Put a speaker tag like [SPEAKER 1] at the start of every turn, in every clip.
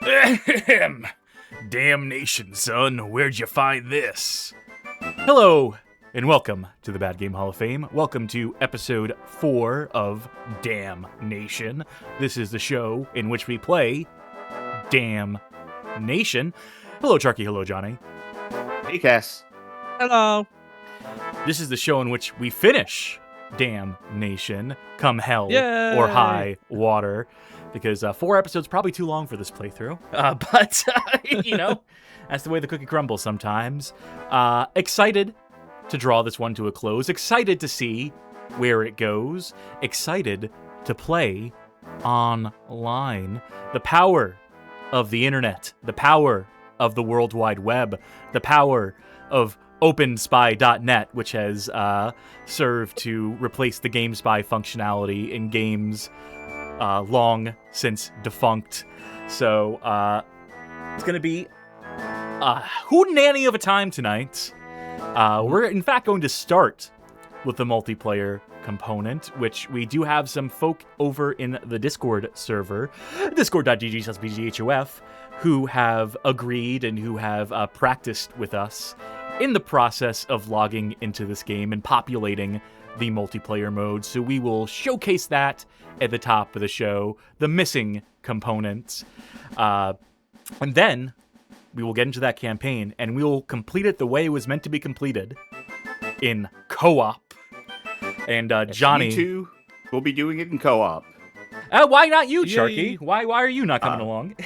[SPEAKER 1] Ahem. Damnation, son. Where'd you find this? Hello, and welcome to the Bad Game Hall of Fame. Welcome to episode 4 of Damnation. This is the show in which we play Damnation. Hello, Charkie. Hello, Johnny.
[SPEAKER 2] Hey, Cass.
[SPEAKER 3] Hello.
[SPEAKER 1] This is the show in which we finish Damnation, come hell
[SPEAKER 3] Yay!
[SPEAKER 1] or high water. Because 4 episodes probably too long for this playthrough. But, you know, that's the way the cookie crumbles sometimes. Excited to draw this one to a close. Excited to see where it goes. Excited to play online. The power of the internet. The power of the World Wide Web. The power of OpenSpy.net, which has served to replace the GameSpy functionality in games long since defunct. So it's going to be a hootenanny of a time tonight. We're in fact going to start with the multiplayer component, which we do have some folk over in the Discord server, discord.gg/bghof, who have agreed and who have practiced with us in the process of logging into this game and populating the multiplayer mode. So we will showcase that at the top of the show, the missing components. And then we will get into that campaign and we will complete it the way it was meant to be completed, in co-op. And Johnny...
[SPEAKER 2] You two will be doing it in co-op.
[SPEAKER 1] Why not you,
[SPEAKER 3] Yay.
[SPEAKER 1] Charky? Why are you not coming along?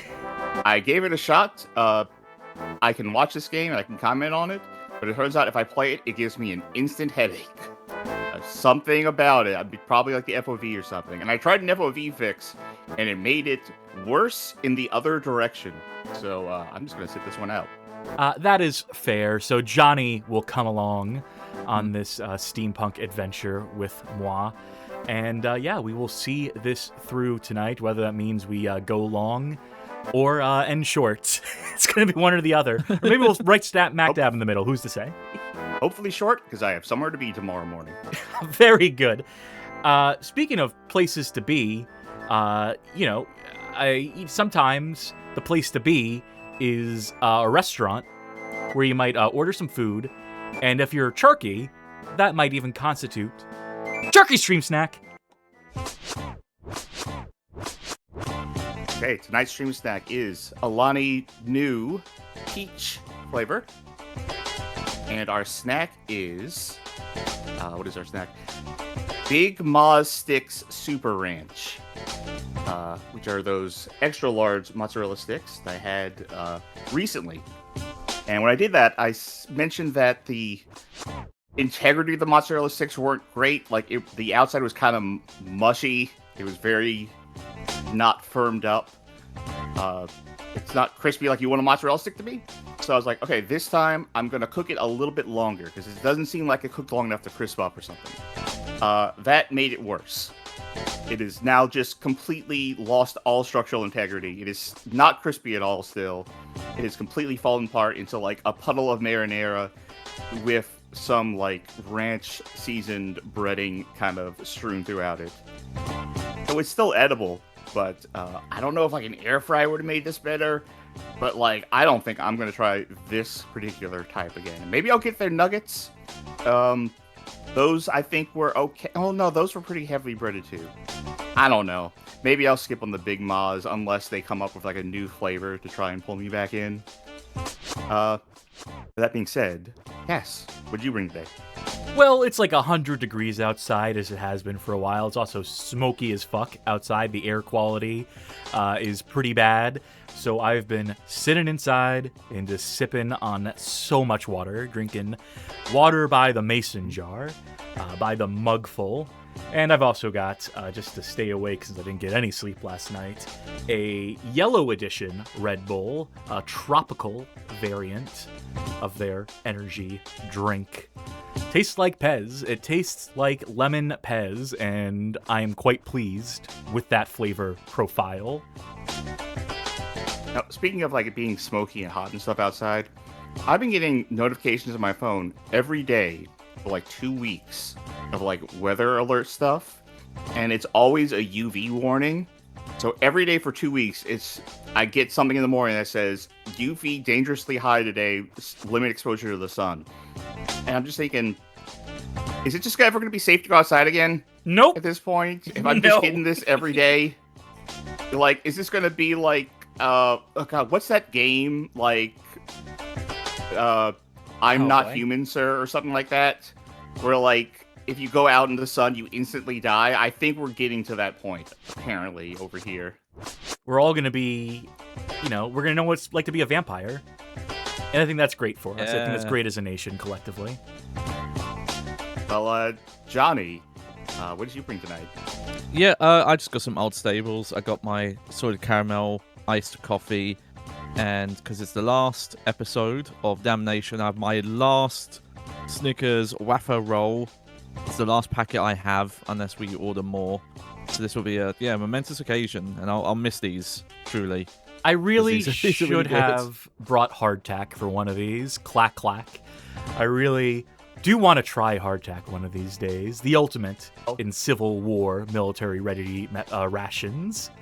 [SPEAKER 2] I gave it a shot. I can watch this game and I can comment on it, but it turns out if I play it, it gives me an instant headache. Something about it. I'd be probably like the FOV or something. And I tried an FOV fix, and it made it worse in the other direction. So I'm just going to sit this one out.
[SPEAKER 1] That is fair. So Johnny will come along on this steampunk adventure with moi. And yeah, we will see this through tonight, whether that means we go long or end short. It's going to be one or the other. Or maybe we'll right smack dab in the middle. Who's to say?
[SPEAKER 2] Hopefully short, because I have somewhere to be tomorrow morning.
[SPEAKER 1] Very good. Speaking of places to be, you know, sometimes the place to be is a restaurant where you might order some food, and if you're Charky, that might even constitute Charky Stream Snack.
[SPEAKER 2] Okay, tonight's stream snack is Alani New Peach flavor. And our snack is... what is our snack? Big Moz Sticks Super Ranch. Which are those extra large mozzarella sticks that I had recently. And when I did that, I mentioned that the integrity of the mozzarella sticks weren't great. Like, the outside was kind of mushy. It was very not firmed up. It's not crispy like you want a mozzarella stick to be. So I was like, okay, this time I'm going to cook it a little bit longer because it doesn't seem like it cooked long enough to crisp up or something. That made it worse. It is now just completely lost all structural integrity. It is not crispy at all still. It has completely fallen apart into like a puddle of marinara with some like ranch seasoned breading kind of strewn throughout it. So it's still edible, but I don't know if like an air fryer would have made this better. But like, I don't think I'm gonna try this particular type again. Maybe I'll get their nuggets. Those I think were okay. Oh no, those were pretty heavily breaded too. I don't know. Maybe I'll skip on the Big Moz unless they come up with like a new flavor to try and pull me back in. That being said, yes, what'd you bring today?
[SPEAKER 1] Well, it's like 100 degrees outside, as it has been for a while. It's also smoky as fuck outside. The air quality is pretty bad. So I've been sitting inside and just sipping on so much water, drinking water by the mason jar, by the mugful. And I've also got, just to stay awake since I didn't get any sleep last night, a yellow edition Red Bull, a tropical variant of their energy drink. Tastes like Pez. It tastes like lemon Pez, and I'm quite pleased with that flavor profile.
[SPEAKER 2] Now, speaking of like it being smoky and hot and stuff outside, I've been getting notifications on my phone every day for like 2 weeks of like weather alert stuff, and it's always a UV warning. So every day for 2 weeks, I get something in the morning that says UV dangerously high today, limit exposure to the sun. And I'm just thinking, is it just ever going to be safe to go outside again?
[SPEAKER 1] Nope.
[SPEAKER 2] At this point, if I'm just getting this every day, like, is this going to be like, oh God, what's that game? Like, I'm Not Human, Sir, or something like that, where like, if you go out in the sun, you instantly die. I think we're getting to that point, apparently, over here.
[SPEAKER 1] We're all going to be, we're going to know what it's like to be a vampire. And I think that's great for us. I think that's great as a nation, collectively.
[SPEAKER 2] Well, Johnny, what did you bring tonight?
[SPEAKER 3] Yeah, I just got some old stables. I got my salted caramel iced coffee. And because it's the last episode of Damnation, I have my last Snickers wafer roll. It's the last packet I have, unless we order more. So this will be a momentous occasion, and I'll miss these, truly.
[SPEAKER 1] I really
[SPEAKER 3] these
[SPEAKER 1] should
[SPEAKER 3] really
[SPEAKER 1] have brought hardtack for one of these. Clack, clack. I really do want to try hardtack one of these days. The ultimate in Civil War military ready rations.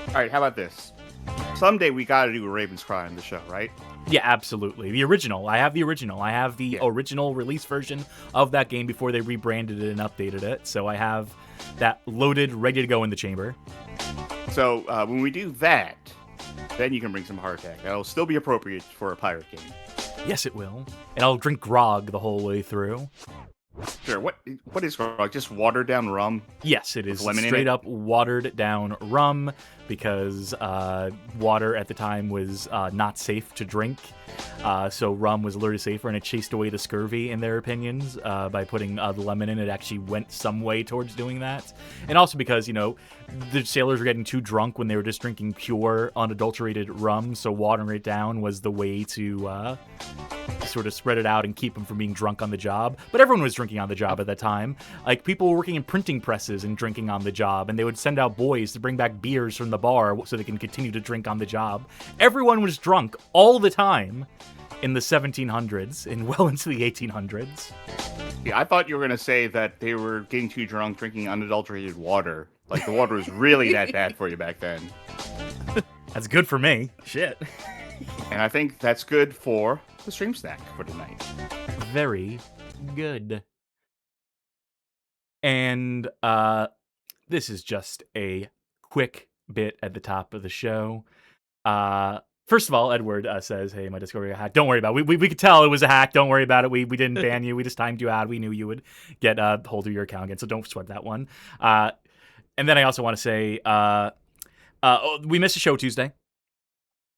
[SPEAKER 2] All right, how about this? Someday we got to do a Raven's Cry on the show, right?
[SPEAKER 1] Yeah, absolutely. The original. I have the original. I have the original release version of that game before they rebranded it and updated it. So I have that loaded, ready to go in the chamber.
[SPEAKER 2] So when we do that, then you can bring some hardtack. That'll still be appropriate for a pirate game.
[SPEAKER 1] Yes, it will. And I'll drink grog the whole way through.
[SPEAKER 2] Sure. What is grog? Just watered down rum?
[SPEAKER 1] Yes, it is straight up watered down rum because water at the time was not safe to drink. So rum was a little safer, and it chased away the scurvy, in their opinions, by putting the lemon in. It actually went some way towards doing that. And also because, the sailors were getting too drunk when they were just drinking pure, unadulterated rum, so watering it down was the way to sort of spread it out and keep them from being drunk on the job. But everyone was drinking on the job at that time. Like, people were working in printing presses and drinking on the job, and they would send out boys to bring back beers from the bar so they can continue to drink on the job. Everyone was drunk all the time in the 1700s and well into the 1800s.
[SPEAKER 2] Yeah, I thought you were going to say that they were getting too drunk drinking unadulterated water. Like, the water was really that bad for you back then.
[SPEAKER 1] That's good for me. Shit.
[SPEAKER 2] And I think that's good for the stream snack for tonight.
[SPEAKER 1] Very good. And this is just a quick bit at the top of the show. First of all, Edward says, "Hey, my Discord got hacked. Don't worry about it. We could tell it was a hack. Don't worry about it. We didn't ban you. We just timed you out. We knew you would get a hold of your account again, so don't sweat that one." And then I also want to say, we missed a show Tuesday.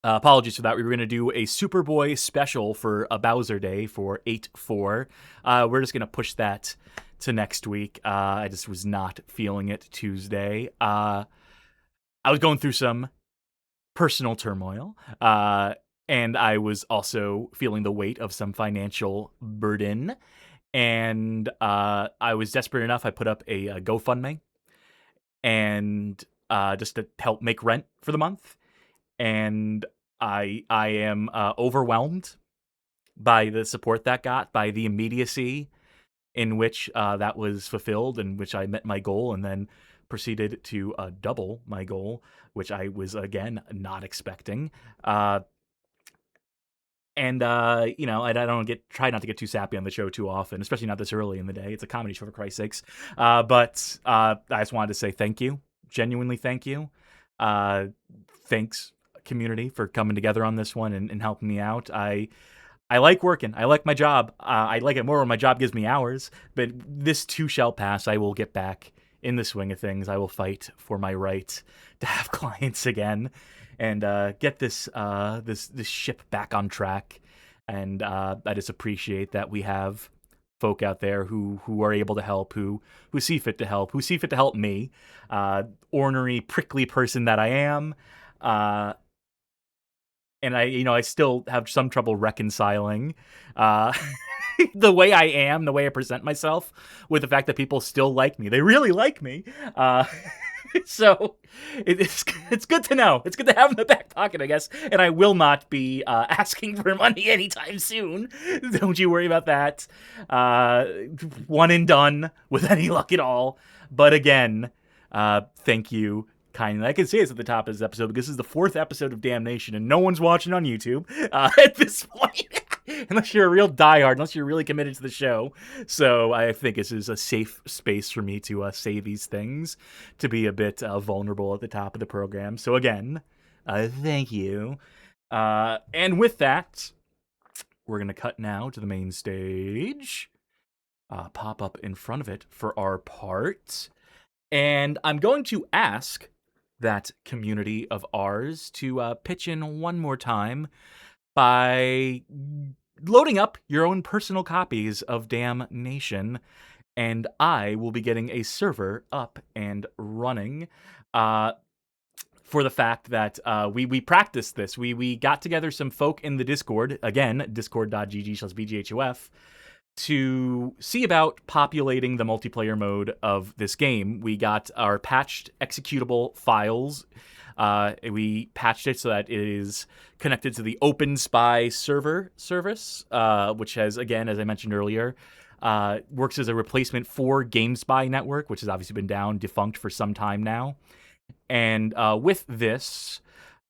[SPEAKER 1] Apologies for that. We were going to do a Superboy special for a Bowser Day for 8/4. We're just going to push that to next week. I just was not feeling it Tuesday. I was going through some personal turmoil, and I was also feeling the weight of some financial burden. And I was desperate enough. I put up a GoFundMe, and just to help make rent for the month. And I am overwhelmed by the support that got, by the immediacy in which that was fulfilled, in which I met my goal, and then proceeded to double my goal, which I was, again, not expecting. I try not to get too sappy on the show too often, especially not this early in the day. It's a comedy show, for Christ's sakes. But I just wanted to say thank you. Genuinely thank you. Thanks, community, for coming together on this one and helping me out. I like working. I like my job. I like it more when my job gives me hours. But this too shall pass. I will get back in the swing of things. I will fight for my right to have clients again, and get this ship back on track. And I just appreciate that we have folk out there who are able to help, who see fit to help, who see fit to help me, ornery, prickly person that I am. And I still have some trouble reconciling the way I am, the way I present myself, with the fact that people still like me. They really like me. So it's good to know. It's good to have in the back pocket, I guess. And I will not be asking for money anytime soon. Don't you worry about that. One and done with any luck at all. But again, thank you kindly. I can say this at the top of this episode because this is the 4th episode of Damnation, and no one's watching on YouTube at this point. Unless you're a real diehard, unless you're really committed to the show. So I think this is a safe space for me to say these things, to be a bit vulnerable at the top of the program. So again, thank you. And with that, we're going to cut now to the main stage. Pop up in front of it for our part. And I'm going to ask that community of ours to pitch in one more time by loading up your own personal copies of Damnation, and I will be getting a server up and running for the fact that we practiced this. We got together some folk in the Discord, again, discord.gg/bghof, to see about populating the multiplayer mode of this game. We got our patched executable files. We patched it so that it is connected to the OpenSpy server service, which has, again, as I mentioned earlier, works as a replacement for GameSpy network, which has obviously been defunct for some time now. And with this,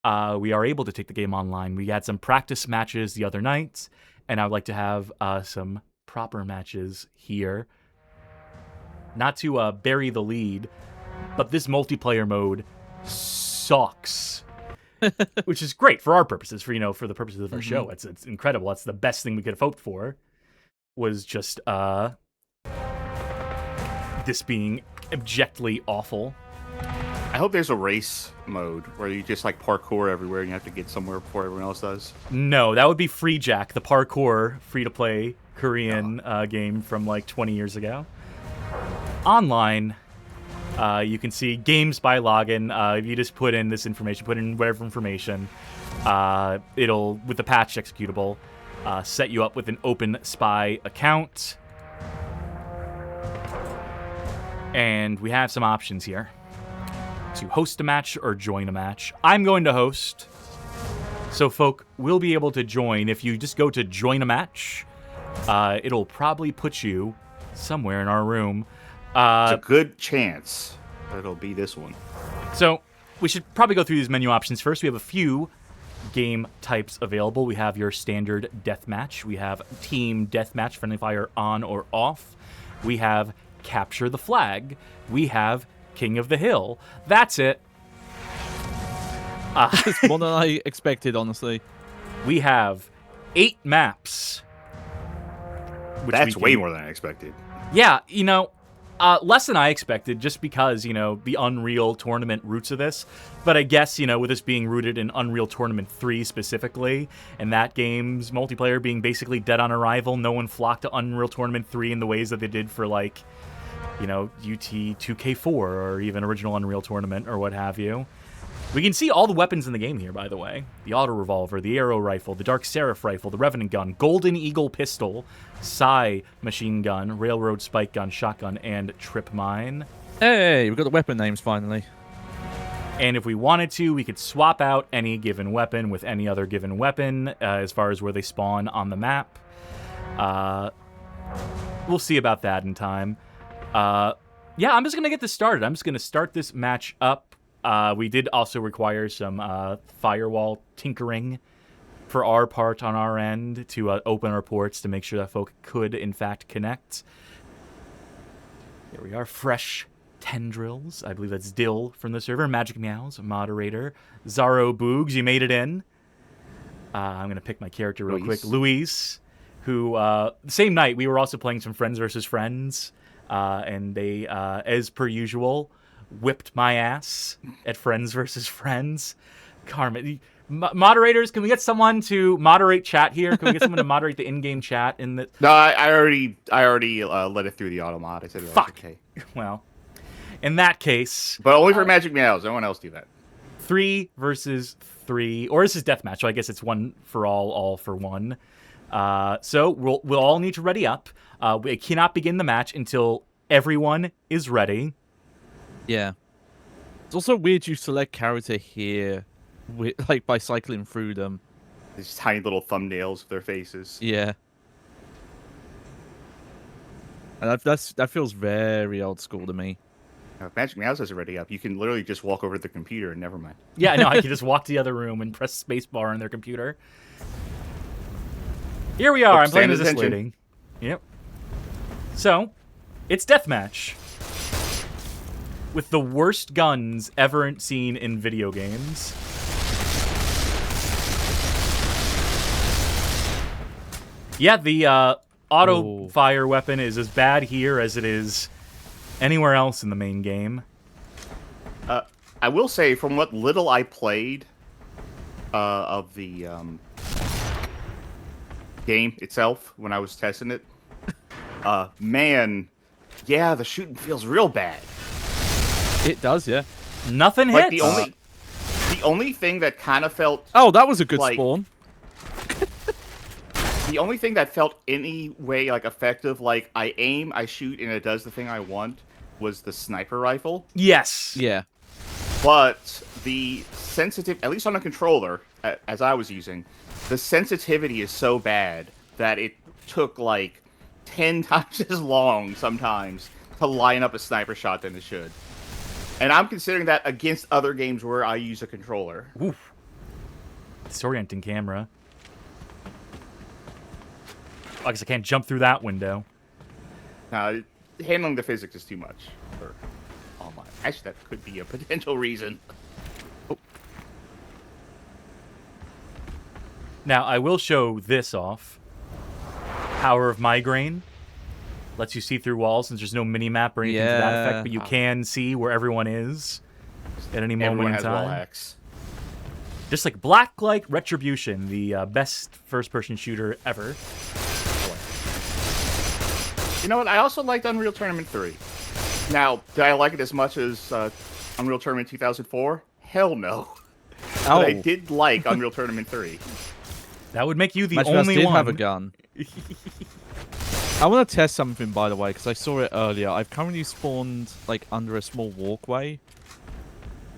[SPEAKER 1] we are able to take the game online. We had some practice matches the other night, and I would like to have some proper matches here. Not to bury the lead, but this multiplayer mode sucks. Which is great for our purposes, for the purposes of our show. It's incredible. That's the best thing we could have hoped for, was just this being abjectly awful.
[SPEAKER 2] I hope there's a race mode where you just like parkour everywhere and you have to get somewhere before everyone else does.
[SPEAKER 1] No, that would be Free Jack, the parkour free-to-play Korean game from like 20 years ago. Online, you can see GameSpy login. If you just put in this information, put in whatever information, it'll, with the patch executable, set you up with an OpenSpy account. And we have some options here to host a match or join a match. I'm going to host, so folk will be able to join. If you just go to join a match, it'll probably put you somewhere in our room.
[SPEAKER 2] It's a good chance that it'll be this one.
[SPEAKER 1] So we should probably go through these menu options first. We have a few game types available. We have your standard deathmatch. We have team deathmatch, friendly fire on or off. We have capture the flag. We have King of the Hill. That's it.
[SPEAKER 3] It's more than I expected, honestly.
[SPEAKER 1] We have 8 maps.
[SPEAKER 2] That's way more than I expected.
[SPEAKER 1] Yeah, less than I expected, just because, the Unreal Tournament roots of this. But I guess, with this being rooted in Unreal Tournament 3 specifically, and that game's multiplayer being basically dead on arrival, no one flocked to Unreal Tournament 3 in the ways that they did for, UT 2K4 or even original Unreal Tournament or what have you. We can see all the weapons in the game here, by the way. The auto revolver, the arrow rifle, the Dark Seraph rifle, the Revenant gun, Golden Eagle pistol, Psy machine gun, Railroad spike gun, shotgun, and trip mine.
[SPEAKER 3] Hey, we've got the weapon names finally.
[SPEAKER 1] And if we wanted to, we could swap out any given weapon with any other given weapon as far as where they spawn on the map. We'll see about that in time. Yeah, I'm just going to get this started. I'm just going to start this match up. We did also require some firewall tinkering for our part on our end to open our ports to make sure that folk could, in fact, connect. There we are. Fresh Tendrils. I believe that's Dyl from the server. magicmeows, moderator. ZarroBoogs, you made it in. I'm going to pick my character real quick. Luis, who, the same night, we were also playing some Friends versus Friends. And they, as per usual, whipped my ass at Friends versus Friends. Carmen, moderators, can we get someone to moderate chat here? Can we get someone to moderate the in-game chat? No,
[SPEAKER 2] I already let it through the auto mod. I said
[SPEAKER 1] fuck.
[SPEAKER 2] Okay.
[SPEAKER 1] Well, in that case,
[SPEAKER 2] but only for Magic Meows. No one else do that.
[SPEAKER 1] 3 versus 3, or this is deathmatch, so I guess it's 1 for all for 1. So we'll all need to ready up. We cannot begin the match until everyone is ready.
[SPEAKER 3] Yeah. It's also weird you select character here, by cycling through them.
[SPEAKER 2] These tiny little thumbnails of their faces.
[SPEAKER 3] Yeah. And that feels very old school to me.
[SPEAKER 2] If Magic Meows is already up, you can literally just walk over to the computer and never mind.
[SPEAKER 1] Yeah, no, I can just walk to the other room and press spacebar on their computer. Here we are. I'm playing as this lady. Yep. So, it's deathmatch. With the worst guns ever seen in video games. Yeah, the auto fire weapon is as bad here as it is anywhere else in the main game.
[SPEAKER 2] I will say, from what little I played of the game itself when I was testing it, man, yeah, the shooting feels real bad.
[SPEAKER 3] It does, yeah.
[SPEAKER 1] Nothing
[SPEAKER 2] Like
[SPEAKER 1] hits.
[SPEAKER 2] the only thing that kind of felt
[SPEAKER 3] Oh, that was a good
[SPEAKER 2] like,
[SPEAKER 3] spawn.
[SPEAKER 2] The only thing that felt any way like effective, like I aim, I shoot, and it does the thing I want, was the sniper rifle.
[SPEAKER 1] Yes.
[SPEAKER 3] Yeah.
[SPEAKER 2] But the sensitive, at least on a controller, as I was using, the sensitivity is so bad that it took like 10 times as long sometimes to line up a sniper shot than it should. And I'm considering that against other games where I use a controller.
[SPEAKER 1] Oof. Disorienting camera. I guess I can't jump through that window.
[SPEAKER 2] Handling the physics is too much for online. Actually, that could be a potential reason. Oh.
[SPEAKER 1] Now, I will show this off. Power of Migraine. Lets you see through walls since there's no mini-map or anything to that effect, but you can see where everyone is at any moment in time.
[SPEAKER 2] Wall-hacks.
[SPEAKER 1] Just like Blacklight Retribution, the best first-person shooter ever.
[SPEAKER 2] You know what? I also liked Unreal Tournament 3. Now, did I like it as much as Unreal Tournament 2004? Hell no. But I did like Unreal Tournament 3.
[SPEAKER 1] That would make you the
[SPEAKER 3] Magicmeows
[SPEAKER 1] only
[SPEAKER 3] did
[SPEAKER 1] one.
[SPEAKER 3] have a gun. I want to test something, by the way, because I saw it earlier. I've currently spawned like under a small walkway.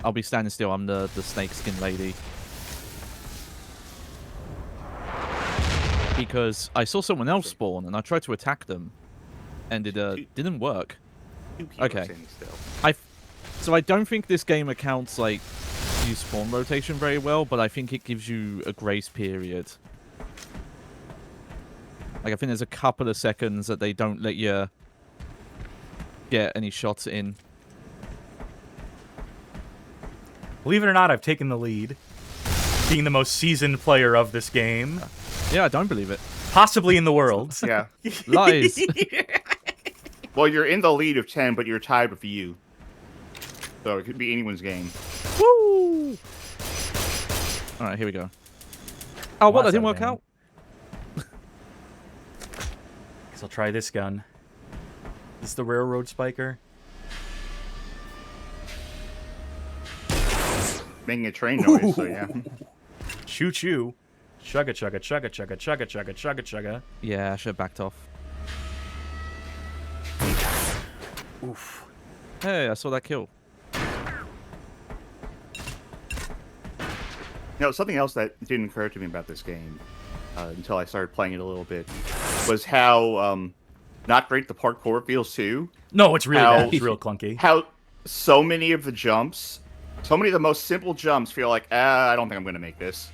[SPEAKER 3] I'll be standing still. I'm the snakeskin lady. Because I saw someone else spawn, and I tried to attack them, and it didn't work. Okay. So I don't think this game accounts like use spawn rotation very well, but I think it gives you a grace period. Like, I think there's a couple of seconds that they don't let you get any shots in.
[SPEAKER 1] Believe it or not, I've taken the lead. Being the most seasoned player of this game.
[SPEAKER 3] Yeah, I don't believe it.
[SPEAKER 1] Possibly in the world.
[SPEAKER 2] Yeah.
[SPEAKER 3] Lies.
[SPEAKER 2] Well, you're in the lead of 10, but you're tied with you. So it could be anyone's game.
[SPEAKER 3] Woo! Alright, here we go. Oh, what? That didn't work out?
[SPEAKER 1] Guess I'll try this gun. This is the railroad spiker.
[SPEAKER 2] Making a train noise, so yeah.
[SPEAKER 1] Choo choo. Chugga chugga chugga chugga chugga chugga chugga chugga.
[SPEAKER 3] Yeah, I should have backed off.
[SPEAKER 1] Oof.
[SPEAKER 3] Hey, I saw that kill.
[SPEAKER 2] You know, something else that didn't occur to me about this game until I started playing it a little bit was how not great the parkour feels too.
[SPEAKER 1] No, it's really bad. It's real clunky.
[SPEAKER 2] How so many of the jumps, so many of the most simple jumps feel like, I don't think I'm going to make this.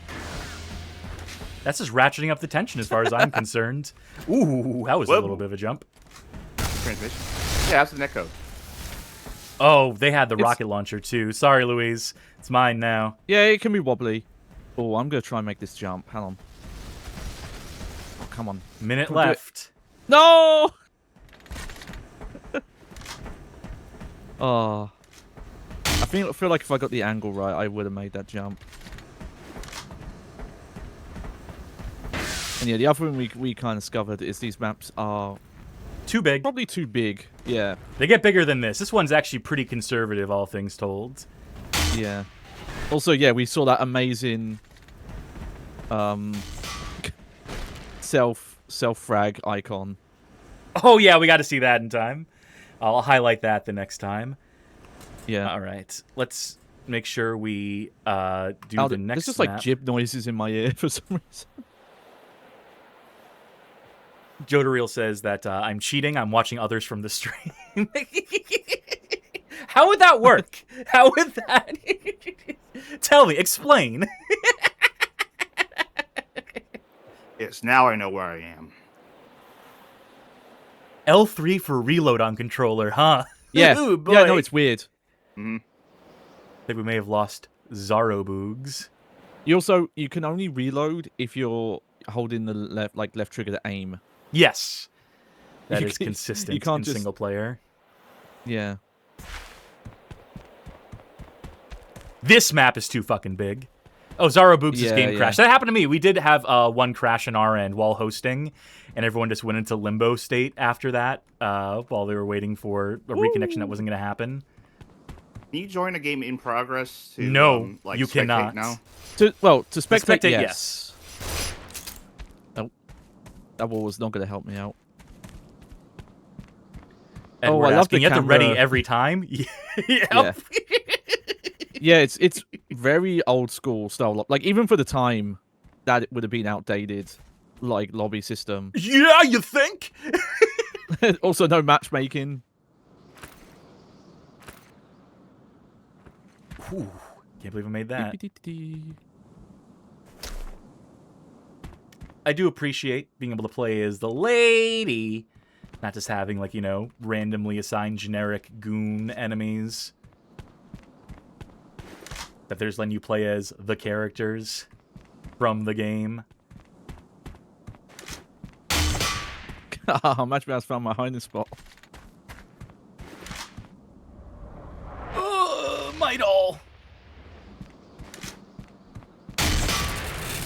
[SPEAKER 1] That's just ratcheting up the tension as far as I'm concerned. Ooh, that was a little bit of a jump.
[SPEAKER 2] Transmission. Yeah, that's the netcode.
[SPEAKER 1] Oh, they had the rocket launcher too. Sorry, Louise. It's mine now.
[SPEAKER 3] Yeah, it can be wobbly. Oh, I'm going to try and make this jump. Hang on. Oh, come on.
[SPEAKER 1] Minute left.
[SPEAKER 3] No! Oh. I feel like if I got the angle right, I would have made that jump. And yeah, the other thing we kind of discovered is these maps are
[SPEAKER 1] too big.
[SPEAKER 3] Probably too big. Yeah.
[SPEAKER 1] They get bigger than this. This one's actually pretty conservative, all things told.
[SPEAKER 3] Yeah. Also, yeah, we saw that amazing self-frag icon.
[SPEAKER 1] Oh yeah, we got to see that in time. I'll highlight that the next time.
[SPEAKER 3] Yeah.
[SPEAKER 1] All right. Let's make sure we do the next
[SPEAKER 3] There's just like jib noises in my ear for some reason.
[SPEAKER 1] Jodariel says that I'm cheating. I'm watching others from the stream. How would that work? How would that... Tell me, explain.
[SPEAKER 2] Yes, now I know where I am.
[SPEAKER 1] L3 for reload on controller, huh?
[SPEAKER 3] Yeah.
[SPEAKER 1] Ooh, boy.
[SPEAKER 3] Yeah, no, it's weird.
[SPEAKER 2] Mm-hmm.
[SPEAKER 1] I think we may have lost ZarroBoogs.
[SPEAKER 3] You can only reload if you're holding the left trigger to aim.
[SPEAKER 1] Yes. That
[SPEAKER 3] You
[SPEAKER 1] is
[SPEAKER 3] can-
[SPEAKER 1] consistent
[SPEAKER 3] you can't
[SPEAKER 1] in
[SPEAKER 3] just-
[SPEAKER 1] single player.
[SPEAKER 3] Yeah.
[SPEAKER 1] This map is too fucking big. Oh, ZarroBoogs'
[SPEAKER 3] Yeah,
[SPEAKER 1] game
[SPEAKER 3] yeah.
[SPEAKER 1] crashed. That happened to me. We did have one crash on our end while hosting, and everyone just went into limbo state after that while they were waiting for a reconnection that wasn't going to happen.
[SPEAKER 2] Can you join a game in progress? To,
[SPEAKER 1] No,
[SPEAKER 2] like
[SPEAKER 1] you
[SPEAKER 2] spectate
[SPEAKER 1] cannot.
[SPEAKER 2] now?
[SPEAKER 3] To spectate,
[SPEAKER 1] spectate,
[SPEAKER 3] yes. Oh, that wall was not going to help me out.
[SPEAKER 1] And
[SPEAKER 3] Oh,
[SPEAKER 1] we're
[SPEAKER 3] I love
[SPEAKER 1] asking,
[SPEAKER 3] the
[SPEAKER 1] you have to ready
[SPEAKER 3] camera.
[SPEAKER 1] every time? Yep.
[SPEAKER 3] Yeah. Yeah, it's very old school style. Like, even for the time, that it would have been outdated, like, lobby system.
[SPEAKER 1] Yeah, you think?
[SPEAKER 3] Also, no matchmaking.
[SPEAKER 1] Whew. Can't believe I made that. I do appreciate being able to play as the lady, not just having, like, you know, randomly assigned generic goon enemies. That there's letting you play as the characters from the game.
[SPEAKER 3] Matchmeows found my hiding spot.
[SPEAKER 1] My doll.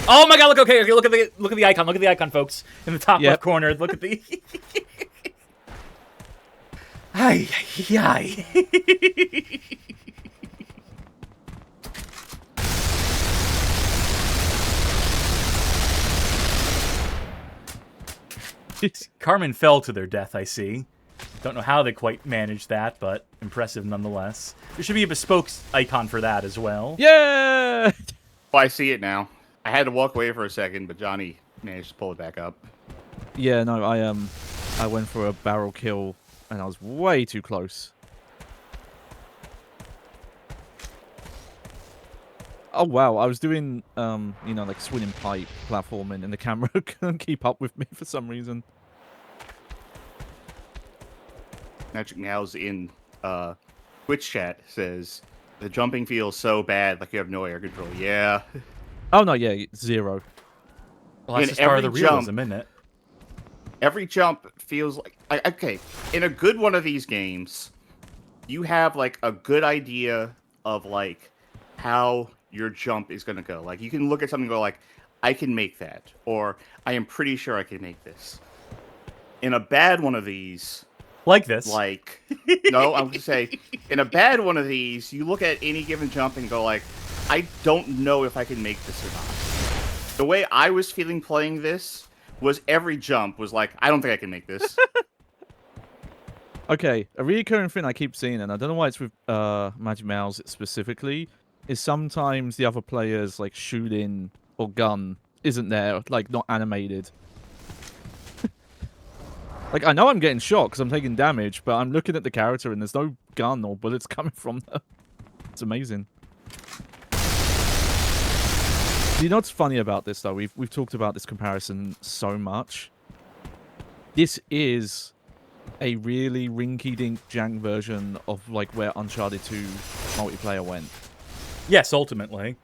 [SPEAKER 1] Oh my god, okay, look at the icon. Look at the icon, folks. In the top left corner, look at the Ay, ay, ay. Carmen fell to their death, I see. Don't know how they quite managed that, but impressive nonetheless. There should be a bespoke icon for that as well.
[SPEAKER 3] Yeah!
[SPEAKER 2] Oh, I see it now. I had to walk away for a second, but Johnny managed to pull it back up.
[SPEAKER 3] Yeah, no, I went for a barrel kill, and I was way too close. Oh wow, I was doing, you know, like swinging pipe platforming, and the camera couldn't keep up with me for some reason.
[SPEAKER 2] Magic Meows in Twitch chat says, the jumping feels so bad, like you have no air control. Yeah.
[SPEAKER 3] Oh no, yeah, 0.
[SPEAKER 1] Well, that's
[SPEAKER 2] In
[SPEAKER 1] just part of the
[SPEAKER 2] every
[SPEAKER 1] realism,
[SPEAKER 2] jump-
[SPEAKER 1] isn't it?
[SPEAKER 2] Every jump feels like okay, in a good one of these games, you have like a good idea of like how your jump is going to go. Like you can look at something and go like, I can make that, or I am pretty sure I can make this. In a bad one of these,
[SPEAKER 1] Like this.
[SPEAKER 2] like no, I'm going to say in a bad one of these, you look at any given jump and go like, I don't know if I can make this or not. The way I was feeling playing this was every jump was like, I don't think I can make this.
[SPEAKER 3] Okay, a recurring thing I keep seeing, and I don't know why it's with Magic Mouse specifically, is sometimes the other players like shooting or gun isn't there, like not animated. Like I know I'm getting shot because I'm taking damage, but I'm looking at the character and there's no gun or bullets coming from them. It's amazing. You know what's funny about this though? We've talked about this comparison so much. This is a really rinky-dink jank version of like where Uncharted 2 multiplayer went.
[SPEAKER 1] Yes, ultimately.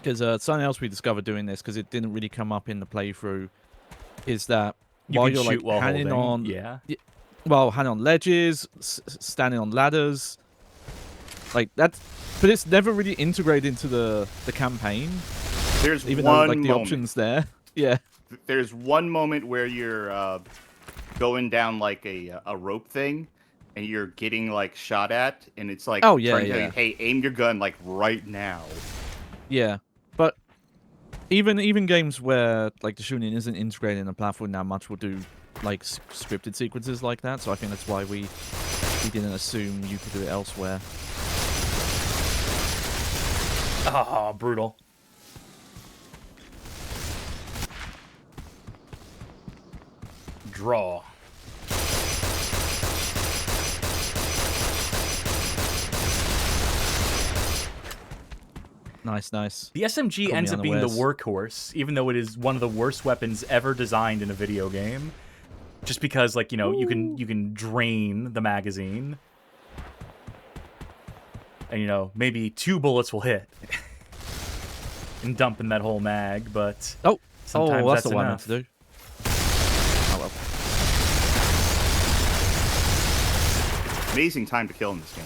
[SPEAKER 3] Because something else we discovered doing this, because it didn't really come up in the playthrough, is that
[SPEAKER 1] You
[SPEAKER 3] while
[SPEAKER 1] can
[SPEAKER 3] you're
[SPEAKER 1] shoot
[SPEAKER 3] like
[SPEAKER 1] while
[SPEAKER 3] hanging
[SPEAKER 1] holding.
[SPEAKER 3] on,
[SPEAKER 1] Yeah.
[SPEAKER 3] hanging on ledges, standing on ladders, like that's, but it's never really integrated into the campaign.
[SPEAKER 2] There's
[SPEAKER 3] Even though
[SPEAKER 2] one
[SPEAKER 3] like the
[SPEAKER 2] moment.
[SPEAKER 3] options there, yeah.
[SPEAKER 2] There's one moment where you're going down like a rope thing, and you're getting like shot at, and it's like
[SPEAKER 3] Oh, yeah,
[SPEAKER 2] trying to tell
[SPEAKER 3] yeah.
[SPEAKER 2] you, hey, aim your gun like right now.
[SPEAKER 3] Yeah, but even games where like the shooting isn't integrated in the platform now much will do like scripted sequences like that. So I think that's why we didn't assume you could do it elsewhere.
[SPEAKER 1] Oh, brutal. Draw.
[SPEAKER 3] Nice, nice.
[SPEAKER 1] The SMG
[SPEAKER 3] Caught me
[SPEAKER 1] ends up being the
[SPEAKER 3] unawares.
[SPEAKER 1] workhorse, even though it is one of the worst weapons ever designed in a video game. Just because, like, you know, you can drain the magazine. And, you know, maybe 2 bullets will hit. And dump in that whole mag, but sometimes
[SPEAKER 3] that's the one I
[SPEAKER 1] enough.
[SPEAKER 3] meant to do. Oh well.
[SPEAKER 2] Amazing time to kill in this game.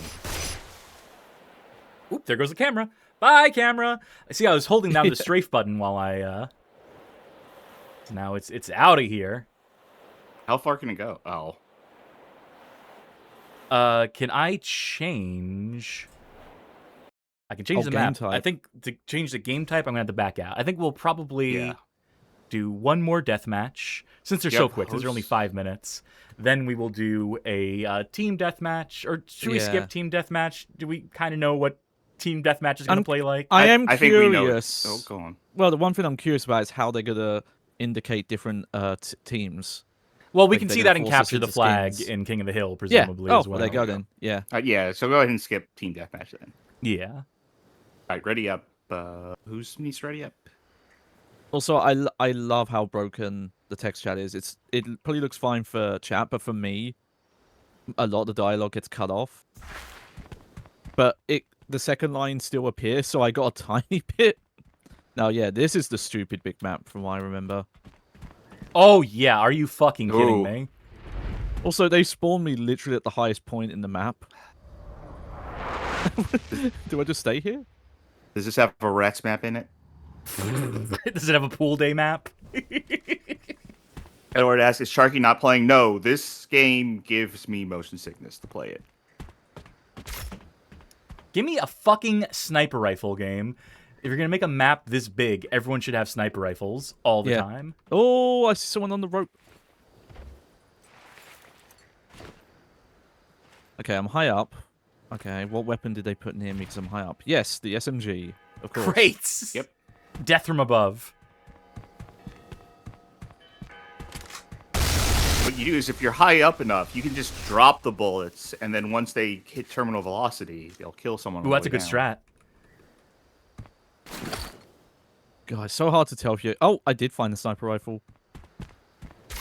[SPEAKER 1] Oop, there goes the camera. Bye, camera. I see I was holding down the strafe button while I, now it's out of here.
[SPEAKER 2] How far can it go? Oh.
[SPEAKER 1] Can I change? I can change the
[SPEAKER 3] game
[SPEAKER 1] map.
[SPEAKER 3] type.
[SPEAKER 1] I think to change the game type, I'm gonna have to back out. I think we'll probably do one more deathmatch since they're so quick. Since they're only 5 minutes, then we will do a team deathmatch. Or should we skip team deathmatch? Do we kind of know what team deathmatch is gonna play like?
[SPEAKER 3] I am
[SPEAKER 2] I
[SPEAKER 3] curious.
[SPEAKER 2] think we know it. Oh, go on.
[SPEAKER 3] Well, the one thing I'm curious about is how they're gonna indicate different teams.
[SPEAKER 1] Well, we
[SPEAKER 3] Like
[SPEAKER 1] can
[SPEAKER 3] they're
[SPEAKER 1] see
[SPEAKER 3] gonna
[SPEAKER 1] that in
[SPEAKER 3] force us
[SPEAKER 1] Capture the
[SPEAKER 3] into
[SPEAKER 1] Flag
[SPEAKER 3] skins.
[SPEAKER 1] in King of the Hill, presumably
[SPEAKER 3] Yeah.
[SPEAKER 1] as well.
[SPEAKER 3] There you go then. Yeah.
[SPEAKER 2] Yeah, so go ahead and skip Team Deathmatch then.
[SPEAKER 1] Yeah.
[SPEAKER 2] All right, ready up. Who's needs ready up?
[SPEAKER 3] Also, I love how broken the text chat is. It probably looks fine for chat, but for me, a lot of the dialogue gets cut off. But the second line still appears, so I got a tiny bit. Now, yeah, this is the stupid big map from what I remember.
[SPEAKER 1] Oh yeah, are you fucking kidding me?
[SPEAKER 3] Also, they spawned me literally at the highest point in the map. Do I just stay here?
[SPEAKER 2] Does this have a rats map in it?
[SPEAKER 1] Does it have a pool day map?
[SPEAKER 2] Edward asks, is Charkie not playing? No, this game gives me motion sickness to play it.
[SPEAKER 1] Give me a fucking sniper rifle game. If you're gonna make a map this big, everyone should have sniper rifles all the time.
[SPEAKER 3] Oh, I see someone on the rope. Okay, I'm high up. Okay, what weapon did they put near me because I'm high up? Yes, the SMG, of course.
[SPEAKER 1] Great.
[SPEAKER 2] Yep.
[SPEAKER 1] Death from above.
[SPEAKER 2] What you do is if you're high up enough, you can just drop the bullets, and then once they hit terminal velocity, they'll kill someone.
[SPEAKER 1] Ooh, that's a good strat.
[SPEAKER 3] God, it's so hard to tell if you... Oh, I did find the sniper rifle.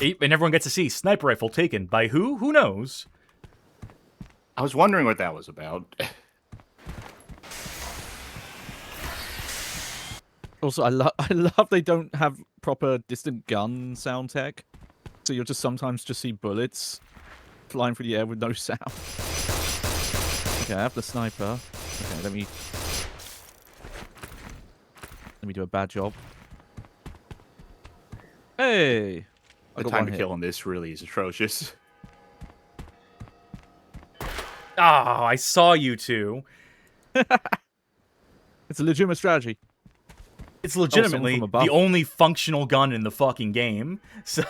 [SPEAKER 1] And everyone gets to see sniper rifle taken by who? Who knows?
[SPEAKER 2] I was wondering what that was about.
[SPEAKER 3] Also, I love they don't have proper distant gun sound tech. So you'll just sometimes just see bullets flying through the air with no sound. Okay, I have the sniper. Okay, let me do a bad job. Hey!
[SPEAKER 2] The time to kill on this really is atrocious.
[SPEAKER 1] Oh, I saw you two.
[SPEAKER 3] It's a legitimate strategy.
[SPEAKER 1] It's legitimately
[SPEAKER 3] from above.
[SPEAKER 1] the only functional gun in the fucking game. So...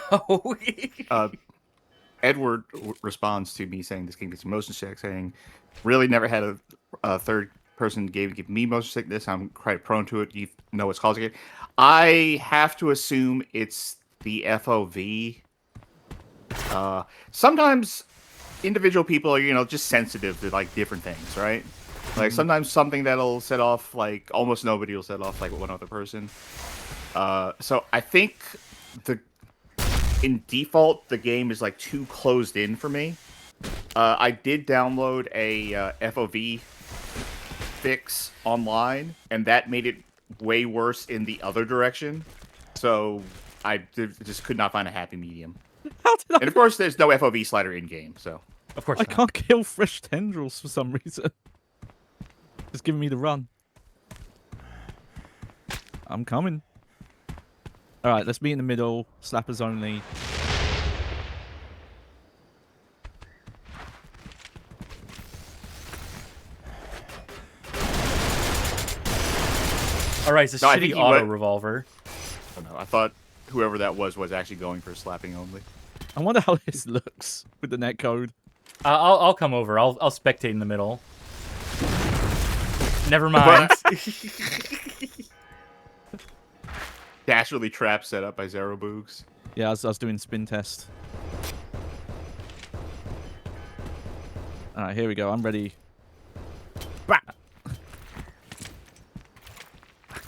[SPEAKER 2] Edward responds to me saying this game gets motion sick, saying, really never had a third person game give me motion sickness. I'm quite prone to it. You know what's causing it. I have to assume it's the FOV. Sometimes individual people are, just sensitive to, like, different things, right? Like, sometimes something that'll set off, like, almost nobody will set off, like, one other person. So I think in default, the game is, like, too closed in for me. I did download a FOV fix online, and that made it way worse in the other direction. So I just could not find a happy medium.
[SPEAKER 3] How did I...
[SPEAKER 2] And of course, there's no FOV slider in game, so
[SPEAKER 1] Of course
[SPEAKER 3] I
[SPEAKER 1] not.
[SPEAKER 3] can't kill fresh tendrils for some reason. It's giving me the run. I'm coming. Alright, let's be in the middle. Slappers only.
[SPEAKER 1] All right, it's a
[SPEAKER 2] No, I think
[SPEAKER 1] shitty
[SPEAKER 2] he
[SPEAKER 1] auto
[SPEAKER 2] went-
[SPEAKER 1] revolver.
[SPEAKER 2] I don't know. I thought whoever that was actually going for slapping only.
[SPEAKER 3] I wonder how this looks with the netcode.
[SPEAKER 1] I'll come over. I'll spectate in the middle. Never mind.
[SPEAKER 2] Dastardly trap set up by ZarroBoogs.
[SPEAKER 3] Yeah, I was doing spin test. Alright, here we go. I'm ready. Bah!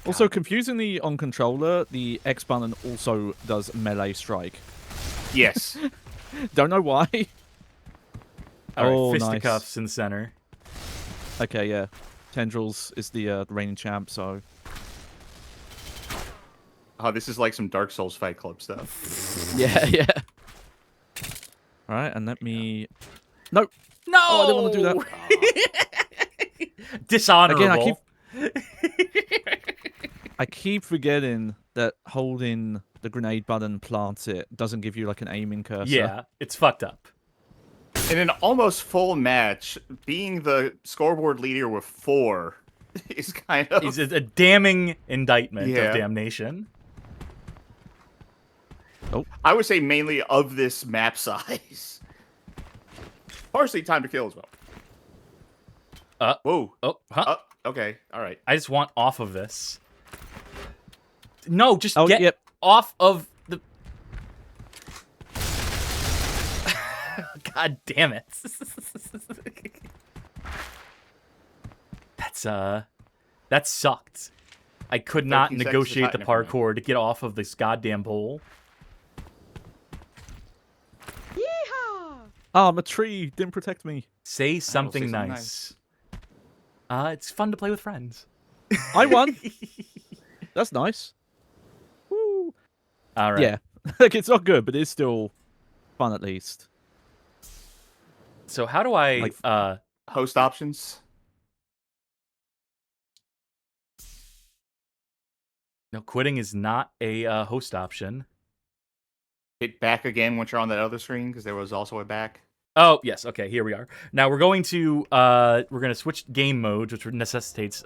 [SPEAKER 3] Also, confusingly on controller, the X button also does melee strike.
[SPEAKER 2] Yes.
[SPEAKER 3] Don't know why.
[SPEAKER 1] All right,
[SPEAKER 3] Oh,
[SPEAKER 1] fisticuffs in the center.
[SPEAKER 3] Okay, yeah. Tendrils is the reigning champ, so...
[SPEAKER 2] Oh, this is like some Dark Souls Fight Club stuff.
[SPEAKER 3] Yeah. Alright, and let me... No!
[SPEAKER 1] No!
[SPEAKER 3] Oh, I didn't want to do that.
[SPEAKER 1] Dishonorable.
[SPEAKER 3] Again, I keep forgetting that holding the grenade button plants it doesn't give you like an aiming cursor.
[SPEAKER 1] Yeah, it's fucked up.
[SPEAKER 2] In an almost full match, being the scoreboard leader with 4 is kind of...
[SPEAKER 1] It's a damning indictment
[SPEAKER 2] Yeah.
[SPEAKER 1] of Damnation.
[SPEAKER 3] Oh.
[SPEAKER 2] I would say mainly of this map size. Partially time to kill as well. Whoa.
[SPEAKER 1] Oh, huh?
[SPEAKER 2] Okay, alright.
[SPEAKER 1] I just want off of this. No, just
[SPEAKER 3] Oh,
[SPEAKER 1] get
[SPEAKER 3] yep.
[SPEAKER 1] off of the... God damn it. That sucked. I could not
[SPEAKER 2] 13 seconds to
[SPEAKER 1] negotiate the
[SPEAKER 2] tighten it for me.
[SPEAKER 1] parkour to get off of this goddamn pole.
[SPEAKER 4] Yeehaw!
[SPEAKER 3] Oh, I'm a tree. Didn't protect me.
[SPEAKER 1] Say something
[SPEAKER 2] something
[SPEAKER 1] nice. It's fun to play with friends.
[SPEAKER 3] I won. That's nice. Woo.
[SPEAKER 1] All right.
[SPEAKER 3] Yeah. Like, it's not good, but it's still fun at least.
[SPEAKER 1] So how do I
[SPEAKER 3] Like-
[SPEAKER 2] Host options.
[SPEAKER 1] No, quitting is not a host option.
[SPEAKER 2] Hit back again once you're on that other screen, because there was also a back.
[SPEAKER 1] Oh, yes. Okay, here we are. Now we're going to switch game modes, which necessitates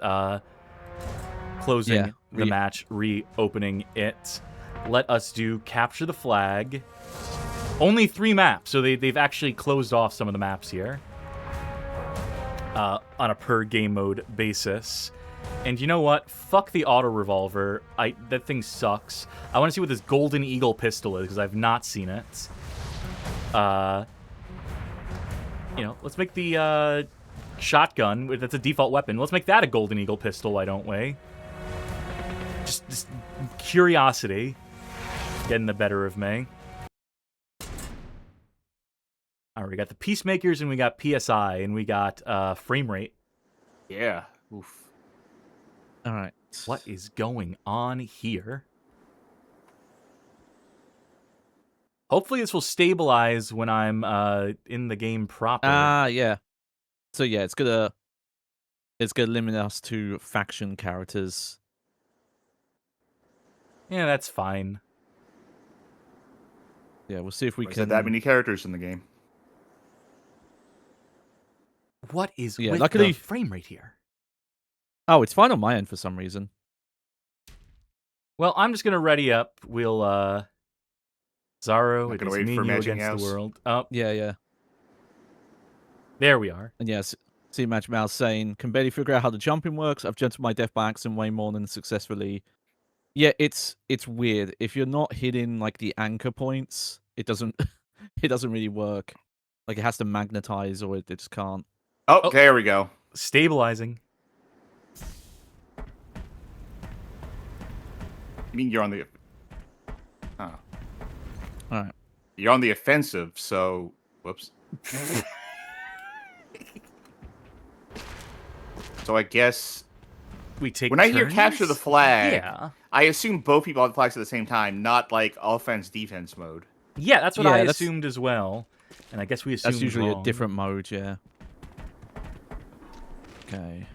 [SPEAKER 1] closing the match, reopening it. Let us do capture the flag. Only 3 maps, so they've actually closed off some of the maps here on a per game mode basis. And you know what? Fuck the auto revolver. That thing sucks. I want to see what this Golden Eagle pistol is because I've not seen it. Let's make the shotgun. That's a default weapon. Let's make that a Golden Eagle pistol. Why don't we? Just curiosity getting the better of me. All right, we got the Peacemakers and we got PSI and we got frame rate.
[SPEAKER 2] Yeah. Oof.
[SPEAKER 3] All right.
[SPEAKER 1] What is going on here? Hopefully this will stabilize when I'm in the game proper.
[SPEAKER 3] Yeah. So yeah, it's gonna limit us to faction characters.
[SPEAKER 1] Yeah, that's fine.
[SPEAKER 3] Yeah, we'll see if we
[SPEAKER 2] Is
[SPEAKER 3] can.
[SPEAKER 2] there that many characters in the game?
[SPEAKER 1] What is
[SPEAKER 3] Yeah,
[SPEAKER 1] with
[SPEAKER 3] luckily-
[SPEAKER 1] the frame rate here?
[SPEAKER 3] Oh, it's fine on my end for some reason.
[SPEAKER 1] Well, I'm just gonna ready up. We'll Zarro,
[SPEAKER 2] Not
[SPEAKER 1] it
[SPEAKER 2] gonna
[SPEAKER 1] is
[SPEAKER 2] wait
[SPEAKER 1] me
[SPEAKER 2] for
[SPEAKER 1] and you
[SPEAKER 2] Magic
[SPEAKER 1] against
[SPEAKER 2] Meows.
[SPEAKER 1] the world. Oh,
[SPEAKER 3] Yeah.
[SPEAKER 1] there we are.
[SPEAKER 3] And yes, see MagicMeows saying, can barely figure out how the jumping works. I've jumped my death by accident way more than successfully. Yeah, it's weird. If you're not hitting like the anchor points, it doesn't really work. Like it has to magnetize or it just can't.
[SPEAKER 2] Oh, there we go.
[SPEAKER 1] Stabilizing.
[SPEAKER 2] I mean, you're on the... Oh.
[SPEAKER 3] All right.
[SPEAKER 2] You're on the offensive, so... Whoops. So I guess...
[SPEAKER 1] We take
[SPEAKER 2] When I hear
[SPEAKER 1] turns?
[SPEAKER 2] capture the flag,
[SPEAKER 1] Yeah.
[SPEAKER 2] I assume both people have the flags at the same time, not like offense-defense mode.
[SPEAKER 1] Yeah, that's what
[SPEAKER 3] Yeah,
[SPEAKER 1] I
[SPEAKER 3] that's-
[SPEAKER 1] assumed as well. And I guess we assumed
[SPEAKER 3] That's usually
[SPEAKER 1] wrong.
[SPEAKER 3] a different mode, yeah. Okay.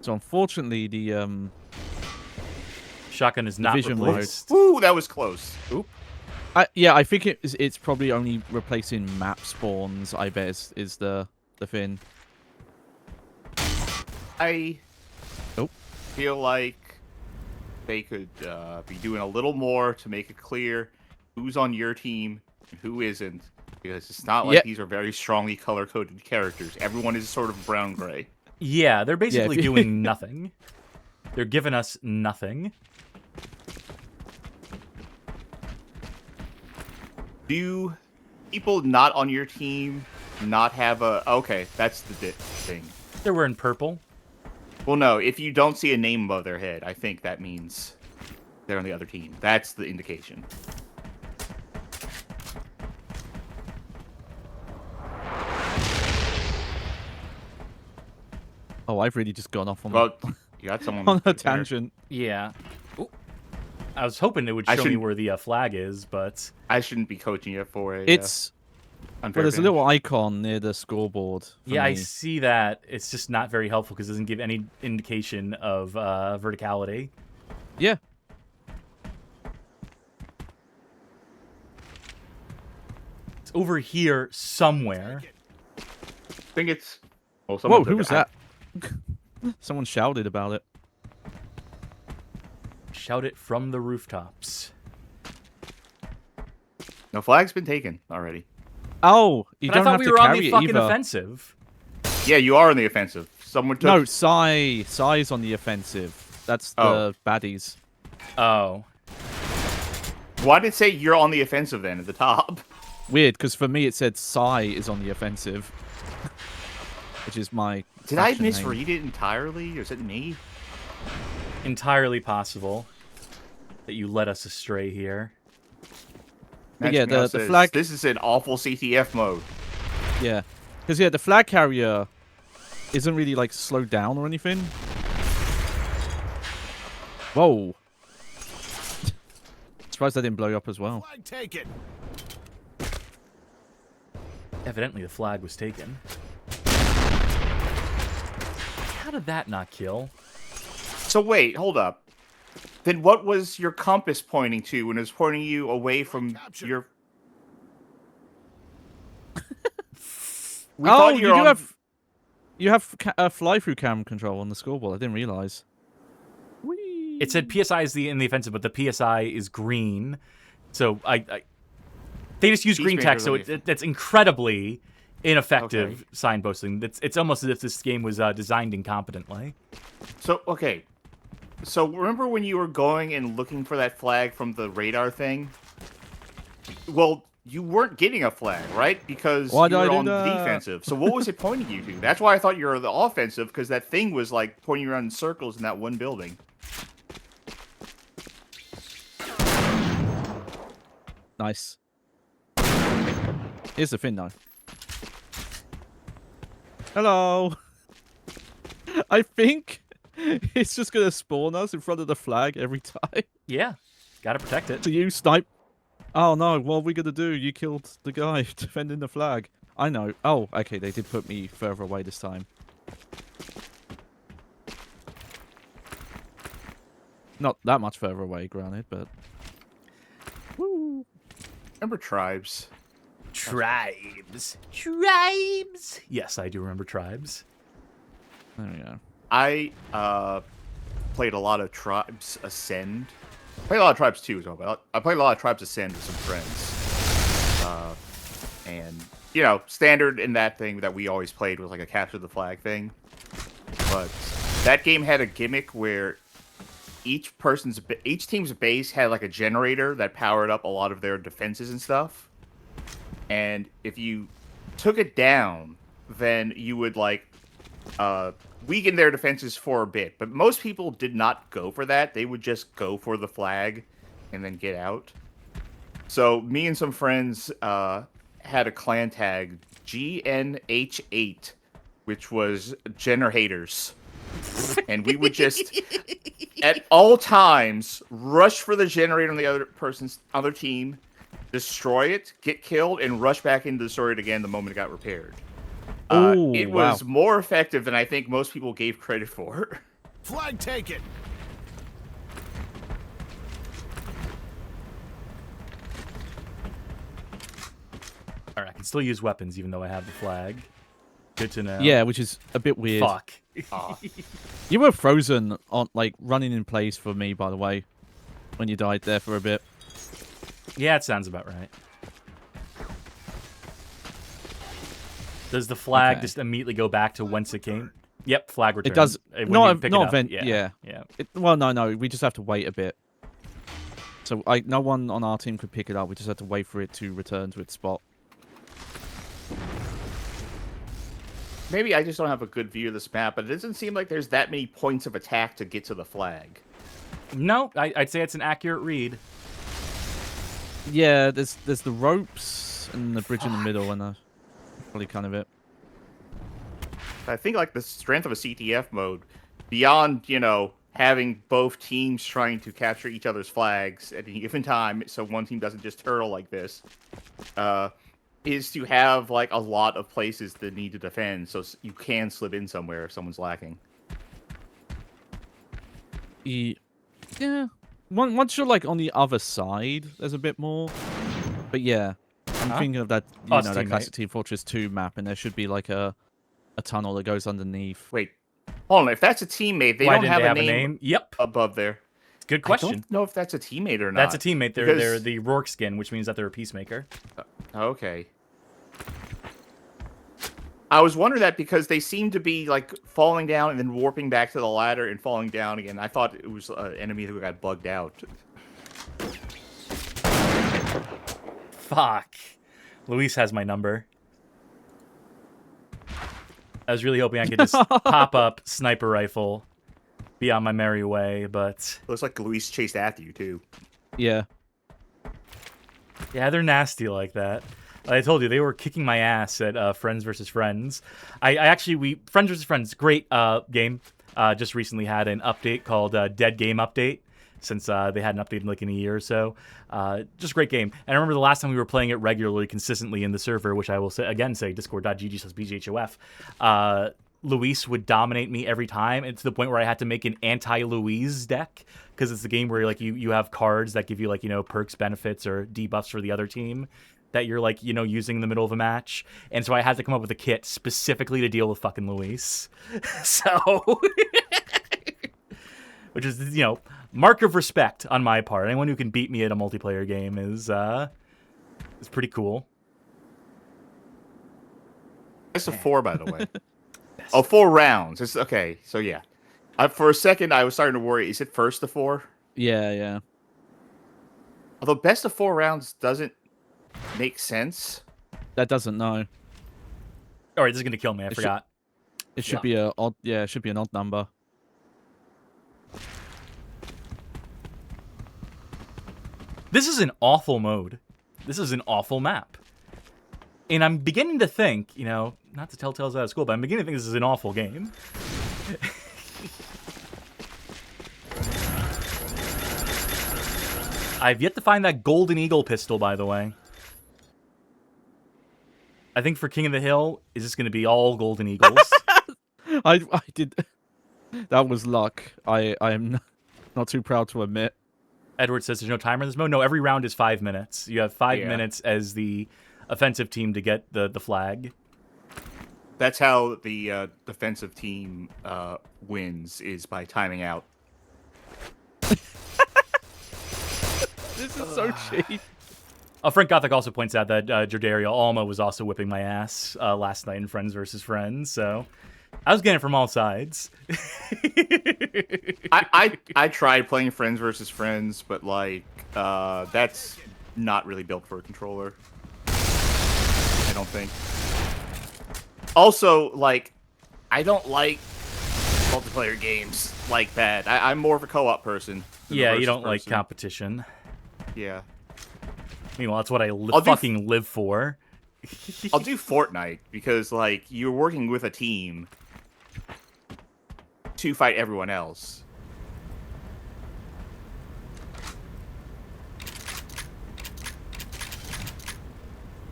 [SPEAKER 3] So unfortunately, the
[SPEAKER 1] Shotgun is not
[SPEAKER 3] vision mode.
[SPEAKER 1] replaced.
[SPEAKER 2] Woo, that was close.
[SPEAKER 1] Oop.
[SPEAKER 3] I think it's probably only replacing map spawns. I bet is the thing.
[SPEAKER 2] I
[SPEAKER 3] Nope.
[SPEAKER 2] feel like they could be doing a little more to make it clear who's on your team and who isn't. Because it's not like
[SPEAKER 3] Yep.
[SPEAKER 2] these are very strongly color-coded characters. Everyone is sort of brown-gray.
[SPEAKER 1] Yeah, they're basically
[SPEAKER 3] if you-
[SPEAKER 1] doing nothing. They're giving us nothing.
[SPEAKER 2] Do people not on your team not have a... Okay, that's the thing.
[SPEAKER 1] They're wearing purple.
[SPEAKER 2] Well, no. If you don't see a name above their head, I think that means they're on the other team. That's the indication.
[SPEAKER 3] Oh, I've really just gone off on,
[SPEAKER 2] Well, you got someone
[SPEAKER 3] on a
[SPEAKER 2] there.
[SPEAKER 3] tangent.
[SPEAKER 1] Yeah. Ooh. I was hoping it would
[SPEAKER 2] I
[SPEAKER 1] show me
[SPEAKER 2] shouldn't-
[SPEAKER 1] where the flag is, but
[SPEAKER 2] I shouldn't be coaching you for a.
[SPEAKER 3] It's
[SPEAKER 2] unfair
[SPEAKER 3] well, there's a
[SPEAKER 2] advantage.
[SPEAKER 3] little icon near the scoreboard. For
[SPEAKER 1] yeah, I
[SPEAKER 3] me.
[SPEAKER 1] see that. It's just not very helpful because it doesn't give any indication of verticality.
[SPEAKER 3] Yeah.
[SPEAKER 1] It's over here somewhere.
[SPEAKER 2] I think it's. Well,
[SPEAKER 3] Whoa,
[SPEAKER 2] someone
[SPEAKER 3] who
[SPEAKER 2] took
[SPEAKER 3] was
[SPEAKER 2] it.
[SPEAKER 3] that? Someone shouted about it.
[SPEAKER 1] Shout it from the rooftops.
[SPEAKER 2] No, flag's been taken already.
[SPEAKER 3] Oh, you
[SPEAKER 1] But I
[SPEAKER 3] don't
[SPEAKER 1] thought
[SPEAKER 3] have
[SPEAKER 1] we
[SPEAKER 3] to
[SPEAKER 1] were on
[SPEAKER 3] carry
[SPEAKER 1] the
[SPEAKER 3] it
[SPEAKER 1] fucking
[SPEAKER 3] either.
[SPEAKER 1] offensive.
[SPEAKER 2] Yeah, you are on the offensive. Someone took.
[SPEAKER 3] No, Psy's on the offensive. That's the
[SPEAKER 2] Oh.
[SPEAKER 3] baddies.
[SPEAKER 1] Oh.
[SPEAKER 2] Why did it say you're on the offensive then at the top?
[SPEAKER 3] Weird, because for me it said Psy is on the offensive, which is my.
[SPEAKER 2] Did I
[SPEAKER 3] faction name.
[SPEAKER 2] misread it entirely, or is it me?
[SPEAKER 1] Entirely possible that you led us astray here.
[SPEAKER 3] But yeah,
[SPEAKER 2] Magicmeows
[SPEAKER 3] the
[SPEAKER 2] says,
[SPEAKER 3] flag-
[SPEAKER 2] This is an awful CTF mode.
[SPEAKER 3] Yeah, because the flag carrier isn't really like slowed down or anything. Whoa! Surprised I didn't blow you up as well.
[SPEAKER 5] Flag taken.
[SPEAKER 1] Evidently the flag was taken. How did that not kill?
[SPEAKER 2] So wait, hold up. Then what was your compass pointing to when it was pointing you away from your? We
[SPEAKER 3] Oh,
[SPEAKER 2] thought
[SPEAKER 3] you
[SPEAKER 2] were
[SPEAKER 3] do
[SPEAKER 2] on...
[SPEAKER 3] have. You have a fly-through cam control on the scoreboard. I didn't realize. Whee!
[SPEAKER 1] It said PSI is in the offensive, but the PSI is green. So they just use green text, so that's incredibly ineffective signposting. It's almost as if this game was designed incompetently.
[SPEAKER 2] So okay. So remember when you were going and looking for that flag from the radar thing? Well, you weren't getting a flag, right? Because
[SPEAKER 3] Why
[SPEAKER 2] you
[SPEAKER 3] did I
[SPEAKER 2] were
[SPEAKER 3] do
[SPEAKER 2] on the
[SPEAKER 3] that?
[SPEAKER 2] defensive. So what was it pointing you to? That's why I thought you were the offensive, because that thing was like pointing around in circles in that one building.
[SPEAKER 3] Nice. Here's the thing, though. Hello. I think it's just gonna spawn us in front of the flag every time.
[SPEAKER 1] Yeah, gotta protect it.
[SPEAKER 3] So you snipe. Oh no! What are we gonna do? You killed the guy defending the flag. I know. Oh, okay. They did put me further away this time. Not that much further away, granted, but. Woo.
[SPEAKER 2] Remember tribes?
[SPEAKER 1] Tribes. Yes, I do remember tribes.
[SPEAKER 3] There we go.
[SPEAKER 2] I played a lot of Tribes Ascend. I played a lot of Tribes 2 as well, but I played a lot of Tribes Ascend with some friends. And, you know, standard in that thing that we always played was like a capture the flag thing. But that game had a gimmick where each team's base had like a generator that powered up a lot of their defenses and stuff. And if you took it down, then you would like weaken their defenses for a bit. But most people did not go for that. They would just go for the flag and then get out. So me and some friends had a clan tag, GNH8, which was generators. And we would just, at all times, rush for the generator on the other team, destroy it, get killed, and rush back in to destroy it again the moment it got repaired.
[SPEAKER 3] Ooh,
[SPEAKER 2] It
[SPEAKER 3] wow.
[SPEAKER 2] was more effective than I think most people gave credit for.
[SPEAKER 5] Flag taken.
[SPEAKER 1] All right, I can still use weapons even though I have the flag. Good to know.
[SPEAKER 3] Yeah, which is a bit weird.
[SPEAKER 1] Fuck.
[SPEAKER 3] You were frozen on, like, running in place for me, by the way, when you died there for a bit.
[SPEAKER 1] Yeah, it sounds about right. Does the flag
[SPEAKER 3] Okay.
[SPEAKER 1] just immediately go back to whence it came? Yep, flag return.
[SPEAKER 3] It does.
[SPEAKER 1] When
[SPEAKER 3] Not
[SPEAKER 1] you pick it
[SPEAKER 3] not
[SPEAKER 1] up,
[SPEAKER 3] event.
[SPEAKER 1] Yeah.
[SPEAKER 3] Well, no. We just have to wait a bit. So no one on our team could pick it up. We just had to wait for it to return to its spot.
[SPEAKER 2] maybe I just don't have a good view of this map, but it doesn't seem like there's that many points of attack to get to the flag.
[SPEAKER 1] No, I'd say it's an accurate read.
[SPEAKER 3] Yeah, there's the ropes and the bridge in the middle, and that's probably kind of it.
[SPEAKER 2] I think like the strength of a CTF mode, beyond, you know, having both teams trying to capture each other's flags at any given time, so one team doesn't just turtle like this, is to have like a lot of places that need to defend, so you can slip in somewhere if someone's lacking.
[SPEAKER 3] Yeah. Once you're like on the other side, there's a bit more. But yeah, I'm thinking of that, you know, that classic Team Fortress 2 map, and there should be like a tunnel that goes underneath.
[SPEAKER 2] Wait, hold on. If that's a teammate, they don't have a name.
[SPEAKER 1] Yep.
[SPEAKER 2] Above there.
[SPEAKER 1] Good question.
[SPEAKER 2] I don't know if that's a teammate or not.
[SPEAKER 1] That's a teammate. They're the Rourke skin, which means that they're a peacemaker.
[SPEAKER 2] Okay. I was wondering that because they seem to be like falling down and then warping back to the ladder and falling down again. I thought it was an enemy who got bugged out.
[SPEAKER 1] Fuck. Luis has my number. I was really hoping I could just pop up sniper rifle, be on my merry way, but
[SPEAKER 2] Looks like Luis chased after you too.
[SPEAKER 3] Yeah.
[SPEAKER 1] yeah, they're nasty like that. I told you they were kicking my ass at Friends vs. Friends. Friends vs. Friends, great game. Just recently had an update called Dead Game Update, since they hadn't updated like in a year or so. Just a great game. And I remember the last time we were playing it regularly, consistently in the server, which I will say discord.gg/bghOF. Luis would dominate me every time, and to the point where I had to make an anti-Luis deck, because it's the game where like you have cards that give you like, you know, perks, benefits, or debuffs for the other team that you're like, you know, using in the middle of a match. And so I had to come up with a kit specifically to deal with fucking Luis. So, which is, you know, mark of respect on my part. Anyone who can beat me at a multiplayer game is pretty cool.
[SPEAKER 2] It's a 4, by the way. Oh, 4 rounds. It's okay. So yeah, for a second I was starting to worry. Is it first to 4?
[SPEAKER 3] Yeah.
[SPEAKER 2] Although best of 4 rounds doesn't make sense.
[SPEAKER 3] That doesn't know.
[SPEAKER 1] All right, this is gonna kill me. I forgot.
[SPEAKER 3] It should be a odd. Yeah, it should be an odd number.
[SPEAKER 1] This is an awful mode. This is an awful map. And I'm beginning to think, you know, not to tell tales out of school, but I'm beginning to think this is an awful game. I've yet to find that Golden Eagle pistol, by the way. I think for King of the Hill, is this going to be all Golden Eagles?
[SPEAKER 3] I did. That was luck. I am not too proud to admit.
[SPEAKER 1] Edward says there's no timer in this mode. No, every round is 5 minutes. You have 5 minutes as the offensive team to get the flag.
[SPEAKER 2] That's how the defensive team wins, is by timing out.
[SPEAKER 3] This is so cheap.
[SPEAKER 1] Frank Gothic also points out that Jordario Alma was also whipping my ass last night in Friends vs. Friends, so I was getting it from all sides.
[SPEAKER 2] I tried playing Friends vs. Friends, but like that's not really built for a controller. I don't think. Also, like, I don't like multiplayer games like that. I'm more of a co-op person.
[SPEAKER 1] Yeah, you don't like competition.
[SPEAKER 2] Yeah.
[SPEAKER 1] Meanwhile, that's what I fucking live for.
[SPEAKER 2] I'll do Fortnite because, like, you're working with a team to fight everyone else.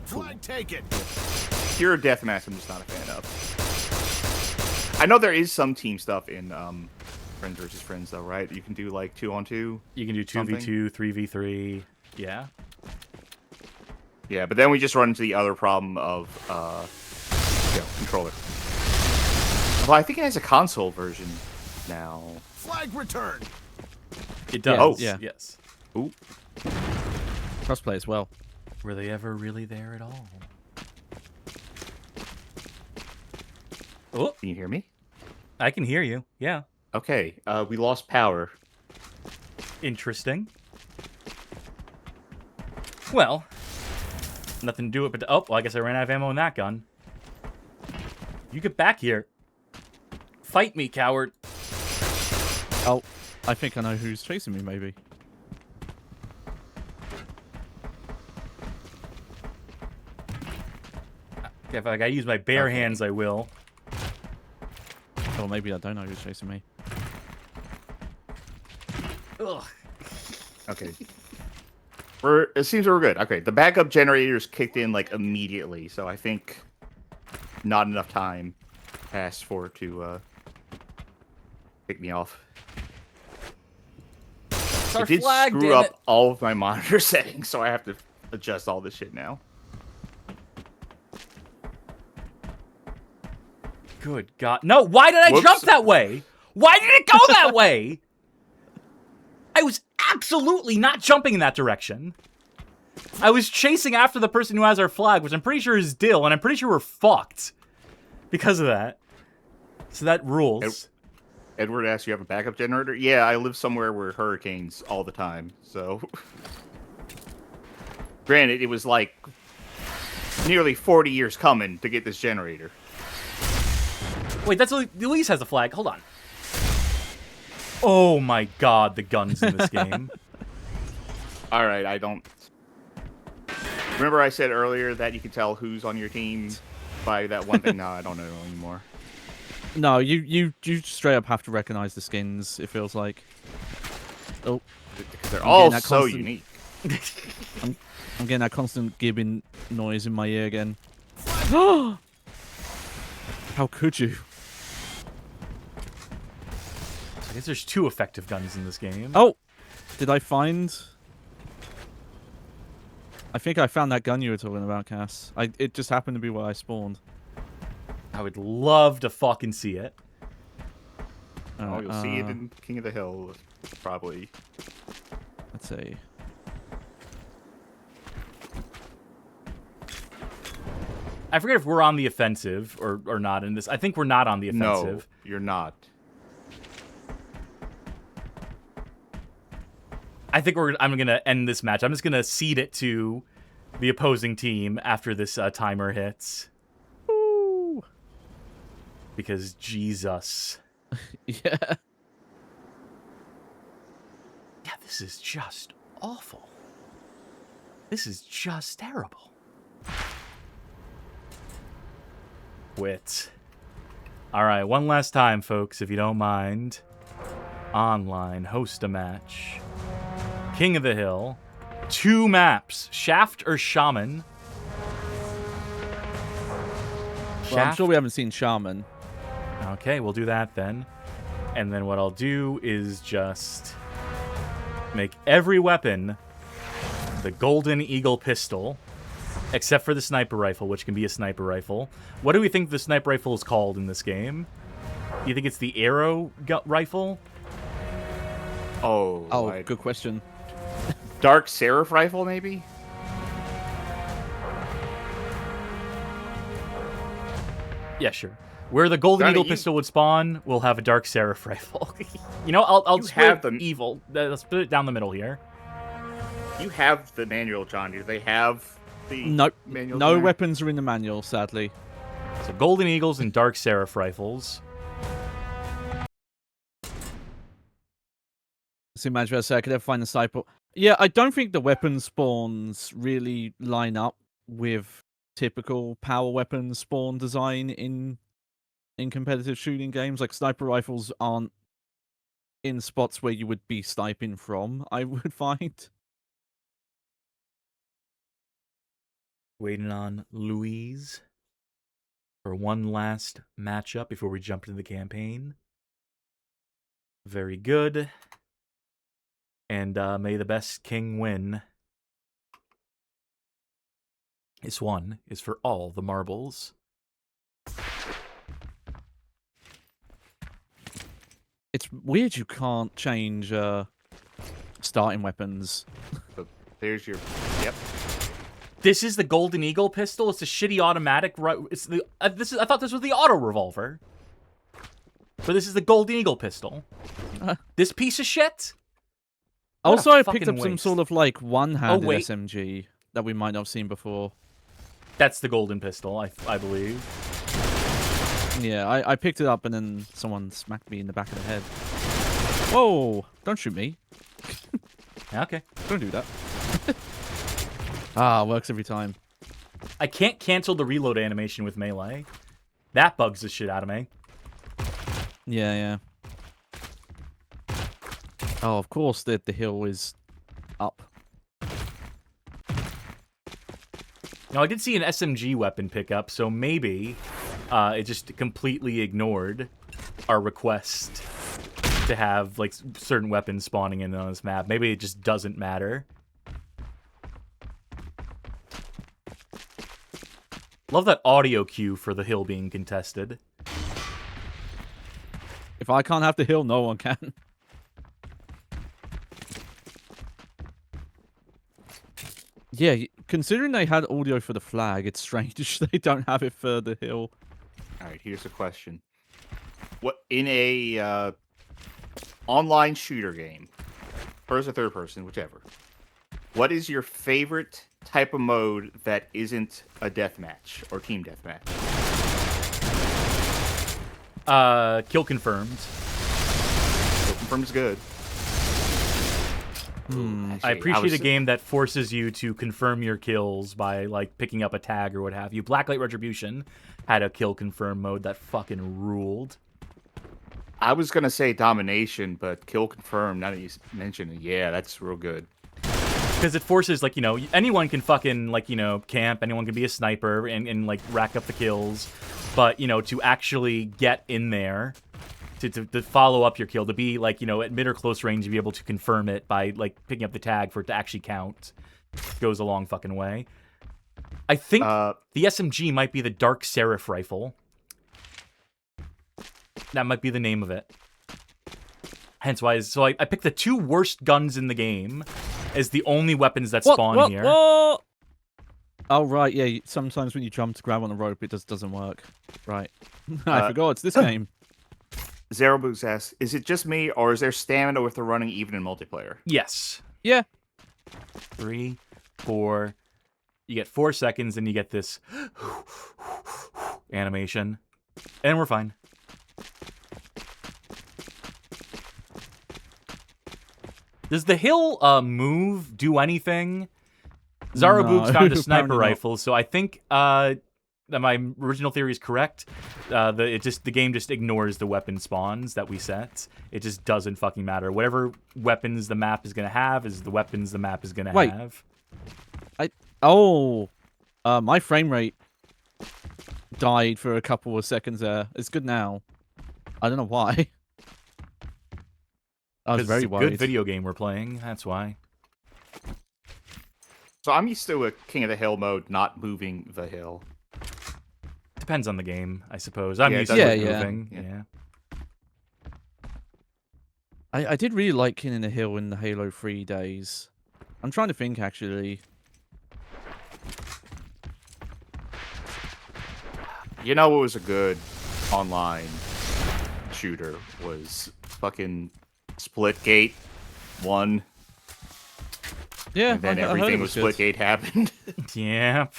[SPEAKER 5] Flag taken.
[SPEAKER 2] Pure deathmatch, I'm just not a fan of. I know there is some team stuff in Friends vs. Friends, though, right? You can do like 2-on-2.
[SPEAKER 1] You can do 2v2, 3v3. Yeah.
[SPEAKER 2] Yeah, but then we just run into the other problem of controller. Well, I think it has a console version now.
[SPEAKER 5] Flag returned.
[SPEAKER 1] It does.
[SPEAKER 2] Oh,
[SPEAKER 3] yeah.
[SPEAKER 1] Yes.
[SPEAKER 2] Ooh.
[SPEAKER 3] Crossplay as well.
[SPEAKER 1] Were they ever really there at all? Oh,
[SPEAKER 2] Can you hear me?
[SPEAKER 1] I can hear you. Yeah.
[SPEAKER 2] Okay, we lost power.
[SPEAKER 1] Interesting. Well, nothing to do it but... Oh, well, I guess I ran out of ammo in that gun. You get back here. Fight me, coward.
[SPEAKER 3] Oh, I think I know who's chasing me, maybe.
[SPEAKER 1] If I gotta use my bare hands, I will.
[SPEAKER 3] Or maybe I don't know who's chasing me.
[SPEAKER 1] Ugh.
[SPEAKER 2] Okay. It seems we're good. Okay, the backup generators kicked in like immediately, so I think not enough time passed for it to pick me off.
[SPEAKER 1] Our
[SPEAKER 2] It did
[SPEAKER 1] flag,
[SPEAKER 2] screw
[SPEAKER 1] damn
[SPEAKER 2] up
[SPEAKER 1] it.
[SPEAKER 2] all of my monitor settings, so I have to adjust all this shit now.
[SPEAKER 1] Good God. No, why did I
[SPEAKER 2] Whoops.
[SPEAKER 1] jump that way? Why did it go that way? I was absolutely not jumping in that direction. I was chasing after the person who has our flag, which I'm pretty sure is Dyl, and I'm pretty sure we're fucked because of that. So that rules.
[SPEAKER 2] Edward asks, you have a backup generator? Yeah, I live somewhere where hurricanes all the time, so... Granted, it was like nearly 40 years coming to get this generator.
[SPEAKER 1] Wait, that's Luis has the flag. Hold on. Oh my God, the guns in this game.
[SPEAKER 2] Alright, I don't... Remember I said earlier that you can tell who's on your team by that one thing? No, I don't know anymore.
[SPEAKER 3] No, you straight up have to recognize the skins, it feels like. Oh.
[SPEAKER 2] They're
[SPEAKER 3] I'm
[SPEAKER 2] all
[SPEAKER 3] getting that
[SPEAKER 2] so
[SPEAKER 3] constant-
[SPEAKER 2] unique.
[SPEAKER 3] I'm getting that constant gibbing noise in my ear again. How could you?
[SPEAKER 1] I guess there's 2 effective guns in this game.
[SPEAKER 3] Oh! Did I find... I think I found that gun you were talking about, Cass. It just happened to be where I spawned.
[SPEAKER 1] I would love to fucking see it.
[SPEAKER 2] Oh, you'll see it in King of the Hill, probably.
[SPEAKER 3] Let's see.
[SPEAKER 1] I forget if we're on the offensive or not in this. I think we're not on the offensive.
[SPEAKER 2] No, you're not.
[SPEAKER 1] I think I'm going to end this match. I'm just going to cede it to the opposing team after this timer hits.
[SPEAKER 3] Woo!
[SPEAKER 1] Because Jesus.
[SPEAKER 3] Yeah.
[SPEAKER 1] Yeah, this is just awful. This is just terrible. Quit. All right, one last time, folks, if you don't mind. Online, host a match. King of the Hill. 2 maps, Shaft or Shaman.
[SPEAKER 3] Well, I'm sure we haven't seen Shaman.
[SPEAKER 1] Okay, we'll do that then. And then what I'll do is just make every weapon the Golden Eagle pistol, except for the sniper rifle, which can be a sniper rifle. What do we think the sniper rifle is called in this game? Do you think it's the arrow rifle?
[SPEAKER 2] Oh,
[SPEAKER 3] Good question.
[SPEAKER 2] Dark Seraph rifle, maybe?
[SPEAKER 1] Yeah, sure. Where the Golden
[SPEAKER 2] Johnny,
[SPEAKER 1] Eagle pistol would spawn, we'll have a Dark Seraph rifle. You know, I'll
[SPEAKER 2] You
[SPEAKER 1] split
[SPEAKER 2] have them.
[SPEAKER 1] evil. Let's split it down the middle here.
[SPEAKER 2] You have the manual, John. Do they have the
[SPEAKER 3] Nope.
[SPEAKER 2] manual?
[SPEAKER 3] No
[SPEAKER 2] there?
[SPEAKER 3] weapons are in the manual, sadly.
[SPEAKER 1] So Golden Eagles and Dark Seraph rifles.
[SPEAKER 3] So imagine I could ever find the sniper. Yeah, I don't think the weapon spawns really line up with typical power weapon spawn design in competitive shooting games. Like sniper rifles aren't in spots where you would be sniping from, I would find.
[SPEAKER 1] Waiting on Louise for one last matchup before we jump into the campaign. Very good. And may the best king win. This one is for all the marbles.
[SPEAKER 3] It's weird you can't change starting weapons.
[SPEAKER 2] So there's your. Yep.
[SPEAKER 1] This is the Golden Eagle pistol. It's a shitty automatic. It's the. I thought this was the auto revolver. But this is the Golden Eagle pistol. This piece of shit. What
[SPEAKER 3] Also,
[SPEAKER 1] a
[SPEAKER 3] I picked
[SPEAKER 1] fucking
[SPEAKER 3] up some
[SPEAKER 1] waste.
[SPEAKER 3] sort of like one-handed
[SPEAKER 1] wait.
[SPEAKER 3] SMG that we might not have seen before.
[SPEAKER 1] That's the golden pistol, I believe.
[SPEAKER 3] Yeah, I picked it up and then someone smacked me in the back of the head. Whoa! Don't shoot me.
[SPEAKER 1] Okay.
[SPEAKER 3] Don't do that. Ah, works every time.
[SPEAKER 1] I can't cancel the reload animation with melee. That bugs the shit out of me.
[SPEAKER 3] Yeah. Oh, of course the hill is up.
[SPEAKER 1] Now, I did see an SMG weapon pickup, so maybe it just completely ignored our request to have like certain weapons spawning in on this map. Maybe it just doesn't matter. Love that audio cue for the hill being contested.
[SPEAKER 3] If I can't have the hill, no one can. Yeah, considering they had audio for the flag, it's strange they don't have it for the hill.
[SPEAKER 2] All right, here's a question. What in a online shooter game, first or third person, whichever, what is your favorite type of mode that isn't a deathmatch or team deathmatch?
[SPEAKER 1] Kill confirmed.
[SPEAKER 2] Kill confirmed's good.
[SPEAKER 1] I appreciate a game that forces you to confirm your kills by like picking up a tag or what have you. Blacklight Retribution had a kill confirm mode that fucking ruled.
[SPEAKER 2] I was gonna say Domination, but kill confirmed. Now that you mention it, yeah, that's real good.
[SPEAKER 1] Because it forces, like, you know, anyone can fucking, like, you know, camp, anyone can be a sniper and like, rack up the kills. But, you know, to actually get in there, to follow up your kill, to be, like, you know, at mid or close range, to be able to confirm it by, like, picking up the tag for it to actually count, goes a long fucking way. I think the SMG might be the Dark Seraph rifle. That might be the name of it. Hence why, so I picked the two worst guns in the game as the only weapons that spawn here.
[SPEAKER 3] What? Oh, right, yeah, sometimes when you jump to grab on the rope, it just doesn't work. Right. I forgot, it's this game.
[SPEAKER 2] ZarroBoogs asks, is it just me, or is there stamina with the running even in multiplayer?
[SPEAKER 1] Yes.
[SPEAKER 3] Yeah.
[SPEAKER 1] 3, 4. You get 4 seconds, and you get this animation. And we're fine. Does the hill move, do anything? ZarroBoogs found a sniper rifle, so I think that my original theory is correct. The game just ignores the weapon spawns that we set. It just doesn't fucking matter. Whatever weapons the map is gonna have is the weapons the map is gonna have.
[SPEAKER 3] My frame rate died for a couple of seconds there. It's good now. I don't know why. I was very worried.
[SPEAKER 1] Good video game we're playing. That's why.
[SPEAKER 2] So I'm used to a King of the Hill mode, not moving the hill.
[SPEAKER 1] Depends on the game, I suppose. I'm used to moving. Yeah.
[SPEAKER 3] I did really like King of the Hill in the Halo 3 days. I'm trying to think, actually.
[SPEAKER 2] You know what was a good online shooter was fucking Splitgate 1.
[SPEAKER 3] Yeah,
[SPEAKER 2] and then
[SPEAKER 3] I
[SPEAKER 2] everything
[SPEAKER 3] with
[SPEAKER 2] Splitgate happened.
[SPEAKER 1] Yep.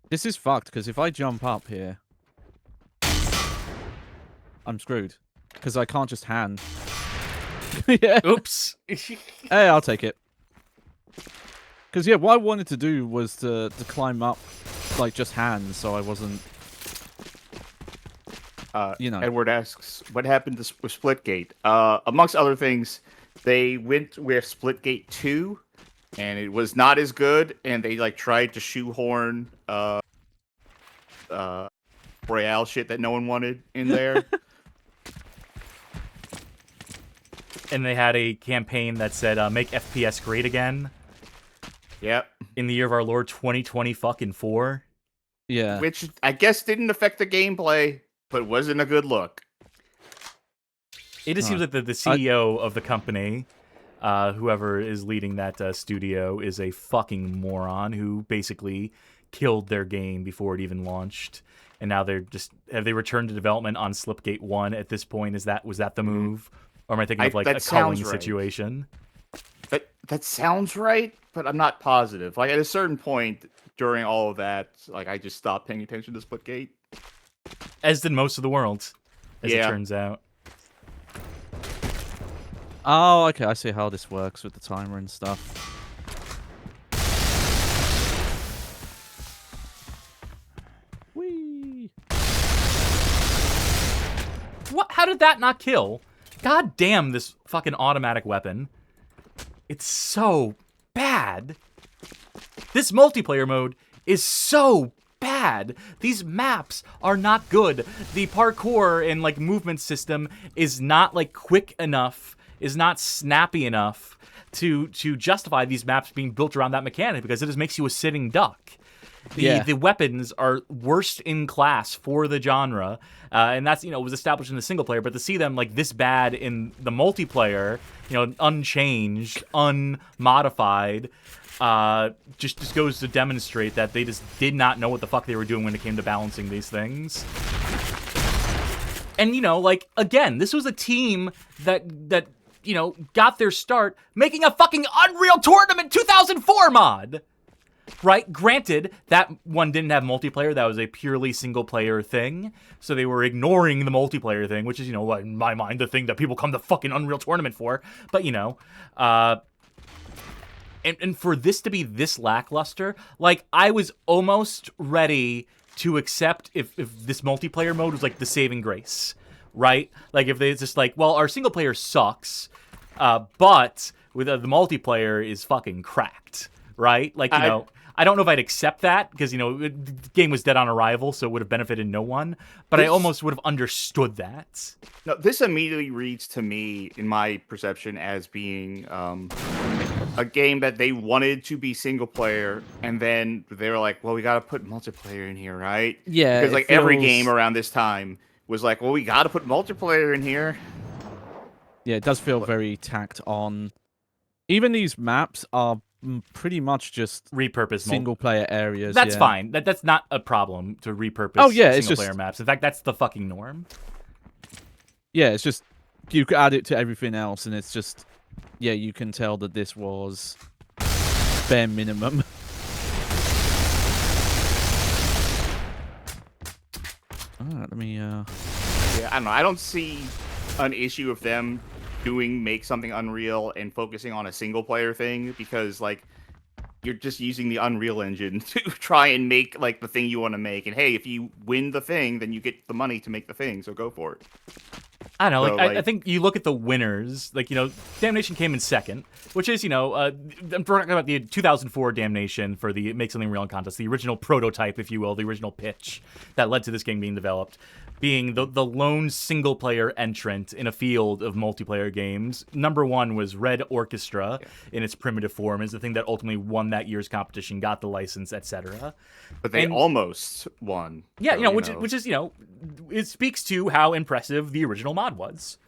[SPEAKER 3] This is fucked, because if I jump up here, I'm screwed. Because I can't just hand. Yeah.
[SPEAKER 1] Oops.
[SPEAKER 3] Hey, I'll take it. Because, yeah, what I wanted to do was to climb up, like, just hands, so I wasn't, you know.
[SPEAKER 2] Edward asks, what happened with Splitgate? Amongst other things, they went with Splitgate 2, and it was not as good, and they, like, tried to shoehorn Royale shit that no one wanted in there.
[SPEAKER 1] And they had a campaign that said, make FPS great again.
[SPEAKER 2] Yep.
[SPEAKER 1] In the year of our Lord 2020 fucking 4.
[SPEAKER 3] Yeah.
[SPEAKER 2] Which I guess didn't affect the gameplay, but wasn't a good look.
[SPEAKER 1] It just seems like the CEO of the company, whoever is leading that studio, is a fucking moron who basically killed their game before it even launched. And now have they returned to development on Slipgate 1 at this point? Was that the move? Or am I thinking of like a
[SPEAKER 2] that
[SPEAKER 1] culling
[SPEAKER 2] sounds right.
[SPEAKER 1] situation?
[SPEAKER 2] That sounds right, but I'm not positive. Like at a certain point during all of that, like I just stopped paying attention to Splitgate.
[SPEAKER 1] As did most of the world, as it
[SPEAKER 2] Yeah.
[SPEAKER 1] turns out.
[SPEAKER 3] Oh, okay. I see how this works with the timer and stuff. Whee!
[SPEAKER 1] What? How did that not kill? God damn this fucking automatic weapon. It's so bad. This multiplayer mode is so bad. These maps are not good. The parkour and like movement system is not like quick enough, is not snappy enough to justify these maps being built around that mechanic, because it just makes you a sitting duck. The weapons are worst in class for the genre, and that's, was established in the single player, but to see them like this bad in the multiplayer, unchanged, unmodified, just goes to demonstrate that they just did not know what the fuck they were doing when it came to balancing these things. And, again, this was a team that got their start making a fucking Unreal Tournament 2004 mod. Right? Granted, that one didn't have multiplayer. That was a purely single-player thing. So they were ignoring the multiplayer thing, which is, in my mind, the thing that people come to fucking Unreal Tournament for. But, and for this to be this lackluster, like, I was almost ready to accept if this multiplayer mode was, like, the saving grace. Right? Like, if they just, like, well, our single player sucks, but with the multiplayer is fucking cracked. Right? Like, I don't know if I'd accept that, because, the game was dead on arrival, so it would have benefited no one. But I almost would have understood that.
[SPEAKER 2] No, this immediately reads to me, in my perception, as being a game that they wanted to be single player, and then they were like, well, we got to put multiplayer in here, right?
[SPEAKER 3] Yeah.
[SPEAKER 2] Because, every game around this time was like, well, we got to put multiplayer in here.
[SPEAKER 3] Yeah, it does feel very tacked on. Even these maps are pretty much just
[SPEAKER 1] repurpose
[SPEAKER 3] single player areas.
[SPEAKER 1] That's fine. That's not a problem to repurpose single player maps. In fact, that's the fucking norm.
[SPEAKER 3] Yeah, it's just you could add it to everything else, and it's just you can tell that this was bare minimum. Alright, let me
[SPEAKER 2] Yeah, I don't know. I don't see an issue of them make something Unreal and focusing on a single player thing, because you're just using the Unreal Engine to try and make the thing you want to make, and hey, if you win the thing, then you get the money to make the thing, so go for it.
[SPEAKER 1] I don't know. I think you look at the winners. Damnation came in second, which is, I'm talking about the 2004 Damnation for the Make Something Real contest, the original prototype, if you will, the original pitch that led to this game being developed, being the lone single-player entrant in a field of multiplayer games. Number one was Red Orchestra in its primitive form, is the thing that ultimately won that year's competition, got the license, etc.
[SPEAKER 2] But they almost won.
[SPEAKER 1] Yeah,
[SPEAKER 2] so,
[SPEAKER 1] which is, it speaks to how impressive the original mod was.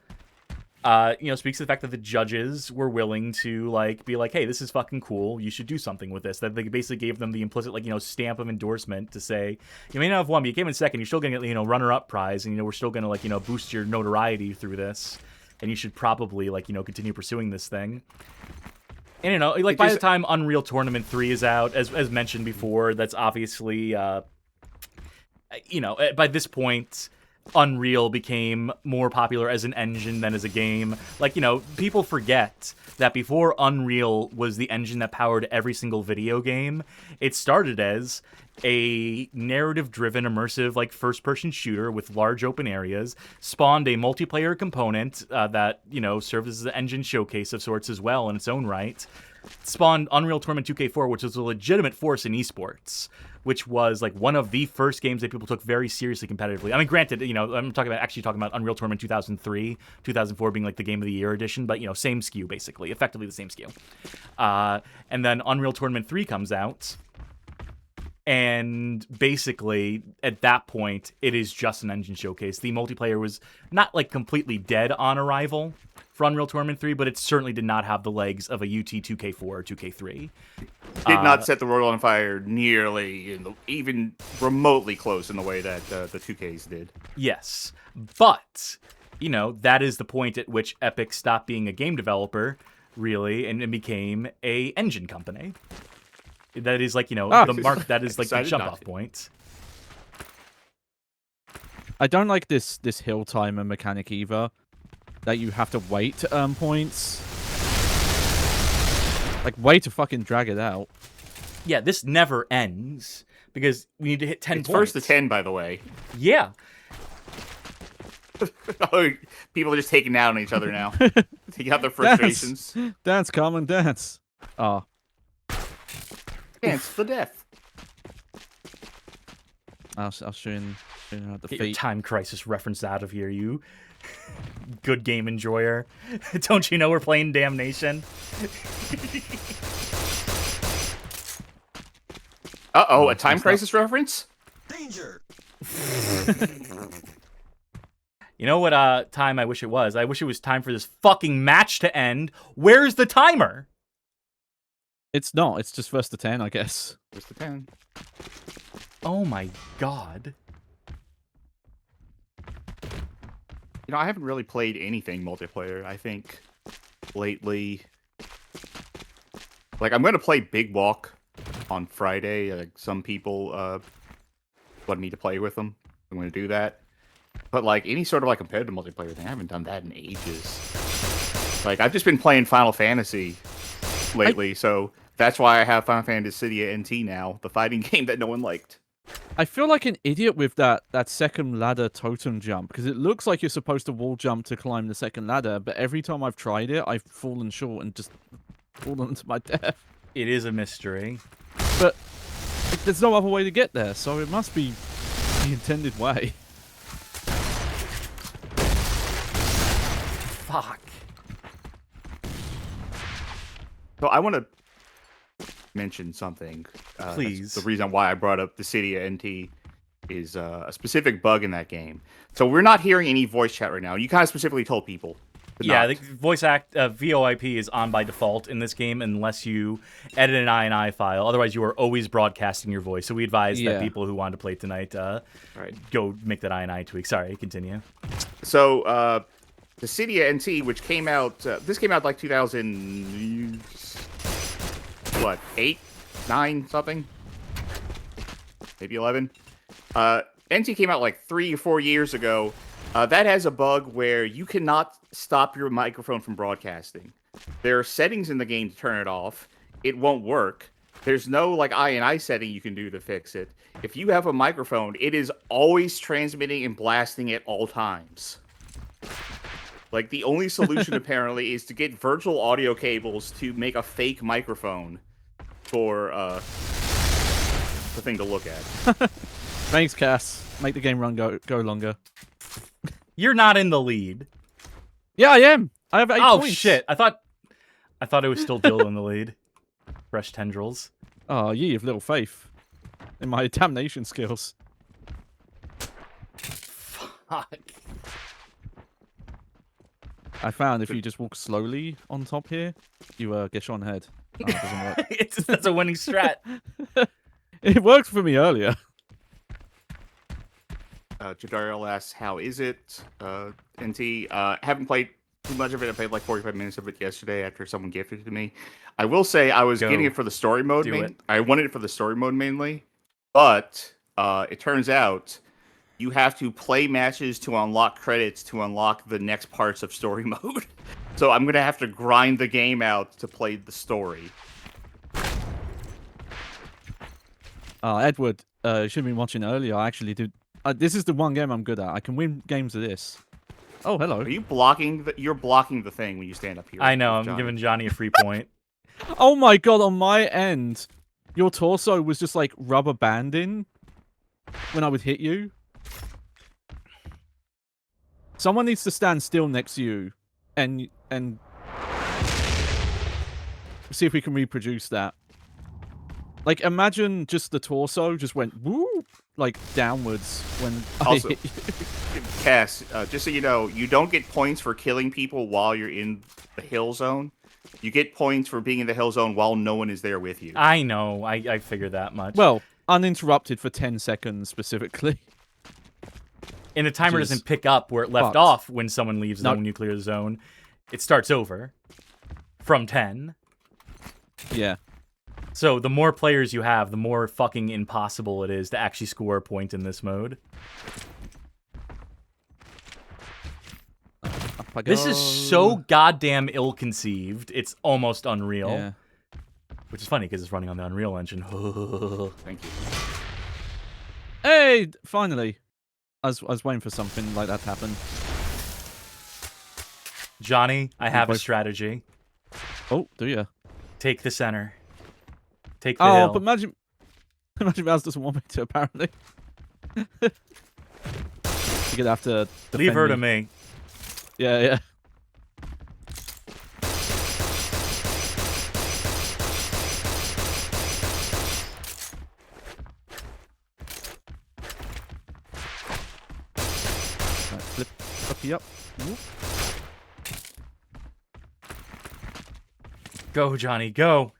[SPEAKER 1] Speaks to the fact that the judges were willing to be like, hey, this is fucking cool. You should do something with this. That they basically gave them the implicit stamp of endorsement to say, you may not have won, but you came in second. You're still gonna get runner-up prize, and we're still gonna boost your notoriety through this, and you should probably continue pursuing this thing. And by the time Unreal Tournament 3 is out, as mentioned before, that's obviously by this point, Unreal became more popular as an engine than as a game. People forget that before Unreal was the engine that powered every single video game, it started as a narrative-driven, immersive, first-person shooter with large open areas, spawned a multiplayer component that, served as an engine showcase of sorts as well in its own right, spawned Unreal Tournament 2K4, which was a legitimate force in esports, which was one of the first games that people took very seriously competitively. I mean, granted, I'm talking about Unreal Tournament 2003, 2004 being the Game of the Year edition, but same SKU basically, effectively the same SKU. And then Unreal Tournament 3 comes out, and basically at that point it is just an engine showcase. The multiplayer was not completely dead on arrival for Unreal Tournament 3, but it certainly did not have the legs of a UT 2K4 or 2K3.
[SPEAKER 2] Did not set the world on fire nearly, even remotely close in the way that the 2Ks did.
[SPEAKER 1] Yes, but you know, that is the point at which Epic stopped being a game developer, really, and it became a engine company. That is like, you know, the mark. That is like the jump-off point.
[SPEAKER 3] I don't like this hill timer mechanic either. That you have to wait to earn points. Like, way to fucking drag it out.
[SPEAKER 1] Yeah, this never ends because we need to hit 10
[SPEAKER 2] It's
[SPEAKER 1] points.
[SPEAKER 2] first to 10, by the way.
[SPEAKER 1] Yeah.
[SPEAKER 2] Oh, people are just taking out on each other now. Taking out their frustrations.
[SPEAKER 3] Dance, Carmen, dance. Oh.
[SPEAKER 2] Dance to death.
[SPEAKER 3] I'll show you how the
[SPEAKER 1] Get your
[SPEAKER 3] feet.
[SPEAKER 1] Time Crisis reference out of here, you good game enjoyer. Don't you know we're playing Damnation?
[SPEAKER 2] Uh-oh, a Time Crisis reference?
[SPEAKER 5] Danger!
[SPEAKER 1] You know what time I wish it was? I wish it was time for this fucking match to end. Where's the timer?
[SPEAKER 3] It's not. It's just first to 10, I guess.
[SPEAKER 2] First to 10.
[SPEAKER 1] Oh my god.
[SPEAKER 2] You know, I haven't really played anything multiplayer, I think, lately. Like, I'm going to play Big Walk on Friday. Like, some people wanted me to play with them. I'm going to do that. But, like, any sort of, like, competitive multiplayer thing, I haven't done that in ages. Like, I've just been playing Final Fantasy lately, so that's why I have Final Fantasy NT now, the fighting game that no one liked.
[SPEAKER 3] I feel like an idiot with that second ladder totem jump, because it looks like you're supposed to wall jump to climb the second ladder, but every time I've tried it, I've fallen short and just fallen to my death.
[SPEAKER 1] It is a mystery.
[SPEAKER 3] But there's no other way to get there, so it must be the intended way.
[SPEAKER 1] Fuck.
[SPEAKER 2] So I want to mention something.
[SPEAKER 1] Please.
[SPEAKER 2] The reason why I brought up the City of NT is a specific bug in that game. So we're not hearing any voice chat right now. You kind of specifically told people.
[SPEAKER 1] Yeah, the voice act VoIP is on by default in this game unless you edit an INI file. Otherwise, you are always broadcasting your voice. So we advise that people who want to play tonight go make that INI tweak. Sorry, continue.
[SPEAKER 2] So the City of NT, which came out, this came out like 2000, what, 8, 9, something? Maybe 11? NT came out like 3 or 4 years ago. That has a bug where you cannot stop your microphone from broadcasting. There are settings in the game to turn it off. It won't work. There's no like INI setting you can do to fix it. If you have a microphone, it is always transmitting and blasting at all times. Like, the only solution apparently is to get virtual audio cables to make a fake microphone for the thing to look at.
[SPEAKER 3] Thanks, Cass. Make the game run go longer.
[SPEAKER 1] You're not in the lead.
[SPEAKER 3] Yeah, I am. I have 8 points.
[SPEAKER 1] Oh shit! I thought it was still Dyl in the lead. Fresh tendrils.
[SPEAKER 3] Oh, ye of little faith in my damnation skills.
[SPEAKER 1] Fuck.
[SPEAKER 3] I found if you just walk slowly on top here, you get shot in the head. Oh, it doesn't work.
[SPEAKER 1] That's a winning strat.
[SPEAKER 3] It worked for me earlier.
[SPEAKER 2] Jadariel asks, how is it? NT, haven't played too much of it. I played like 45 minutes of it yesterday after someone gifted it to me. I will say I was getting it for the story mode. I wanted it for the story mode mainly, but it turns out you have to play matches to unlock credits to unlock the next parts of story mode. So I'm going to have to grind the game out to play the story.
[SPEAKER 3] Edward, you should have been watching earlier. I actually did. This is the one game I'm good at. I can win games of this. Oh, hello.
[SPEAKER 2] Are you blocking? You're blocking the thing when you stand up here.
[SPEAKER 1] I know. I'm giving Johnny a free point.
[SPEAKER 3] Oh my god! On my end, your torso was just like rubber banding when I would hit you. Someone needs to stand still next to you and see if we can reproduce that. Like, imagine just the torso just went woo, like downwards when
[SPEAKER 2] Also,
[SPEAKER 3] I hit you.
[SPEAKER 2] Cass, just so you know, you don't get points for killing people while you're in the hill zone. You get points for being in the hill zone while no one is there with you.
[SPEAKER 1] I know. I figured that much.
[SPEAKER 3] Well, uninterrupted for 10 seconds specifically.
[SPEAKER 1] And the timer
[SPEAKER 3] Which is
[SPEAKER 1] doesn't pick up where it left
[SPEAKER 3] fucked.
[SPEAKER 1] off when someone leaves the
[SPEAKER 3] Nope.
[SPEAKER 1] when you clear the zone. It starts over from 10.
[SPEAKER 3] Yeah.
[SPEAKER 1] So the more players you have, the more fucking impossible it is to actually score a point in this mode.
[SPEAKER 3] Up I
[SPEAKER 1] This
[SPEAKER 3] go.
[SPEAKER 1] is so goddamn ill-conceived. It's almost unreal.
[SPEAKER 3] Yeah.
[SPEAKER 1] Which is funny because it's running on the Unreal Engine.
[SPEAKER 2] Thank you.
[SPEAKER 3] Hey, finally. I was waiting for something like that to happen.
[SPEAKER 1] Johnny, I have a
[SPEAKER 3] both-
[SPEAKER 1] strategy.
[SPEAKER 3] Oh, do you?
[SPEAKER 1] Take the center. Take the
[SPEAKER 3] Oh,
[SPEAKER 1] hill.
[SPEAKER 3] but Magic Mouse doesn't want me to, apparently. You're gonna have to
[SPEAKER 1] Leave
[SPEAKER 3] defend
[SPEAKER 1] her to me.
[SPEAKER 3] Yeah, yeah. Right, flip uppy up. Whoop.
[SPEAKER 1] Go, Johnny, go.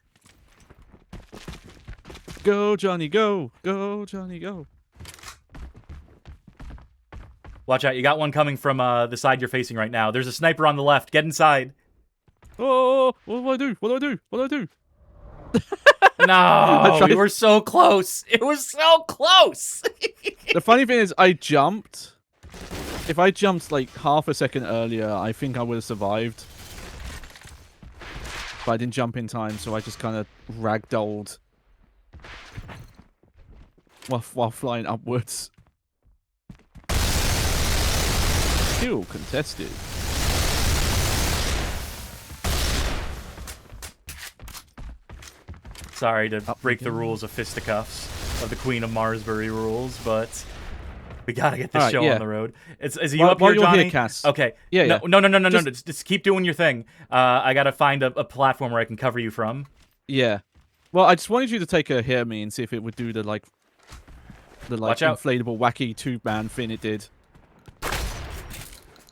[SPEAKER 3] Go, Johnny, go! Go, Johnny, go!
[SPEAKER 1] Watch out, you got one coming from the side you're facing right now. There's a sniper on the left. Get inside.
[SPEAKER 3] Oh, what do I do? What do I do? What do I do?
[SPEAKER 1] No,
[SPEAKER 3] tried-
[SPEAKER 1] we were so close. It was so close.
[SPEAKER 3] The funny thing is, I jumped. If I jumped like half a second earlier, I think I would have survived. But I didn't jump in time, so I just kind of ragdolled while flying upwards. Kill contested.
[SPEAKER 1] Sorry to
[SPEAKER 3] Up
[SPEAKER 1] break the
[SPEAKER 3] again.
[SPEAKER 1] rules of fisticuffs of the Queen of Marsbury rules, but we gotta get this
[SPEAKER 3] Alright,
[SPEAKER 1] show
[SPEAKER 3] yeah.
[SPEAKER 1] on the road. Is you
[SPEAKER 3] While-
[SPEAKER 1] up
[SPEAKER 3] while
[SPEAKER 1] here,
[SPEAKER 3] you're here,
[SPEAKER 1] Johnny?
[SPEAKER 3] Cass.
[SPEAKER 1] Okay.
[SPEAKER 3] Yeah, yeah.
[SPEAKER 1] No.
[SPEAKER 3] Just-
[SPEAKER 1] Just keep doing your thing. I gotta find a platform where I can cover you from.
[SPEAKER 3] Yeah. Well, I just wanted you to take a hit at me and see if it would do the
[SPEAKER 1] Watch out.
[SPEAKER 3] inflatable wacky two-man thing it did.
[SPEAKER 1] All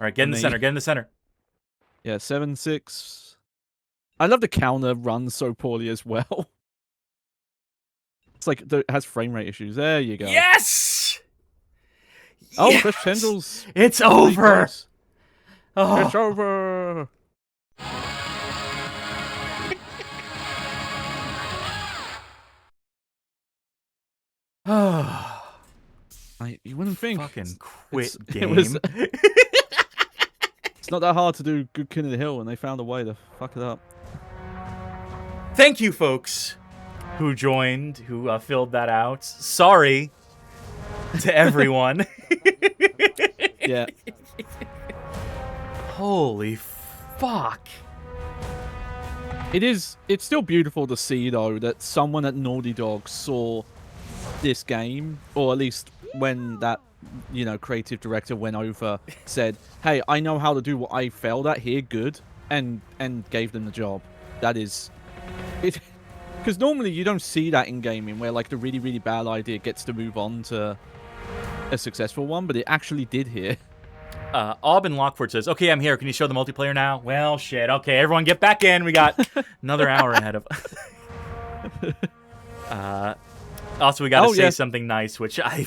[SPEAKER 1] right, get in the
[SPEAKER 3] Me.
[SPEAKER 1] center. Get in the center.
[SPEAKER 3] Yeah, 7-6. I love the counter runs so poorly as well. It's like it has frame rate issues. There you go.
[SPEAKER 1] Yes.
[SPEAKER 3] Oh,
[SPEAKER 1] Yes!
[SPEAKER 3] Fresh Tendrils.
[SPEAKER 1] It's
[SPEAKER 3] Pretty
[SPEAKER 1] over.
[SPEAKER 3] close. It's
[SPEAKER 1] Oh.
[SPEAKER 3] over. You wouldn't think.
[SPEAKER 1] Fucking quit
[SPEAKER 3] It
[SPEAKER 1] game.
[SPEAKER 3] was- It's not that hard to do Good King of the Hill, and they found a way to fuck it up.
[SPEAKER 1] Thank you, folks, who joined, who filled that out. Sorry to everyone.
[SPEAKER 3] Yeah.
[SPEAKER 1] Holy fuck.
[SPEAKER 3] It's still beautiful to see, though, that someone at Naughty Dog saw this game, or at least when that, creative director went over, said, hey, I know how to do what I failed at here, good, and gave them the job. That is... Because normally you don't see that in gaming, where, like, the really, really bad idea gets to move on to a successful one, but it actually did here.
[SPEAKER 1] Aubin Lockford says, okay, I'm here. Can you show the multiplayer now? Well, shit. Okay, everyone get back in. We got another hour ahead of Also, we got to say something nice, which I...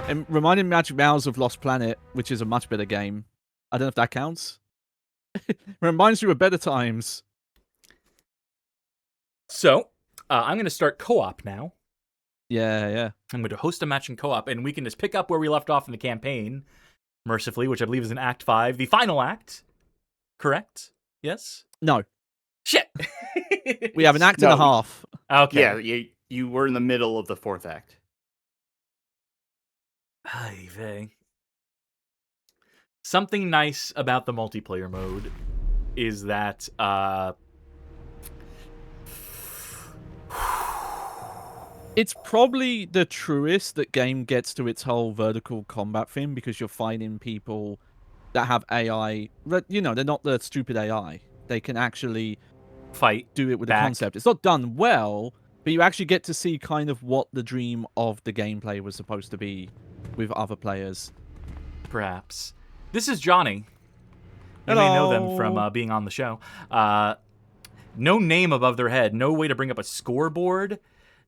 [SPEAKER 3] It reminded Magic Mouse of Lost Planet, which is a much better game. I don't know if that counts. Reminds you of better times.
[SPEAKER 1] So, I'm going to start co-op now.
[SPEAKER 3] Yeah.
[SPEAKER 1] I'm going to host a match in co-op, and we can just pick up where we left off in the campaign, mercifully, which I believe is in Act 5, the final act. Correct? Yes?
[SPEAKER 3] No.
[SPEAKER 1] Shit!
[SPEAKER 3] We have an act and a half.
[SPEAKER 1] Okay.
[SPEAKER 2] Yeah, you were in the middle of the fourth act.
[SPEAKER 1] Ay vey. Something nice about the multiplayer mode is that
[SPEAKER 3] It's probably the truest that game gets to its whole vertical combat thing, because you're fighting people that have AI. But, they're not the stupid AI. They can actually
[SPEAKER 1] fight
[SPEAKER 3] do it with
[SPEAKER 1] back.
[SPEAKER 3] the concept. It's not done well, but you actually get to see kind of what the dream of the gameplay was supposed to be with other players.
[SPEAKER 1] Perhaps. This is Johnny. You may know them
[SPEAKER 3] Hello.
[SPEAKER 1] from being on the show. No name above their head. No way to bring up a scoreboard.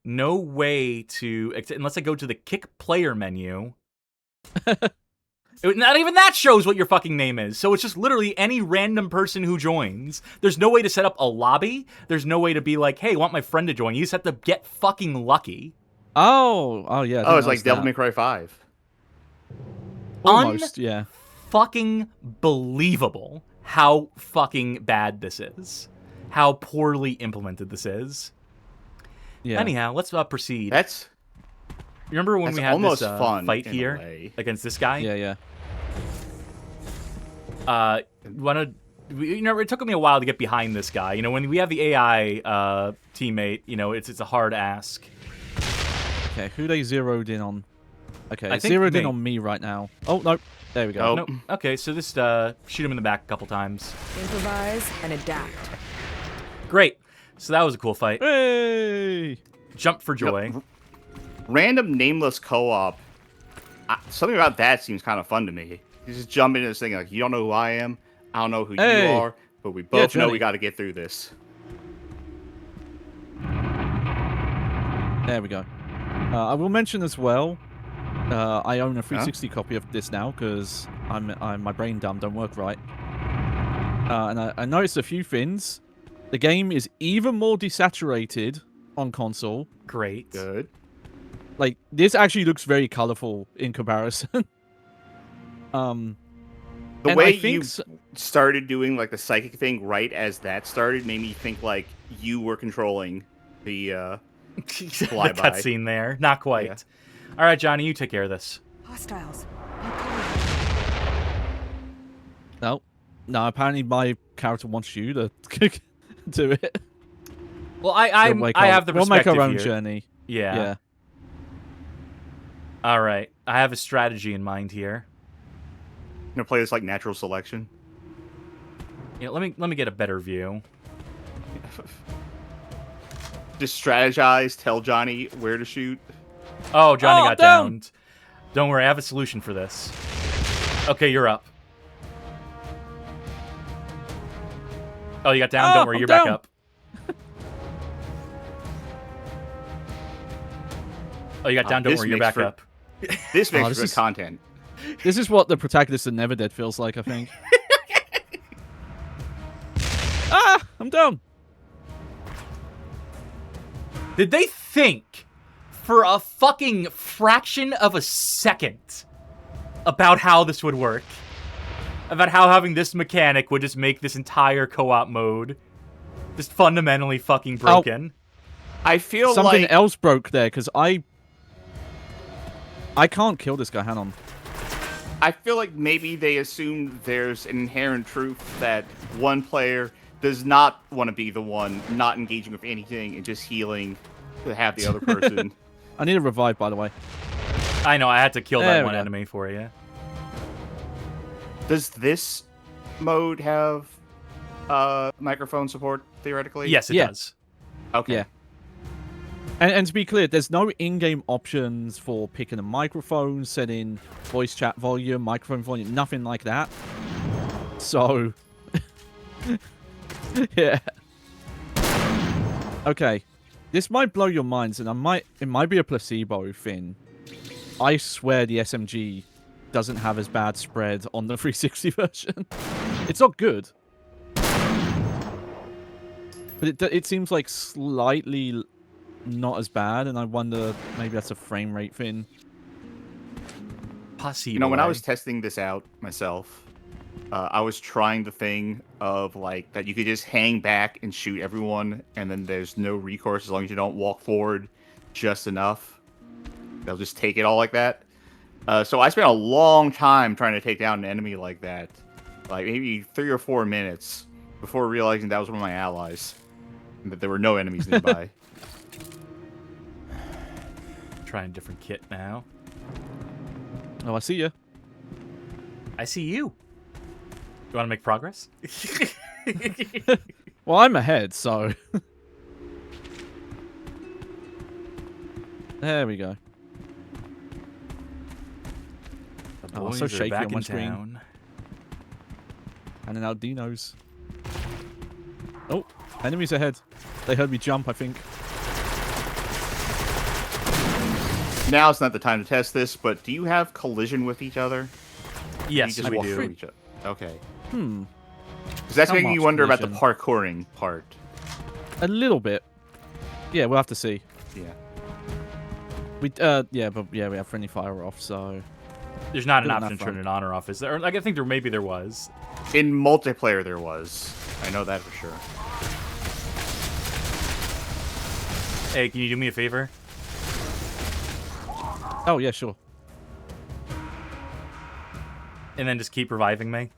[SPEAKER 1] no way to, unless I go to the kick player menu. Not even that shows what your fucking name is. So it's just literally any random person who joins. There's no way to set up a lobby. There's no way to be like, hey, I want my friend to join. You just have to get fucking lucky.
[SPEAKER 3] Oh, yeah.
[SPEAKER 2] Oh, it's like Devil May Cry 5.
[SPEAKER 3] Almost, yeah.
[SPEAKER 1] Fucking believable how fucking bad this is. How poorly implemented this is.
[SPEAKER 3] Yeah.
[SPEAKER 1] Anyhow, let's proceed. Remember when we had
[SPEAKER 2] almost
[SPEAKER 1] this
[SPEAKER 2] fun
[SPEAKER 1] fight
[SPEAKER 2] in a
[SPEAKER 1] here
[SPEAKER 2] way.
[SPEAKER 1] against this guy?
[SPEAKER 3] Yeah.
[SPEAKER 1] It took me a while to get behind this guy. You know, when we have the AI teammate, you know, it's a hard ask.
[SPEAKER 3] Okay, who they zeroed in on? Okay,
[SPEAKER 1] I think
[SPEAKER 3] zeroed
[SPEAKER 1] me.
[SPEAKER 3] in on me right now. Oh, no. There we go.
[SPEAKER 2] Oh.
[SPEAKER 1] No, okay, so just shoot him in the back a couple times.
[SPEAKER 4] Improvise and adapt.
[SPEAKER 1] Great. So that was a cool fight.
[SPEAKER 3] Hey!
[SPEAKER 1] Jump for joy.
[SPEAKER 2] Yep. Random nameless co-op. Something about that seems kind of fun to me. You just jump into this thing like, you don't know who I am, I don't know who you are, but we both know we got to get through this.
[SPEAKER 3] There we go. I will mention as well, I own a 360 copy of this now because my brain dumb don't work right. And I noticed a few things. The game is even more desaturated on console.
[SPEAKER 1] Great.
[SPEAKER 2] Good.
[SPEAKER 3] Like, this actually looks very colorful in comparison.
[SPEAKER 2] The way you started doing like the psychic thing right as that started made me think like you were controlling the
[SPEAKER 1] the
[SPEAKER 2] flyby.
[SPEAKER 1] cutscene there. Not quite.
[SPEAKER 2] Yeah.
[SPEAKER 1] All right, Johnny, you take care of this.
[SPEAKER 4] Hostiles.
[SPEAKER 3] No, apparently my character wants you to do it.
[SPEAKER 1] Well, I have the perspective
[SPEAKER 3] We'll make our own
[SPEAKER 1] here.
[SPEAKER 3] journey. Yeah.
[SPEAKER 1] All right. I have a strategy in mind here.
[SPEAKER 2] I'm gonna play this like natural selection.
[SPEAKER 1] Yeah, let me get a better view.
[SPEAKER 2] Just strategize, tell Johnny where to shoot.
[SPEAKER 1] Oh, Johnny got
[SPEAKER 3] down.
[SPEAKER 1] downed. Don't worry, I have a solution for this. Okay, you're up. Oh, you got down? Don't worry,
[SPEAKER 3] I'm
[SPEAKER 1] you're
[SPEAKER 3] down.
[SPEAKER 1] back up. Oh, you got down? Don't
[SPEAKER 2] this
[SPEAKER 1] worry, you're
[SPEAKER 2] makes
[SPEAKER 1] back up.
[SPEAKER 2] This makes
[SPEAKER 3] this
[SPEAKER 2] good
[SPEAKER 3] is-
[SPEAKER 2] content.
[SPEAKER 3] This is what the protagonist of Never Dead feels like, I think. I'm down.
[SPEAKER 1] Did they think for a fucking fraction of a second about how this would work? About how having this mechanic would just make this entire co-op mode just fundamentally fucking broken?
[SPEAKER 2] I feel
[SPEAKER 3] Something
[SPEAKER 2] like
[SPEAKER 3] else broke there, because I can't kill this guy. Hang on.
[SPEAKER 2] I feel like maybe they assumed there's an inherent truth that one player does not want to be the one not engaging with anything and just healing to have the other person.
[SPEAKER 3] I need a revive, by the way.
[SPEAKER 1] I know, I had to kill
[SPEAKER 3] There
[SPEAKER 1] that
[SPEAKER 3] we
[SPEAKER 1] one
[SPEAKER 3] go.
[SPEAKER 1] enemy for you.
[SPEAKER 2] Does this mode have microphone support, theoretically?
[SPEAKER 1] Yes, it
[SPEAKER 3] Yeah.
[SPEAKER 1] does.
[SPEAKER 2] Okay.
[SPEAKER 3] Yeah. And to be clear, there's no in-game options for picking a microphone, setting voice chat volume, microphone volume, nothing like that. So, yeah. Okay, this might blow your minds, and it might be a placebo thing. I swear the SMG doesn't have as bad spread on the 360 version. It's not good, but it seems like slightly not as bad, and I wonder maybe that's a frame rate thing.
[SPEAKER 1] Possibly.
[SPEAKER 2] You know, when I was testing this out myself, I was trying the thing of like that you could just hang back and shoot everyone, and then there's no recourse as long as you don't walk forward just enough. They'll just take it all like that. So I spent a long time trying to take down an enemy like that, like maybe 3 or 4 minutes before realizing that was one of my allies, and that there were no enemies nearby.
[SPEAKER 1] Trying a different kit now.
[SPEAKER 3] Oh, I see you.
[SPEAKER 1] I see you. You want to make progress?
[SPEAKER 3] Well, I'm ahead, so there we go.
[SPEAKER 1] The
[SPEAKER 3] Oh,
[SPEAKER 1] boys
[SPEAKER 3] so
[SPEAKER 1] are
[SPEAKER 3] shaky
[SPEAKER 1] back
[SPEAKER 3] on my
[SPEAKER 1] in
[SPEAKER 3] screen.
[SPEAKER 1] town.
[SPEAKER 3] Handing out dinos. Oh, enemies ahead. They heard me jump, I think.
[SPEAKER 2] now's not the time to test this, but do you have collision with each other?
[SPEAKER 1] Yes,
[SPEAKER 2] you just
[SPEAKER 1] we
[SPEAKER 2] walk
[SPEAKER 1] do.
[SPEAKER 2] through each other. Okay.
[SPEAKER 3] Hmm.
[SPEAKER 2] Because that's
[SPEAKER 3] How
[SPEAKER 2] making you
[SPEAKER 3] much
[SPEAKER 2] wonder about the
[SPEAKER 3] collision?
[SPEAKER 2] parkouring part.
[SPEAKER 3] A little bit. Yeah, we'll have to see.
[SPEAKER 2] Yeah.
[SPEAKER 3] We we have friendly fire off, so
[SPEAKER 1] There's not an
[SPEAKER 3] Good
[SPEAKER 1] option
[SPEAKER 3] enough
[SPEAKER 1] to turn
[SPEAKER 3] fun.
[SPEAKER 1] it on or off, is there? Or, like, I think maybe there was.
[SPEAKER 2] In multiplayer, there was. I know that for sure.
[SPEAKER 1] Hey, can you do me a favor?
[SPEAKER 3] oh yeah, sure.
[SPEAKER 1] And then just keep reviving me?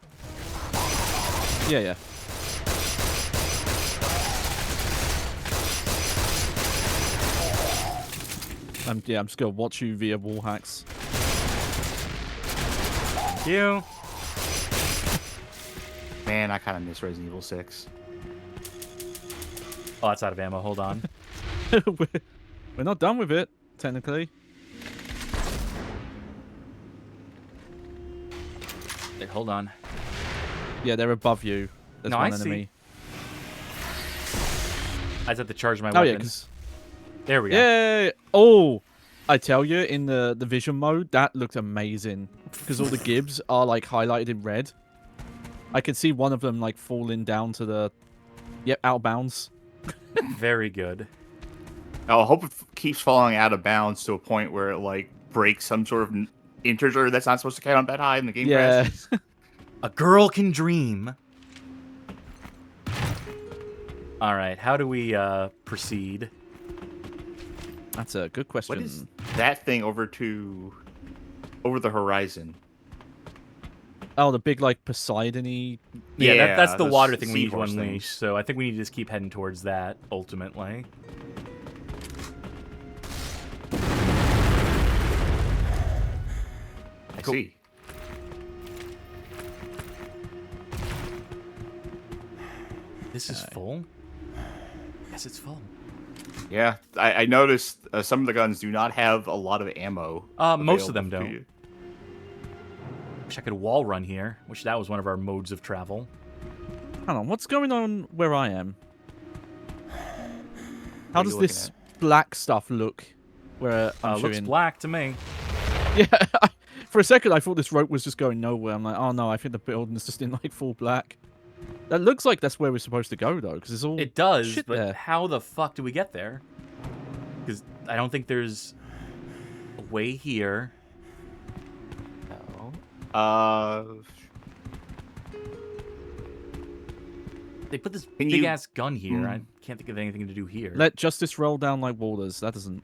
[SPEAKER 3] Yeah, yeah. I'm just gonna watch you via wall hacks.
[SPEAKER 1] Thank you.
[SPEAKER 2] Man, I kind of miss Resident Evil 6.
[SPEAKER 1] Oh, that's out of ammo. Hold on.
[SPEAKER 3] We're not done with it, technically.
[SPEAKER 1] Wait, hold on.
[SPEAKER 3] Yeah, they're above you. There's
[SPEAKER 1] No,
[SPEAKER 3] one
[SPEAKER 1] I see.
[SPEAKER 3] enemy.
[SPEAKER 1] I just have to charge my
[SPEAKER 3] Oh yeah,
[SPEAKER 1] weapon.
[SPEAKER 3] 'cause
[SPEAKER 1] There we go.
[SPEAKER 3] yeah. Oh, I tell you, in the vision mode, that looked amazing because all the gibs are like highlighted in red. I can see one of them like falling down to the out of bounds.
[SPEAKER 1] Very good.
[SPEAKER 2] I hope it keeps falling out of bounds to a point where it like breaks some sort of integer that's not supposed to count that high in the game.
[SPEAKER 3] Yeah.
[SPEAKER 2] crashes.
[SPEAKER 1] A girl can dream. All right, how do we proceed?
[SPEAKER 3] That's a good question.
[SPEAKER 2] What is that thing over the horizon?
[SPEAKER 3] Oh, the big like Poseidon-y.
[SPEAKER 1] Yeah, that's the
[SPEAKER 2] those
[SPEAKER 1] water thing we need to
[SPEAKER 2] seahorse
[SPEAKER 1] unleash.
[SPEAKER 2] things.
[SPEAKER 1] So I think we need to just keep heading towards that ultimately.
[SPEAKER 2] I
[SPEAKER 1] Cool.
[SPEAKER 2] see.
[SPEAKER 1] This is full? Yes, it's full.
[SPEAKER 2] Yeah, I noticed some of the guns do not have a lot of ammo.
[SPEAKER 1] Most of them
[SPEAKER 2] available to
[SPEAKER 1] don't.
[SPEAKER 2] you.
[SPEAKER 1] Wish I could wall run here. Wish that was one of our modes of travel.
[SPEAKER 3] Hold on, what's going on where I am? How
[SPEAKER 2] are you
[SPEAKER 3] does
[SPEAKER 2] looking
[SPEAKER 3] this black stuff look? Where I'm
[SPEAKER 1] Looks
[SPEAKER 3] shooting?
[SPEAKER 1] black to me.
[SPEAKER 3] Yeah, for a second I thought this rope was just going nowhere. I'm like, oh no, I think the building is just in like full black. That looks like that's where we're supposed to go though, because it's all
[SPEAKER 1] It does,
[SPEAKER 3] shit
[SPEAKER 1] but
[SPEAKER 3] there.
[SPEAKER 1] how the fuck do we get there? Because I don't think there's a way here. No. They put this
[SPEAKER 2] Can
[SPEAKER 1] big
[SPEAKER 2] you-
[SPEAKER 1] ass gun here. I can't think of anything to do here.
[SPEAKER 3] Let justice roll down like waters. That doesn't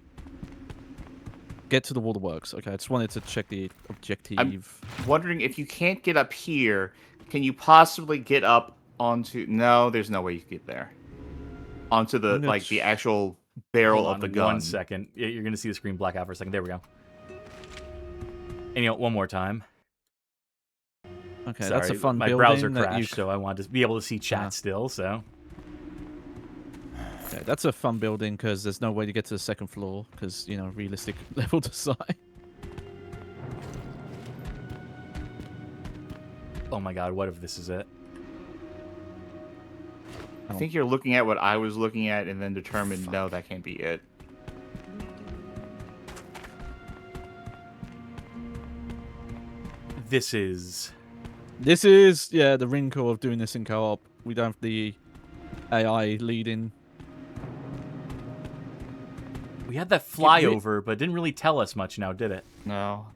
[SPEAKER 3] get to the waterworks. Okay, I just wanted to check the objective.
[SPEAKER 2] Wondering if you can't get up here, can you possibly get up onto? No, there's no way you can get there. Onto the
[SPEAKER 3] I'm gonna
[SPEAKER 2] the actual barrel
[SPEAKER 1] Hold
[SPEAKER 2] of
[SPEAKER 1] on
[SPEAKER 2] the gun.
[SPEAKER 1] 1 second. You're gonna see the screen black out for a second. There we go. And one more time.
[SPEAKER 3] Okay,
[SPEAKER 1] Sorry,
[SPEAKER 3] that's a fun
[SPEAKER 1] my
[SPEAKER 3] building
[SPEAKER 1] browser
[SPEAKER 3] that
[SPEAKER 1] crashed, so I wanted to be able to see chat still. So
[SPEAKER 3] Okay, that's a fun building because there's no way to get to the second floor because, you know, realistic level design.
[SPEAKER 1] oh my god, what if this is it?
[SPEAKER 2] I think you're looking at what I was looking at and then determined, no, that can't be it.
[SPEAKER 1] This is.
[SPEAKER 3] This is, yeah, the wrinkle of doing this in co-op. We don't have the AI leading.
[SPEAKER 1] We had that flyover, but it didn't really tell us much now, did it?
[SPEAKER 2] No.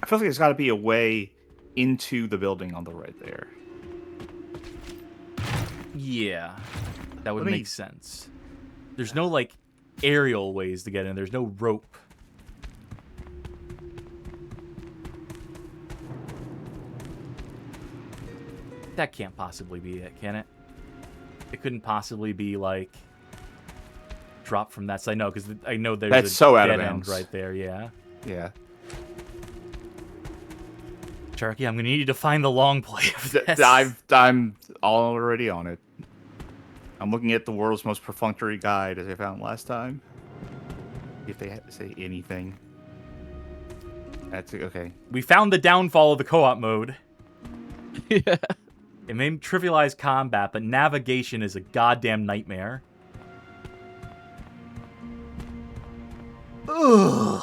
[SPEAKER 2] I feel like there's got to be a way into the building on the right there.
[SPEAKER 1] Yeah. That would
[SPEAKER 2] Let me-
[SPEAKER 1] make sense. There's no, like, aerial ways to get in. There's no rope. That can't possibly be it, can it? It couldn't possibly be, like, drop from that side. No, because I know there's
[SPEAKER 2] That's
[SPEAKER 1] a
[SPEAKER 2] so out
[SPEAKER 1] dead
[SPEAKER 2] of
[SPEAKER 1] end
[SPEAKER 2] bounds.
[SPEAKER 1] right there, yeah.
[SPEAKER 2] Yeah.
[SPEAKER 1] Charkie, I'm going to need you to find the long play of this.
[SPEAKER 2] I'm already on it. I'm looking at the world's most perfunctory guide as I found last time. If they say anything. That's okay.
[SPEAKER 1] We found the downfall of the co-op mode.
[SPEAKER 3] Yeah.
[SPEAKER 1] It may trivialize combat, but navigation is a goddamn nightmare. Ugh.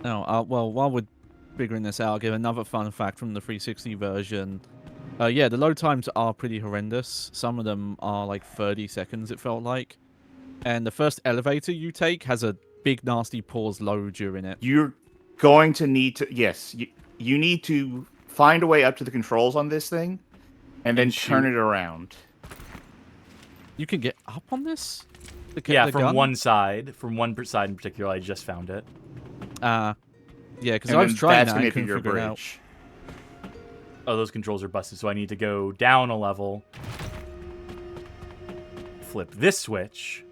[SPEAKER 3] No, well, while we're figuring this out, I'll give another fun fact from the 360 version. Yeah, the load times are pretty horrendous. Some of them are like 30 seconds, it felt like. And the first elevator you take has a big, nasty pause load during it.
[SPEAKER 2] You're going to need to... Yes, you need to find a way up to the controls on this thing, and then turn it around.
[SPEAKER 3] You can get up on this?
[SPEAKER 1] Yeah, from one side. From one side in particular, I just found it.
[SPEAKER 3] Yeah, because
[SPEAKER 2] And
[SPEAKER 3] I was
[SPEAKER 2] then
[SPEAKER 3] trying
[SPEAKER 2] that's
[SPEAKER 3] that
[SPEAKER 2] gonna
[SPEAKER 3] and
[SPEAKER 2] be
[SPEAKER 3] couldn't
[SPEAKER 2] your
[SPEAKER 3] figure it out.
[SPEAKER 2] bridge.
[SPEAKER 1] Oh, those controls are busted, so I need to go down a level. Flip this switch.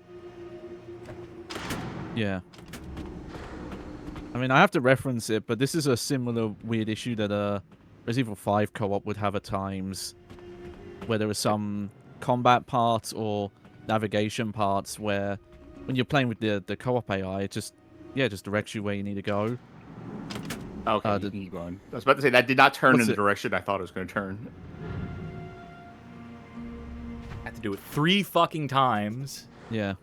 [SPEAKER 3] Yeah. I mean, I have to reference it, but this is a similar weird issue that Resident Evil 5 co-op would have at times, where there are some combat parts or navigation parts where, when you're playing with the co-op AI, it just directs you where you need to go.
[SPEAKER 2] Okay, you can keep going. I was about to say, that did not turn in the direction I thought it was going to turn.
[SPEAKER 1] I had to do it 3 fucking times.
[SPEAKER 3] Yeah.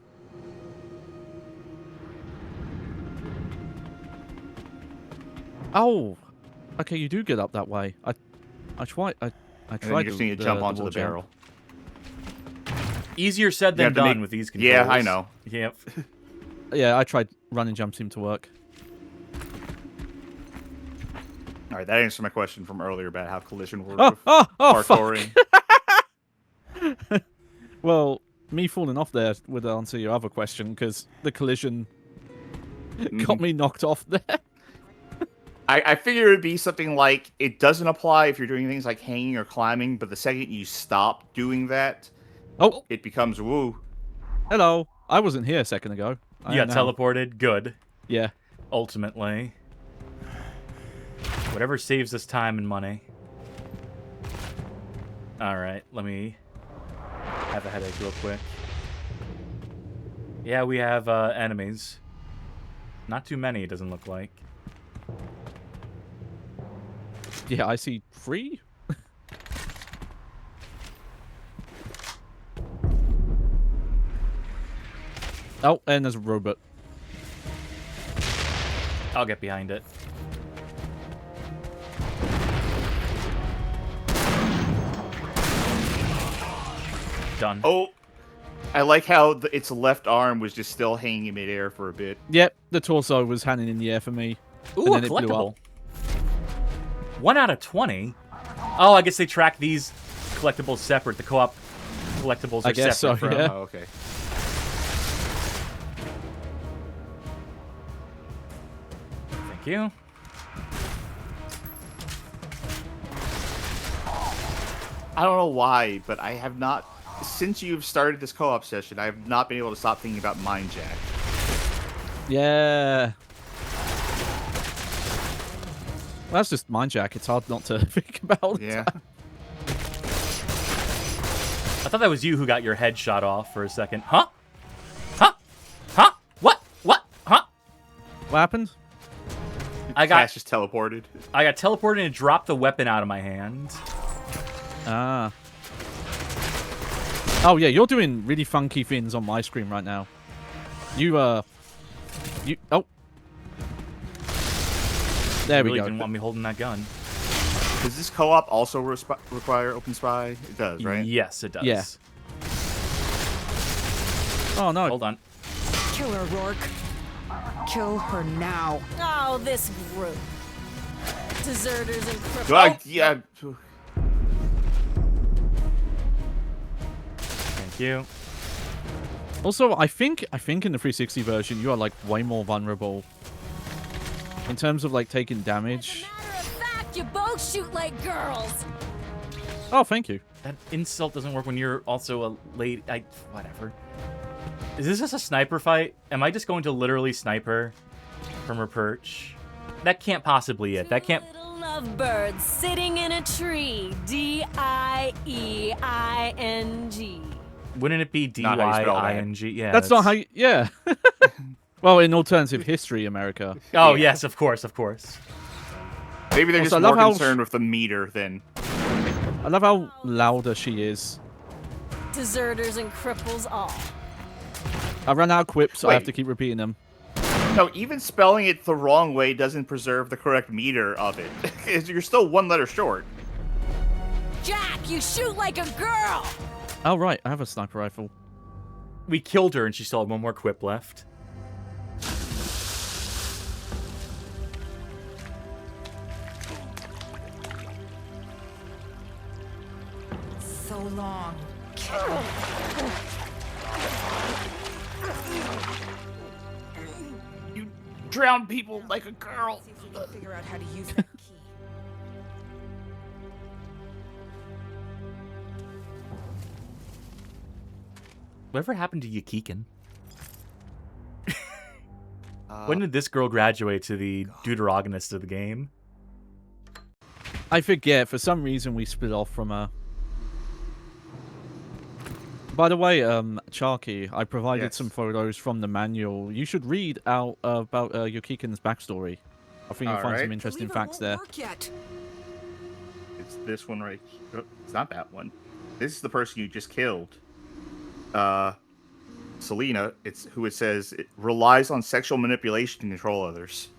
[SPEAKER 3] Oh, okay, you do get up that way. I tried. I
[SPEAKER 2] And then
[SPEAKER 3] tried.
[SPEAKER 2] you just need to jump onto the barrel.
[SPEAKER 1] Easier said than done with these controls.
[SPEAKER 2] Yeah, I know.
[SPEAKER 1] Yep.
[SPEAKER 3] Yeah, I tried running jump seemed to work.
[SPEAKER 2] All right, that answers my question from earlier about how collision works with parkouring.
[SPEAKER 3] Well, me falling off there would answer your other question, because the collision got me knocked off there.
[SPEAKER 2] I figure it'd be something like, it doesn't apply if you're doing things like hanging or climbing, but the second you stop doing that, it becomes woo.
[SPEAKER 3] Hello. I wasn't here a second ago.
[SPEAKER 1] You got teleported. Good.
[SPEAKER 3] Yeah.
[SPEAKER 1] Ultimately. Whatever saves us time and money. Alright, let me have a headache real quick. Yeah, we have enemies. Not too many, it doesn't look like.
[SPEAKER 3] Yeah, I see 3. Oh, and there's a robot.
[SPEAKER 1] I'll get behind it. Done.
[SPEAKER 2] Oh, I like how its left arm was just still hanging in midair for a bit.
[SPEAKER 3] Yep, the torso was hanging in the air for me.
[SPEAKER 1] Ooh,
[SPEAKER 3] and
[SPEAKER 1] a
[SPEAKER 3] then it blew
[SPEAKER 1] collectible.
[SPEAKER 3] up.
[SPEAKER 1] 1 out of 20? Oh, I guess they track these collectibles separate. The co-op collectibles are
[SPEAKER 3] I guess so,
[SPEAKER 1] separate from...
[SPEAKER 3] yeah.
[SPEAKER 2] Oh, okay.
[SPEAKER 1] Thank you.
[SPEAKER 2] I don't know why, but I have not, since you've started this co-op session, I have not been able to stop thinking about Mind Jack.
[SPEAKER 3] Yeah. Well, that's just Mind Jack. It's hard not to think about.
[SPEAKER 2] Yeah.
[SPEAKER 1] I thought that was you who got your head shot off for a second. Huh? Huh? Huh? What? What? Huh?
[SPEAKER 3] What happened?
[SPEAKER 2] Cash just teleported.
[SPEAKER 1] I got teleported and it dropped the weapon out of my hand.
[SPEAKER 3] Ah. Oh, yeah, you're doing really funky things on my screen right now. Oh. There
[SPEAKER 1] You
[SPEAKER 3] we
[SPEAKER 1] really
[SPEAKER 3] go.
[SPEAKER 1] didn't want me holding that gun.
[SPEAKER 2] Does this co-op also require Open Spy? It does, right?
[SPEAKER 1] Yes, it does.
[SPEAKER 3] Yeah. Oh, no.
[SPEAKER 1] Hold on.
[SPEAKER 4] Kill her, Rourke. Kill her now.
[SPEAKER 6] Oh, this group. Deserters and cripples.
[SPEAKER 2] Yeah.
[SPEAKER 1] Thank you.
[SPEAKER 3] Also, I think in the 360 version, you are, like, way more vulnerable. In terms of, like, taking damage.
[SPEAKER 6] Matter of fact, you both shoot like girls.
[SPEAKER 3] Oh, thank you.
[SPEAKER 1] That insult doesn't work when you're also a lady. Whatever. Is this just a sniper fight? Am I just going to literally snipe her from her perch? That can't possibly it. That can't...
[SPEAKER 6] Little lovebirds sitting in a tree. D-I-E-I-N-G.
[SPEAKER 1] Wouldn't it be
[SPEAKER 2] Not how you spell that.
[SPEAKER 1] D-Y-I-N-G? Yeah.
[SPEAKER 3] That's not how you... Yeah. Well, in alternative history, America.
[SPEAKER 1] Oh, yes, of course, of course.
[SPEAKER 2] Maybe they're
[SPEAKER 3] Also,
[SPEAKER 2] just
[SPEAKER 3] I
[SPEAKER 2] more
[SPEAKER 3] love how-
[SPEAKER 2] concerned with the meter than...
[SPEAKER 3] I love how louder she is.
[SPEAKER 6] Deserters and cripples all.
[SPEAKER 3] I ran out of quips, so I have
[SPEAKER 2] Wait.
[SPEAKER 3] to keep repeating them.
[SPEAKER 2] No, even spelling it the wrong way doesn't preserve the correct meter of it. You're still one letter short.
[SPEAKER 6] Jack, you shoot like a girl!
[SPEAKER 3] Oh, right. I have a sniper rifle.
[SPEAKER 1] We killed her and she still had one more quip left.
[SPEAKER 4] So long.
[SPEAKER 2] You drown people like a girl.
[SPEAKER 4] See if we can figure out how to use that key.
[SPEAKER 1] Whatever happened to Yakikin? When did this girl graduate to the deuteragonist of the game?
[SPEAKER 3] I forget. For some reason, we split off from her. By the way, Charkie, I provided some photos from the manual. You should read out about Yokikin's backstory. I think you'll find some interesting facts there.
[SPEAKER 2] It's this one right here. It's not that one. This is the person you just killed. Selena, who it says it relies on sexual manipulation to control others.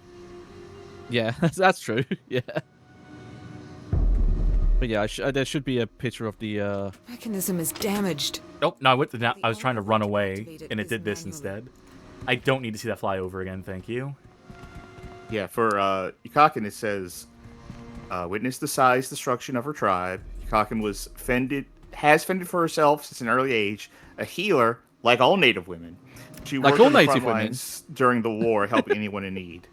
[SPEAKER 3] Yeah, that's true. Yeah. But yeah, there should be a picture of the...
[SPEAKER 4] Mechanism is damaged.
[SPEAKER 1] Nope, no, I was trying to run away, and it did this instead. I don't need to see that fly over again, thank you.
[SPEAKER 2] Yeah, for Yukakin it says, witness the size destruction of her tribe. Yukakin has fended for herself since an early age, a healer like all Native women. She worked on the front lines during the war, helping anyone in need.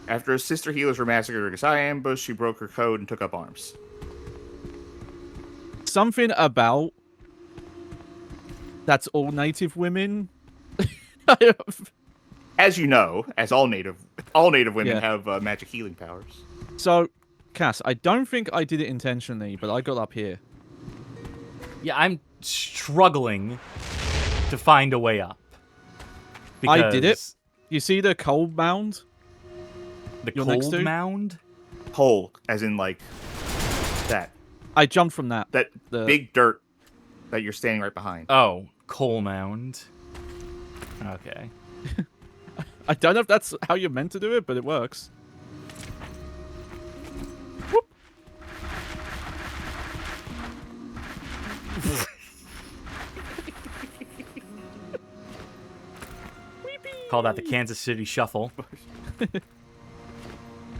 [SPEAKER 2] After her sister healers were massacred during a Gasai ambush, she broke her code and took up arms.
[SPEAKER 3] Something about that's all Native women.
[SPEAKER 2] As you know, as all Native women have magic healing powers.
[SPEAKER 3] So, Cass, I don't think I did it intentionally, but I got up here.
[SPEAKER 1] Yeah, I'm struggling to find a way up.
[SPEAKER 3] I did it. You see the coal mound?
[SPEAKER 1] The
[SPEAKER 3] You're next
[SPEAKER 1] cold
[SPEAKER 3] to?
[SPEAKER 1] mound?
[SPEAKER 2] Hole, as in like that.
[SPEAKER 3] I jumped from that.
[SPEAKER 2] The big dirt that you're standing right behind.
[SPEAKER 1] Oh, coal mound. Okay.
[SPEAKER 3] I don't know if that's how you're meant to do it, but it works. Whoop.
[SPEAKER 1] Call that the Kansas City Shuffle.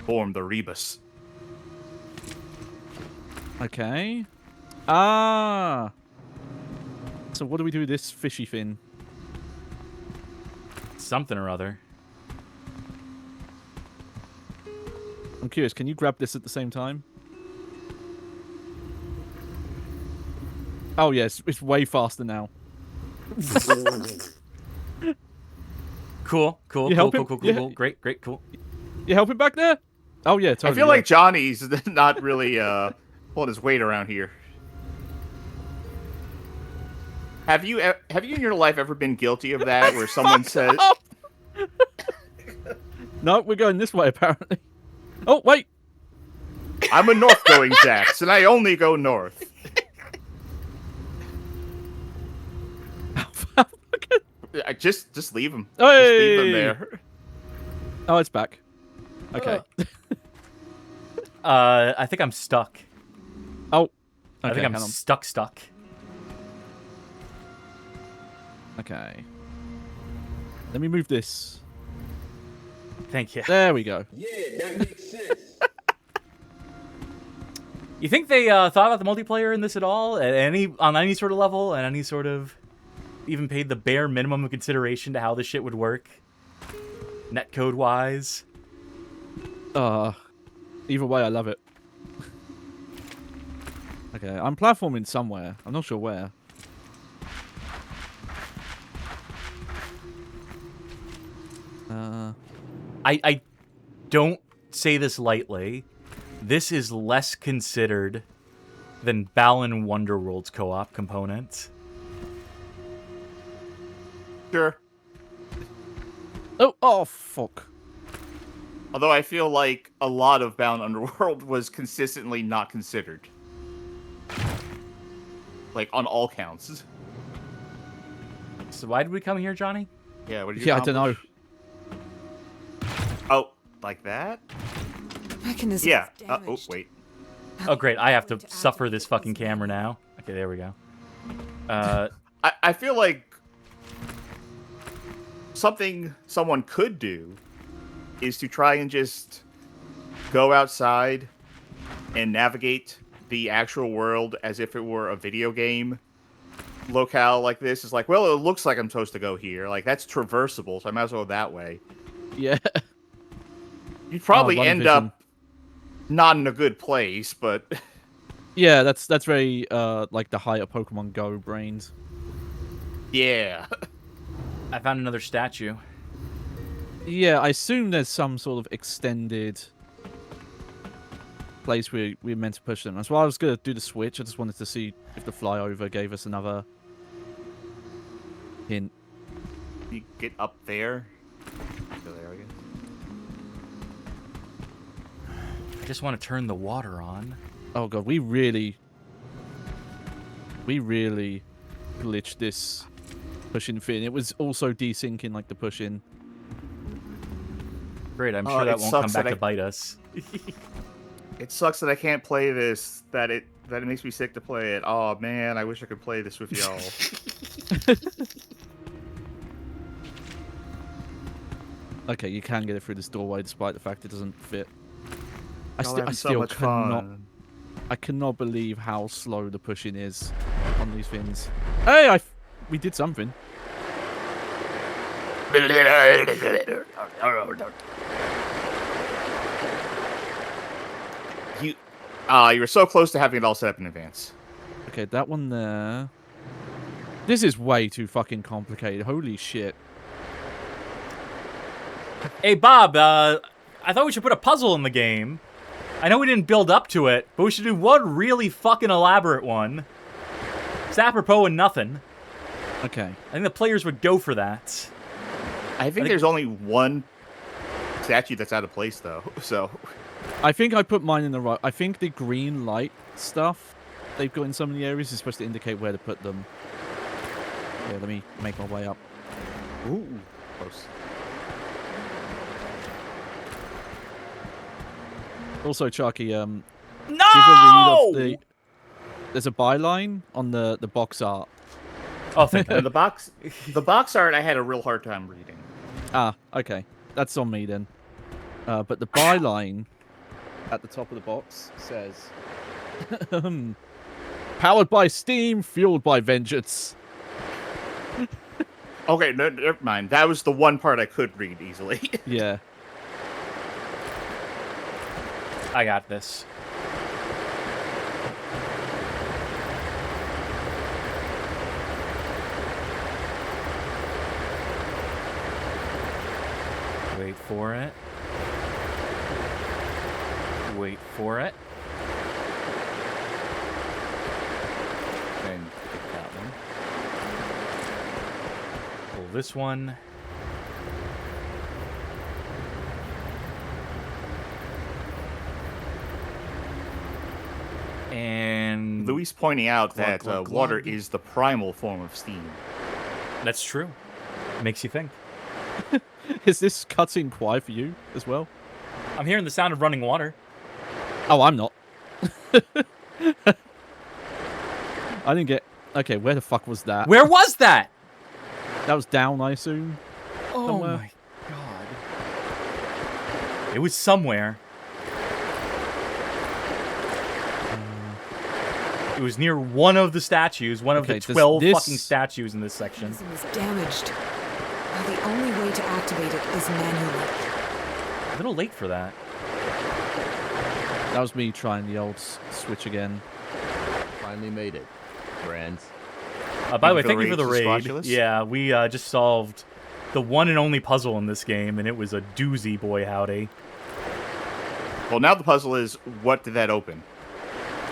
[SPEAKER 2] Form the rebus.
[SPEAKER 3] Okay. Ah. So what do we do with this fishy fin?
[SPEAKER 1] Something or other.
[SPEAKER 3] I'm curious, can you grab this at the same time? Oh, yes, it's way faster now.
[SPEAKER 1] Cool. Great, cool.
[SPEAKER 3] You helping back there? Oh, yeah, totally.
[SPEAKER 2] I feel like Johnny's not really pulling his weight around here. Have you in your life ever been guilty of that, where someone says...
[SPEAKER 3] No, we're going this way, apparently. Oh, wait!
[SPEAKER 2] I'm a north-going Jax, and I only go north. Just leave him.
[SPEAKER 3] Hey!
[SPEAKER 2] Just leave them there.
[SPEAKER 3] Oh, it's back. Okay.
[SPEAKER 1] I think I'm stuck.
[SPEAKER 3] Oh. Okay,
[SPEAKER 1] I think I'm stuck.
[SPEAKER 3] Okay. Let me move this.
[SPEAKER 1] Thank you.
[SPEAKER 3] There we go.
[SPEAKER 7] Yeah, that makes sense.
[SPEAKER 1] You think they thought about the multiplayer in this at all? On any sort of level? And any sort of... Even paid the bare minimum of consideration to how this shit would work? Netcode-wise?
[SPEAKER 3] Either way, I love it. Okay, I'm platforming somewhere. I'm not sure where.
[SPEAKER 1] I don't say this lightly. This is less considered than Balan Wonderworld's co-op component.
[SPEAKER 2] Sure.
[SPEAKER 3] Oh, fuck.
[SPEAKER 2] Although I feel like a lot of Bound Underworld was consistently not considered. Like, on all counts.
[SPEAKER 1] So why did we come here, Johnny?
[SPEAKER 2] Yeah, what did you
[SPEAKER 3] Yeah, I don't know.
[SPEAKER 2] accomplish? Oh, like that?
[SPEAKER 4] Mechanism
[SPEAKER 2] Yeah.
[SPEAKER 4] is
[SPEAKER 2] Oh,
[SPEAKER 4] damaged.
[SPEAKER 2] wait.
[SPEAKER 1] Oh, great. I have to
[SPEAKER 4] To
[SPEAKER 1] suffer
[SPEAKER 4] activate
[SPEAKER 1] this
[SPEAKER 4] it
[SPEAKER 1] fucking
[SPEAKER 4] is
[SPEAKER 1] camera now. Okay, there we go.
[SPEAKER 2] I feel like something someone could do is to try and just go outside and navigate the actual world as if it were a video game locale like this. It's like, well, it looks like I'm supposed to go here. Like, that's traversable, so I might as well go that way.
[SPEAKER 3] Yeah.
[SPEAKER 2] You'd probably
[SPEAKER 3] Run
[SPEAKER 2] end
[SPEAKER 3] vision.
[SPEAKER 2] up not in a good place, but
[SPEAKER 3] Yeah, that's very like the higher Pokemon Go brains.
[SPEAKER 2] yeah.
[SPEAKER 1] I found another statue.
[SPEAKER 3] Yeah, I assume there's some sort of extended place where we're meant to push them. That's why I was gonna do the switch. I just wanted to see if the flyover gave us another hint.
[SPEAKER 2] You get up there. Go there, I guess.
[SPEAKER 1] I just want to turn the water on.
[SPEAKER 3] Oh god, we really glitched this push-in fin. It was also desyncing like the push-in.
[SPEAKER 1] Great, I'm
[SPEAKER 2] Oh,
[SPEAKER 1] sure that
[SPEAKER 2] it
[SPEAKER 1] won't come
[SPEAKER 2] sucks
[SPEAKER 1] back
[SPEAKER 2] that
[SPEAKER 1] to
[SPEAKER 2] I-
[SPEAKER 1] bite us.
[SPEAKER 2] It sucks that I can't play this. That it makes me sick to play it. Oh man, I wish I could play this with y'all.
[SPEAKER 3] Okay, you can get it through this doorway despite the fact it doesn't fit.
[SPEAKER 2] Y'all
[SPEAKER 3] I
[SPEAKER 2] having so
[SPEAKER 3] still
[SPEAKER 2] much
[SPEAKER 3] cannot.
[SPEAKER 2] fun.
[SPEAKER 3] I cannot believe how slow the push-in is on these fins. Hey, we did something.
[SPEAKER 2] You were so close to having it all set up in advance.
[SPEAKER 3] Okay, that one there. This is way too fucking complicated. Holy shit.
[SPEAKER 1] Hey, Bob, I thought we should put a puzzle in the game. I know we didn't build up to it, but we should do one really fucking elaborate one. It's apropos and nothing.
[SPEAKER 3] Okay.
[SPEAKER 1] I think the players would go for that.
[SPEAKER 2] I think there's only one statue that's out of place though. So
[SPEAKER 3] I think I put mine in the right. I think the green light stuff they've got in some of the areas is supposed to indicate where to put them. Yeah, let me make my way up.
[SPEAKER 2] ooh, close.
[SPEAKER 3] Also, Charkie, give a read
[SPEAKER 1] No!
[SPEAKER 3] of the. There's a byline on the box art.
[SPEAKER 1] Oh, thank
[SPEAKER 2] And
[SPEAKER 1] you.
[SPEAKER 2] the box art I had a real hard time reading.
[SPEAKER 3] Ah, okay. That's on me then. But the byline at the top of the box says, "Powered by steam, fueled by vengeance."
[SPEAKER 2] Okay, no, never mind. That was the one part I could read easily.
[SPEAKER 3] Yeah.
[SPEAKER 1] I got this. Wait for it. Wait for it. Then pick that one. Pull this one. And
[SPEAKER 2] Louis pointing out
[SPEAKER 1] Glug,
[SPEAKER 2] that
[SPEAKER 1] glug,
[SPEAKER 2] water
[SPEAKER 1] glug.
[SPEAKER 2] is the primal form of steam.
[SPEAKER 1] that's true. Makes you think.
[SPEAKER 3] Is this cutscene quiet for you as well?
[SPEAKER 1] I'm hearing the sound of running water.
[SPEAKER 3] Oh, I'm not. I didn't get. Okay, where the fuck was that?
[SPEAKER 1] Where was that?
[SPEAKER 3] That was down, I assume.
[SPEAKER 1] Oh
[SPEAKER 3] Somewhere.
[SPEAKER 1] my god. It was somewhere. It was near one of the statues, one of
[SPEAKER 3] Okay,
[SPEAKER 1] the
[SPEAKER 3] does
[SPEAKER 1] 12
[SPEAKER 3] this-
[SPEAKER 1] fucking statues in this section.
[SPEAKER 4] Mechanism is damaged. Now the only way to activate it is manually.
[SPEAKER 1] A little late for that.
[SPEAKER 3] That was me trying the old switch again.
[SPEAKER 7] Finally made it, friends.
[SPEAKER 1] By the way,
[SPEAKER 2] Thank
[SPEAKER 1] thank
[SPEAKER 2] you
[SPEAKER 1] you
[SPEAKER 2] for
[SPEAKER 1] for
[SPEAKER 2] the
[SPEAKER 1] the
[SPEAKER 2] raid,
[SPEAKER 1] raid.
[SPEAKER 2] Scrotulus.
[SPEAKER 1] Yeah, we just solved the one and only puzzle in this game, and it was a doozy, boy howdy.
[SPEAKER 2] Well, now the puzzle is, what did that open?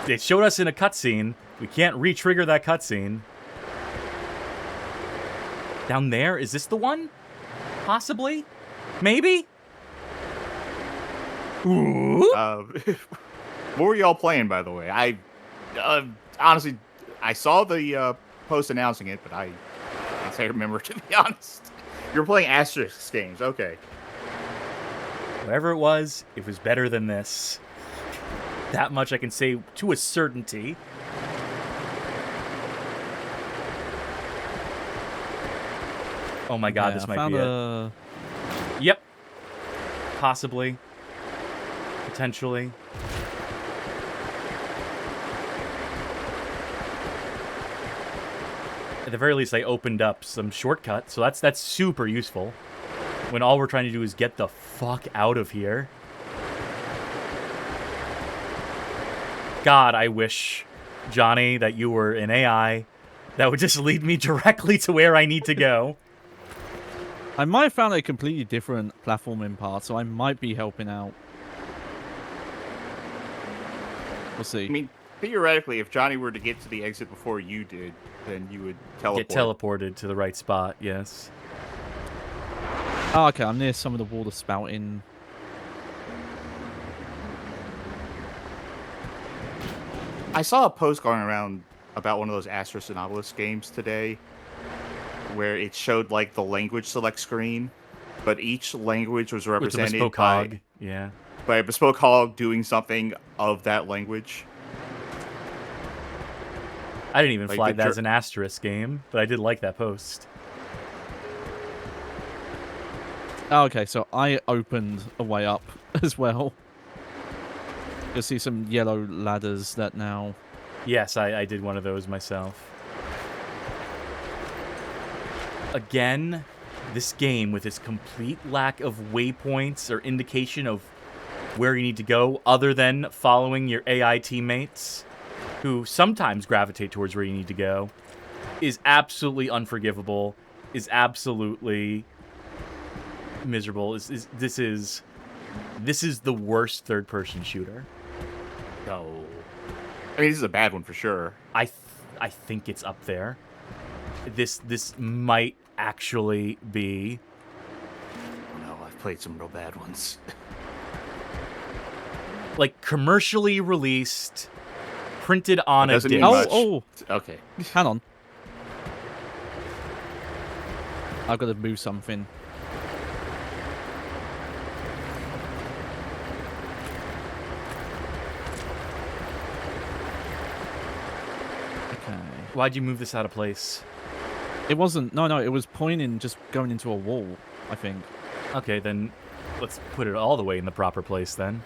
[SPEAKER 1] It showed us in a cutscene. We can't re-trigger that cutscene. Down there? Is this the one? Possibly? Maybe? Ooh.
[SPEAKER 2] What were y'all playing, by the way? I honestly, I saw the post announcing it, but I last I remember, to be honest. You're playing Asterisk games, okay.
[SPEAKER 1] Whatever it was better than this. That much I can say to a certainty. Oh my god, this might be it. Yep. Possibly. Potentially. At the very least, I opened up some shortcut, so that's super useful. When all we're trying to do is get the fuck out of here. God, I wish, Johnny, that you were an AI that would just lead me directly to where I need to go.
[SPEAKER 3] I might have found a completely different platforming path, so I might be helping out. We'll see.
[SPEAKER 2] I mean, theoretically, if Johnny were to get to the exit before you did, then you would teleport.
[SPEAKER 1] Get teleported to the right spot, yes.
[SPEAKER 3] Oh, okay, I'm near some of the water spouting.
[SPEAKER 2] I saw a post going around about one of those Asterisk and Obelisk games today, where it showed like the language select screen, but each language was represented
[SPEAKER 1] bespoke hog. Yeah.
[SPEAKER 2] by a bespoke hog doing something of that language.
[SPEAKER 1] I didn't even
[SPEAKER 2] Like
[SPEAKER 1] flag
[SPEAKER 2] the
[SPEAKER 1] that as an asterisk game, but I did like that post.
[SPEAKER 3] Oh, okay, so I opened a way up as well. You'll see some yellow ladders that now...
[SPEAKER 1] Yes, I did one of those myself. Again, this game with its complete lack of waypoints or indication of where you need to go other than following your AI teammates, who sometimes gravitate towards where you need to go, is absolutely unforgivable, is absolutely miserable. This is the worst third-person shooter.
[SPEAKER 2] No. I mean, this is a bad one for sure.
[SPEAKER 1] I think it's up there. This might actually be...
[SPEAKER 2] Oh no, I've played some real bad ones.
[SPEAKER 1] like, commercially released, printed on a
[SPEAKER 2] doesn't mean
[SPEAKER 1] disc.
[SPEAKER 2] much.
[SPEAKER 3] Oh,
[SPEAKER 2] Okay.
[SPEAKER 3] hang on. I've got to move something.
[SPEAKER 1] Why'd you move this out of place?
[SPEAKER 3] It wasn't... No, it was pointing just going into a wall, I think.
[SPEAKER 1] Okay, then let's put it all the way in the proper place then.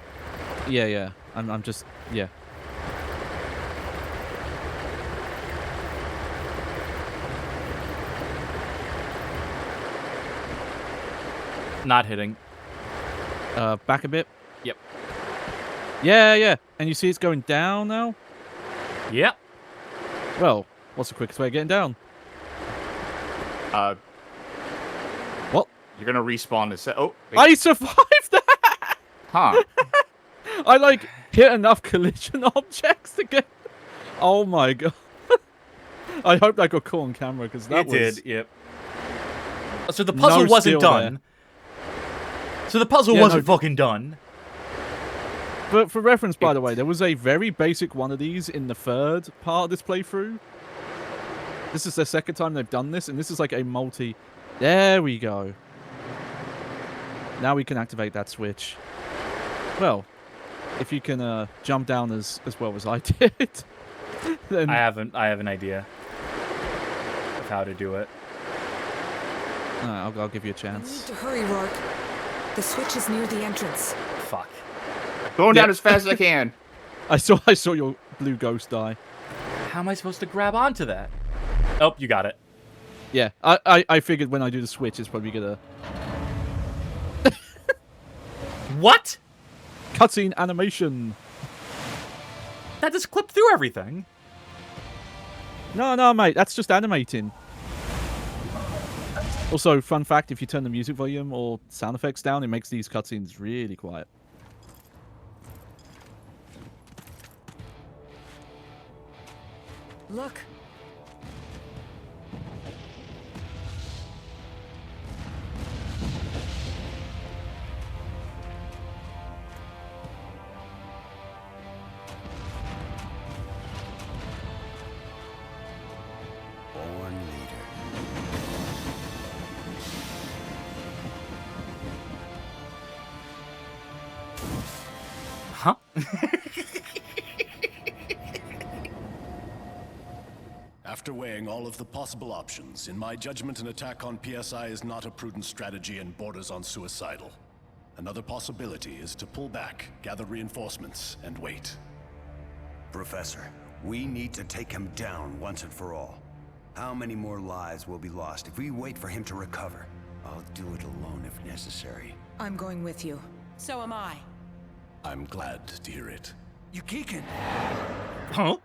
[SPEAKER 3] Yeah. I'm just... Yeah.
[SPEAKER 1] Not hitting.
[SPEAKER 3] Back a bit.
[SPEAKER 1] Yep.
[SPEAKER 3] Yeah. And you see it's going down now?
[SPEAKER 1] Yep.
[SPEAKER 3] Well, what's the quickest way of getting down? What?
[SPEAKER 2] You're gonna respawn and say, oh, wait.
[SPEAKER 3] I survived that!
[SPEAKER 2] Huh.
[SPEAKER 3] I, like, hit enough collision objects to get... Oh, my God. I hope that got caught on camera, because that was...
[SPEAKER 1] did, yep. So the puzzle
[SPEAKER 3] No
[SPEAKER 1] wasn't
[SPEAKER 3] steal
[SPEAKER 1] done. So the puzzle wasn't fucking done.
[SPEAKER 3] But for reference, by the way, there was a very basic one of these in the third part of this playthrough. This is the second time they've done this, and this is like a multi... There we go. Now we can activate that switch. Well, if you can jump down as well as I did, then...
[SPEAKER 1] I have an idea of how to do it.
[SPEAKER 3] I'll give you a
[SPEAKER 4] You
[SPEAKER 3] chance.
[SPEAKER 4] need to hurry, Rourke. The switch is near the entrance.
[SPEAKER 1] Fuck.
[SPEAKER 2] Going down as fast as I can.
[SPEAKER 3] I saw your blue ghost die.
[SPEAKER 1] How am I supposed to grab onto that? Oh, you got it.
[SPEAKER 3] Yeah, I figured when I do the switch, it's probably gonna...
[SPEAKER 1] What?
[SPEAKER 3] Cutscene animation.
[SPEAKER 1] That just clipped through everything.
[SPEAKER 3] No, mate, that's just animating. Also, fun fact, if you turn the music volume or sound effects down, it makes these cutscenes really quiet.
[SPEAKER 4] Look.
[SPEAKER 5] Born leader. After weighing all of the possible options, in my judgment, an attack on PSI is not a prudent strategy and borders on suicidal. Another possibility is to pull back, gather reinforcements, and wait.
[SPEAKER 8] Professor, we need to take him down once and for all. How many more lives will be lost if we wait for him to recover? I'll do it alone if necessary.
[SPEAKER 4] I'm going with you.
[SPEAKER 6] So am I.
[SPEAKER 5] I'm glad to hear it.
[SPEAKER 8] Yukikin!
[SPEAKER 1] Huh?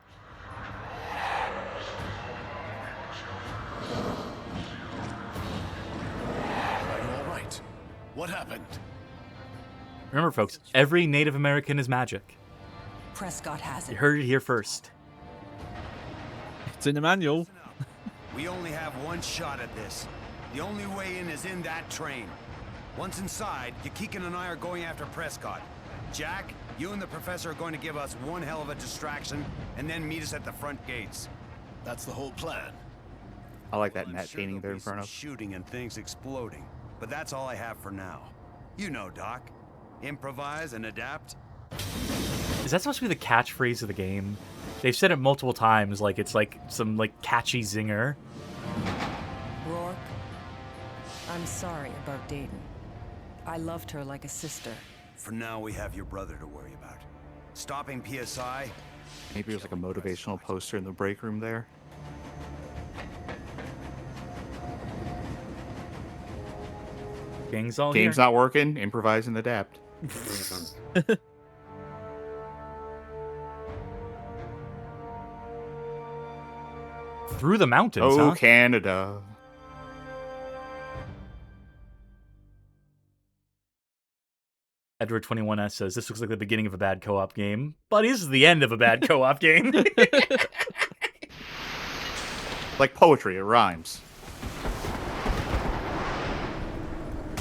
[SPEAKER 5] Are you all right? What happened?
[SPEAKER 1] Remember, folks, every Native American is magic.
[SPEAKER 4] Prescott has
[SPEAKER 1] You
[SPEAKER 4] it.
[SPEAKER 1] heard it here first.
[SPEAKER 3] It's in the manual.
[SPEAKER 8] We only have one shot at this. The only way in is in that train. Once inside, Yukikin and I are going after Prescott. Jack, you and the professor are going to give us one hell of a distraction, and then meet us at the front gates.
[SPEAKER 5] That's the whole plan.
[SPEAKER 2] I like that
[SPEAKER 8] I'm
[SPEAKER 2] matte
[SPEAKER 8] sure
[SPEAKER 2] painting
[SPEAKER 8] there'll
[SPEAKER 2] there in
[SPEAKER 8] be some
[SPEAKER 2] front of.
[SPEAKER 8] shooting and things exploding, but that's all I have for now. You know, Doc. Improvise and adapt.
[SPEAKER 1] Is that supposed to be the catchphrase of the game? They've said it multiple times, like it's like some like catchy zinger.
[SPEAKER 4] Rourke, I'm sorry about Dayton. I loved her like a sister.
[SPEAKER 8] For now, we have your brother to worry about. Stopping PSI.
[SPEAKER 2] Maybe there's like a motivational poster in the break room there.
[SPEAKER 1] Gang's all
[SPEAKER 2] Game's
[SPEAKER 1] here.
[SPEAKER 2] not working. Improvise and adapt.
[SPEAKER 1] Through the mountains,
[SPEAKER 2] Oh,
[SPEAKER 1] huh?
[SPEAKER 2] Canada.
[SPEAKER 1] Edward 21S says this looks like the beginning of a bad co-op game, but is the end of a bad co-op game.
[SPEAKER 2] Like poetry, it rhymes.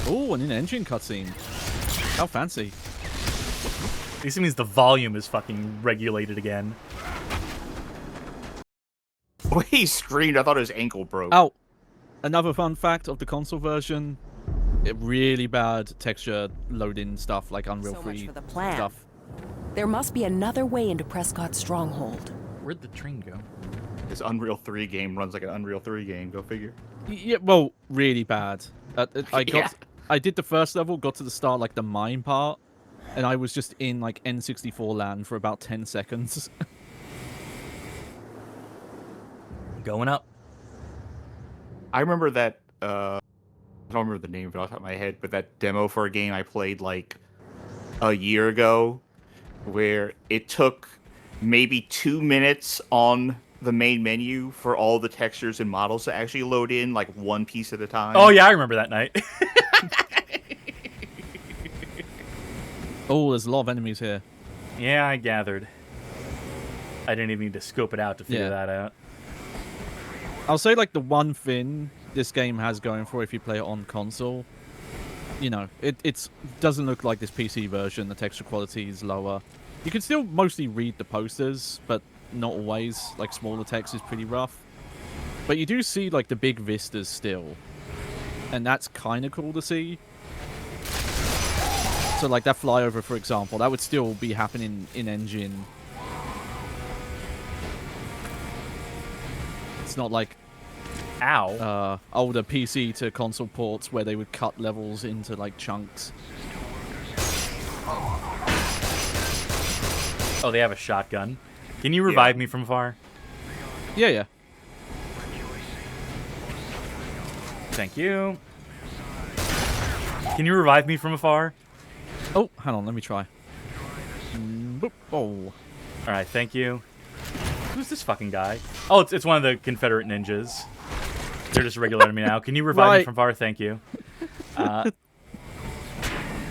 [SPEAKER 3] Oh, an in-engine cutscene. How fancy.
[SPEAKER 1] At least it means the volume is fucking regulated again.
[SPEAKER 2] The way he screamed, I thought his ankle broke.
[SPEAKER 3] Oh, another fun fact of the console version. Really bad texture loading stuff like Unreal
[SPEAKER 9] So
[SPEAKER 3] 3
[SPEAKER 9] much for the plan.
[SPEAKER 3] stuff.
[SPEAKER 9] There must be another way into Prescott's stronghold.
[SPEAKER 1] Where'd the train go?
[SPEAKER 2] This Unreal 3 game runs like an Unreal 3 game. Go figure.
[SPEAKER 3] Yeah, well, really bad.
[SPEAKER 2] Yeah.
[SPEAKER 3] I did the first level, got to the start, like the mine part, and I was just in like N64 land for about 10 seconds.
[SPEAKER 1] Going up.
[SPEAKER 2] I remember that. I don't remember the name of it off the top of my head, but that demo for a game I played like a year ago, where it took maybe 2 minutes on the main menu for all the textures and models to actually load in, like one piece at a time.
[SPEAKER 1] Oh yeah, I remember that night.
[SPEAKER 3] Oh, there's a lot of enemies here.
[SPEAKER 1] Yeah, I gathered. I didn't even need to scope it out to figure
[SPEAKER 3] Yeah.
[SPEAKER 1] that out.
[SPEAKER 3] I'll say like the one thing this game has going for if you play it on console, you know, it doesn't look like this PC version. The texture quality is lower. You can still mostly read the posters, but not always. Like smaller text is pretty rough. But you do see like the big vistas still, and that's kind of cool to see. So like that flyover, for example, that would still be happening in engine. It's not like
[SPEAKER 1] Ow.
[SPEAKER 3] older PC to console ports where they would cut levels into like chunks.
[SPEAKER 1] Oh, they have a shotgun. Can you revive me from afar?
[SPEAKER 3] Yeah, yeah.
[SPEAKER 1] Thank you. Can you revive me from afar?
[SPEAKER 3] Oh, hang on, let me try. Boop. Oh.
[SPEAKER 1] Alright, thank you. Who's this fucking guy? Oh, it's one of the Confederate ninjas. They're just regular enemy now. Can you revive me
[SPEAKER 3] Right.
[SPEAKER 1] from far? Thank you.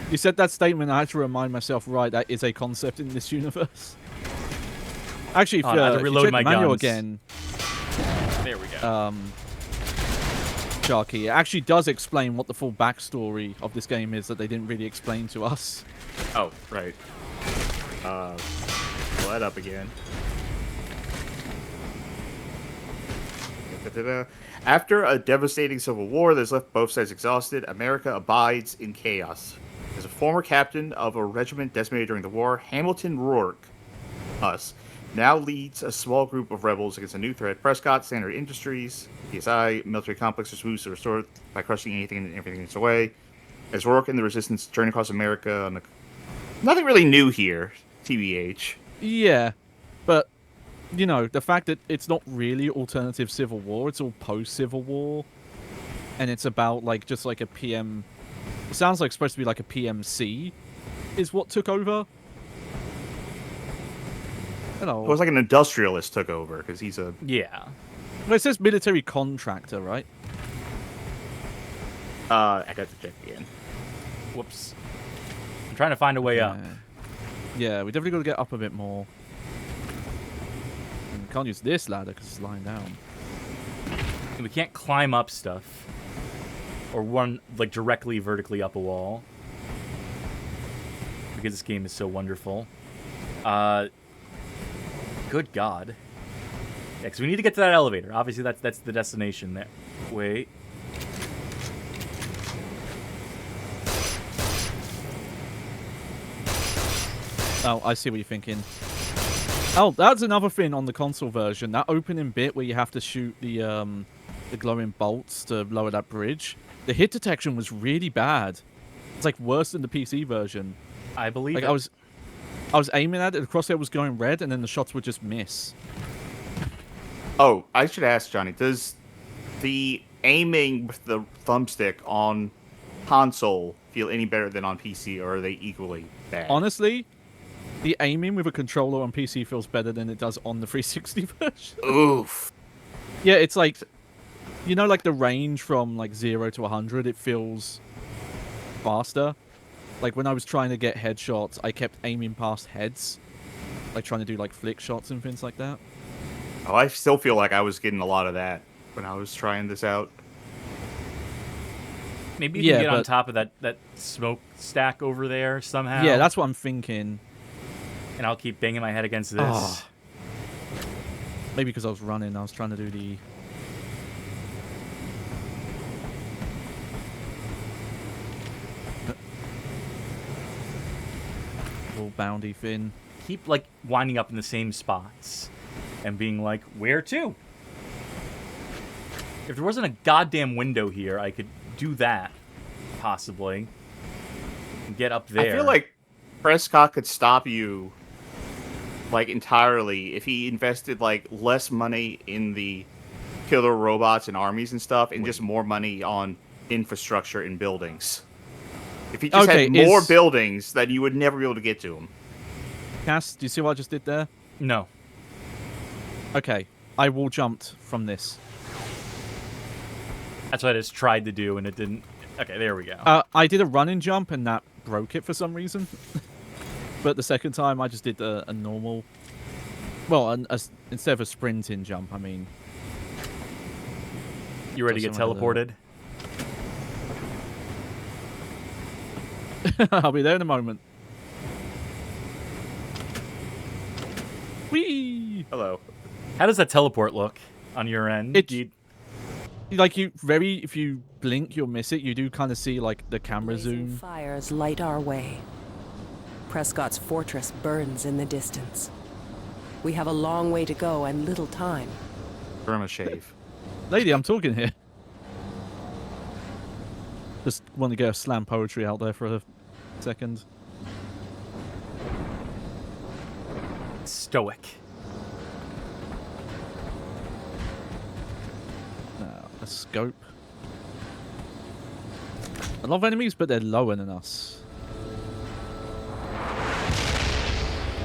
[SPEAKER 3] You said that statement, I had to remind myself, right, that is a concept in this universe. Actually,
[SPEAKER 1] Oh, I have to
[SPEAKER 3] if you
[SPEAKER 1] reload
[SPEAKER 3] check
[SPEAKER 1] my
[SPEAKER 3] the manual
[SPEAKER 1] guns.
[SPEAKER 3] again,
[SPEAKER 1] There we go.
[SPEAKER 3] Charkie, it actually does explain what the full backstory of this game is that they didn't really explain to us.
[SPEAKER 2] Oh, right. Pull that up again. Da-da-da. After a devastating civil war that has left both sides exhausted, America abides in chaos. As a former captain of a regiment decimated during the war, Hamilton Rourke, us, now leads a small group of rebels against a new threat. Prescott, Standard Industries, PSI, military complexes moves to restore by crushing anything and everything in its way. As Rourke and the Resistance journey across America on the... Nothing really new here, TBH.
[SPEAKER 3] Yeah, but, you know, the fact that it's not really alternative Civil War, it's all post-Civil War, and it's about, like, just like a PM... It sounds like it's supposed to be like a PMC is what took over. Hello.
[SPEAKER 2] It was like an industrialist took over, because he's a...
[SPEAKER 1] Yeah.
[SPEAKER 3] Well, it says military contractor, right?
[SPEAKER 2] I got to check again.
[SPEAKER 1] Whoops. I'm trying to find a way up.
[SPEAKER 3] Yeah, we definitely got to get up a bit more. And we can't use this ladder because it's lying down.
[SPEAKER 1] And we can't climb up stuff. Or run, like, directly vertically up a wall. Because this game is so wonderful. Good God. Yeah, because we need to get to that elevator. Obviously, that's the destination there. Wait.
[SPEAKER 3] Oh, I see what you're thinking. Oh, that's another thing on the console version. That opening bit where you have to shoot the glowing bolts to lower that bridge. The hit detection was really bad. It's like worse than the PC version.
[SPEAKER 1] I believe
[SPEAKER 3] like
[SPEAKER 1] it.
[SPEAKER 3] I was aiming at it, the crosshair was going red, and then the shots would just miss.
[SPEAKER 2] Oh, I should ask Johnny, does the aiming with the thumbstick on console feel any better than on PC, or are they equally bad?
[SPEAKER 3] Honestly, the aiming with a controller on PC feels better than it does on the 360 version.
[SPEAKER 2] Oof.
[SPEAKER 3] Yeah, it's like, you know, like the range from like 0 to 100, it feels faster. Like when I was trying to get headshots, I kept aiming past heads, like trying to do like flick shots and things like that.
[SPEAKER 2] Oh, I still feel like I was getting a lot of that when I was trying this out.
[SPEAKER 1] Maybe you can get on top of that smoke stack over there somehow.
[SPEAKER 3] Yeah, that's what I'm thinking.
[SPEAKER 1] And I'll keep banging my head against this.
[SPEAKER 3] Oh. Maybe because I was running, I was trying to do the... little bounty thing.
[SPEAKER 1] Keep, like, winding up in the same spots. And being like, where to? If there wasn't a goddamn window here, I could do that. Possibly. And get up there.
[SPEAKER 2] I feel like Prescott could stop you like entirely if he invested like less money in the killer robots and armies and stuff and just more money on infrastructure and buildings. If he just had more buildings, then you would never be able to get to them.
[SPEAKER 3] Cass, do you see what I just did there?
[SPEAKER 1] No.
[SPEAKER 3] Okay, I wall jumped from this.
[SPEAKER 1] That's what I just tried to do and it didn't. Okay, there we go.
[SPEAKER 3] I did a running jump and that broke it for some reason. But the second time I just did a normal... Well, instead of a sprinting jump, I mean...
[SPEAKER 1] You ready to get teleported?
[SPEAKER 3] I'll be there in a moment. Whee!
[SPEAKER 2] Hello.
[SPEAKER 1] How does that teleport look on your end?
[SPEAKER 3] If you blink, you'll miss it. You do kind of see like the camera
[SPEAKER 9] Blazing
[SPEAKER 3] zoom.
[SPEAKER 9] Fires light our way. Prescott's fortress burns in the distance. We have a long way to go and little time.
[SPEAKER 2] Burma shave.
[SPEAKER 3] Lady, I'm talking here. Just want to get a slam poetry out there for a second.
[SPEAKER 1] Stoic.
[SPEAKER 3] Now, a scope. A lot of enemies, but they're lower than us.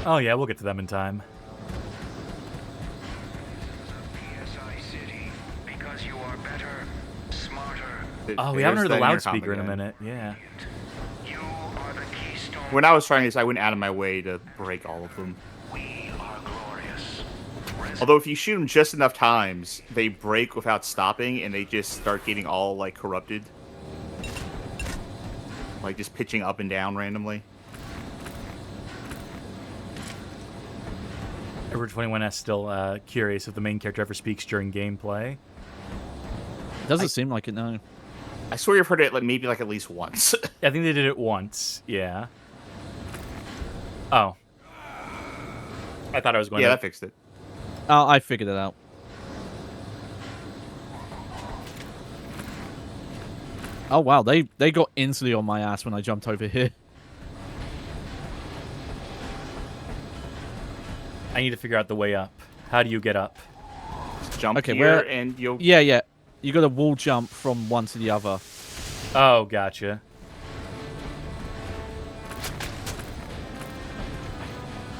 [SPEAKER 1] Oh yeah, we'll get to them in time. Oh, we haven't heard the loudspeaker in a minute. Yeah.
[SPEAKER 2] When I was trying this, I went out of my way to break all of them. Although if you shoot them just enough times, they break without stopping, and they just start getting all, like, corrupted. Like, just pitching up and down randomly.
[SPEAKER 1] Edward 21S still curious if the main character ever speaks during gameplay.
[SPEAKER 3] Doesn't seem like it, no.
[SPEAKER 2] I swear you've heard it like maybe like at least once.
[SPEAKER 1] I think they did it once. Yeah. Oh. I thought I was going
[SPEAKER 2] yeah,
[SPEAKER 1] to...
[SPEAKER 2] that fixed it.
[SPEAKER 3] I figured it out. Oh wow, they got instantly on my ass when I jumped over here.
[SPEAKER 1] I need to figure out the way up. How do you get up?
[SPEAKER 2] Just jump
[SPEAKER 3] Okay,
[SPEAKER 2] here
[SPEAKER 3] where...
[SPEAKER 2] and you'll...
[SPEAKER 3] Yeah. You got to wall jump from one to the other.
[SPEAKER 1] Oh, gotcha.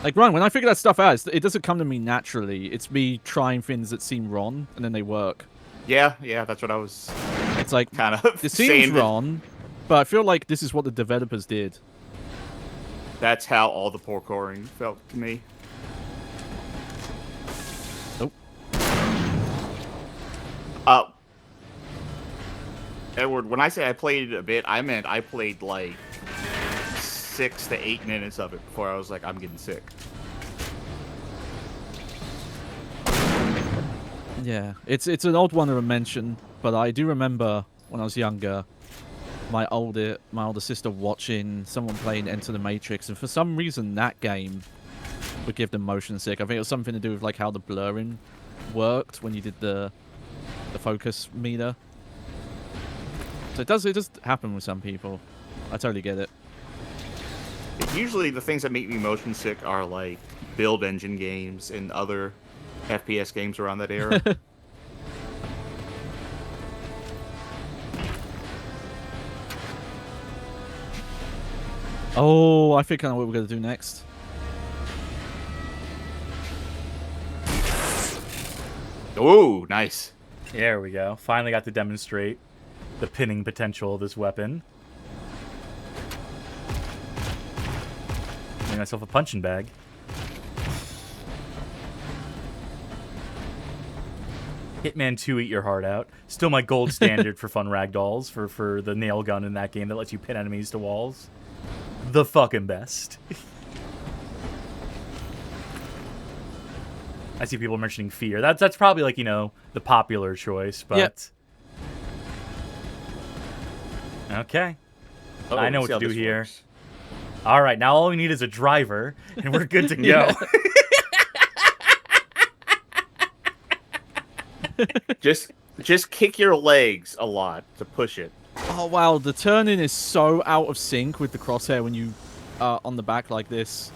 [SPEAKER 3] Like, Ryan, when I figure that stuff out, it doesn't come to me naturally. It's me trying things that seem wrong, and then they work.
[SPEAKER 2] Yeah, that's what I was
[SPEAKER 3] It's like,
[SPEAKER 2] kind of
[SPEAKER 3] it seems wrong, but I feel like this is what the developers did.
[SPEAKER 2] That's how all the parkouring felt to me.
[SPEAKER 3] Nope.
[SPEAKER 2] Edward, when I say I played a bit, I meant I played like 6 to 8 minutes of it before I was like, I'm getting sick.
[SPEAKER 3] Yeah, it's an odd one to mention, but I do remember when I was younger, my older sister watching someone playing Enter the Matrix, and for some reason that game would give them motion sick. I think it was something to do with like how the blurring worked when you did the focus meter. So it does happen with some people. I totally get it.
[SPEAKER 2] Usually the things that make me motion sick are like build engine games and other FPS games around that era.
[SPEAKER 3] Oh, I think I know what we're going to do next.
[SPEAKER 2] Oh, nice.
[SPEAKER 1] There we go. Finally got to demonstrate the pinning potential of this weapon. Make myself a punching bag. Hitman 2, eat your heart out. Still my gold standard for fun ragdolls, for the nail gun in that game that lets you pin enemies to walls. The fucking best. I see people mentioning Fear. That's probably like, you know, the popular choice, but...
[SPEAKER 3] Yep.
[SPEAKER 1] Okay.
[SPEAKER 2] Oh,
[SPEAKER 1] I know
[SPEAKER 2] let's
[SPEAKER 1] what
[SPEAKER 2] see
[SPEAKER 1] to
[SPEAKER 2] how
[SPEAKER 1] do
[SPEAKER 2] this
[SPEAKER 1] here.
[SPEAKER 2] works.
[SPEAKER 1] All right, now all we need is a driver, and we're good to go.
[SPEAKER 3] Yeah.
[SPEAKER 2] Just kick your legs a lot to push it.
[SPEAKER 3] Oh wow, the turning is so out of sync with the crosshair when you are on the back like this.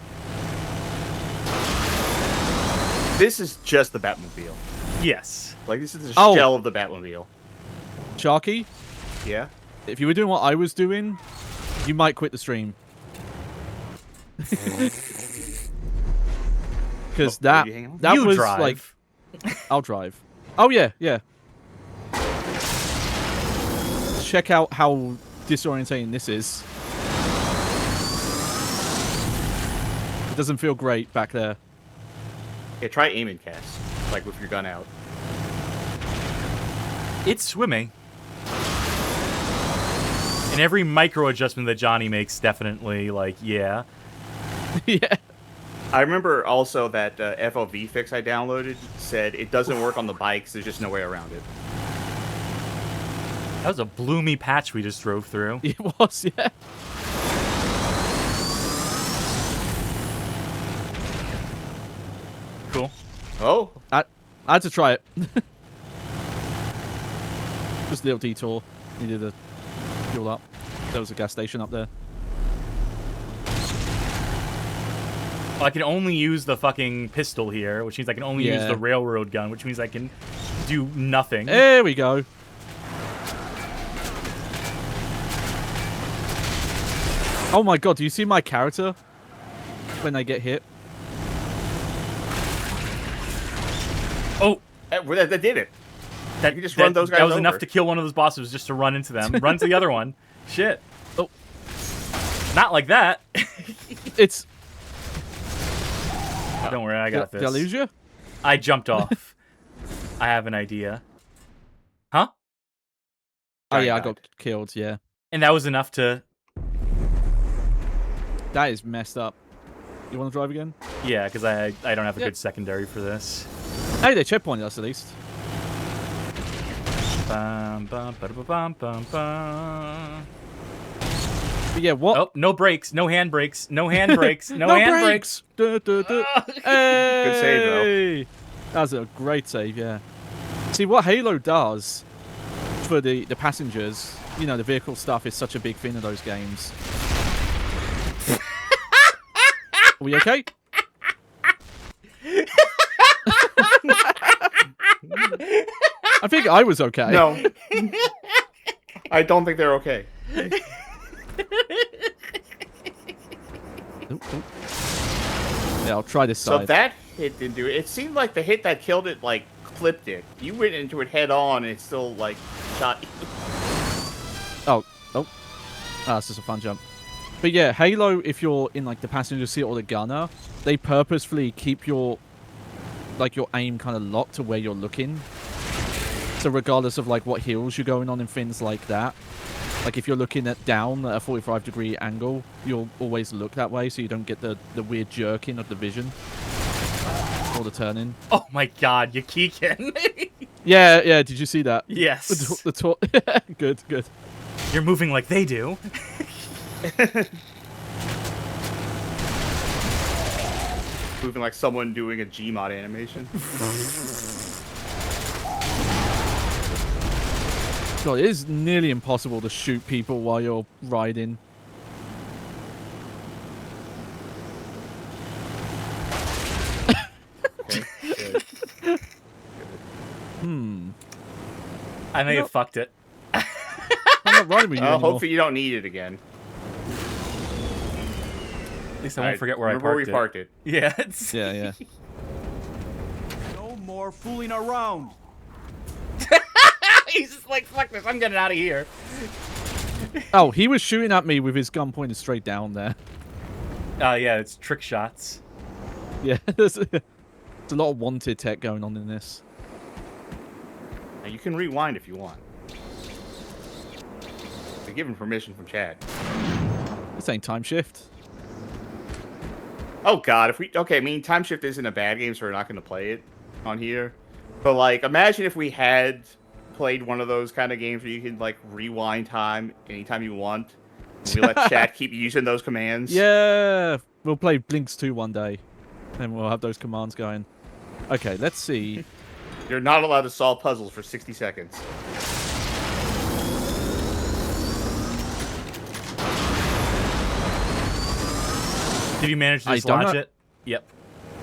[SPEAKER 2] This is just the Batmobile.
[SPEAKER 1] Yes.
[SPEAKER 2] Like, this is the
[SPEAKER 3] Oh.
[SPEAKER 2] shell of the Batmobile.
[SPEAKER 3] Charkie,
[SPEAKER 2] Yeah?
[SPEAKER 3] if you were doing what I was doing, you might quit the stream. Because that
[SPEAKER 1] You
[SPEAKER 3] was
[SPEAKER 1] drive.
[SPEAKER 3] like, I'll drive. Oh yeah. Check out how disorientating this is. It doesn't feel great back there.
[SPEAKER 2] Yeah, try aim and cast. Like, with your gun out.
[SPEAKER 1] It's swimming. And every micro adjustment that Johnny makes definitely, like, yeah.
[SPEAKER 3] Yeah.
[SPEAKER 2] I remember also that FOV fix I downloaded said it doesn't work on the bikes, there's just no way around it.
[SPEAKER 1] That was a bloomy patch we just drove through.
[SPEAKER 3] It was, yeah.
[SPEAKER 1] Cool.
[SPEAKER 2] Oh,
[SPEAKER 3] I had to try it. Just a little detour. Needed to fuel up. There was a gas station up there.
[SPEAKER 1] Well, I can only use the fucking pistol here, which means I can only use
[SPEAKER 3] Yeah.
[SPEAKER 1] the railroad gun, which means I can do nothing.
[SPEAKER 3] There we go. Oh my god, do you see my character when they get hit?
[SPEAKER 1] Oh,
[SPEAKER 2] that did it.
[SPEAKER 1] that,
[SPEAKER 2] You just run those guys
[SPEAKER 1] that was
[SPEAKER 2] over.
[SPEAKER 1] enough to kill one of those bosses just to run into them. Run to the other one. Shit.
[SPEAKER 3] Oh.
[SPEAKER 1] Not like that.
[SPEAKER 3] It's...
[SPEAKER 1] Don't worry, I got
[SPEAKER 3] Did I
[SPEAKER 1] this.
[SPEAKER 3] lose you?
[SPEAKER 1] I jumped off. I have an idea. Huh?
[SPEAKER 3] Oh yeah, I
[SPEAKER 2] died.
[SPEAKER 3] got killed, yeah.
[SPEAKER 1] And that was enough to...
[SPEAKER 3] That is messed up. You want to drive again?
[SPEAKER 1] Yeah, because I don't have a
[SPEAKER 3] Yep.
[SPEAKER 1] good secondary for this.
[SPEAKER 3] Hey, they checkpointed us at least.
[SPEAKER 1] Bum, bum, ba-da-ba-bum, bum, bum.
[SPEAKER 3] But yeah, what?
[SPEAKER 1] Oh, no brakes, no hand brakes, no hand brakes, no hand brakes.
[SPEAKER 3] Hey!
[SPEAKER 2] Good save, though.
[SPEAKER 3] That was a great save, yeah. See, what Halo does for the passengers, you know, the vehicle stuff is such a big thing in those games. Are we okay? I think I was okay.
[SPEAKER 2] No. I don't think they're okay.
[SPEAKER 3] Oop, oop. Yeah, I'll try this
[SPEAKER 2] So
[SPEAKER 3] side.
[SPEAKER 2] that hit didn't do it. It seemed like the hit that killed it, like, clipped it. You went into it head on, and it still, like, shot you.
[SPEAKER 3] Oh. That's just a fun jump. But yeah, Halo, if you're in, like, the passenger seat or the gunner, they purposefully keep your aim kind of locked to where you're looking. So regardless of, like, what hills you're going on and things like that, like, if you're looking down at a 45-degree angle, you'll always look that way so you don't get the weird jerking of the vision. Or the turning.
[SPEAKER 1] Oh my god, you keeking.
[SPEAKER 3] Yeah, did you see that?
[SPEAKER 1] Yes.
[SPEAKER 3] Good.
[SPEAKER 1] You're moving like they do.
[SPEAKER 2] Moving like someone doing a Gmod animation.
[SPEAKER 3] God, it is nearly impossible to shoot people while you're riding.
[SPEAKER 2] Okay, good.
[SPEAKER 1] I may have fucked it.
[SPEAKER 3] I'm not riding with you anymore.
[SPEAKER 2] Hopefully you don't need it again.
[SPEAKER 1] At least I won't forget where I
[SPEAKER 2] remember
[SPEAKER 1] parked
[SPEAKER 2] it.
[SPEAKER 1] Yeah, it's...
[SPEAKER 3] Yeah.
[SPEAKER 8] No more fooling around.
[SPEAKER 1] He's just like, fuck this, I'm getting out of here.
[SPEAKER 3] Oh, he was shooting at me with his gun pointed straight down there.
[SPEAKER 1] Yeah, it's trick shots.
[SPEAKER 3] Yeah, there's a lot of wanted tech going on in this.
[SPEAKER 2] Now, you can rewind if you want. They're given permission from Chad.
[SPEAKER 3] This ain't time shift.
[SPEAKER 2] Oh god, I mean, Time Shift isn't a bad game, so we're not going to play it on here. But, like, imagine if we had played one of those kind of games where you can, like, rewind time anytime you want. And we let Chad keep using those commands.
[SPEAKER 3] Yeah, we'll play Blinks 2 one day. And we'll have those commands going. Okay, let's see.
[SPEAKER 2] You're not allowed to solve puzzles for 60 seconds.
[SPEAKER 1] Did you manage to
[SPEAKER 3] I
[SPEAKER 1] dislodge
[SPEAKER 3] don't know.
[SPEAKER 1] it? Yep.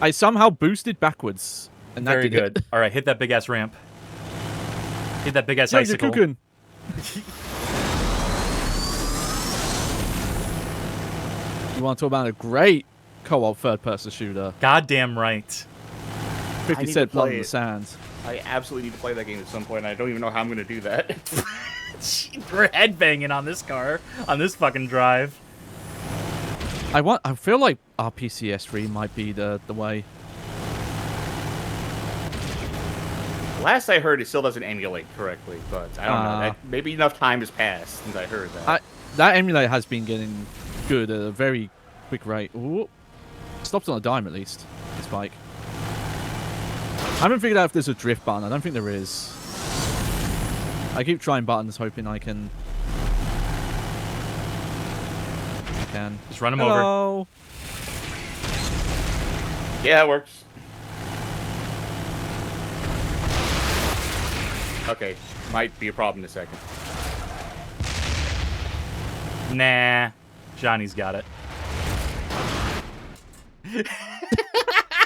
[SPEAKER 3] I somehow boosted backwards. And that
[SPEAKER 1] Very
[SPEAKER 3] did it.
[SPEAKER 1] good. All right, hit that big-ass ramp. Hit that big-ass
[SPEAKER 3] Yeah, you're
[SPEAKER 1] icicle.
[SPEAKER 3] cooking. You want to talk about a great co-op third-person shooter?
[SPEAKER 1] Goddamn right.
[SPEAKER 3] 50
[SPEAKER 2] need
[SPEAKER 3] Cent
[SPEAKER 2] to
[SPEAKER 3] Blood
[SPEAKER 2] play
[SPEAKER 3] in the
[SPEAKER 2] it.
[SPEAKER 3] Sands.
[SPEAKER 2] I absolutely need to play that game at some point, and I don't even know how I'm going to do that.
[SPEAKER 1] We're headbanging on this car, on this fucking drive.
[SPEAKER 3] I feel like RPCS3 might be the way.
[SPEAKER 2] Last I heard, it still doesn't emulate correctly, but I don't know. Maybe enough time has passed since I heard that.
[SPEAKER 3] That emulator has been getting good at a very quick rate. Ooh. Stops on a dime, at least. This bike. I haven't figured out if there's a drift button. I don't think there is. I keep trying buttons, hoping I can.
[SPEAKER 1] Just run him over.
[SPEAKER 2] Yeah, it works. Okay, might be a problem in a second.
[SPEAKER 1] Nah. Johnny's got it.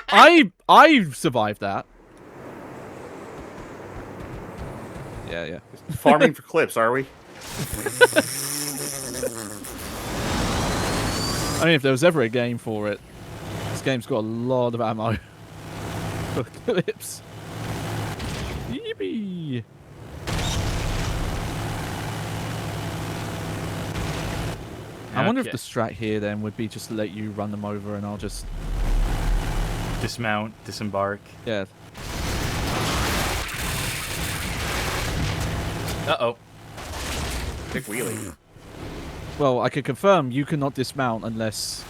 [SPEAKER 3] I survived that. Yeah.
[SPEAKER 2] Farming for clips, are we?
[SPEAKER 3] I mean, if there was ever a game for it, this game's got a lot of ammo for clips. Yippee! I wonder if the strat here then would be just to let you run them over and I'll just
[SPEAKER 1] dismount, disembark.
[SPEAKER 3] Yeah.
[SPEAKER 1] Uh-oh.
[SPEAKER 2] Big wheelie.
[SPEAKER 3] Well, I can confirm you cannot dismount unless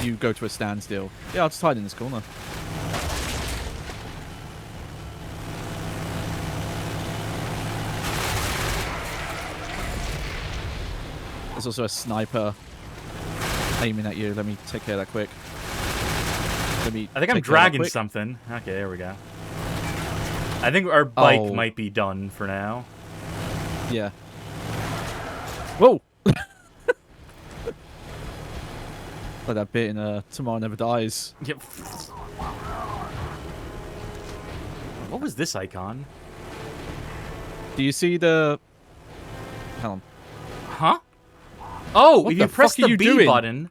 [SPEAKER 3] you go to a standstill. Yeah, I'll just hide in this corner. There's also a sniper aiming at you. Let me take care of that quick.
[SPEAKER 1] I think I'm dragging something. Okay, there we go. I think our bike might be done for now.
[SPEAKER 3] Yeah. Whoa! Like that bit in Tomorrow Never Dies.
[SPEAKER 1] Yep. What was this icon?
[SPEAKER 3] Do you see the... Hang on.
[SPEAKER 1] Huh? Oh,
[SPEAKER 3] What
[SPEAKER 1] if
[SPEAKER 3] the
[SPEAKER 1] you press
[SPEAKER 3] fuck are
[SPEAKER 1] the
[SPEAKER 3] you
[SPEAKER 1] B
[SPEAKER 3] doing?
[SPEAKER 1] button,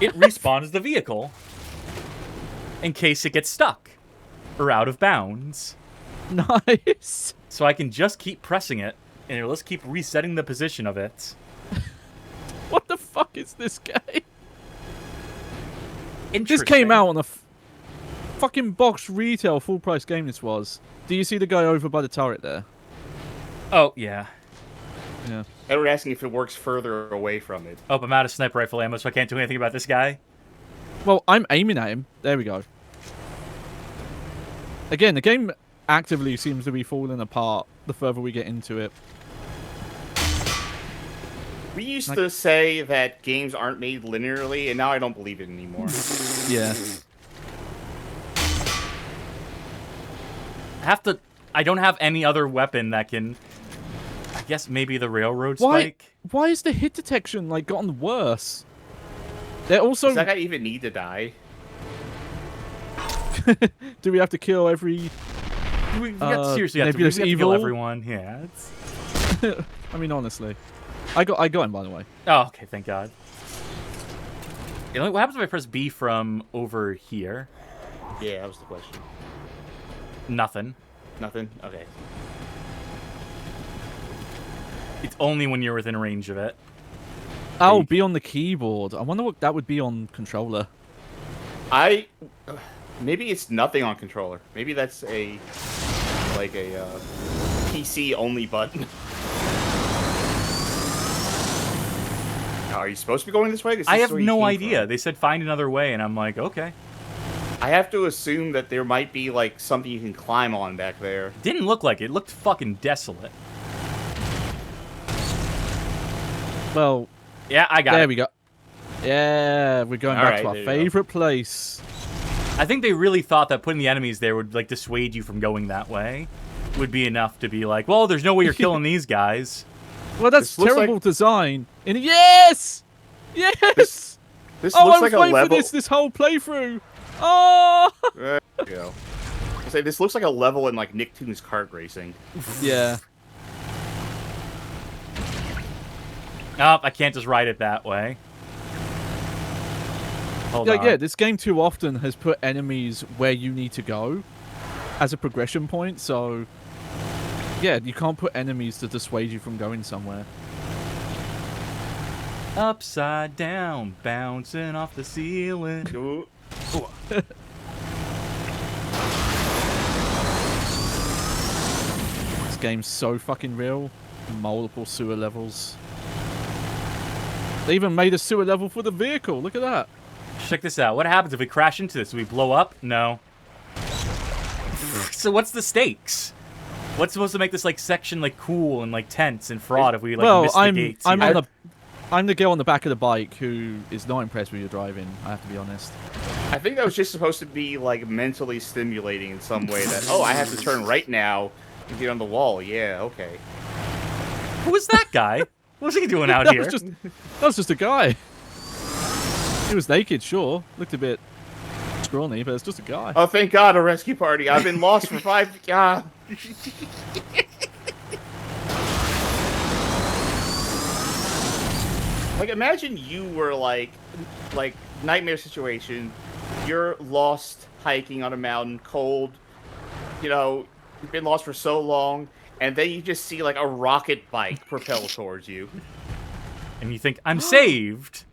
[SPEAKER 1] it respawns the vehicle. In case it gets stuck. Or out of bounds.
[SPEAKER 3] Nice!
[SPEAKER 1] So I can just keep pressing it, and it'll just keep resetting the position of it.
[SPEAKER 3] What the fuck is this game? This
[SPEAKER 1] Interesting.
[SPEAKER 3] came out on a fucking box retail full price game this was. Do you see the guy over by the turret there?
[SPEAKER 1] Oh, yeah.
[SPEAKER 3] Yeah.
[SPEAKER 2] They were asking if it works further away from it.
[SPEAKER 1] Oh, I'm out of sniper rifle ammo, so I can't do anything about this guy.
[SPEAKER 3] Well, I'm aiming at him. There we go. Again, the game actively seems to be falling apart the further we get into it.
[SPEAKER 2] We used to say that games aren't made linearly, and now I don't believe it anymore.
[SPEAKER 3] Yeah.
[SPEAKER 1] I don't have any other weapon that can... I guess maybe the railroad spike?
[SPEAKER 3] Why is the hit detection, like, gotten worse? They're also...
[SPEAKER 2] Does that guy even need to die?
[SPEAKER 3] Do we have to kill every...
[SPEAKER 1] Seriously, we have to kill
[SPEAKER 3] evil?
[SPEAKER 1] everyone. Yeah, it's...
[SPEAKER 3] I mean, honestly. I got him, by the way.
[SPEAKER 1] Oh, okay, thank God. You know, what happens if I press B from over here?
[SPEAKER 2] Yeah, that was the question.
[SPEAKER 1] Nothing.
[SPEAKER 2] Nothing? Okay.
[SPEAKER 1] It's only when you're within range of it.
[SPEAKER 3] Oh, be on the keyboard. I wonder what that would be on controller.
[SPEAKER 2] Maybe it's nothing on controller. Maybe that's a PC only button. Are you supposed to be going this way?
[SPEAKER 1] I have no idea. They said find another way, and I'm like, okay.
[SPEAKER 2] I have to assume that there might be like something you can climb on back there.
[SPEAKER 1] Didn't look like it. It looked fucking desolate.
[SPEAKER 3] Well,
[SPEAKER 1] yeah, I got it.
[SPEAKER 3] There we go. Yeah, we're going back to our favorite place.
[SPEAKER 1] I think they really thought that putting the enemies there would like dissuade you from going that way. Would be enough to be like, well, there's no way you're killing these guys.
[SPEAKER 3] Well, that's terrible design. And yes! Yes!
[SPEAKER 2] This
[SPEAKER 3] I
[SPEAKER 2] looks
[SPEAKER 3] was
[SPEAKER 2] like a
[SPEAKER 3] waiting
[SPEAKER 2] level.
[SPEAKER 3] for this whole playthrough. Oh!
[SPEAKER 2] There you go. I say this looks like a level in like Nicktoons kart racing.
[SPEAKER 3] Yeah.
[SPEAKER 1] Oh, I can't just ride it that way. Hold on.
[SPEAKER 3] Yeah, this game too often has put enemies where you need to go as a progression point, so yeah, you can't put enemies to dissuade you from going somewhere.
[SPEAKER 1] Upside down, bouncing off the ceiling.
[SPEAKER 2] Ooh.
[SPEAKER 3] This game's so fucking real. Multiple sewer levels. They even made a sewer level for the vehicle. Look at that.
[SPEAKER 1] Check this out. What happens if we crash into this? Do we blow up? No. So what's the stakes? What's supposed to make this like section like cool and like tense and fraught if we like miss the gates?
[SPEAKER 3] I'm the girl on the back of the bike who is not impressed with your driving. I have to be honest.
[SPEAKER 2] I think that was just supposed to be like mentally stimulating in some way. That I have to turn right now and get on the wall. Yeah, okay.
[SPEAKER 1] Who was that guy? What's he doing out here?
[SPEAKER 3] That was just a guy. He was naked, sure. Looked a bit scrawny, but it's just a guy.
[SPEAKER 2] Oh, thank God, a rescue party. I've been lost for 5... Like, imagine you were, like, nightmare situation. You're lost hiking on a mountain, cold. You know, you've been lost for so long, and then you just see, like, a rocket bike propel towards you.
[SPEAKER 1] And you think, I'm saved.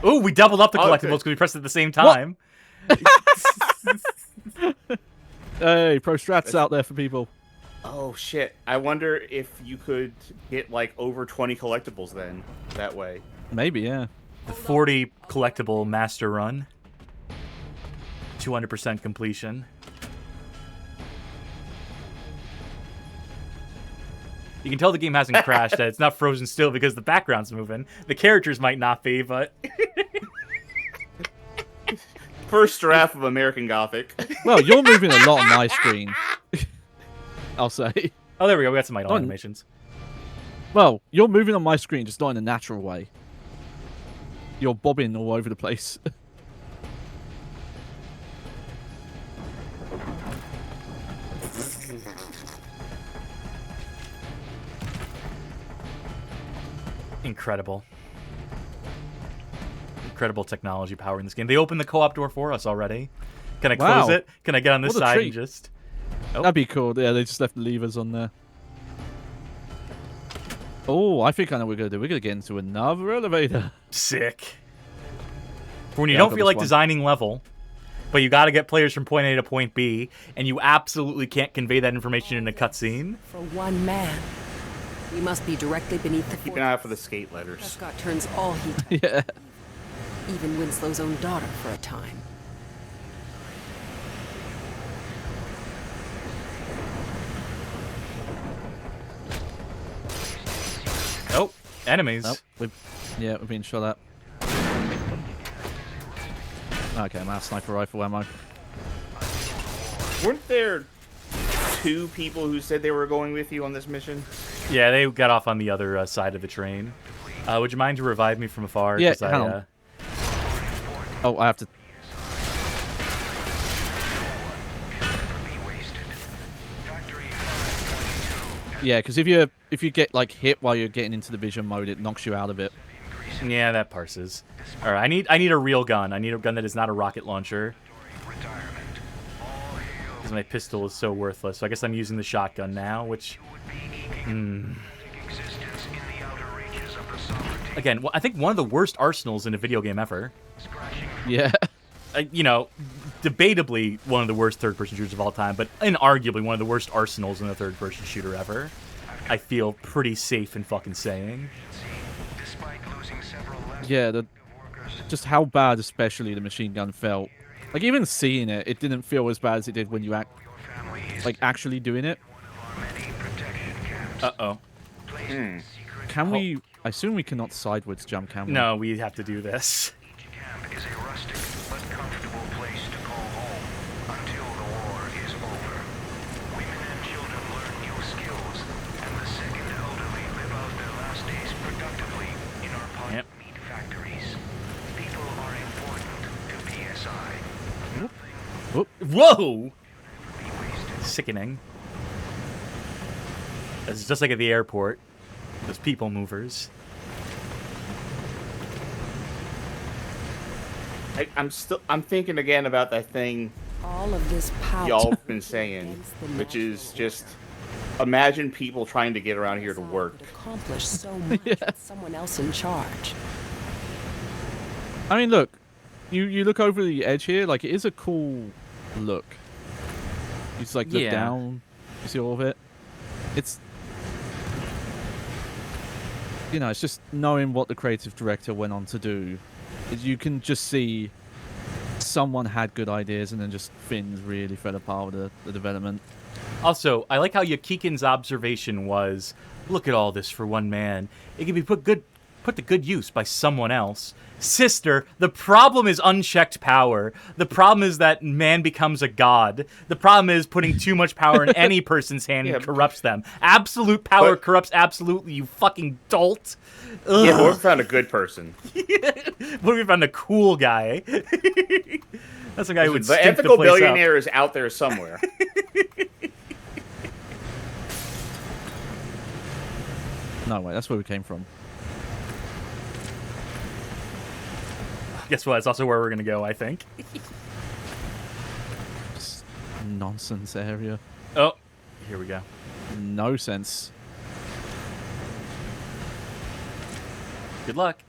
[SPEAKER 1] Oh, we doubled up the collectibles because we pressed it at the same time.
[SPEAKER 3] Hey, pro strats out there for people.
[SPEAKER 2] Oh, shit. I wonder if you could get, like, over 20 collectibles then, that way.
[SPEAKER 3] Maybe, yeah.
[SPEAKER 1] The 40 collectible master run. 200% completion. You can tell the game hasn't crashed, that it's not frozen still because the background's moving. The characters might not be, but...
[SPEAKER 2] First draft of American Gothic.
[SPEAKER 3] Well, you're moving a lot on my screen. I'll say.
[SPEAKER 1] Oh, there we go. We got some idle animations.
[SPEAKER 3] Well, you're moving on my screen, just not in a natural way. You're bobbing all over the place.
[SPEAKER 1] Incredible. Incredible technology power in this game. They opened the co-op door for us already. Can I close it? Can I get on this side and just...
[SPEAKER 3] Oh. That'd be cool. Yeah, they just left the levers on there. Oh, I think I know what we're going to do. We're going to get into another elevator.
[SPEAKER 1] Sick. For when you don't feel like designing level, but you got to get players from point A to point B, and you absolutely can't convey that information in a cutscene.
[SPEAKER 9] For one man, we must be directly beneath the
[SPEAKER 2] Keep an eye out for the skate letters.
[SPEAKER 9] Prescott turns all he does.
[SPEAKER 3] Yeah.
[SPEAKER 9] Even Winslow's own daughter for a time.
[SPEAKER 1] Oh, enemies.
[SPEAKER 3] Oh, we've been shot at. Okay, I'm out of sniper rifle ammo.
[SPEAKER 2] Weren't there 2 people who said they were going with you on this mission?
[SPEAKER 1] Yeah, they got off on the other side of the train. Would you mind to revive me from afar?
[SPEAKER 3] Yeah, hang on. Oh, I have to... Yeah, because if you get like hit while you're getting into the vision mode, it knocks you out of it.
[SPEAKER 1] Yeah, that parses. All right, I need a real gun. I need a gun that is not a rocket launcher. Because my pistol is so worthless. So I guess I'm using the shotgun now, which... Again, I think one of the worst arsenals in a video game ever.
[SPEAKER 3] Yeah.
[SPEAKER 1] You know, debatably one of the worst third-person shooters of all time, but inarguably one of the worst arsenals in a third-person shooter ever. I feel pretty safe in fucking saying.
[SPEAKER 3] Yeah, just how bad especially the machine gun felt. Like, even seeing it, it didn't feel as bad as it did when you actually doing it.
[SPEAKER 1] Uh-oh.
[SPEAKER 3] Can we... I assume we cannot sideways jump, can we?
[SPEAKER 1] No, we have to do this. Yep.
[SPEAKER 3] Whoop.
[SPEAKER 1] Whoa! Sickening. It's just like at the airport. Those people movers.
[SPEAKER 2] I'm thinking again about that thing
[SPEAKER 9] All of this power
[SPEAKER 2] y'all been saying, which is just imagine people trying to get around here to work.
[SPEAKER 9] Accomplish so much with someone else in charge.
[SPEAKER 3] I mean, look, you look over the edge here, like, it is a cool look. You just, like, look down, you see all of it. It's... You know, it's just knowing what the creative director went on to do. You can just see someone had good ideas and then just things really fell apart with the development.
[SPEAKER 1] Also, I like how Yakikin's observation was, look at all this for one man. It can be put to good use by someone else. Sister, the problem is unchecked power. The problem is that man becomes a god. The problem is putting too much power in any person's hand corrupts them. Absolute power corrupts absolutely, you fucking dolt. Ugh.
[SPEAKER 2] Yeah, but we found a good person.
[SPEAKER 1] What if we found a cool guy? That's a guy who would
[SPEAKER 2] The
[SPEAKER 1] stink
[SPEAKER 2] ethical
[SPEAKER 1] the place
[SPEAKER 2] billionaire
[SPEAKER 1] up.
[SPEAKER 2] is out there somewhere.
[SPEAKER 3] No, wait, that's where we came from.
[SPEAKER 1] Guess what? It's also where we're going to go, I think.
[SPEAKER 3] Just nonsense area.
[SPEAKER 1] Oh, here we go.
[SPEAKER 3] No sense.
[SPEAKER 1] Good luck.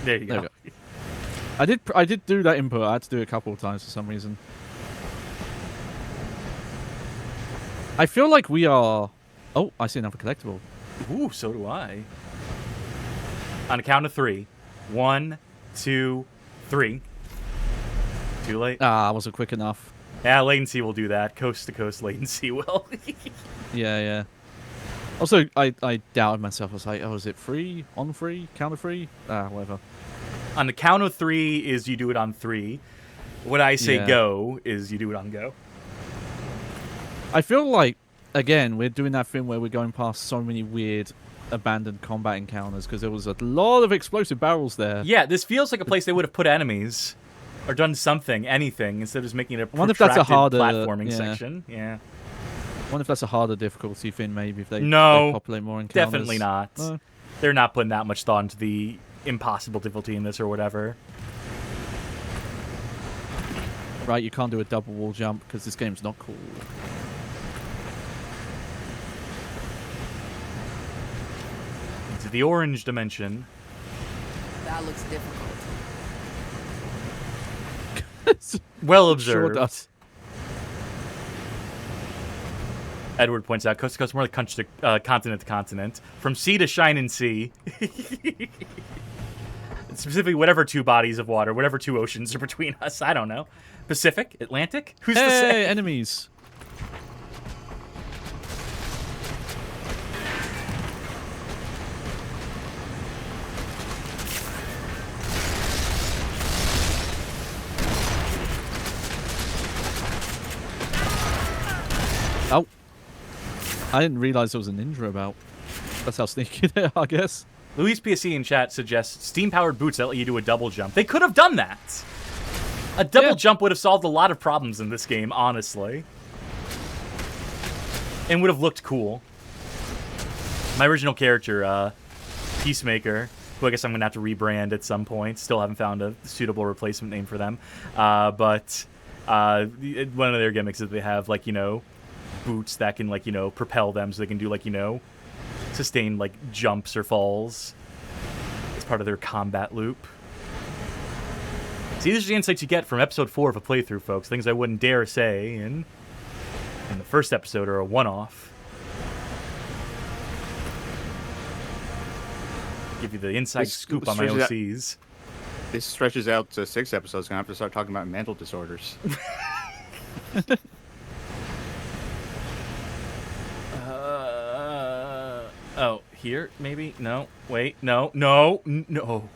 [SPEAKER 1] There you go.
[SPEAKER 3] There we go. I did do that input. I had to do it a couple of times for some reason. I feel like we are... Oh, I see another collectible.
[SPEAKER 1] Ooh, so do I. On a count of 3. 1, 2, 3. Too late.
[SPEAKER 3] Ah, I wasn't quick enough.
[SPEAKER 1] Yeah, latency will do that. Coast to coast latency will.
[SPEAKER 3] Yeah, yeah. Also, I doubted myself. I was like, oh, is it free? On free? Counter free? Whatever.
[SPEAKER 1] On the count of 3 is you do it on 3. When I say
[SPEAKER 3] Yeah.
[SPEAKER 1] go is you do it on go.
[SPEAKER 3] I feel like, again, we're doing that thing where we're going past so many weird abandoned combat encounters because there was a lot of explosive barrels there.
[SPEAKER 1] Yeah, this feels like a place they would have put enemies or done something, anything, instead of just making it a
[SPEAKER 3] I wonder if that's a
[SPEAKER 1] protracted
[SPEAKER 3] harder
[SPEAKER 1] platforming
[SPEAKER 3] yeah.
[SPEAKER 1] section. Yeah.
[SPEAKER 3] I wonder if that's a harder difficulty thing, maybe, if they populate more encounters.
[SPEAKER 1] Definitely not. They're not putting that much thought into the impossible difficulty in this or whatever.
[SPEAKER 3] Right, you can't do a double wall jump because this game's not cool.
[SPEAKER 1] It's the orange dimension.
[SPEAKER 4] That looks difficult.
[SPEAKER 1] Well
[SPEAKER 3] Sure
[SPEAKER 1] observed.
[SPEAKER 3] does.
[SPEAKER 1] Edward points out, coast to coast, more like continent to continent. From sea to shining sea. Specifically, whatever 2 bodies of water, whatever 2 oceans are between us. I don't know. Pacific? Atlantic? Who's to say?
[SPEAKER 3] Hey, enemies. Oh. I didn't realize there was a ninja about. That's how sneaky they are, I guess.
[SPEAKER 1] LuizPSC in chat suggests steam-powered boots that let you do a double jump. They could have done that. A double jump would have solved a lot of problems in this game, honestly. And would have looked cool. My original character, Peacemaker, who I guess I'm going to have to rebrand at some point. Still haven't found a suitable replacement name for them. But one of their gimmicks is they have, like, you know, boots that can, like, you know, propel them so they can do, like, you know, sustain, like, jumps or falls. It's part of their combat loop. See, these are the insights you get from episode 4 of a playthrough, folks. Things I wouldn't dare say in the first episode are a one-off. Give you the inside scoop on my OCs.
[SPEAKER 2] This stretches out to 6 episodes. Gonna have to start talking about mental disorders.
[SPEAKER 1] Oh, here, maybe? No, wait, no, no, no.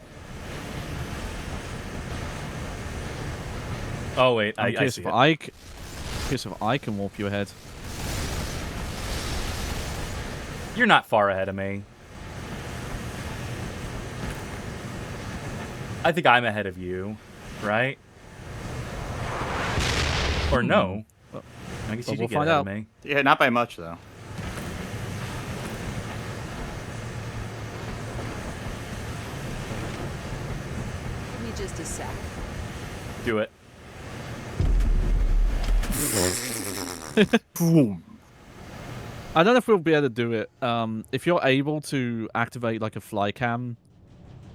[SPEAKER 1] Oh, wait, I see it.
[SPEAKER 3] Curious if I can warp you ahead.
[SPEAKER 1] You're not far ahead of me. I think I'm ahead of you, right? Or no? I guess you did get ahead of me.
[SPEAKER 2] Yeah, not by much, though.
[SPEAKER 4] Give me just a sec.
[SPEAKER 1] Do it.
[SPEAKER 2] Boom.
[SPEAKER 3] I don't know if we'll be able to do it. If you're able to activate like a fly cam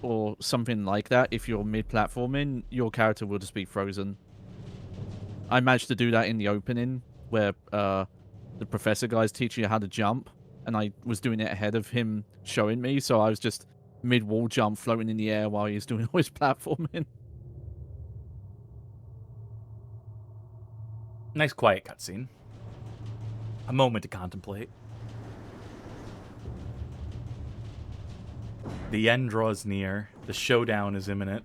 [SPEAKER 3] or something like that, if you're mid-platforming, your character will just be frozen. I managed to do that in the opening where the professor guy's teaching you how to jump, and I was doing it ahead of him showing me, so I was just mid-wall jump floating in the air while he's doing all his platforming.
[SPEAKER 1] Nice quiet cutscene. A moment to contemplate. The end draws near. The showdown is imminent.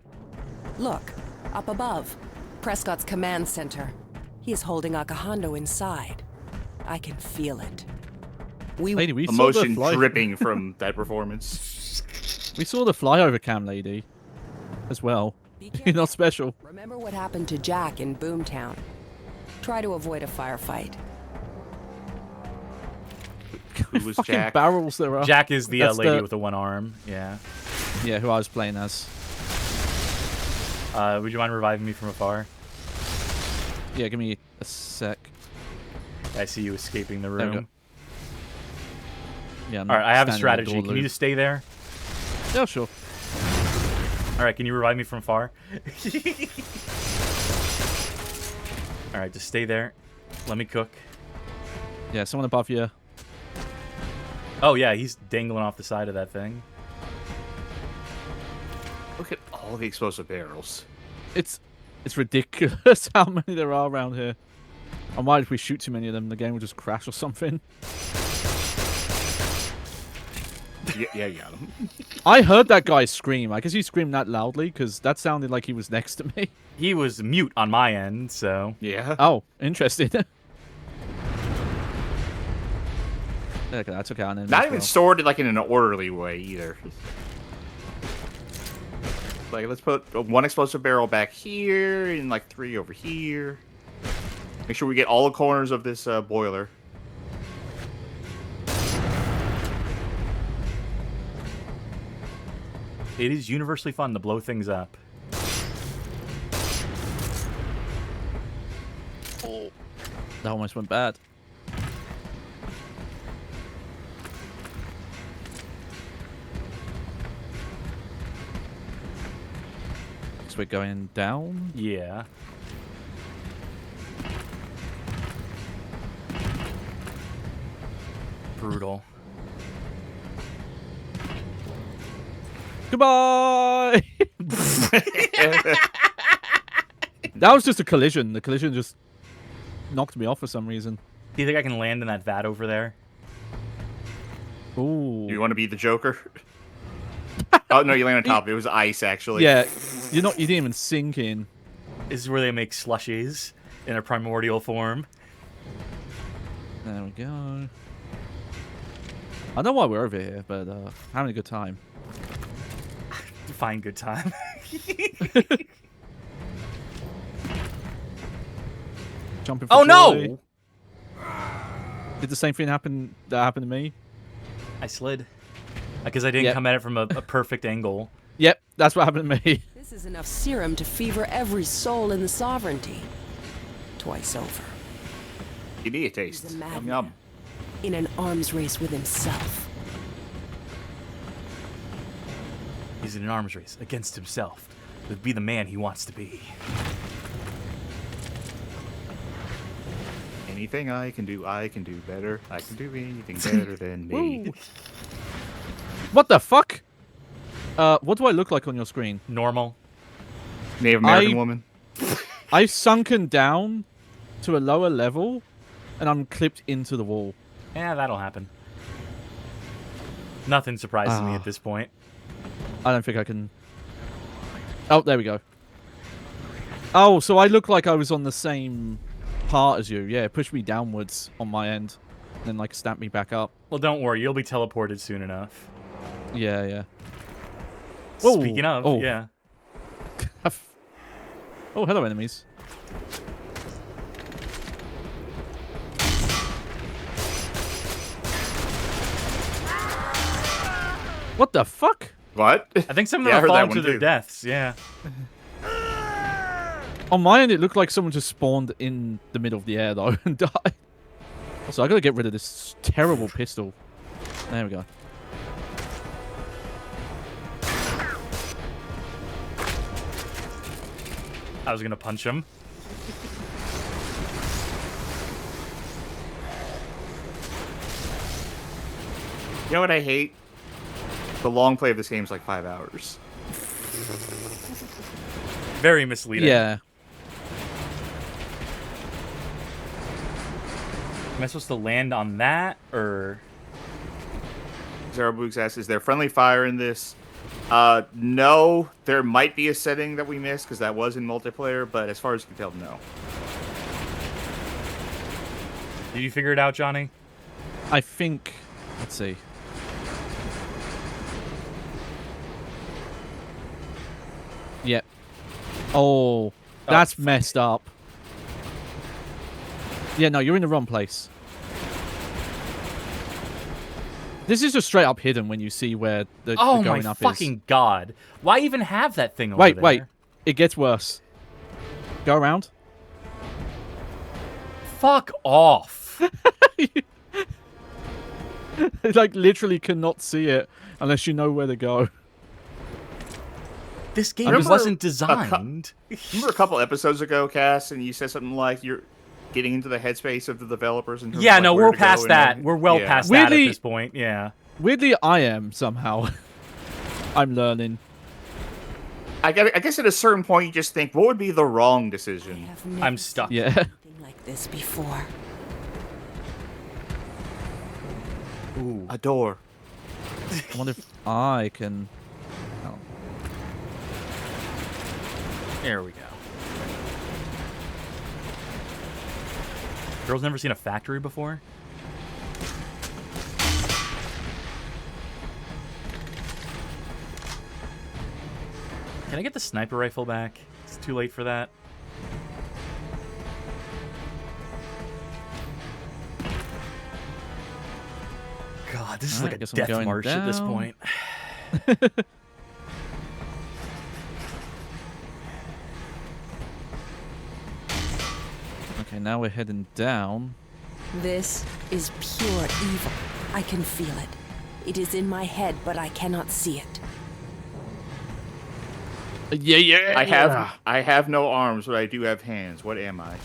[SPEAKER 9] Look, up above. Prescott's command center. He is holding Akahando inside. I can feel it.
[SPEAKER 3] Lady, we
[SPEAKER 2] emotion
[SPEAKER 3] saw the
[SPEAKER 2] dripping from that performance.
[SPEAKER 3] We saw the flyover cam, lady, as well. You're not special.
[SPEAKER 9] Remember what happened to Jack in Boomtown. Try to avoid a firefight.
[SPEAKER 2] Who was
[SPEAKER 3] Fucking
[SPEAKER 2] Jack?
[SPEAKER 3] barrels there are.
[SPEAKER 1] Jack is the
[SPEAKER 3] That's
[SPEAKER 1] lady with the one arm. Yeah.
[SPEAKER 3] Yeah, who I was playing as.
[SPEAKER 1] Would you mind reviving me from afar?
[SPEAKER 3] Yeah, give me a sec.
[SPEAKER 1] I see you escaping the
[SPEAKER 3] There we go.
[SPEAKER 1] room.
[SPEAKER 3] Yeah.
[SPEAKER 1] All right, I have a
[SPEAKER 3] standing at the
[SPEAKER 1] strategy.
[SPEAKER 3] door
[SPEAKER 1] Can you
[SPEAKER 3] loop.
[SPEAKER 1] just stay there?
[SPEAKER 3] Yeah, sure.
[SPEAKER 1] All right, can you revive me from afar? All right, just stay there. Let me cook.
[SPEAKER 3] Yeah, someone above you.
[SPEAKER 1] Oh, yeah, he's dangling off the side of that thing.
[SPEAKER 2] Look at all the explosive barrels.
[SPEAKER 3] It's ridiculous how many there are around here. I might if we shoot too many of them, the game will just crash or something.
[SPEAKER 2] Yeah, you got him.
[SPEAKER 3] I heard that guy scream. I guess he screamed that loudly because that sounded like he was next to me.
[SPEAKER 1] He was mute on my end, so...
[SPEAKER 2] Yeah.
[SPEAKER 3] Oh, interesting. Okay, that's okay.
[SPEAKER 2] Not even sorted like in an orderly way either. Like, let's put one explosive barrel back here and like 3 over here. Make sure we get all the corners of this boiler.
[SPEAKER 1] It is universally fun to blow things up.
[SPEAKER 3] Oh, that almost went bad. We're going down?
[SPEAKER 1] Yeah. Brutal.
[SPEAKER 3] Goodbye! That was just a collision. The collision just knocked me off for some reason.
[SPEAKER 1] Do you think I can land in that vat over there?
[SPEAKER 3] Ooh.
[SPEAKER 2] You want to be the Joker? Oh, no, you land on top. It was ice, actually.
[SPEAKER 3] Yeah, you didn't even sink in.
[SPEAKER 1] This is where they make slushies in a primordial form.
[SPEAKER 3] There we go. I don't know why we're over here, but having a good time.
[SPEAKER 1] Fine, good time.
[SPEAKER 3] Jumping for
[SPEAKER 1] Oh,
[SPEAKER 3] joy.
[SPEAKER 1] no!
[SPEAKER 3] Did the same thing happen that happened to me?
[SPEAKER 1] I slid. Because I didn't come at it from a perfect angle.
[SPEAKER 3] Yep, that's what happened to me.
[SPEAKER 9] This is enough serum to fever every soul in the sovereignty. Twice over.
[SPEAKER 2] Give me a taste.
[SPEAKER 9] He's a
[SPEAKER 2] Yum,
[SPEAKER 9] madman.
[SPEAKER 2] yum.
[SPEAKER 9] In an arms race with himself.
[SPEAKER 1] He's in an arms race against himself to be the man he wants to be.
[SPEAKER 2] Anything I can do better. I can do anything better than me.
[SPEAKER 3] What the fuck? What do I look like on your screen?
[SPEAKER 1] Normal.
[SPEAKER 2] Native American woman.
[SPEAKER 3] I've sunken down to a lower level, and I'm clipped into the wall.
[SPEAKER 1] Yeah, that'll happen. Nothing surprises me at this point.
[SPEAKER 3] I don't think I can... Oh, there we go. Oh, so I look like I was on the same part as you. Yeah, push me downwards on my end, and then like stamp me back up.
[SPEAKER 1] Well, don't worry. You'll be teleported soon enough.
[SPEAKER 3] Yeah, yeah.
[SPEAKER 1] Speaking of,
[SPEAKER 3] oh.
[SPEAKER 1] yeah.
[SPEAKER 3] Oh, hello, enemies. What the fuck?
[SPEAKER 2] What?
[SPEAKER 1] I think some of them are falling to their deaths, yeah.
[SPEAKER 3] On my end, it looked like someone just spawned in the middle of the air, though, and died. Also, I gotta get rid of this terrible pistol. There we go.
[SPEAKER 1] I was gonna punch him.
[SPEAKER 2] You know what I hate? The long play of this game is like 5 hours.
[SPEAKER 1] Very misleading.
[SPEAKER 3] Yeah.
[SPEAKER 1] Am I supposed to land on that, or...?
[SPEAKER 2] ZarroBoogs asks, is there friendly fire in this? No. There might be a setting that we missed, because that was in multiplayer, but as far as you can tell, no.
[SPEAKER 1] Did you figure it out, Johnny?
[SPEAKER 3] I think... Let's see. Yep. Oh, that's messed up. Yeah, no, you're in the wrong place. This is just straight up hidden when you see where the going up is.
[SPEAKER 1] Oh my fucking god. Why even have that thing over there?
[SPEAKER 3] Wait. It gets worse. Go around.
[SPEAKER 1] Fuck off.
[SPEAKER 3] Like, literally cannot see it unless you know where to go.
[SPEAKER 1] This game wasn't designed.
[SPEAKER 2] Remember a couple episodes ago, Cass, and you said something like you're getting into the headspace of the developers? In terms
[SPEAKER 1] Yeah,
[SPEAKER 2] of, like,
[SPEAKER 1] no,
[SPEAKER 2] where
[SPEAKER 1] we're
[SPEAKER 2] to go
[SPEAKER 1] past
[SPEAKER 2] and
[SPEAKER 1] that.
[SPEAKER 2] everything?
[SPEAKER 1] We're well
[SPEAKER 2] Yeah.
[SPEAKER 1] past that at this point, yeah.
[SPEAKER 3] Weirdly, I am, somehow. I'm learning.
[SPEAKER 2] I guess at a certain point, you just think, what would be the wrong decision?
[SPEAKER 1] I'm stuck.
[SPEAKER 3] Yeah.
[SPEAKER 9] Something like this before.
[SPEAKER 2] Ooh, a door.
[SPEAKER 3] I wonder if I can... Oh.
[SPEAKER 1] There we go. Girl's never seen a factory before? Can I get the sniper rifle back? It's too late for that. God, this is like a death march at this point.
[SPEAKER 3] Okay, now we're heading down.
[SPEAKER 9] This is pure evil. I can feel it. It is in my head, but I cannot see it.
[SPEAKER 3] Yeah.
[SPEAKER 2] I have no arms, but I do have hands. What am I?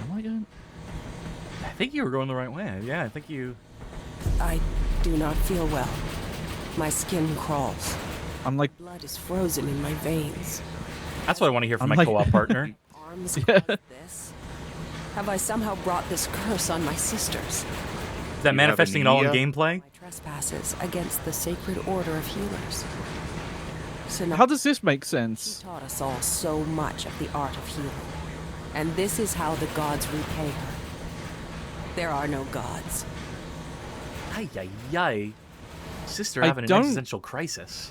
[SPEAKER 3] Am I going?
[SPEAKER 1] I think you were going the right way. Yeah, I think you...
[SPEAKER 9] I do not feel well. My skin crawls.
[SPEAKER 3] I'm like...
[SPEAKER 9] Blood is frozen in my veins.
[SPEAKER 1] That's what I want to hear from
[SPEAKER 3] I'm
[SPEAKER 1] my
[SPEAKER 3] like-
[SPEAKER 1] co-op partner.
[SPEAKER 9] Arms caused this. Have I somehow brought this curse on my sisters?
[SPEAKER 1] Is that manifesting it all in
[SPEAKER 2] anemia?
[SPEAKER 1] gameplay?
[SPEAKER 9] My trespasses against the sacred order of healers. So
[SPEAKER 3] How does this make
[SPEAKER 9] She
[SPEAKER 3] sense?
[SPEAKER 9] taught us all so much of the art of healing. And this is how the gods repay her. There are no gods.
[SPEAKER 1] Ay, ay, ay. Sister
[SPEAKER 3] I
[SPEAKER 1] having an
[SPEAKER 3] don't-
[SPEAKER 1] existential crisis.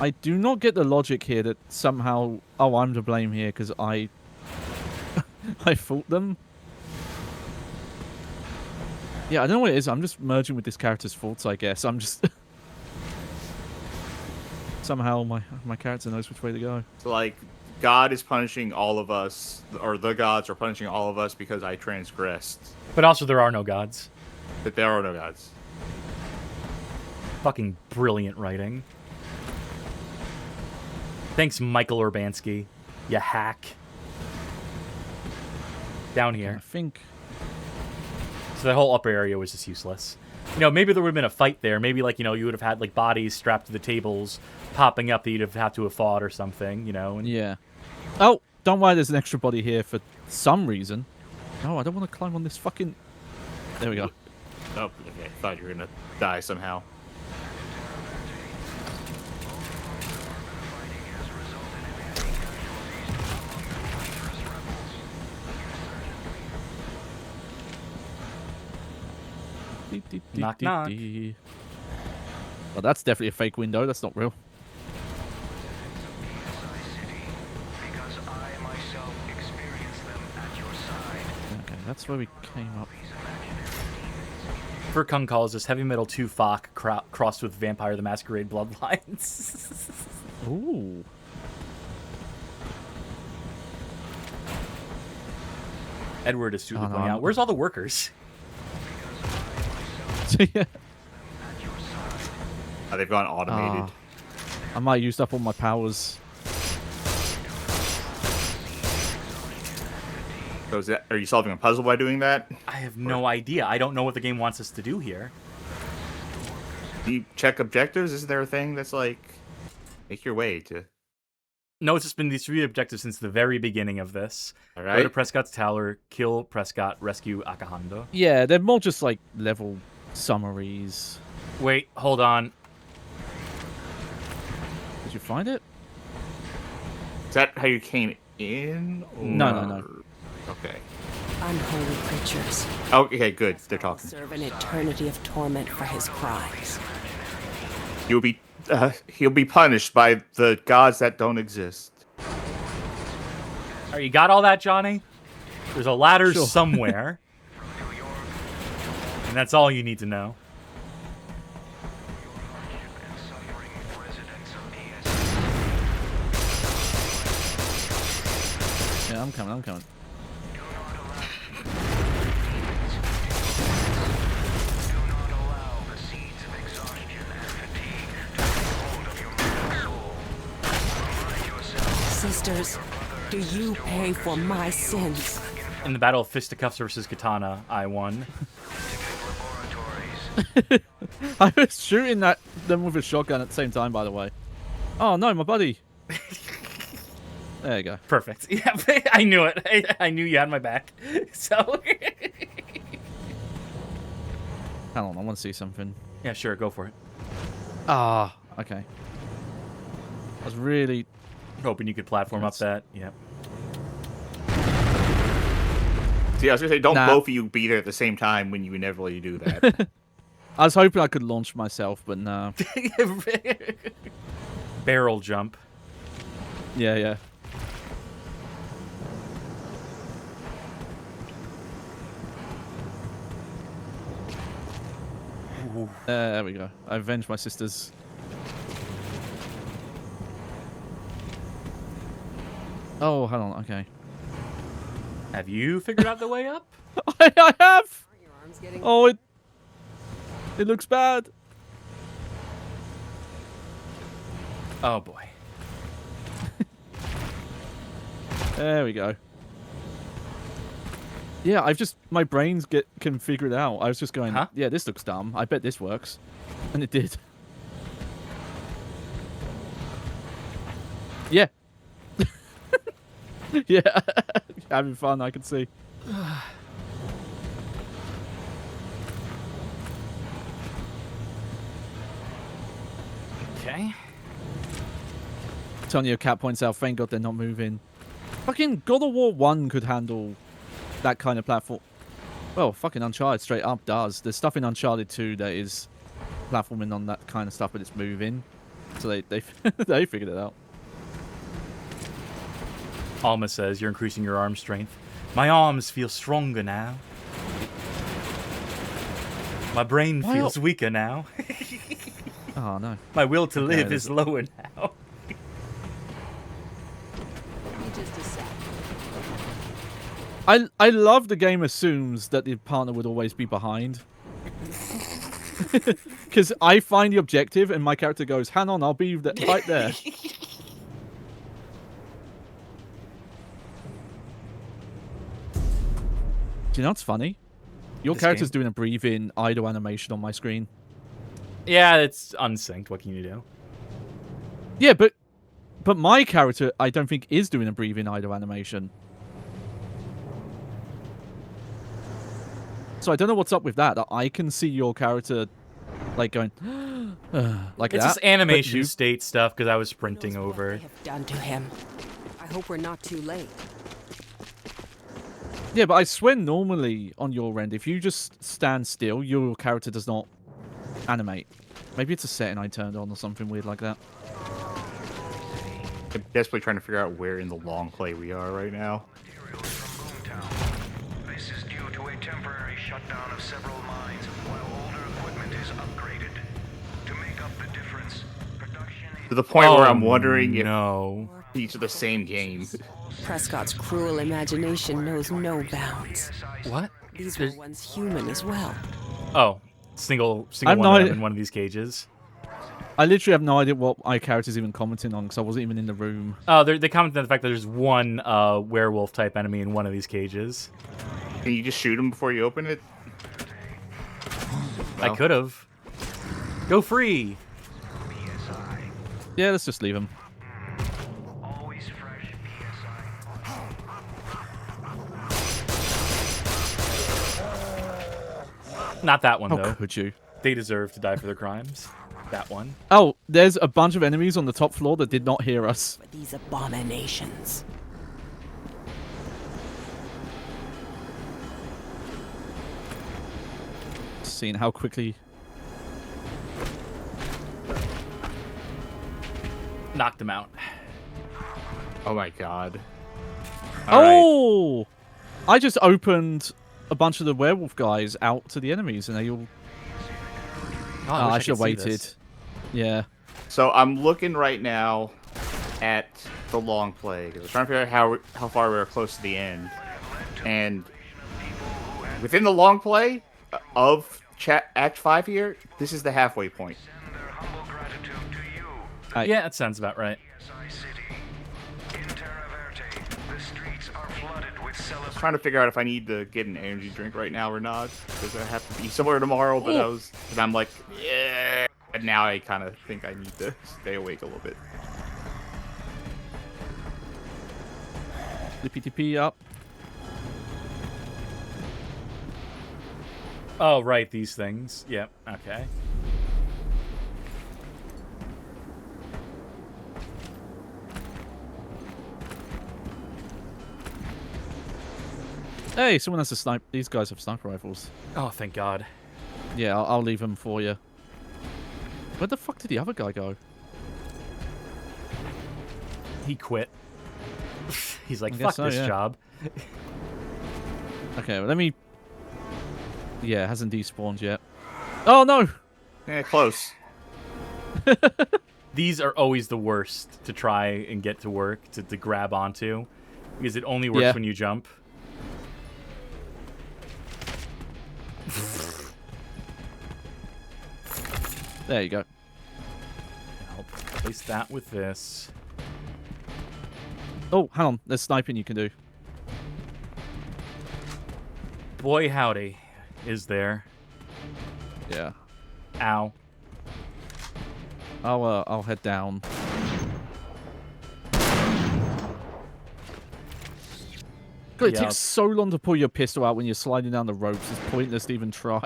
[SPEAKER 3] I do not get the logic here that somehow... Oh, I'm to blame here because I... I fought them. Yeah, I don't know what it is. I'm just merging with this character's faults, I guess. I'm just... Somehow my character knows which way to go.
[SPEAKER 2] So, like, God is punishing all of us, or the gods are punishing all of us because I transgressed.
[SPEAKER 1] But also, there are no gods.
[SPEAKER 2] But there are no gods.
[SPEAKER 1] Fucking brilliant writing. Thanks, Michael Urbanski. You hack. Down
[SPEAKER 3] I
[SPEAKER 1] here.
[SPEAKER 3] think...
[SPEAKER 1] So the whole upper area was just useless. You know, maybe there would have been a fight there. Maybe, like, you know, you would have had, like, bodies strapped to the tables popping up that you'd have had to have fought or something, you know? And
[SPEAKER 3] Yeah. Oh, don't worry, there's an extra body here for some reason. No, I don't want to climb on this fucking... There we go.
[SPEAKER 2] Oh, okay. Thought you were gonna die somehow.
[SPEAKER 1] Knock, knock.
[SPEAKER 3] Well, that's definitely a fake window. That's not real. Okay, that's where we came up.
[SPEAKER 1] Fur Kung calls this Heavy Metal 2 Fok crossed with Vampire the Masquerade Bloodlines.
[SPEAKER 3] Ooh.
[SPEAKER 1] Edward is astutely
[SPEAKER 3] Oh, no,
[SPEAKER 1] pointing
[SPEAKER 3] I'm-
[SPEAKER 1] out. Where's all the workers?
[SPEAKER 3] Yeah.
[SPEAKER 2] Oh, they've gone automated.
[SPEAKER 3] I might have used up all my powers.
[SPEAKER 2] So are you solving a puzzle by doing that?
[SPEAKER 1] I have no idea. I don't know what the game wants us to do here.
[SPEAKER 2] Do you check objectives? Isn't there a thing that's like, make your way to...
[SPEAKER 1] No, it's just been these three objectives since the very beginning of this.
[SPEAKER 2] All
[SPEAKER 1] Go to
[SPEAKER 2] right.
[SPEAKER 1] Prescott's tower, kill Prescott, rescue Akahando.
[SPEAKER 3] Yeah, they're more just like level summaries.
[SPEAKER 1] Wait, hold on.
[SPEAKER 3] Did you find it?
[SPEAKER 2] Is that how you came in?
[SPEAKER 3] No.
[SPEAKER 2] Okay.
[SPEAKER 9] Unholy creatures.
[SPEAKER 2] Okay, good. They're talking.
[SPEAKER 9] Serve an eternity of torment for his crimes.
[SPEAKER 2] He'll be punished by the gods that don't exist.
[SPEAKER 1] All right, you got all that, Johnny? There's a ladder
[SPEAKER 3] Sure.
[SPEAKER 1] somewhere. And that's all you need to know.
[SPEAKER 3] Yeah, I'm coming.
[SPEAKER 9] Sisters, do you pay for my sins?
[SPEAKER 1] In the battle of Fisticuffs versus Katana, I won.
[SPEAKER 3] I was shooting them with a shotgun at the same time, by the way. Oh no, my buddy. There you go.
[SPEAKER 1] Perfect. Yeah, I knew it. I knew you had my back. So.
[SPEAKER 3] Hang on, I want to see something.
[SPEAKER 1] Yeah, sure, go for it.
[SPEAKER 3] Ah, okay. I was really
[SPEAKER 1] hoping you could platform up that. Yep.
[SPEAKER 2] See, I was gonna say, don't both of you be there at the same time when you inevitably do that.
[SPEAKER 3] I was hoping I could launch myself, but no.
[SPEAKER 1] Barrel jump.
[SPEAKER 3] Yeah, yeah. There we go. I avenged my sisters. Oh, hold on. Okay.
[SPEAKER 1] Have you figured out the way up?
[SPEAKER 3] I have. Oh, it looks bad.
[SPEAKER 1] Oh boy.
[SPEAKER 3] There we go. Yeah, my brains can figure it out. I was just going, yeah, this looks dumb. I bet this works. And it did. Yeah. Yeah. Having fun, I can see.
[SPEAKER 1] Okay.
[SPEAKER 3] Tonio Cat points out, thank God they're not moving. Fucking God of War 1 could handle that kind of platform. Well, fucking Uncharted straight up does. There's stuff in Uncharted 2 that is platforming on that kind of stuff, but it's moving. So they they figured it out.
[SPEAKER 1] Alma says, you're increasing your arm strength. My arms feel stronger now. My brain feels weaker now.
[SPEAKER 3] Oh, no.
[SPEAKER 1] My will to live is lower now.
[SPEAKER 3] I love the game assumes that the partner would always be behind. Because I find the objective and my character goes, hang on, I'll be right there. Do you know what's funny? Your character's doing a breathe-in idle animation on my screen.
[SPEAKER 1] Yeah, it's unsynced. What can you do?
[SPEAKER 3] Yeah, but my character, I don't think, is doing a breathe-in idle animation. So I don't know what's up with that. I can see your character, like, going, like
[SPEAKER 1] it's
[SPEAKER 3] that.
[SPEAKER 1] It's just animation state stuff, because I was sprinting over.
[SPEAKER 9] What they have done to him. I hope we're not too late.
[SPEAKER 3] Yeah, but I swear normally on your end, if you just stand still, your character does not animate. Maybe it's a setting I turned on or something weird like that.
[SPEAKER 2] I'm desperately trying to figure out where in the long play we are right now.
[SPEAKER 10] This is due to a temporary shutdown of several mines while older equipment is upgraded. To make up the difference, production
[SPEAKER 2] to the point where I'm wondering if these are the same game.
[SPEAKER 9] Prescott's cruel imagination knows no bounds.
[SPEAKER 1] What?
[SPEAKER 9] These were once human as well.
[SPEAKER 1] Oh, single one of them in one of these cages.
[SPEAKER 3] I literally have no idea what my character's even commenting on because I wasn't even in the room.
[SPEAKER 1] Oh, they commented on the fact that there's one werewolf type enemy in one of these cages.
[SPEAKER 2] Can you just shoot him before you open it?
[SPEAKER 1] No. I could have. Go free.
[SPEAKER 3] Yeah, let's just leave him.
[SPEAKER 1] Not that one, though.
[SPEAKER 3] How could you?
[SPEAKER 1] They deserve to die for their crimes. That one.
[SPEAKER 3] Oh, there's a bunch of enemies on the top floor that did not hear us.
[SPEAKER 9] These abominations.
[SPEAKER 3] Seeing how quickly...
[SPEAKER 1] Knocked him out.
[SPEAKER 2] Oh my god.
[SPEAKER 3] All right. I just opened a bunch of the werewolf guys out to the enemies and they all...
[SPEAKER 1] Oh,
[SPEAKER 3] I should have waited. Yeah.
[SPEAKER 2] So I'm looking right now at the long play because I'm trying to figure out how far we're close to the end. And within the long play of Act 5 here, this is the halfway point.
[SPEAKER 1] Yeah, that sounds about right.
[SPEAKER 2] trying to figure out if I need to get an energy drink right now or not, because I have to be somewhere tomorrow. But I'm like, yeah. And now I kind of think I need to stay awake a little bit.
[SPEAKER 3] TP up.
[SPEAKER 1] Oh, right, these things. Yep, okay.
[SPEAKER 3] Hey, someone has a sniper. These guys have sniper rifles.
[SPEAKER 1] Oh, thank God.
[SPEAKER 3] Yeah, I'll leave them for you. Where the fuck did the other guy go?
[SPEAKER 1] He quit. He's like,
[SPEAKER 3] I
[SPEAKER 1] fuck
[SPEAKER 3] guess so,
[SPEAKER 1] this
[SPEAKER 3] yeah.
[SPEAKER 1] job.
[SPEAKER 3] Okay, well, let me... Yeah, it hasn't despawned yet. Oh, no!
[SPEAKER 2] Yeah, close.
[SPEAKER 1] These are always the worst to try and get to work, to grab onto. Because it only works when you jump.
[SPEAKER 3] There you go.
[SPEAKER 1] I'll place that with this.
[SPEAKER 3] Oh, hang on. There's sniping you can do.
[SPEAKER 1] Boy, howdy, is there.
[SPEAKER 3] Yeah.
[SPEAKER 1] Ow.
[SPEAKER 3] I'll head down. God, it takes so long to pull your pistol out when you're sliding down the ropes. It's pointless to even try.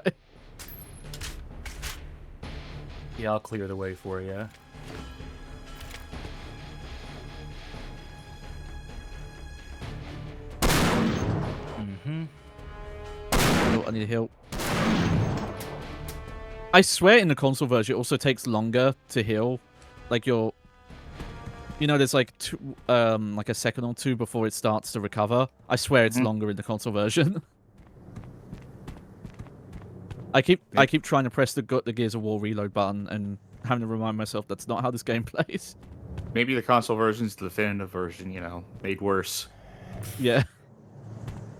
[SPEAKER 1] Yeah, I'll clear the way for you.
[SPEAKER 3] Oh, I need help. I swear in the console version it also takes longer to heal. Like you know, there's like like a second or two before it starts to recover. I swear it's longer in the console version. I keep trying to press the Gears of War reload button and having to remind myself that's not how this game plays.
[SPEAKER 2] Maybe the console version's the definitive version, you know, made worse.
[SPEAKER 3] Yeah.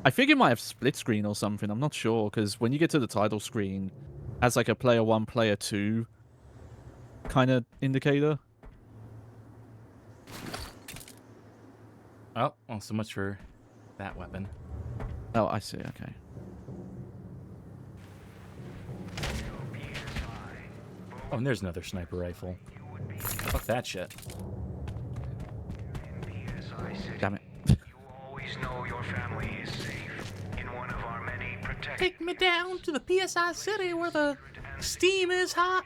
[SPEAKER 3] I think it might have split screen or something. I'm not sure, because when you get to the title screen, it has like a player 1, player 2 kind of indicator.
[SPEAKER 1] Oh, well, so much for that weapon.
[SPEAKER 3] Oh, I see. Okay.
[SPEAKER 1] Oh, and there's another sniper rifle. Fuck that shit.
[SPEAKER 3] Damn it.
[SPEAKER 10] You always know your family is safe in one of our many protected.
[SPEAKER 1] Take me down to the PSI city where the steam is hot.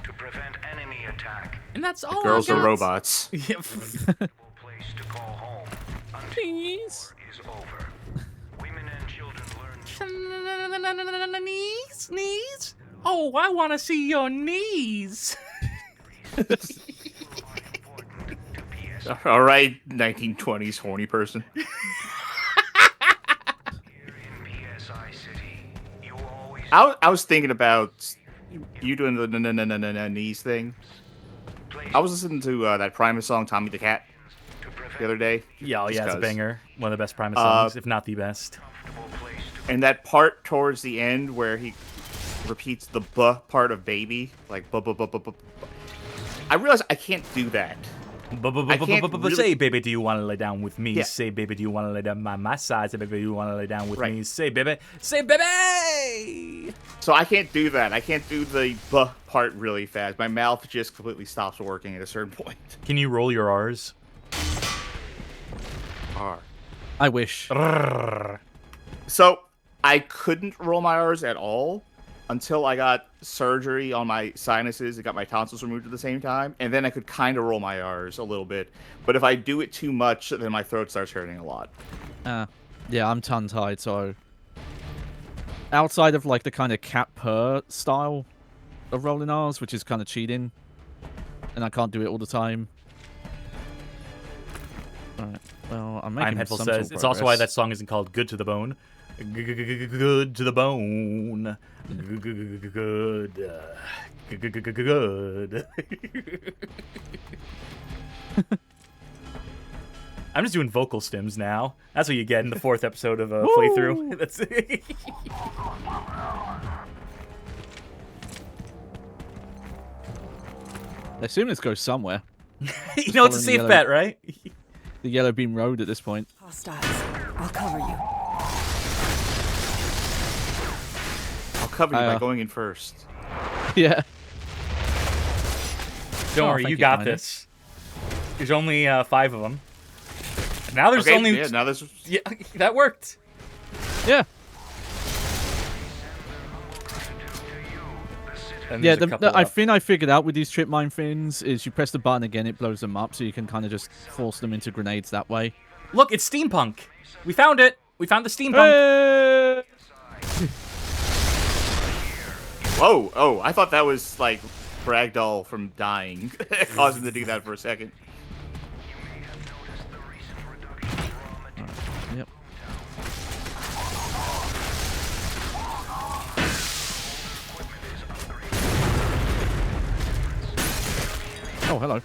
[SPEAKER 10] To prevent enemy attack.
[SPEAKER 1] And that's all
[SPEAKER 2] Girls
[SPEAKER 1] I got.
[SPEAKER 2] are robots.
[SPEAKER 1] Yep.
[SPEAKER 10] Place to call home until
[SPEAKER 3] Please.
[SPEAKER 10] war is over. Women and children learn.
[SPEAKER 1] Knees? Oh, I want to see your knees.
[SPEAKER 2] All right, 1920s horny person. I was thinking about you doing the knees thing. I was listening to that Primus song, Tommy the Cat, the other day.
[SPEAKER 1] Yeah, it's a banger. One of the best Primus songs, if not the best.
[SPEAKER 2] And that part towards the end where he repeats the "buh" part of "baby," like "buh buh buh buh buh." I realize I can't do that.
[SPEAKER 1] Say, baby, do you want to lay down with me?
[SPEAKER 2] Yeah.
[SPEAKER 1] Say, baby, do you want to lay down by my side? Say, baby, do you want to lay down with me? Say, baby. Say, baby!
[SPEAKER 2] So I can't do that. I can't do the "buh" part really fast. My mouth just completely stops working at a certain point.
[SPEAKER 1] Can you roll your R's?
[SPEAKER 2] R.
[SPEAKER 3] I wish.
[SPEAKER 2] So I couldn't roll my R's at all until I got surgery on my sinuses and got my tonsils removed at the same time, and then I could kind of roll my R's a little bit. But if I do it too much, then my throat starts hurting a lot.
[SPEAKER 3] Yeah, I'm tongue-tied, so... Outside of, like, the kind of cat purr style of rolling R's, which is kind of cheating, and I can't do it all the time. Alright, well, I'm making
[SPEAKER 1] Headful
[SPEAKER 3] some
[SPEAKER 1] says,
[SPEAKER 3] sort of
[SPEAKER 1] it's also why
[SPEAKER 3] progress.
[SPEAKER 1] that song isn't called Good to the Bone. Good to the bone. Good. I'm just doing vocal stems now. That's what you get in the 4th episode of a playthrough. That's it.
[SPEAKER 3] I assume this goes somewhere.
[SPEAKER 1] You know, it's a safe bet, right?
[SPEAKER 3] The Yellow Beam Road at this point.
[SPEAKER 4] Hostiles. I'll cover you.
[SPEAKER 2] cover you by going in first.
[SPEAKER 3] Yeah.
[SPEAKER 1] Don't worry,
[SPEAKER 3] thank
[SPEAKER 1] you
[SPEAKER 3] you,
[SPEAKER 1] got
[SPEAKER 3] Tiny.
[SPEAKER 1] this. There's only 5 of them. Now there's
[SPEAKER 2] Okay,
[SPEAKER 1] only...
[SPEAKER 2] yeah, now there's...
[SPEAKER 1] Yeah, that worked.
[SPEAKER 3] Yeah.
[SPEAKER 1] And
[SPEAKER 3] Yeah,
[SPEAKER 1] there's a couple
[SPEAKER 3] I
[SPEAKER 1] up.
[SPEAKER 3] think I figured out with these trip mine things is you press the button again, it blows them up, so you can kind of just force them into grenades that way.
[SPEAKER 1] Look, it's Steampunk. We found it. We found the Steampunk.
[SPEAKER 3] Hey!
[SPEAKER 2] Whoa, oh, I thought that was, like, Ragdoll from dying. Caused him to do that for a second.
[SPEAKER 3] Yep. Oh, hello.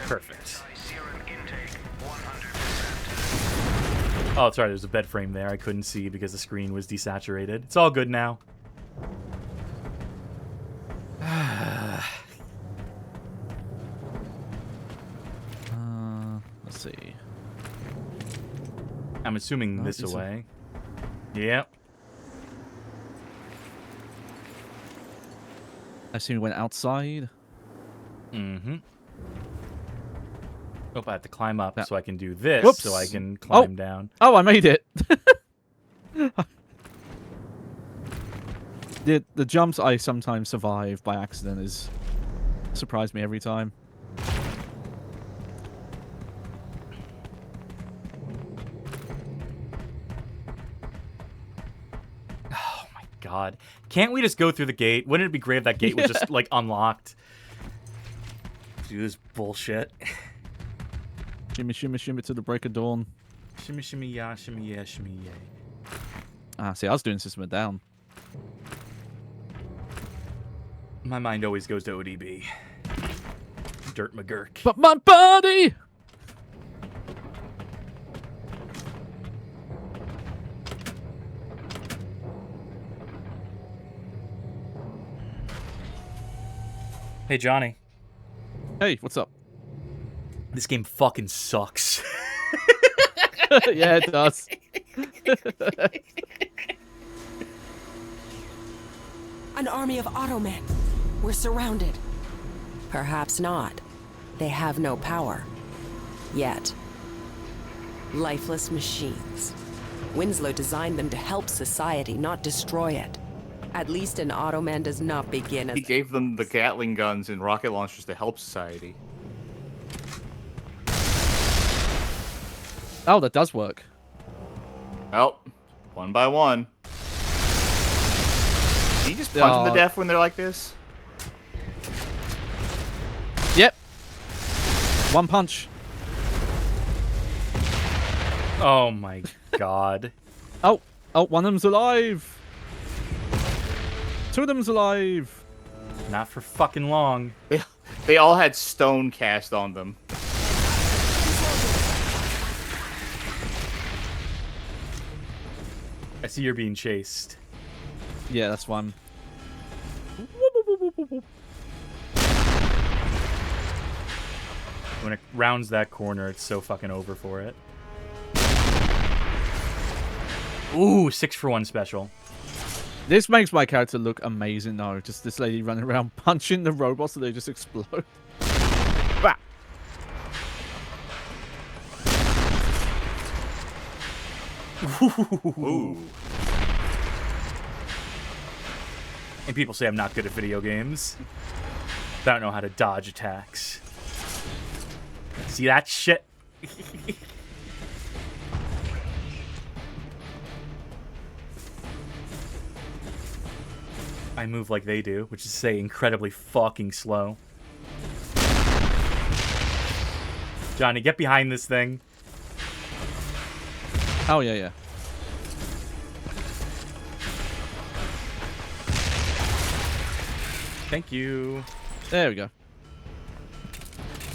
[SPEAKER 1] Perfect. Oh, sorry, there's a bed frame there I couldn't see because the screen was desaturated. It's all good now.
[SPEAKER 3] Let's see.
[SPEAKER 1] I'm assuming
[SPEAKER 3] No,
[SPEAKER 1] this
[SPEAKER 3] it's a-
[SPEAKER 1] away. Yep.
[SPEAKER 3] I assume we went outside.
[SPEAKER 1] Mm-hmm. Oh, I have to climb up
[SPEAKER 3] Yeah.
[SPEAKER 1] so I can do this
[SPEAKER 3] Whoops.
[SPEAKER 1] so I can climb down.
[SPEAKER 3] Oh, I made it. The jumps I sometimes survive by accident is surprise me every time.
[SPEAKER 1] Oh my god. Can't we just go through the gate? Wouldn't it be great if that gate was just like unlocked? Do this bullshit.
[SPEAKER 3] Shimmy, shimmy, shimmy to the break of dawn.
[SPEAKER 1] Shimmy, shimmy, yeah, shimmy, yeah, shimmy, yeah.
[SPEAKER 3] Ah, see, I was doing System of a Down.
[SPEAKER 1] My mind always goes to ODB. Dirt McGurk.
[SPEAKER 3] But my body!
[SPEAKER 1] Hey, Johnny.
[SPEAKER 3] Hey, what's up?
[SPEAKER 1] This game fucking sucks.
[SPEAKER 3] Yeah, it does.
[SPEAKER 9] An army of Automen. We're surrounded. Perhaps not. They have no power. Yet. Lifeless machines. Winslow designed them to help society, not destroy it. At least an Automan does not begin as...
[SPEAKER 2] He gave them the Gatling guns and rocket launchers to help society.
[SPEAKER 3] Oh, that does work.
[SPEAKER 2] Well, one by one. Can you just punch them to death when they're like this?
[SPEAKER 3] Yep. One punch.
[SPEAKER 1] Oh my god.
[SPEAKER 3] Oh, one of them's alive. Two of them's alive.
[SPEAKER 1] Not for fucking long.
[SPEAKER 2] They all had stone cast on them.
[SPEAKER 1] I see you're being chased.
[SPEAKER 3] Yeah, that's one.
[SPEAKER 1] When it rounds that corner, it's so fucking over for it. Ooh, 6-for-1 special.
[SPEAKER 3] This makes my character look amazing, though. Just this lady running around punching the robots so they just explode. Bah!
[SPEAKER 2] Ooh.
[SPEAKER 1] And people say I'm not good at video games. I don't know how to dodge attacks. See that shit? I move like they do, which is to say incredibly fucking slow. Johnny, get behind this thing.
[SPEAKER 3] Oh, yeah, yeah.
[SPEAKER 1] Thank you.
[SPEAKER 3] There we go.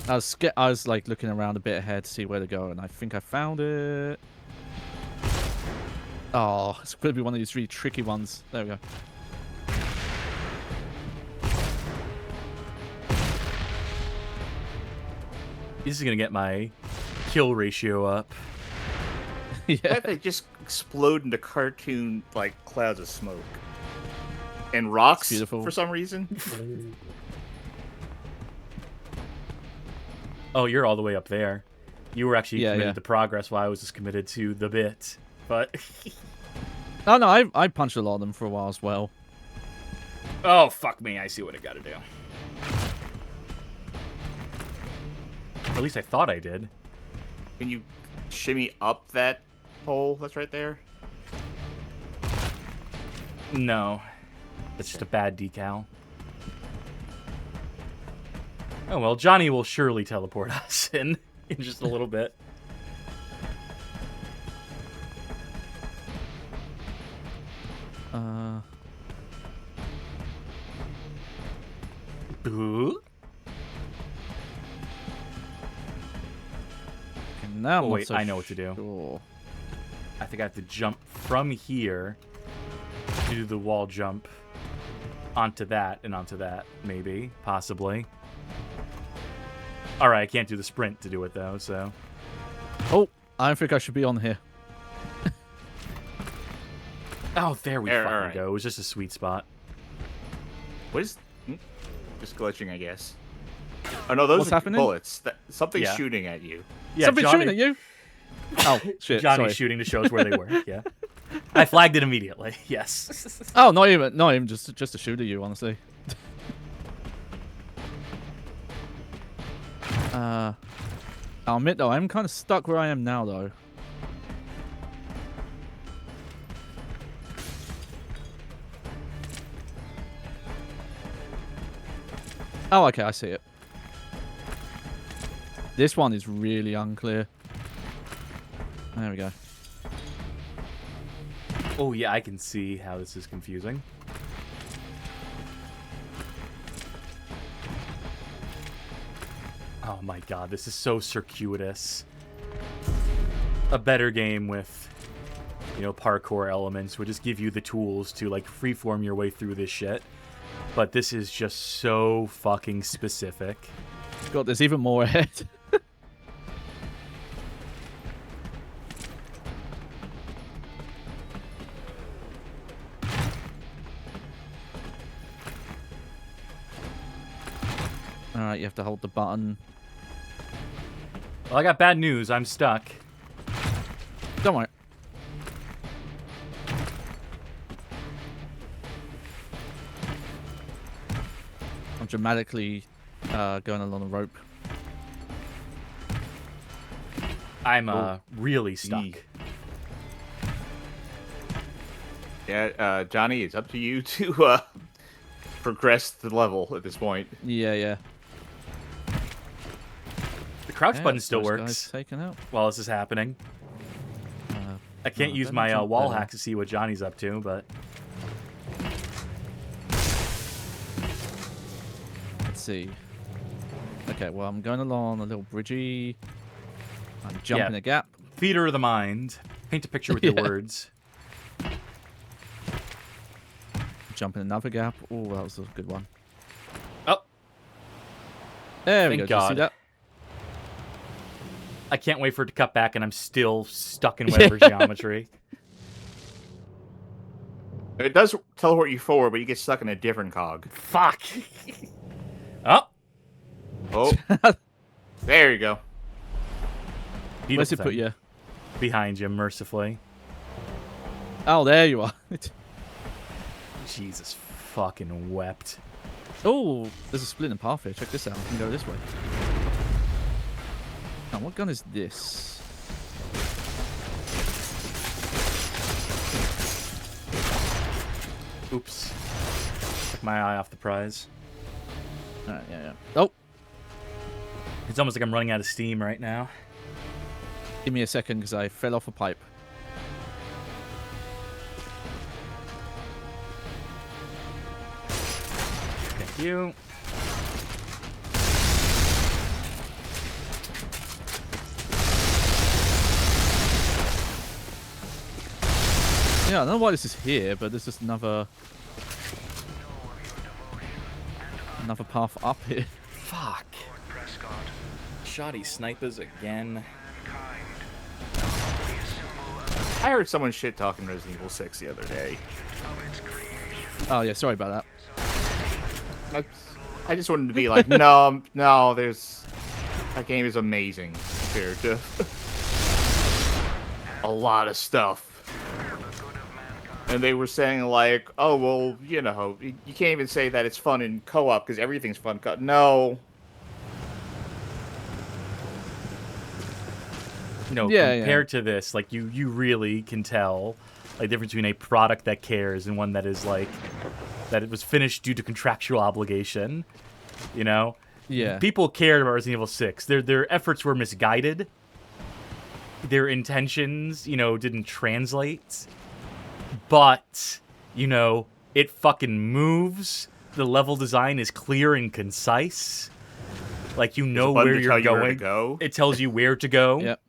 [SPEAKER 3] I was like looking around a bit ahead to see where to go, and I think I found it. Oh, it's going to be one of these really tricky ones. There we go.
[SPEAKER 1] This is gonna get my kill ratio up.
[SPEAKER 2] Why don't they just explode into cartoon like clouds of smoke and rocks
[SPEAKER 3] beautiful.
[SPEAKER 2] for some reason?
[SPEAKER 1] Oh, you're all the way up there. You were actually
[SPEAKER 3] Yeah,
[SPEAKER 1] committed
[SPEAKER 3] yeah.
[SPEAKER 1] to progress while I was just committed to the bit. But
[SPEAKER 3] Oh no, I punched a lot of them for a while as well.
[SPEAKER 1] oh, fuck me, I see what I gotta do. At least I thought I did.
[SPEAKER 2] Can you shimmy up that hole that's right there?
[SPEAKER 1] No. That's just a bad decal. Oh well, Johnny will surely teleport us in just a little bit. Ooh.
[SPEAKER 3] Now I'm
[SPEAKER 1] Oh,
[SPEAKER 3] not
[SPEAKER 1] wait,
[SPEAKER 3] so
[SPEAKER 1] I know what to do.
[SPEAKER 3] sure.
[SPEAKER 1] I think I have to jump from here to do the wall jump onto that and onto that, maybe, possibly. All right, I can't do the sprint to do it though, so.
[SPEAKER 3] Oh, I think I should be on here.
[SPEAKER 1] Oh, there we
[SPEAKER 2] There,
[SPEAKER 1] fucking
[SPEAKER 2] alright.
[SPEAKER 1] go. It was just a sweet spot.
[SPEAKER 2] What is... Just glitching, I guess. Oh, no, those
[SPEAKER 3] What's
[SPEAKER 2] are
[SPEAKER 3] happening?
[SPEAKER 2] bullets. Something's
[SPEAKER 1] Yeah.
[SPEAKER 2] shooting at you.
[SPEAKER 1] Yeah,
[SPEAKER 3] Something
[SPEAKER 1] Johnny,
[SPEAKER 3] shooting at you? Oh, shit,
[SPEAKER 1] Johnny's
[SPEAKER 3] sorry.
[SPEAKER 1] shooting to show us where they were. Yeah, I flagged it immediately. Yes.
[SPEAKER 3] Oh, not even just to shoot at you, honestly. I'll admit though, I'm kind of stuck where I am now though. Oh, okay, I see it. This one is really unclear. There we go.
[SPEAKER 1] Oh yeah, I can see how this is confusing. Oh my god, this is so circuitous. A better game with, you know, parkour elements would just give you the tools to like freeform your way through this shit. But this is just so fucking specific.
[SPEAKER 3] God, there's even more ahead. Alright, you have to hold the button.
[SPEAKER 1] Well, I got bad news. I'm stuck.
[SPEAKER 3] Don't worry. I'm dramatically going along the rope.
[SPEAKER 1] I'm really stuck.
[SPEAKER 2] Yee. Yeah, Johnny, it's up to you to progress the level at this point.
[SPEAKER 3] Yeah, yeah.
[SPEAKER 1] The crouch
[SPEAKER 3] Yeah,
[SPEAKER 1] button still
[SPEAKER 3] first guy's
[SPEAKER 1] works
[SPEAKER 3] taken out.
[SPEAKER 1] while this is happening. I can't use
[SPEAKER 3] better
[SPEAKER 1] my
[SPEAKER 3] jump
[SPEAKER 1] wall
[SPEAKER 3] better.
[SPEAKER 1] hack to see what Johnny's up to, but
[SPEAKER 3] Let's see. Okay, well, I'm going along a little bridgey. I'm jumping
[SPEAKER 1] Yeah.
[SPEAKER 3] a gap.
[SPEAKER 1] theater of the mind. Paint a picture with your
[SPEAKER 3] Yeah.
[SPEAKER 1] words.
[SPEAKER 3] Jumping another gap. Oh, that was a good one.
[SPEAKER 1] Oh,
[SPEAKER 3] There we
[SPEAKER 1] Thank
[SPEAKER 3] go. Did you see
[SPEAKER 1] God.
[SPEAKER 3] that?
[SPEAKER 1] I can't wait for it to cut back, and I'm still stuck in whatever geometry.
[SPEAKER 2] It does teleport you forward, but you get stuck in a different cog.
[SPEAKER 1] Fuck. Oh,
[SPEAKER 2] Oh, there you go.
[SPEAKER 3] Where's
[SPEAKER 1] beautiful
[SPEAKER 3] it put
[SPEAKER 1] thing.
[SPEAKER 3] you?
[SPEAKER 1] Behind you, mercifully.
[SPEAKER 3] Oh, there you are.
[SPEAKER 1] Jesus fucking wept.
[SPEAKER 3] Oh, there's a split in path here. Check this out. I can go this way. Now, what gun is this?
[SPEAKER 1] Oops. Took my eye off the prize.
[SPEAKER 3] Alright, yeah, yeah. Oh,
[SPEAKER 1] It's almost like I'm running out of steam right now.
[SPEAKER 3] give me a second because I fell off a pipe.
[SPEAKER 1] Thank you.
[SPEAKER 3] Yeah, I don't know why this is here, but there's just another path up here.
[SPEAKER 1] Fuck. Shoddy snipers again.
[SPEAKER 2] I heard someone shit talking Resident Evil 6 the other day.
[SPEAKER 3] Oh yeah, sorry about that.
[SPEAKER 2] I just wanted to be like, no, that game is amazing compared to a lot of stuff. And they were saying like, oh well, you can't even say that it's fun in co-op because everything's fun. No.
[SPEAKER 1] Compared to this, like you really can tell like the difference between a product that cares and one that is like that it was finished due to contractual obligation.
[SPEAKER 3] Yeah.
[SPEAKER 1] People cared about Resident Evil 6. Their efforts were misguided. Their intentions, didn't translate. But, it fucking moves. The level design is clear and concise. Like, where you're going.
[SPEAKER 2] Where to go.
[SPEAKER 1] It tells you where to go.
[SPEAKER 3] Yep.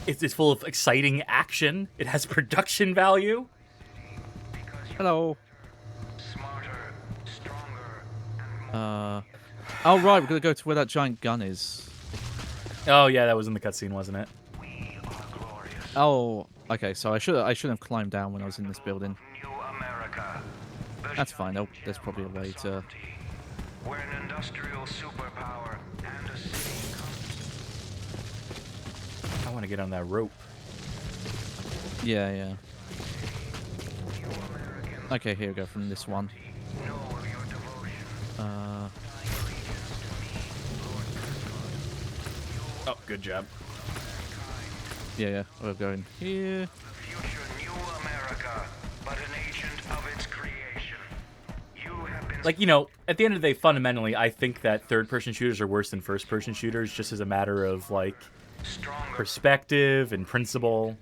[SPEAKER 1] It's full of exciting action. It has production value.
[SPEAKER 3] Hello. Oh right, we're gonna go to where that giant gun is.
[SPEAKER 1] Oh yeah, that was in the cutscene, wasn't it?
[SPEAKER 3] Oh, okay. So I should have climbed down when I was in this building. That's fine. Oh, there's probably a way to.
[SPEAKER 10] We're an industrial superpower and a city.
[SPEAKER 1] I want to get on that rope.
[SPEAKER 3] Yeah. Okay, here we go from this one.
[SPEAKER 1] Oh, good job.
[SPEAKER 3] Yeah, we're going here.
[SPEAKER 10] Future new America, but an agent of its creation. You have been
[SPEAKER 1] Like, at the end of the day, fundamentally, I think that third-person shooters are worse than first-person shooters, just as a matter of, like, perspective and principle.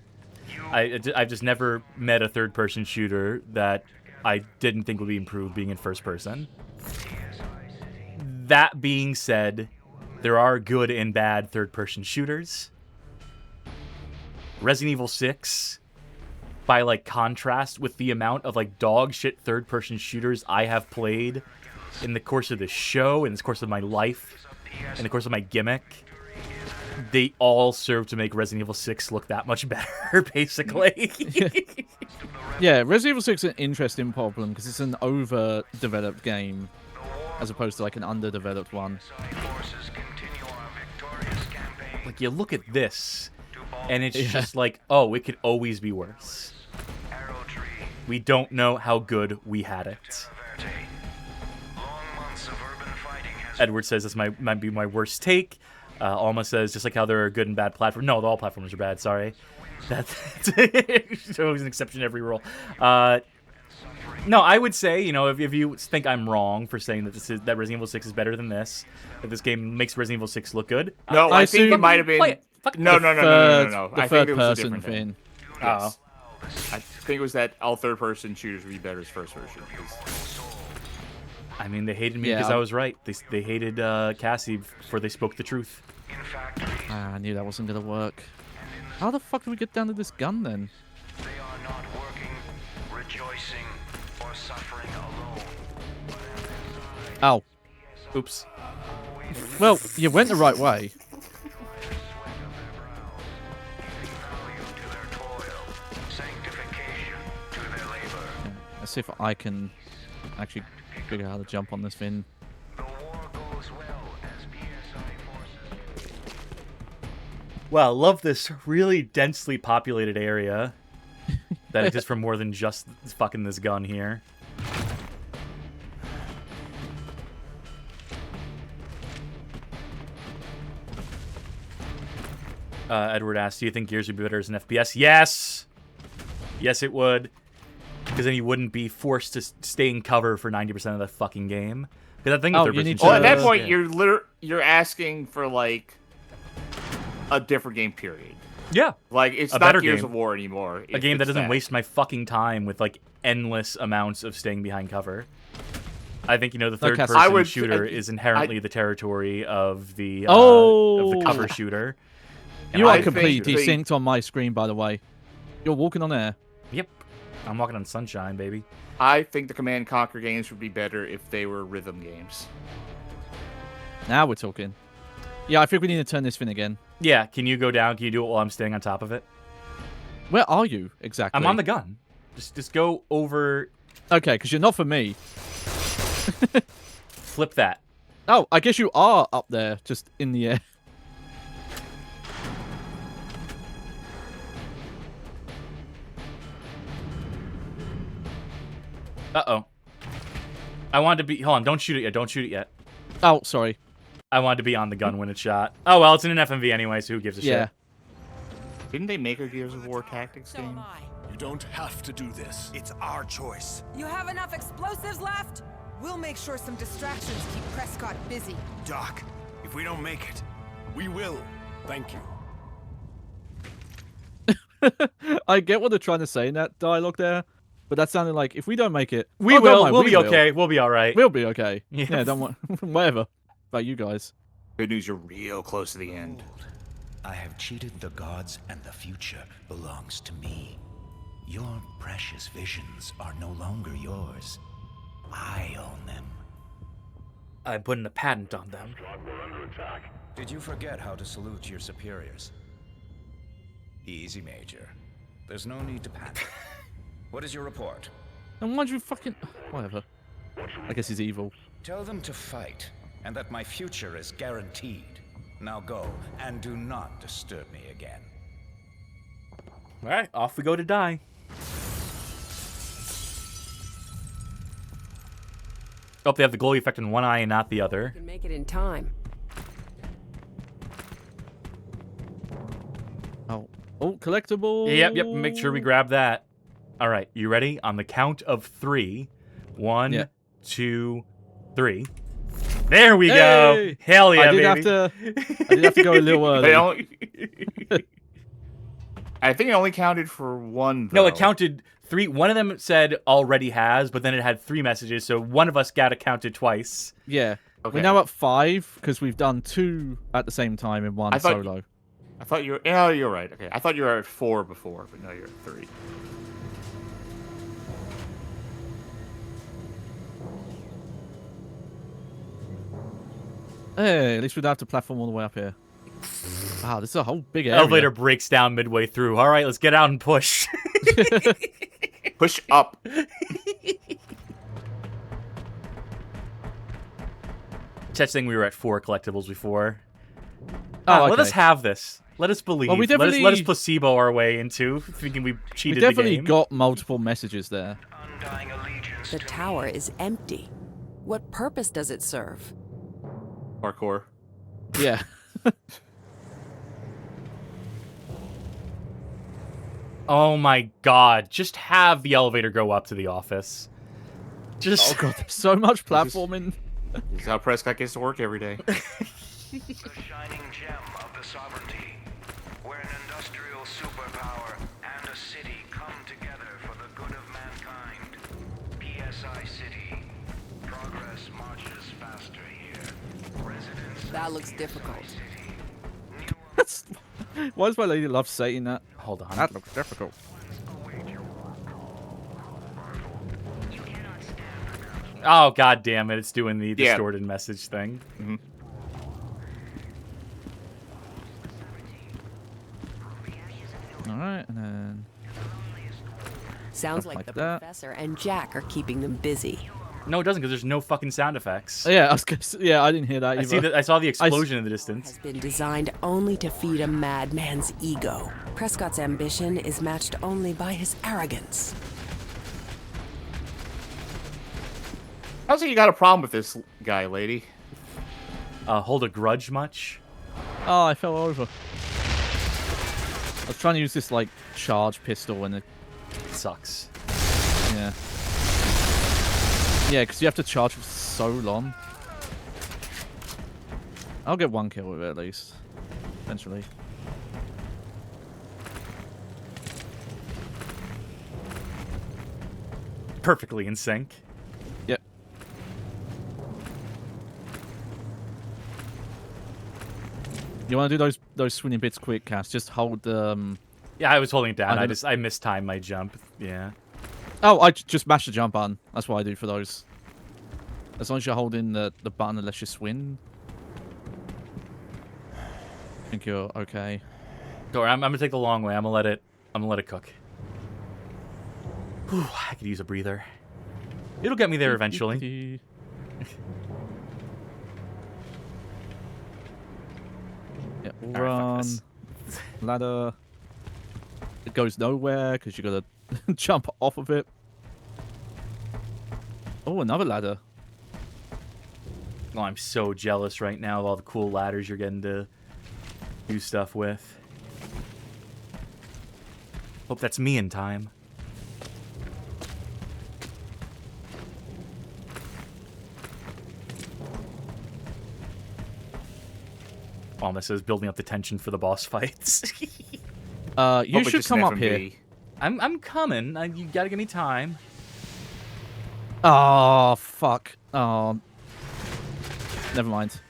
[SPEAKER 1] I've just never met a third-person shooter that I didn't think would be improved being in first-person. That being said, there are good and bad third-person shooters. Resident Evil 6, by, like, contrast with the amount of, like, dog shit third-person shooters I have played in the course of this show, in the course of my life, in the course of my gimmick, they all serve to make Resident Evil 6 look that much better, basically.
[SPEAKER 3] Yeah, Resident Evil 6 is an interesting problem because it's an overdeveloped game as opposed to like an underdeveloped one.
[SPEAKER 1] Like, you look at this, and it's just like, oh, it could always be worse. We don't know how good we had it. Edward says this might be my worst take. Alma says, just like how there are good and bad platforms. No, all platformers are bad, sorry. There's always an exception to every rule. No, I would say, if you think I'm wrong for saying that that Resident Evil 6 is better than this, that this game makes Resident Evil 6 look good.
[SPEAKER 2] No, I think it might have been... No.
[SPEAKER 3] The
[SPEAKER 2] I
[SPEAKER 3] third
[SPEAKER 2] think it was a
[SPEAKER 3] person
[SPEAKER 2] different
[SPEAKER 3] thing.
[SPEAKER 2] Yes. I think it was that all third-person shooters would be better as first-person.
[SPEAKER 1] I mean, they hated me because I was right. They hated Cassie before they spoke the truth.
[SPEAKER 3] I knew that wasn't going to work. How the fuck did we get down to this gun, then?
[SPEAKER 10] They are not working, rejoicing, or suffering alone.
[SPEAKER 3] Ow.
[SPEAKER 1] Oops.
[SPEAKER 3] Well, you went the right way. Let's see if I can actually figure out how to jump on this thing.
[SPEAKER 1] Well, love this really densely populated area that exists for more than just fucking this gun here. Edward asked, do you think Gears would be better as an FPS? Yes! Yes, it would. Because then you wouldn't be forced to stay in cover for 90% of the fucking game. Because I think
[SPEAKER 2] at that point, you're asking for, like, a different game period.
[SPEAKER 1] Yeah.
[SPEAKER 2] Like, it's
[SPEAKER 1] a
[SPEAKER 2] not Gears of War anymore.
[SPEAKER 1] A game that doesn't waste my fucking time with, like, endless amounts of staying behind cover. I think, the third-person shooter is inherently the territory of the cover shooter.
[SPEAKER 3] You are completely desynced on my screen, by the way. You're walking on air.
[SPEAKER 1] Yep. I'm walking on sunshine, baby.
[SPEAKER 2] I think the Command & Conquer games would be better if they were rhythm games.
[SPEAKER 3] Now we're talking. Yeah, I think we need to turn this thing again.
[SPEAKER 1] Yeah, can you go down? Can you do it while I'm staying on top of it?
[SPEAKER 3] Where are you exactly?
[SPEAKER 1] I'm on the gun. Just go over.
[SPEAKER 3] Okay, because you're not for me.
[SPEAKER 1] Flip that.
[SPEAKER 3] Oh, I guess you are up there, just in the air.
[SPEAKER 1] Uh-oh. I wanted to be... Hold on, don't shoot it yet. Don't shoot it yet.
[SPEAKER 3] Oh, sorry.
[SPEAKER 1] I wanted to be on the gun when it's shot. Oh, well, it's in an FMV anyway, so who gives a shit?
[SPEAKER 2] Didn't they make a Gears of War Tactics game?
[SPEAKER 5] You don't have to do this.
[SPEAKER 8] It's our choice.
[SPEAKER 11] You have enough explosives left? We'll make sure some distractions keep Prescott busy.
[SPEAKER 8] Doc, if we don't make it,
[SPEAKER 5] We will. Thank you.
[SPEAKER 3] I get what they're trying to say in that dialogue there, but that sounded like if we don't make it,
[SPEAKER 1] we will. We'll be okay. We'll be all right.
[SPEAKER 3] We'll be okay.
[SPEAKER 1] Yeah.
[SPEAKER 3] Yeah, don't worry. Whatever. About you guys.
[SPEAKER 2] Good news, you're real close to the end.
[SPEAKER 12] I have cheated the gods, and the future belongs to me. Your precious visions are no longer yours. I own them.
[SPEAKER 1] I'm putting a patent on them.
[SPEAKER 12] Did you forget how to salute your superiors? Easy, Major. There's no need to panic. What is your report?
[SPEAKER 3] And why'd you fucking... Whatever. I guess he's evil.
[SPEAKER 12] Tell them to fight, and that my future is guaranteed. Now go, and do not disturb me again.
[SPEAKER 1] All right, off we go to die. Oh, they have the glowy effect in one eye and not the other.
[SPEAKER 9] You can make it in time.
[SPEAKER 3] Oh, collectible.
[SPEAKER 1] Yep. Make sure we grab that. All right, you ready? On the count of 3. 1, 2, 3. There we go. Hell yeah, baby.
[SPEAKER 3] I did have to go a little early.
[SPEAKER 2] I think it only counted for 1, though.
[SPEAKER 1] No, it counted 3. One of them said already has, but then it had 3 messages, so one of us got it counted twice.
[SPEAKER 3] Yeah.
[SPEAKER 2] Okay.
[SPEAKER 3] We're now at 5 because we've done 2 at the same time in one solo.
[SPEAKER 2] I thought you were... Yeah, you're right. Okay, I thought you were at 4 before, but no, you're at 3.
[SPEAKER 3] Hey, at least we don't have to platform all the way up here. Wow, this is a whole big area.
[SPEAKER 1] Elevator breaks down midway through. All right, let's get out and push.
[SPEAKER 2] Push up.
[SPEAKER 1] Chet's saying we were at 4 collectibles before.
[SPEAKER 3] Okay.
[SPEAKER 1] Let us have this. Let us believe.
[SPEAKER 3] Well, we definitely...
[SPEAKER 1] let us placebo our way into thinking we cheated
[SPEAKER 3] the game. We definitely
[SPEAKER 1] the
[SPEAKER 3] got multiple messages there.
[SPEAKER 9] The tower is empty. What purpose does it serve?
[SPEAKER 2] Parkour.
[SPEAKER 3] Yeah.
[SPEAKER 1] Oh my god. Just have the elevator go up to the office. Just...
[SPEAKER 3] Oh god, there's so much platforming.
[SPEAKER 2] This is how Prescott gets to work every day.
[SPEAKER 10] The shining gem of the sovereignty, where an industrial superpower and a city come together for the good of mankind. PSI City. Progress marches faster here. Residents...
[SPEAKER 9] That looks difficult.
[SPEAKER 3] Why does my lady love saying that?
[SPEAKER 1] Hold on.
[SPEAKER 3] That looks difficult.
[SPEAKER 1] Oh, god damn it. It's doing the distorted message thing.
[SPEAKER 2] Mm-hmm.
[SPEAKER 3] Alright, and then...
[SPEAKER 9] Sounds like the professor and Jack are keeping them busy.
[SPEAKER 1] No, it doesn't, because there's no fucking sound effects.
[SPEAKER 3] Yeah, I didn't hear that either.
[SPEAKER 1] I saw the explosion in the distance.
[SPEAKER 9] Has been designed only to feed a madman's ego. Prescott's ambition is matched only by his arrogance.
[SPEAKER 2] I don't think you got a problem with this guy, lady.
[SPEAKER 1] Hold a grudge much?
[SPEAKER 3] Oh, I fell over. I was trying to use this, like, charge pistol and it...
[SPEAKER 1] sucks.
[SPEAKER 3] Yeah. Yeah, because you have to charge for so long. I'll get 1 kill with it, at least. Eventually.
[SPEAKER 1] Perfectly in sync.
[SPEAKER 3] Yep. You want to do those swinging bits quick, Cass? Just hold the...
[SPEAKER 1] Yeah, I was holding it down. I mistimed my jump. Yeah.
[SPEAKER 3] Oh, I just mash the jump button. That's what I do for those. As long as you're holding the button that lets you swing. I think you're okay.
[SPEAKER 1] Don't worry, I'm gonna take the long way. I'm gonna let it cook. Whew, I could use a breather. It'll get me there eventually.
[SPEAKER 3] Yeah,
[SPEAKER 1] All right,
[SPEAKER 3] run. Ladder. It goes nowhere because you gotta jump off of it. Oh, another ladder.
[SPEAKER 1] Oh, I'm so jealous right now of all the cool ladders you're getting to do stuff with. Hope that's me in time. Oh, this is building up the tension for the boss fights.
[SPEAKER 3] You should come up here.
[SPEAKER 1] I'm coming. You gotta give me time.
[SPEAKER 3] Oh, fuck. Oh. Never mind.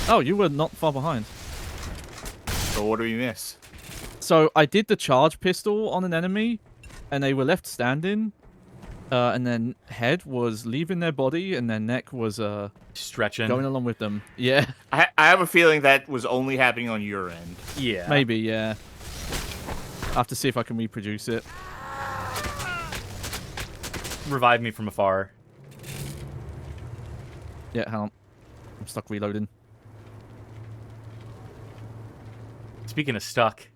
[SPEAKER 3] Oh, you were not far behind.
[SPEAKER 2] So what do we miss?
[SPEAKER 3] So I did the charge pistol on an enemy, and they were left standing. And then head was leaving their body, and their neck was
[SPEAKER 1] stretching,
[SPEAKER 3] going along with them. Yeah.
[SPEAKER 2] I have a feeling that was only happening on your end.
[SPEAKER 1] Yeah.
[SPEAKER 3] Maybe, yeah. I'll have to see if I can reproduce it.
[SPEAKER 1] Revive me from afar.
[SPEAKER 3] Yeah, hang on. I'm stuck reloading.
[SPEAKER 1] Speaking of stuck.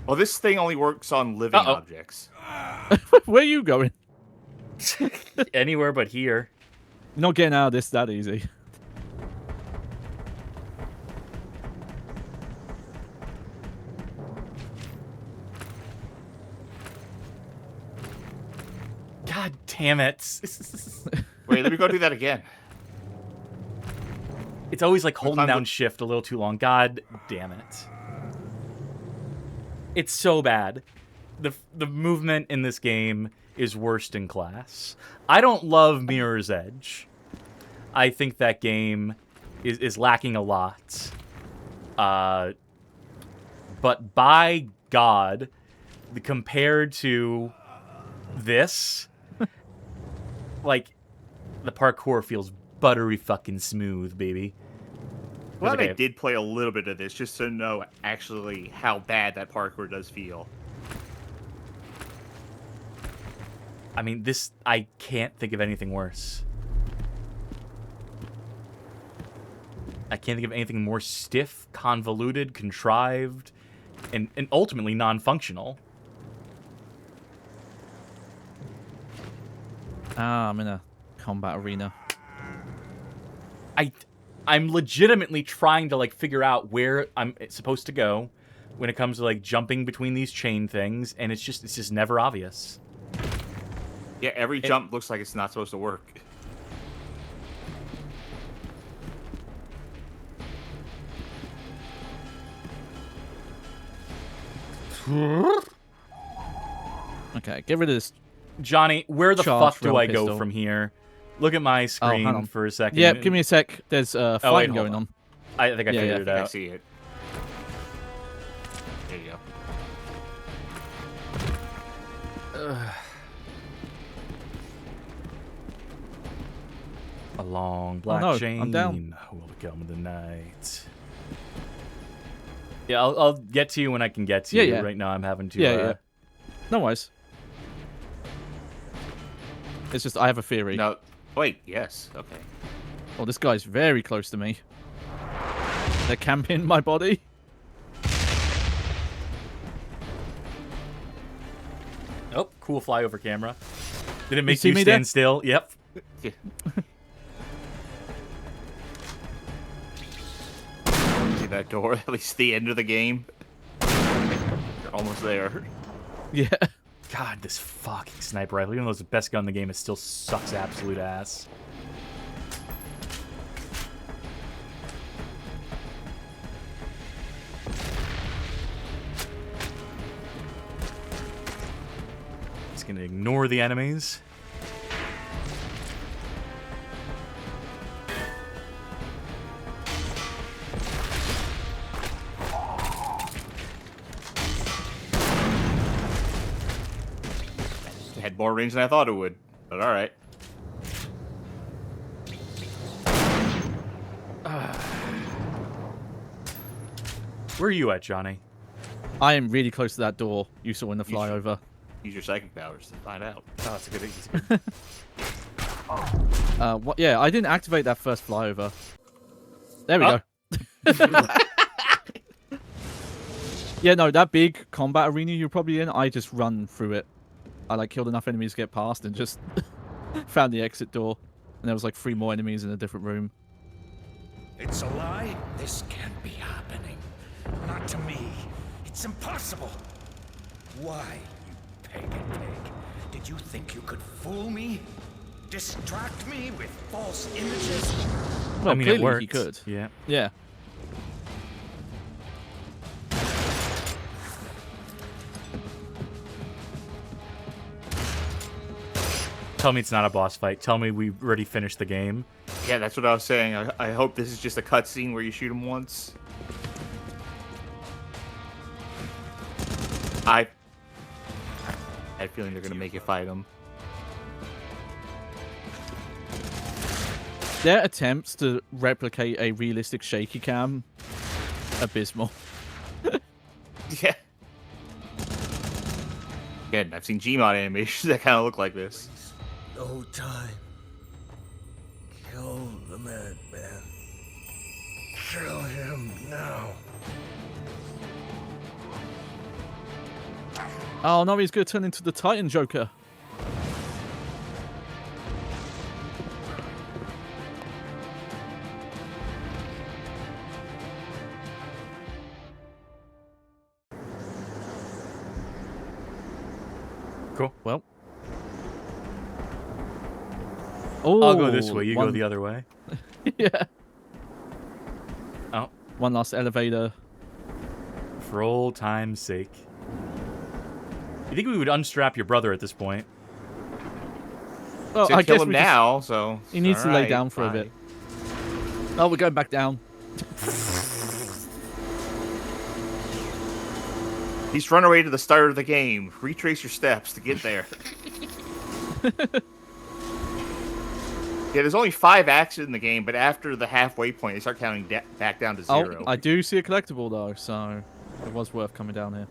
[SPEAKER 2] Well, this thing only works on living objects.
[SPEAKER 3] Where are you going?
[SPEAKER 1] Anywhere but here.
[SPEAKER 3] You're not getting out of this that easy.
[SPEAKER 1] God damn it.
[SPEAKER 2] Wait, let me go do that again.
[SPEAKER 1] It's always like holding down shift a little too long. God damn it. It's so bad. The movement in this game is worst in class. I don't love Mirror's Edge. I think that game is lacking a lot. But by God, compared to this, like, the parkour feels buttery fucking smooth, baby.
[SPEAKER 2] Well, I did play a little bit of this just to know actually how bad that parkour does feel.
[SPEAKER 1] I mean, I can't think of anything worse. I can't think of anything more stiff, convoluted, contrived, and ultimately non-functional.
[SPEAKER 3] I'm in a combat arena.
[SPEAKER 1] I'm legitimately trying to, like, figure out where I'm supposed to go when it comes to, like, jumping between these chain things, and it's just never obvious.
[SPEAKER 2] Yeah, every jump looks like it's not supposed to work.
[SPEAKER 3] Okay, get rid of this.
[SPEAKER 1] Johnny, where the fuck do I go
[SPEAKER 3] pistol.
[SPEAKER 1] from here? Look at my screen for a second.
[SPEAKER 3] Yeah, give me a sec. There's fighting going on.
[SPEAKER 1] I think I figured it out.
[SPEAKER 2] I see it. There you go.
[SPEAKER 1] A long black chain.
[SPEAKER 3] I'm down.
[SPEAKER 1] Will come the night. Yeah, I'll get to you when I can get to you.
[SPEAKER 3] Yeah.
[SPEAKER 1] Right now I'm having to...
[SPEAKER 3] Yeah. No worries. It's just I have a theory.
[SPEAKER 2] No. Wait, yes. Okay.
[SPEAKER 3] Oh, this guy's very close to me. They're camping my body.
[SPEAKER 1] Oh, cool flyover camera. Did it make
[SPEAKER 3] see
[SPEAKER 1] you
[SPEAKER 3] me
[SPEAKER 1] stand
[SPEAKER 3] there?
[SPEAKER 1] still? Yep.
[SPEAKER 2] Yeah. See that door? At least the end of the game. You're almost there.
[SPEAKER 3] Yeah.
[SPEAKER 1] God, this fucking sniper rifle, even though it's the best gun in the game, it still sucks absolute ass. Just gonna ignore the enemies.
[SPEAKER 2] It had more range than I thought it would, but alright.
[SPEAKER 1] Where are you at, Johnny?
[SPEAKER 3] I am really close to that door you saw in the flyover.
[SPEAKER 2] Use your psychic powers to find out.
[SPEAKER 1] Oh, that's a good.
[SPEAKER 3] What? Yeah, I didn't activate that first flyover. There we go. Yeah, no, that big combat arena you're probably in, I just run through it. I like killed enough enemies to get past and just found the exit door. And there was like 3 more enemies in a different room.
[SPEAKER 12] It's a lie? This can't be happening. Not to me. It's impossible. Why, you pagan pig? Did you think you could fool me? Distract me with false images?
[SPEAKER 3] Well,
[SPEAKER 1] I mean,
[SPEAKER 3] clearly
[SPEAKER 1] it worked.
[SPEAKER 3] he could.
[SPEAKER 1] Yeah.
[SPEAKER 3] Yeah.
[SPEAKER 1] Tell me it's not a boss fight. Tell me we already finished the game.
[SPEAKER 2] Yeah, that's what I was saying. I hope this is just a cutscene where you shoot him once. I had a feeling they're gonna make you fight him.
[SPEAKER 3] Their attempts to replicate a realistic shaky cam, abysmal.
[SPEAKER 2] Yeah. Again, I've seen Gmod animations that kind of look like this.
[SPEAKER 12] No time. Kill the madman. Kill him now.
[SPEAKER 3] Oh no, he's gonna turn into the Titan Joker.
[SPEAKER 1] Cool.
[SPEAKER 3] Well. Oh,
[SPEAKER 1] I'll go this way. You go the other way.
[SPEAKER 3] Yeah.
[SPEAKER 1] Oh.
[SPEAKER 3] One last elevator.
[SPEAKER 1] For old time's sake. You think we would unstrap your brother at this point?
[SPEAKER 3] Well,
[SPEAKER 2] I kill him now, so
[SPEAKER 3] he needs to lay
[SPEAKER 2] alright,
[SPEAKER 3] down for a
[SPEAKER 2] fine.
[SPEAKER 3] bit. Oh, we're going back down.
[SPEAKER 2] He's run away to the start of the game. Retrace your steps to get there. Yeah, there's only 5 acts in the game, but after the halfway point, they start counting back down to 0.
[SPEAKER 3] Oh, I do see a collectible though, so it was worth coming down here.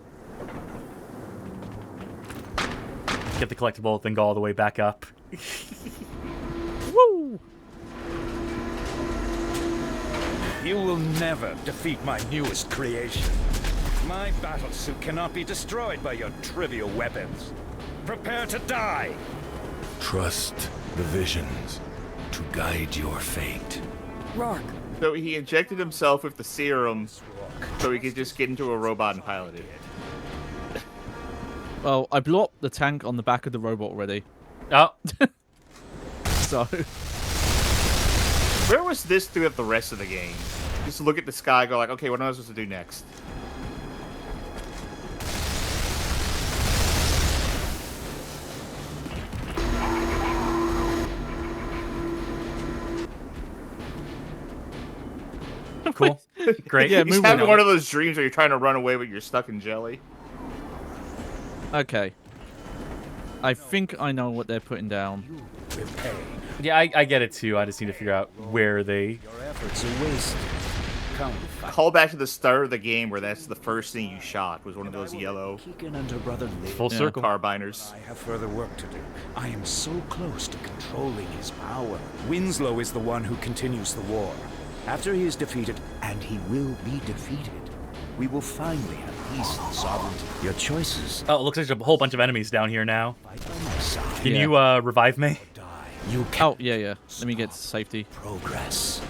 [SPEAKER 1] Get the collectible, then go all the way back up.
[SPEAKER 3] Woo!
[SPEAKER 12] You will never defeat my newest creation. My battlesuit cannot be destroyed by your trivial weapons. Prepare to die! Trust the visions to guide your fate.
[SPEAKER 9] Rourke.
[SPEAKER 2] So he injected himself with the serum so he could just get into a robot and pilot it.
[SPEAKER 3] Well, I blew up the tank on the back of the robot already.
[SPEAKER 1] Oh.
[SPEAKER 3] So.
[SPEAKER 2] Where was this throughout the rest of the game? Just look at the sky, go like, okay, what am I supposed to do next?
[SPEAKER 1] Cool. Great.
[SPEAKER 3] Yeah,
[SPEAKER 2] He's having one of those dreams where you're trying to run away but you're stuck in jelly.
[SPEAKER 3] Okay. I think I know what they're putting down.
[SPEAKER 1] Yeah, I get it too. I just need to figure out where they...
[SPEAKER 12] Your efforts are wasted. Come,
[SPEAKER 2] Call back to the start of the game where that's the first thing you shot, was one of those yellow
[SPEAKER 1] full circle
[SPEAKER 2] carbiners.
[SPEAKER 12] I have further work to do. I am so close to controlling his power. Winslow is the one who continues the war. After he is defeated, and he will be defeated, we will finally have peace and sovereignty. Your choices.
[SPEAKER 1] Oh, it looks like there's a whole bunch of enemies down here now. Can
[SPEAKER 3] Yeah.
[SPEAKER 1] you revive me?
[SPEAKER 12] You can
[SPEAKER 3] Oh, yeah. Let me get to safety.
[SPEAKER 12] progress.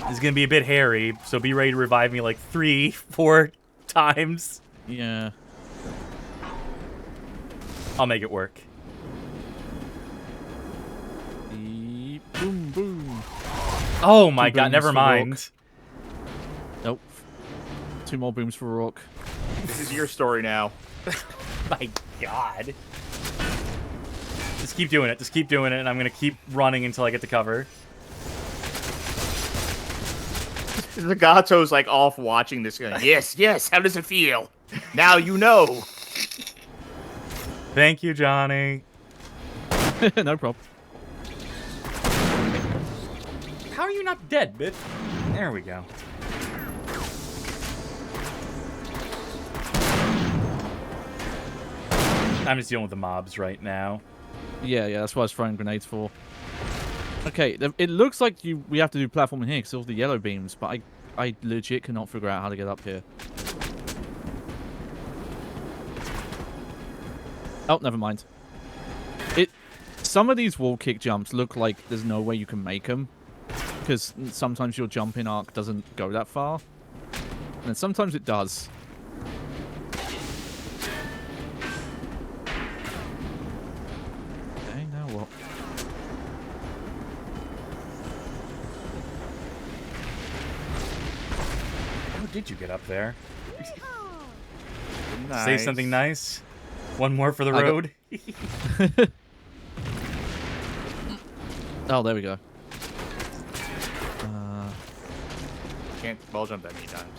[SPEAKER 1] This is going to be a bit hairy, so be ready to revive me like 3-4 times.
[SPEAKER 3] Yeah.
[SPEAKER 1] I'll make it work.
[SPEAKER 3] Boom, boom.
[SPEAKER 1] Oh my
[SPEAKER 3] 2
[SPEAKER 1] god,
[SPEAKER 3] booms
[SPEAKER 1] never
[SPEAKER 3] for
[SPEAKER 1] mind.
[SPEAKER 3] Rourke. Nope. 2 more booms for Rourke.
[SPEAKER 2] This is your story now.
[SPEAKER 1] My god. Just keep doing it. Just keep doing it, and I'm going to keep running until I get to cover.
[SPEAKER 2] The Gato's like off watching this guy. Yes, how does it feel? Now you know.
[SPEAKER 1] Thank you, Johnny.
[SPEAKER 3] No problem.
[SPEAKER 1] How are you not dead, bitch? There we go. I'm just dealing with the mobs right now.
[SPEAKER 3] Yeah, that's what I was throwing grenades for. Okay, it looks like we have to do platforming here because of the yellow beams, but I legit cannot figure out how to get up here. Oh, never mind. Some of these wall kick jumps look like there's no way you can make them, because sometimes your jumping arc doesn't go that far, and sometimes it does. Okay, now what?
[SPEAKER 1] How did you get up there?
[SPEAKER 2] Nice.
[SPEAKER 1] Say something nice. One more for the road.
[SPEAKER 3] Oh, there we go.
[SPEAKER 2] Can't wall jump that many times.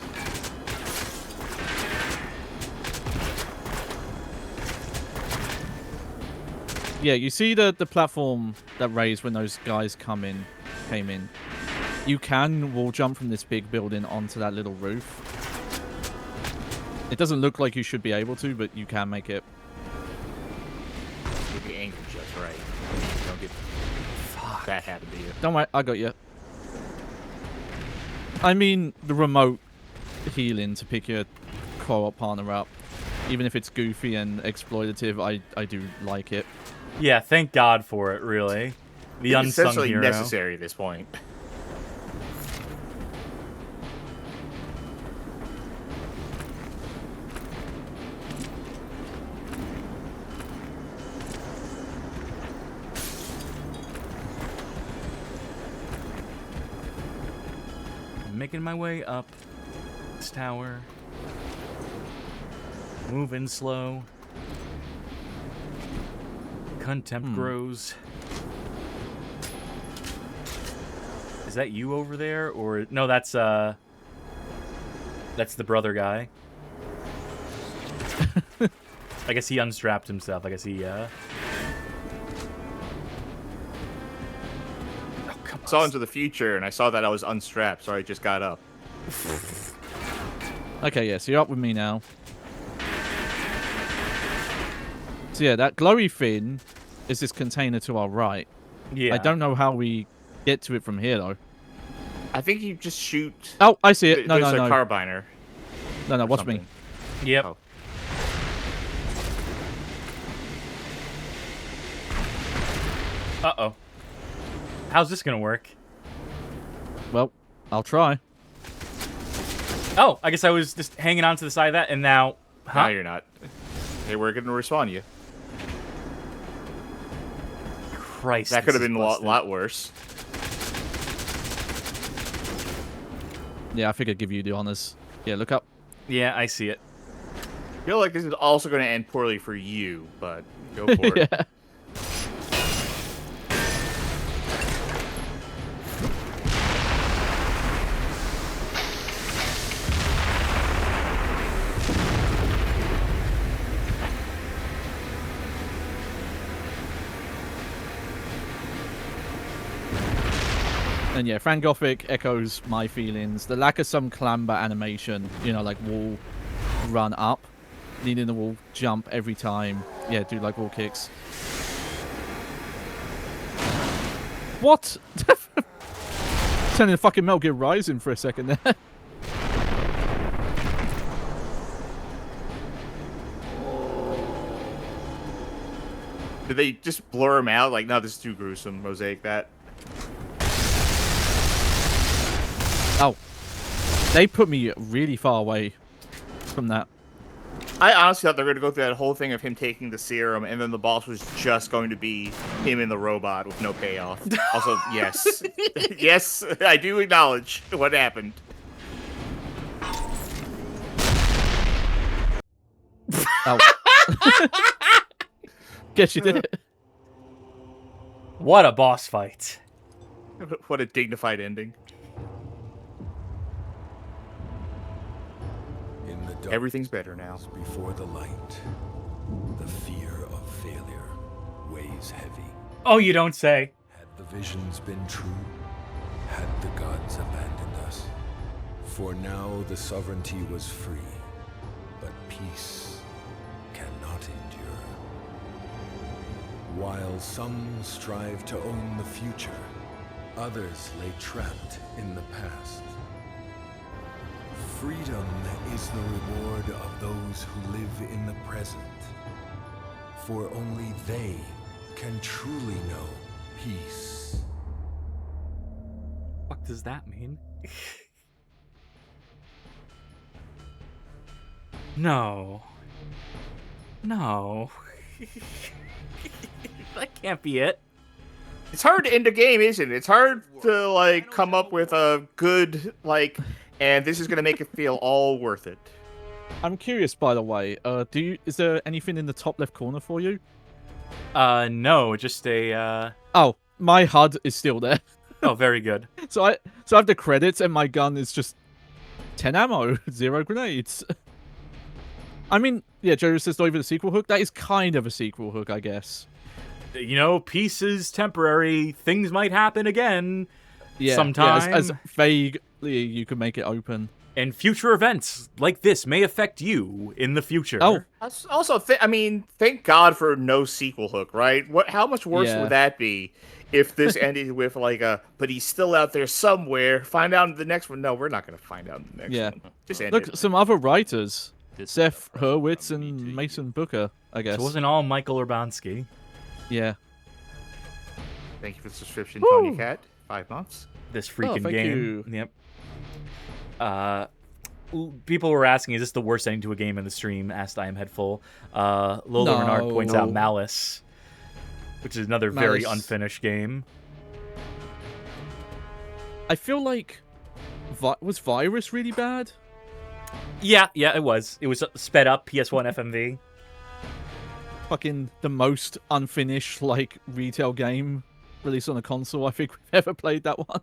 [SPEAKER 3] Yeah, you see the platform that raised when those guys came in. You can wall jump from this big building onto that little roof. It doesn't look like you should be able to, but you can make it.
[SPEAKER 2] Get the angle just right. Don't get that happen to you.
[SPEAKER 3] Don't worry, I got you. I mean, the remote healing to pick your co-op partner up, even if it's goofy and exploitative, I do like it.
[SPEAKER 1] Yeah, thank God for it, really. The
[SPEAKER 2] It's
[SPEAKER 1] unsung
[SPEAKER 2] essentially
[SPEAKER 1] hero.
[SPEAKER 2] necessary at this point.
[SPEAKER 1] Making my way up this tower. Moving slow. Contempt grows. Is that you over there? Or no, that's the brother guy. I guess he unstrapped himself. I guess he
[SPEAKER 2] Saw into the future, and I saw that I was unstrapped, so I just got up.
[SPEAKER 3] Okay, yeah, so you're up with me now. So yeah, that glowy thing is this container to our right.
[SPEAKER 1] Yeah.
[SPEAKER 3] I don't know how we get to it from here, though.
[SPEAKER 2] I think you just shoot...
[SPEAKER 3] Oh, I see it. No,
[SPEAKER 2] There's
[SPEAKER 3] no,
[SPEAKER 2] a
[SPEAKER 3] no.
[SPEAKER 2] carbiner.
[SPEAKER 3] No, watch me.
[SPEAKER 2] Something.
[SPEAKER 1] Yep.
[SPEAKER 2] Oh.
[SPEAKER 1] Uh-oh. How's this gonna work?
[SPEAKER 3] Well, I'll try.
[SPEAKER 1] Oh, I guess I was just hanging on to the side of that, and now... Huh?
[SPEAKER 2] No, you're not. Hey, we're going to respawn you.
[SPEAKER 1] Christ.
[SPEAKER 2] That could have
[SPEAKER 1] this
[SPEAKER 2] been
[SPEAKER 1] is
[SPEAKER 2] a
[SPEAKER 1] busted.
[SPEAKER 2] lot worse.
[SPEAKER 3] Yeah, I figured I'd give you the honors. Yeah, look up.
[SPEAKER 1] Yeah, I see it.
[SPEAKER 2] I feel like this is also going to end poorly for you, but go for it.
[SPEAKER 3] Yeah. And yeah, Fran Gothic echoes my feelings. The lack of some clamber animation, you know, like wall run up, needing the wall jump every time. Yeah, do like wall kicks. What? Turning fucking Metal Gear Rising for a second there.
[SPEAKER 2] Did they just blur him out? Like, no, this is too gruesome. Mosaic that.
[SPEAKER 3] Oh. They put me really far away from that.
[SPEAKER 2] I honestly thought they were going to go through that whole thing of him taking the serum, and then the boss was just going to be him and the robot with no payoff. Also, yes. Yes, I do acknowledge what happened.
[SPEAKER 3] Oh. Guess you did it.
[SPEAKER 1] What a boss fight.
[SPEAKER 2] What a dignified ending.
[SPEAKER 5] In the dark,
[SPEAKER 2] Everything's better now.
[SPEAKER 5] before the light, the fear of failure weighs heavy.
[SPEAKER 1] Oh, you don't say.
[SPEAKER 5] Had the visions been true? Had the gods abandoned us? For now the sovereignty was free, but peace cannot endure.
[SPEAKER 13] While some strive to own the future, others lay trapped in the past. Freedom is the reward of those who live in the present, for only they can truly know peace.
[SPEAKER 1] What does that mean? No. No. That can't be it.
[SPEAKER 2] It's hard to end a game, isn't it? It's hard to, like, come up with a good, like, and this is going to make it feel all worth it.
[SPEAKER 3] I'm curious, by the way, is there anything in the top left corner for you?
[SPEAKER 1] No, just a,
[SPEAKER 3] Oh, my HUD is still there.
[SPEAKER 1] Oh, very good.
[SPEAKER 3] So I have the credits, and my gun is just 10 ammo, 0 grenades. I mean, yeah, Joe says not even a sequel hook. That is kind of a sequel hook, I guess.
[SPEAKER 1] You know, peace is temporary. Things might happen again.
[SPEAKER 3] Yeah,
[SPEAKER 1] sometime.
[SPEAKER 3] Yeah, as vaguely you could make it open.
[SPEAKER 1] And future events like this may affect you in the future.
[SPEAKER 3] Oh.
[SPEAKER 2] Also, I mean, thank God for no sequel hook, right? How much worse would that be if this ended with, like, but he's still out there somewhere. Find out in the next one. No, we're not going to find out in the next one. Just end
[SPEAKER 3] Look,
[SPEAKER 2] it.
[SPEAKER 3] some other writers. Seth Hurwitz and Mason Booker, I guess.
[SPEAKER 1] So it wasn't all Michael Urbanski.
[SPEAKER 3] Yeah.
[SPEAKER 2] Thank you for the subscription, Tony Cat. 5 months.
[SPEAKER 1] This freaking
[SPEAKER 3] thank
[SPEAKER 1] game.
[SPEAKER 3] you.
[SPEAKER 1] Yep. People were asking, is this the worst ending to a game in the stream? Asked I Am Headful. Lola Renard points out Malice, which is another very unfinished game.
[SPEAKER 3] I feel like... was Virus really bad?
[SPEAKER 1] Yeah, it was. It was sped up PS1 FMV.
[SPEAKER 3] Fucking the most unfinished, like, retail game released on a console I think we've ever played that one.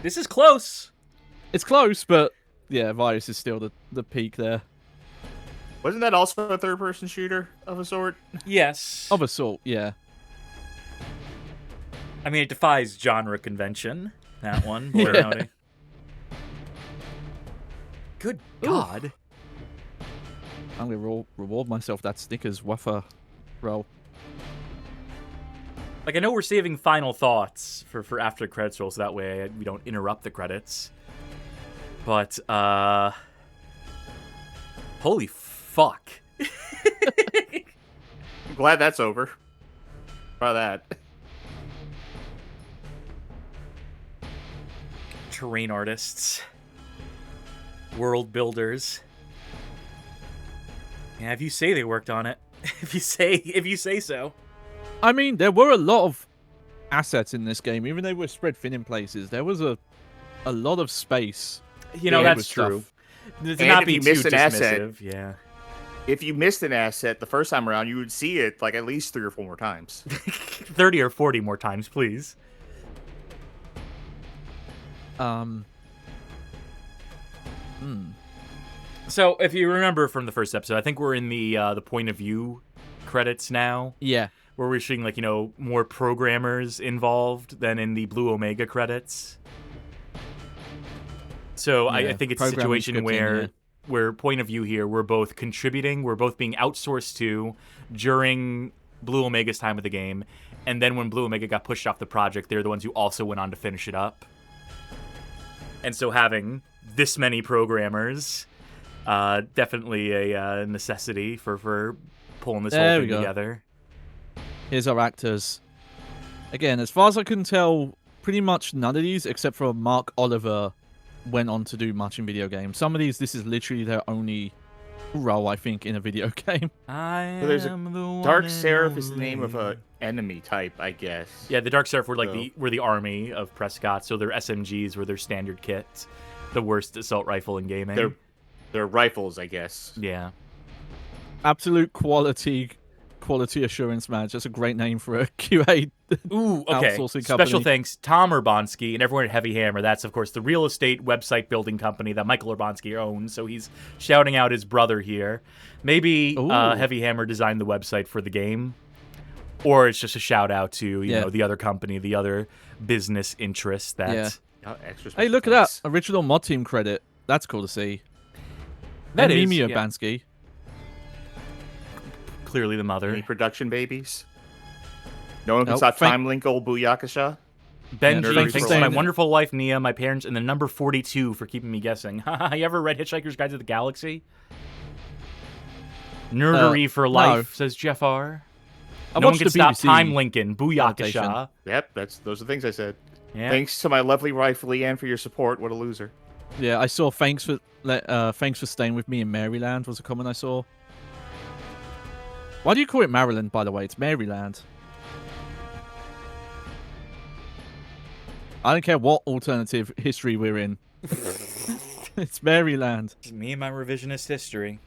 [SPEAKER 1] This is close.
[SPEAKER 3] It's close, but yeah, Virus is still the peak there.
[SPEAKER 2] Wasn't that also a third-person shooter of a sort?
[SPEAKER 1] Yes.
[SPEAKER 3] Of a sort, yeah.
[SPEAKER 1] I mean, it defies genre convention, that one. Boy, howdy. Good God.
[SPEAKER 3] I'm going to reward myself that Snickers wafer roll.
[SPEAKER 1] Like, I know we're saving final thoughts for after the credits roll, so that way we don't interrupt the credits. But, holy fuck.
[SPEAKER 2] I'm glad that's over. Try that.
[SPEAKER 1] Terrain artists. World builders. Yeah, if you say they worked on it. if you say so.
[SPEAKER 3] I mean, there were a lot of assets in this game, even though they were spread thin in places. There was a lot of space.
[SPEAKER 1] You know, that's true. To not be too dismissive, yeah.
[SPEAKER 2] If you missed an asset the first time around, you would see it like at least 3 or 4 more times.
[SPEAKER 1] 30 or 40 more times, please. So, if you remember from the first episode, I think we're in the point of view credits now.
[SPEAKER 3] Yeah.
[SPEAKER 1] Where we're seeing, like, you know, more programmers involved than in the Blue Omega credits. So, yeah, I think it's a situation where point of view here, we're both contributing, we're both being outsourced to during Blue Omega's time of the game, and then when Blue Omega got pushed off the project, they're the ones who also went on to finish it up. And so having this many programmers, definitely a necessity for pulling this whole thing together.
[SPEAKER 3] Here's our actors. Again, as far as I can tell, pretty much none of these, except for Mark Oliver, went on to do much in video games. Some of these, this is literally their only role, I think, in a video game.
[SPEAKER 2] Dark Seraph is the name of a enemy type, I guess.
[SPEAKER 1] Yeah, the Dark Seraph were like the army of Prescott, so their SMGs were their standard kit, the worst assault rifle in gaming.
[SPEAKER 2] They're rifles, I guess.
[SPEAKER 1] Yeah.
[SPEAKER 3] Absolute quality assurance match. That's a great name for a QA outsourcing company.
[SPEAKER 1] Special thanks, Tom Urbanski and everyone at Heavy Hammer. That's, of course, the real estate website building company that Michael Urbanski owns. So he's shouting out his brother here. Maybe Heavy Hammer designed the website for the game, or it's just a shout out to you know, the other company, the other business interest that.
[SPEAKER 2] Yeah.
[SPEAKER 3] Hey, look at that original mod team credit. That's cool to see.
[SPEAKER 1] That
[SPEAKER 3] and
[SPEAKER 1] is
[SPEAKER 3] Mimi Urbanski.
[SPEAKER 1] Clearly the mother.
[SPEAKER 2] Any production babies? No one can
[SPEAKER 3] Nope.
[SPEAKER 2] stop Time Link old Booyakasha.
[SPEAKER 1] Benji,
[SPEAKER 2] thanks
[SPEAKER 1] thanks
[SPEAKER 2] for
[SPEAKER 1] to my
[SPEAKER 3] staying.
[SPEAKER 1] wonderful wife Nia, my parents, and the number 42 for keeping me guessing. You ever read Hitchhiker's Guide to the Galaxy? Nerdery for life, says Jeff R.
[SPEAKER 3] I
[SPEAKER 1] No one
[SPEAKER 3] watched
[SPEAKER 1] can
[SPEAKER 3] the
[SPEAKER 1] stop
[SPEAKER 3] BBC
[SPEAKER 1] Time Lincoln,
[SPEAKER 3] adaptation.
[SPEAKER 1] Booyakasha.
[SPEAKER 2] Yep, those are the things I said.
[SPEAKER 1] Yeah.
[SPEAKER 2] Thanks to my lovely wife Leanne for your support. What a loser.
[SPEAKER 3] Yeah, I saw thanks for staying with me in Maryland was a comment I saw. Why do you call it Maryland, by the way? It's Maryland. I don't care what alternative history we're in. It's Maryland.
[SPEAKER 1] It's me and my revisionist history.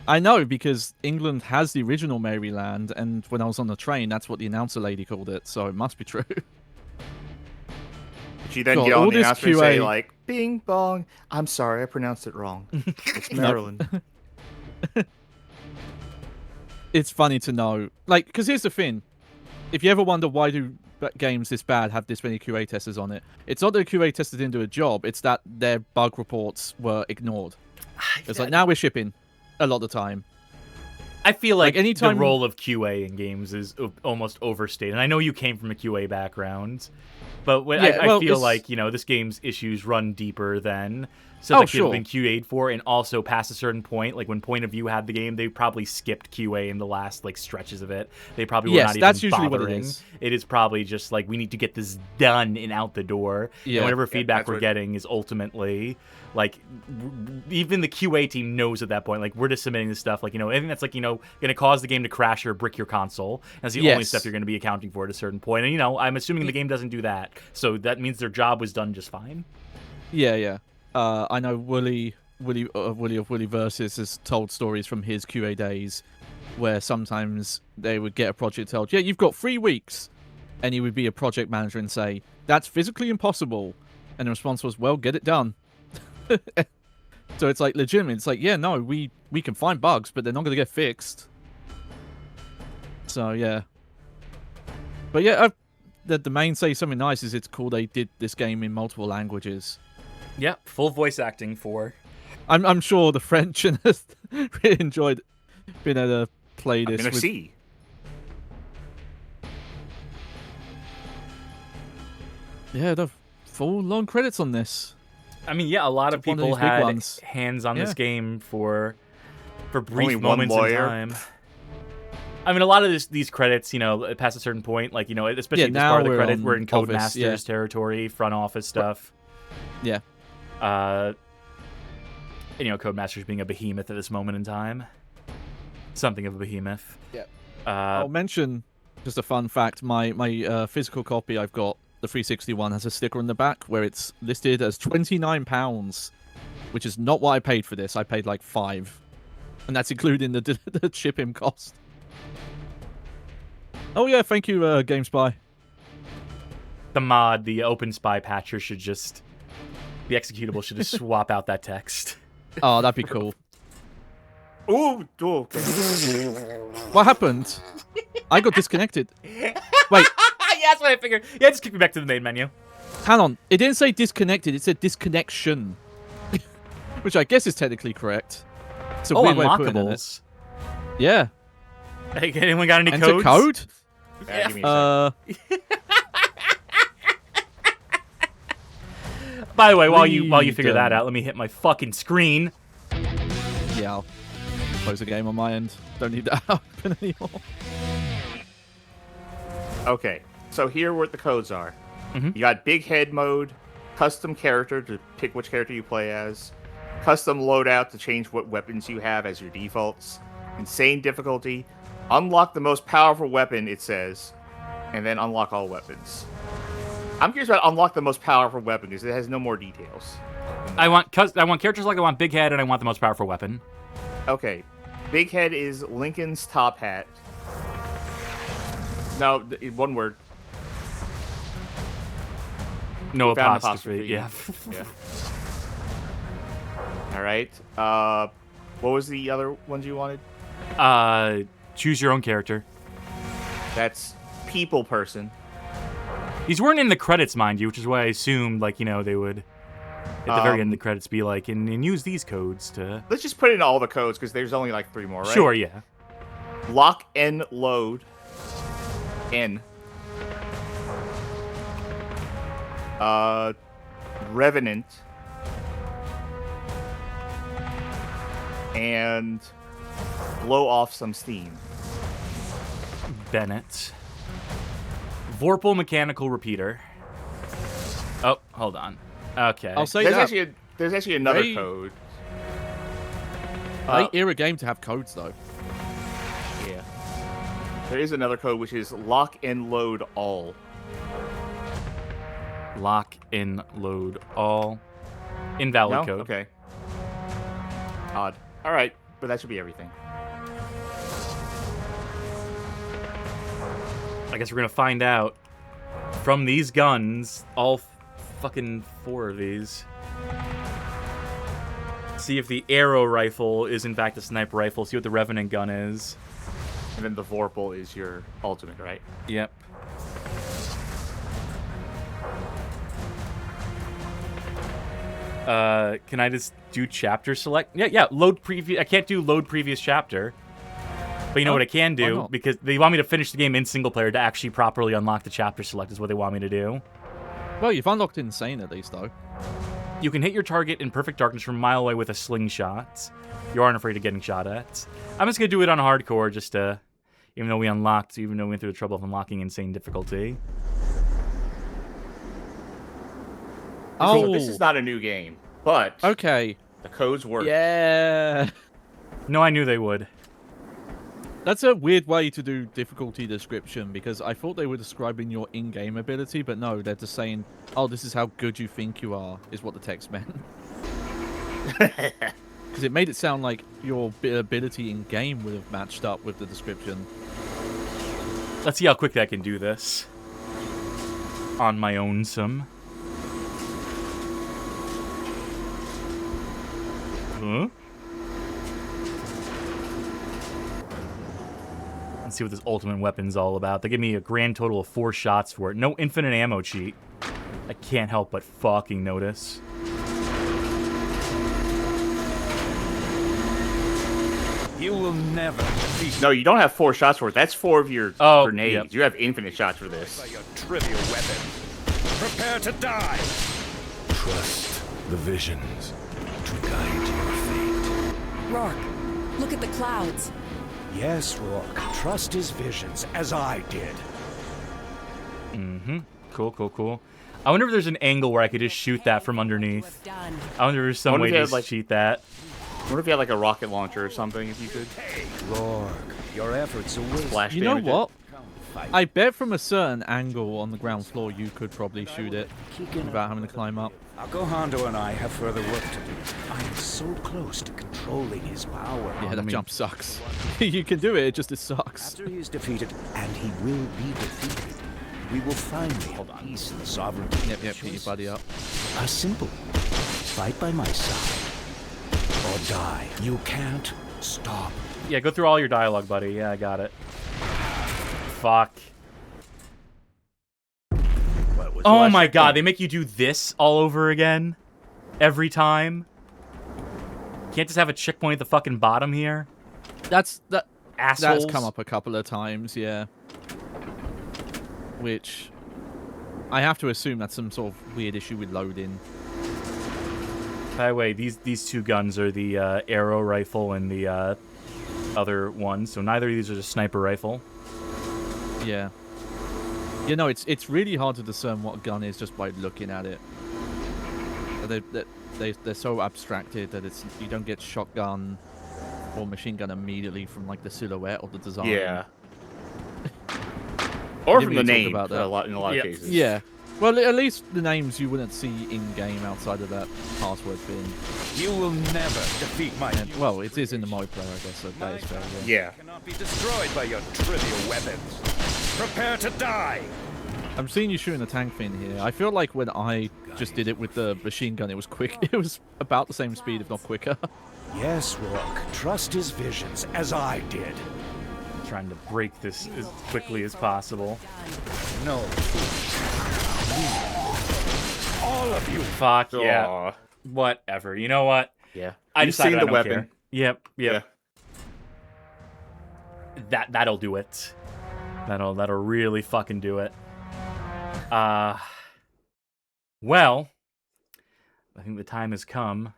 [SPEAKER 3] I know, because England has the original Maryland, and when I was on the train, that's what the announcer lady called it, so it must be true.
[SPEAKER 2] Did you then
[SPEAKER 3] God,
[SPEAKER 2] get on
[SPEAKER 3] all
[SPEAKER 2] the
[SPEAKER 3] this
[SPEAKER 2] announcer and say,
[SPEAKER 3] QA
[SPEAKER 2] like, bing bong, I'm sorry, I pronounced it wrong. It's Maryland.
[SPEAKER 3] It's funny to know. Like, because here's the thing. If you ever wonder why do games this bad have this many QA testers on it, it's not that the QA testers didn't do a job, it's that their bug reports were ignored. It's like, now we're shipping a lot of the time.
[SPEAKER 1] I feel like
[SPEAKER 3] anytime
[SPEAKER 1] the role of QA in games is almost overstated. And I know you came from a QA background, but I feel like, this game's issues run deeper than stuff that could have been QA'd for, and also past a certain point, like when Point of View had the game, they probably skipped QA in the last stretches of it. They probably were not even
[SPEAKER 3] that's usually
[SPEAKER 1] bothering.
[SPEAKER 3] what it is.
[SPEAKER 1] It is probably just like, we need to get this done and out the door.
[SPEAKER 3] Yeah.
[SPEAKER 1] And whatever feedback we're getting is ultimately like, even the QA team knows at that point, like, we're just submitting this stuff, like, anything that's like, going to cause the game to crash or brick your console. That's the only stuff you're going to be accounting for at a certain point. And, I'm assuming the game doesn't do that. So that means their job was done just fine.
[SPEAKER 3] Yeah. I know Wooly of Wooly Versus has told stories from his QA days where sometimes they would get a project told, yeah, you've got 3 weeks. And he would be a project manager and say, that's physically impossible. And the response was, well, get it done. So it's like legitimate. It's like, yeah, no, we can find bugs, but they're not going to get fixed. So, yeah. But yeah, the domain say something nice is it's cool they did this game in multiple languages.
[SPEAKER 1] Yeah, full voice acting for.
[SPEAKER 3] I'm sure the French really enjoyed being able to play this.
[SPEAKER 2] I'm gonna see.
[SPEAKER 3] Yeah, the full long credits on this.
[SPEAKER 1] I mean, yeah, a lot of people had hands on this game for brief moments in time. I mean, a lot of these credits, past a certain point, like, especially this part of the credit, we're in Codemasters territory, front office stuff.
[SPEAKER 3] Yeah.
[SPEAKER 1] Codemasters being a behemoth at this moment in time. Something of a behemoth.
[SPEAKER 3] Yeah. I'll mention just a fun fact. My physical copy I've got, the 361, has a sticker on the back where it's listed as £29, which is not what I paid for this. I paid like $5, and that's including the shipping cost. Oh yeah, thank you, GameSpy.
[SPEAKER 1] The mod, the Open Spy patcher should just, the executable should just swap out that text.
[SPEAKER 3] Oh, that'd be cool.
[SPEAKER 2] Ooh, okay.
[SPEAKER 3] What happened? I got disconnected. Wait.
[SPEAKER 1] Yeah, that's what I figured. Yeah, just kick me back to the main menu.
[SPEAKER 3] Hang on. It didn't say disconnected. It said disconnection. Which I guess is technically correct. It's a weird way of putting it. Yeah.
[SPEAKER 1] Hey, anyone got any
[SPEAKER 3] Enter
[SPEAKER 1] codes?
[SPEAKER 3] Code?
[SPEAKER 2] Yeah, give me a second.
[SPEAKER 1] By the way, while you figure that out, let me hit my fucking screen.
[SPEAKER 3] Yeah, I'll close the game on my end. Don't need that open anymore.
[SPEAKER 2] Okay, so here what the codes are.
[SPEAKER 1] Mm-hmm.
[SPEAKER 2] You got big head mode, custom character to pick which character you play as, custom loadout to change what weapons you have as your defaults, insane difficulty, unlock the most powerful weapon, it says, and then unlock all weapons. I'm curious about unlock the most powerful weapon because it has no more details.
[SPEAKER 1] I want characters like I want big head and I want the most powerful weapon.
[SPEAKER 2] Okay, big head is Lincoln's top hat. No, one word.
[SPEAKER 1] No
[SPEAKER 2] Found
[SPEAKER 1] apostrophe. Yeah.
[SPEAKER 2] Yeah. All right. What was the other ones you wanted?
[SPEAKER 1] Choose your own character.
[SPEAKER 2] That's people person.
[SPEAKER 1] These weren't in the credits, mind you, which is why I assumed, like, they would, at the very end of the credits, be like, and use these codes to...
[SPEAKER 2] Let's just put in all the codes, because there's only, like, 3 more, right?
[SPEAKER 1] Sure, yeah.
[SPEAKER 2] Lock N load. N. Revenant, and blow off some steam.
[SPEAKER 1] Bennett. Vorpal mechanical repeater. Oh, hold on. Okay.
[SPEAKER 3] I'll say
[SPEAKER 2] There's actually another code.
[SPEAKER 3] Era game to have codes though.
[SPEAKER 2] Yeah. There is another code which is lock and load all.
[SPEAKER 1] Lock and load all. Invalid code.
[SPEAKER 2] Okay. Odd. All right, but that should be everything.
[SPEAKER 1] I guess we're gonna find out from these guns, all fucking 4 of these. See if the arrow rifle is in fact a sniper rifle. See what the Revenant gun is.
[SPEAKER 2] And then the Vorpal is your ultimate, right?
[SPEAKER 1] Yep. Can I just do chapter select? Yeah, load previous. I can't do load previous chapter. But you know what I can do? Because they want me to finish the game in single player to actually properly unlock the chapter select is what they want me to do.
[SPEAKER 3] Well, you've unlocked Insane at least, though.
[SPEAKER 1] You can hit your target in perfect darkness from a mile away with a slingshot. You aren't afraid of getting shot at. I'm just going to do it on hardcore just to... even though we went through the trouble of unlocking Insane difficulty.
[SPEAKER 2] Oh, so this is not a new game, but...
[SPEAKER 3] okay.
[SPEAKER 2] The codes work.
[SPEAKER 3] Yeah.
[SPEAKER 1] No, I knew they would.
[SPEAKER 3] That's a weird way to do difficulty description, because I thought they were describing your in-game ability, but no, they're just saying, oh, this is how good you think you are, is what the text meant. Because it made it sound like your ability in-game would have matched up with the description.
[SPEAKER 1] Let's see how quickly I can do this. On my own some. Huh? Let's see what this ultimate weapon's all about. They give me a grand total of 4 shots for it. No infinite ammo cheat. I can't help but fucking notice.
[SPEAKER 12] You will never defeat.
[SPEAKER 2] No, you don't have 4 shots for it. That's 4 of your grenades.
[SPEAKER 1] Yep.
[SPEAKER 2] You have infinite shots for this.
[SPEAKER 12] By your trivial weapon. Prepare to die.
[SPEAKER 13] Trust the visions to guide your fate.
[SPEAKER 9] Rourke, look at the clouds.
[SPEAKER 12] Yes, Rourke. Trust his visions, as I did.
[SPEAKER 1] Mm-hmm. Cool. I wonder if there's an angle where I could just shoot that from underneath. I wonder if there's some way to just cheat that.
[SPEAKER 2] I wonder if you had like a rocket launcher or something, if you could.
[SPEAKER 12] Rourke, your efforts are wasted.
[SPEAKER 3] You know what? I bet from a certain angle on the ground floor you could probably shoot it without having to climb up.
[SPEAKER 12] Alcohondo and I have further work to do. I am so close to controlling his power.
[SPEAKER 3] Yeah, that jump sucks. You can do it, it sucks.
[SPEAKER 12] After he is defeated, and he will be defeated, we will finally have peace and sovereignty.
[SPEAKER 3] Yep, keep your buddy up.
[SPEAKER 12] A simple. Fight by my side. Or die. You can't stop.
[SPEAKER 1] Yeah, go through all your dialogue, buddy. Yeah, I got it. Fuck. Oh my god, they make you do this all over again? Every time? Can't just have a checkpoint at the fucking bottom here?
[SPEAKER 3] Assholes. That's come up a couple of times, yeah. Which I have to assume that's some sort of weird issue with loading.
[SPEAKER 1] By the way, these 2 guns are the arrow rifle and the other one, so neither of these are the sniper rifle.
[SPEAKER 3] Yeah. You know, it's really hard to discern what a gun is just by looking at it. They're so abstracted that you don't get shotgun or machine gun immediately from like the silhouette or the design.
[SPEAKER 2] Yeah. Or from the name in a lot of cases.
[SPEAKER 3] Yeah. Well, at least the names you wouldn't see in-game outside of that password bin.
[SPEAKER 12] You will never defeat my...
[SPEAKER 3] well, it is in the multiplayer, I guess, so that is fair.
[SPEAKER 2] Yeah.
[SPEAKER 12] Cannot be destroyed by your trivial weapons. Prepare to die!
[SPEAKER 3] I'm seeing you shooting a tank fin here. I feel like when I just did it with the machine gun, it was quick. It was about the same speed, if not quicker.
[SPEAKER 12] Yes, Rourke. Trust his visions, as I did.
[SPEAKER 1] Trying to break this as quickly as possible.
[SPEAKER 12] No. All of you.
[SPEAKER 1] Fuck yeah. Whatever. You know what?
[SPEAKER 2] Yeah.
[SPEAKER 1] I decided I
[SPEAKER 2] the
[SPEAKER 1] don't
[SPEAKER 2] weapon.
[SPEAKER 1] care. Yep. Yeah. That'll do it. That'll really fucking do it. Well, I think the time has come.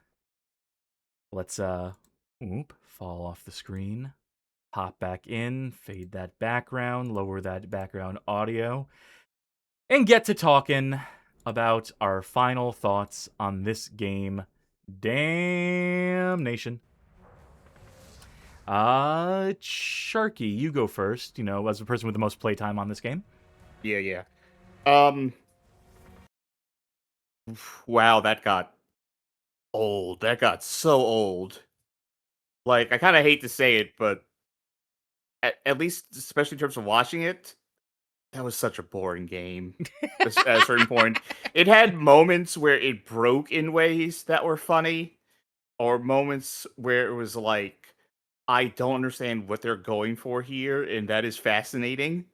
[SPEAKER 1] Let's fall off the screen, pop back in, fade that background, lower that background audio, and get to talking about our final thoughts on this game, Damnation. Charky, you go first, as the person with the most playtime on this game.
[SPEAKER 2] Yeah. Wow, that got old. That got so old. Like, I kind of hate to say it, but at least, especially in terms of watching it, that was such a boring game at a certain point. It had moments where it broke in ways that were funny, or moments where it was like, I don't understand what they're going for here, and that is fascinating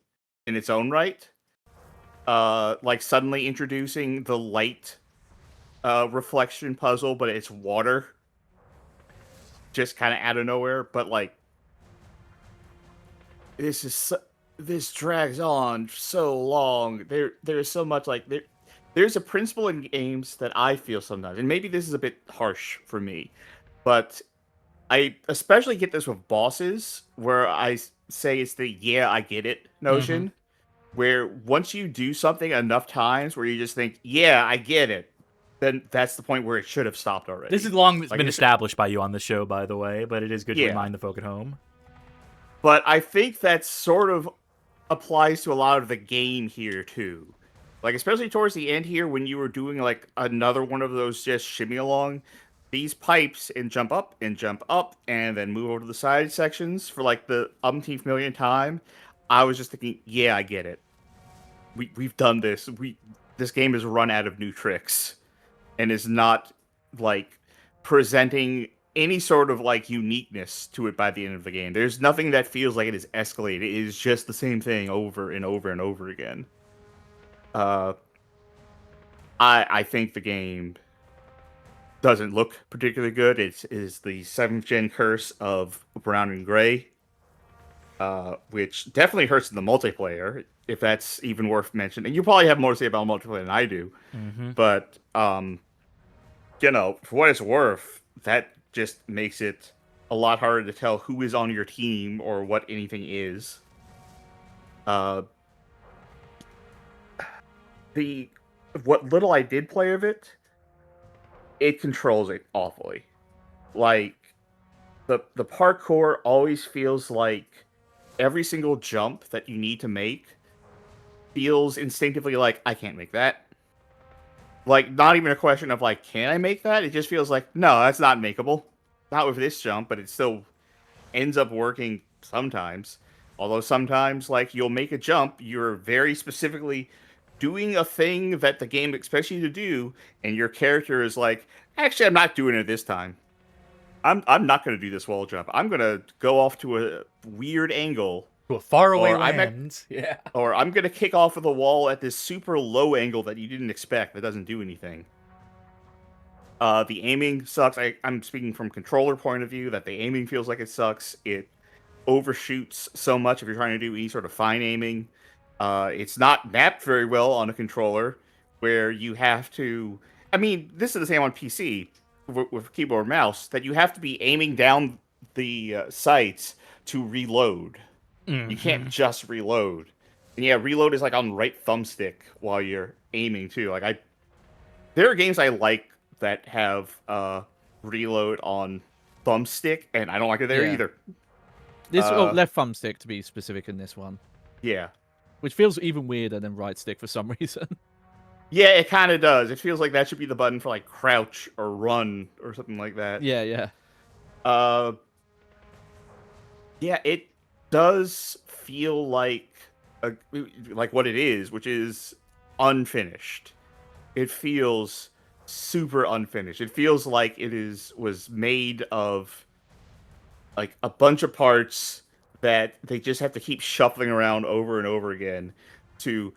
[SPEAKER 2] in its own right. Like suddenly introducing the light reflection puzzle, but it's water. Just kind of out of nowhere, but like, this drags on so long. There's so much like there's a principle in games that I feel sometimes, and maybe this is a bit harsh for me, but I especially get this with bosses, where I say it's the "yeah, I get it" notion, where once you do something enough times where you just think, "yeah, I get it," then that's the point where it should have stopped already.
[SPEAKER 1] This is long been established by you on the show, by the way, but it is good to remind the folk at home.
[SPEAKER 2] But I think that sort of applies to a lot of the game here, too. Like, especially towards the end here, when you were doing, like, another one of those just shimmy along, these pipes and jump up, and then move over to the side sections for, like, the umpteenth millionth time, I was just thinking, yeah, I get it. We've done this. This game has run out of new tricks, and is not, like, presenting any sort of, like, uniqueness to it by the end of the game. There's nothing that feels like it is escalated. It is just the same thing over and over and over again. I think the game doesn't look particularly good. It is the 7th gen curse of brown and gray, which definitely hurts in the multiplayer, if that's even worth mentioning. And you probably have more to say about multiplayer than I do. But, for what it's worth, that just makes it a lot harder to tell who is on your team or what anything is. What little I did play of it, it controls it awfully. Like, the parkour always feels like every single jump that you need to make feels instinctively like, I can't make that. Like, not even a question of, like, can I make that? It just feels like, no, that's not makeable. Not with this jump, but it still ends up working sometimes. Although sometimes, like, you'll make a jump, you're very specifically doing a thing that the game expects you to do, and your character is like, actually, I'm not doing it this time. I'm not going to do this wall jump. I'm going to go off to a weird angle.
[SPEAKER 1] To a faraway land. Yeah.
[SPEAKER 2] Or I'm going to kick off of the wall at this super low angle that you didn't expect that doesn't do anything. The aiming sucks. I'm speaking from controller point of view, that the aiming feels like it sucks. It overshoots so much if you're trying to do any sort of fine aiming. It's not mapped very well on a controller, where you have to... I mean, this is the same on PC with keyboard and mouse, that you have to be aiming down the sights to reload. You can't just reload. And yeah, reload is like on right thumbstick while you're aiming too. Like, there are games I like that have reload on thumbstick, and I don't like it there either.
[SPEAKER 3] This left thumbstick, to be specific, in this one.
[SPEAKER 2] Yeah.
[SPEAKER 3] Which feels even weirder than right stick for some reason.
[SPEAKER 2] Yeah, it kind of does. It feels like that should be the button for, like, crouch or run or something like that.
[SPEAKER 3] Yeah.
[SPEAKER 2] Yeah, it does feel like what it is, which is unfinished. It feels super unfinished. It feels like it was made of, like, a bunch of parts that they just have to keep shuffling around over and over again to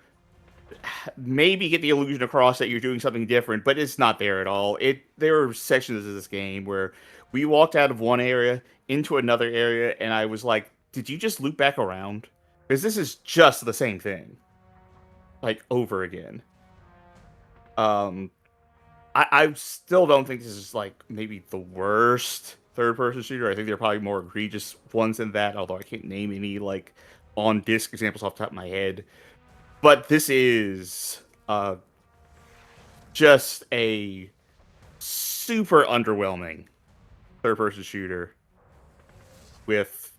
[SPEAKER 2] maybe get the illusion across that you're doing something different, but it's not there at all. There are sections of this game where we walked out of one area into another area, and I was like, did you just loop back around? Because this is just the same thing. Like, over again. I still don't think this is like maybe the worst third-person shooter. I think there are probably more egregious ones than that, although I can't name any like on-disc examples off the top of my head. But this is just a super underwhelming third-person shooter with,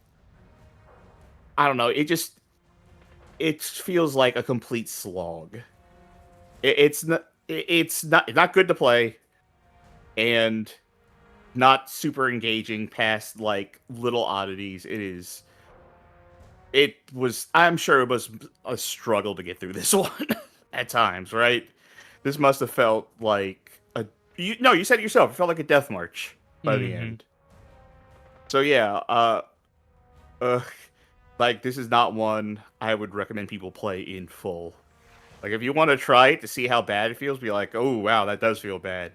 [SPEAKER 2] I don't know, it feels like a complete slog. It's not good to play, and not super engaging past like little oddities. I'm sure it was a struggle to get through this one at times, right? This must have felt like you said it yourself, it felt like a death march by the end. So yeah, like this is not one I would recommend people play in full. Like if you want to try it to see how bad it feels, be like, oh wow, that does feel bad.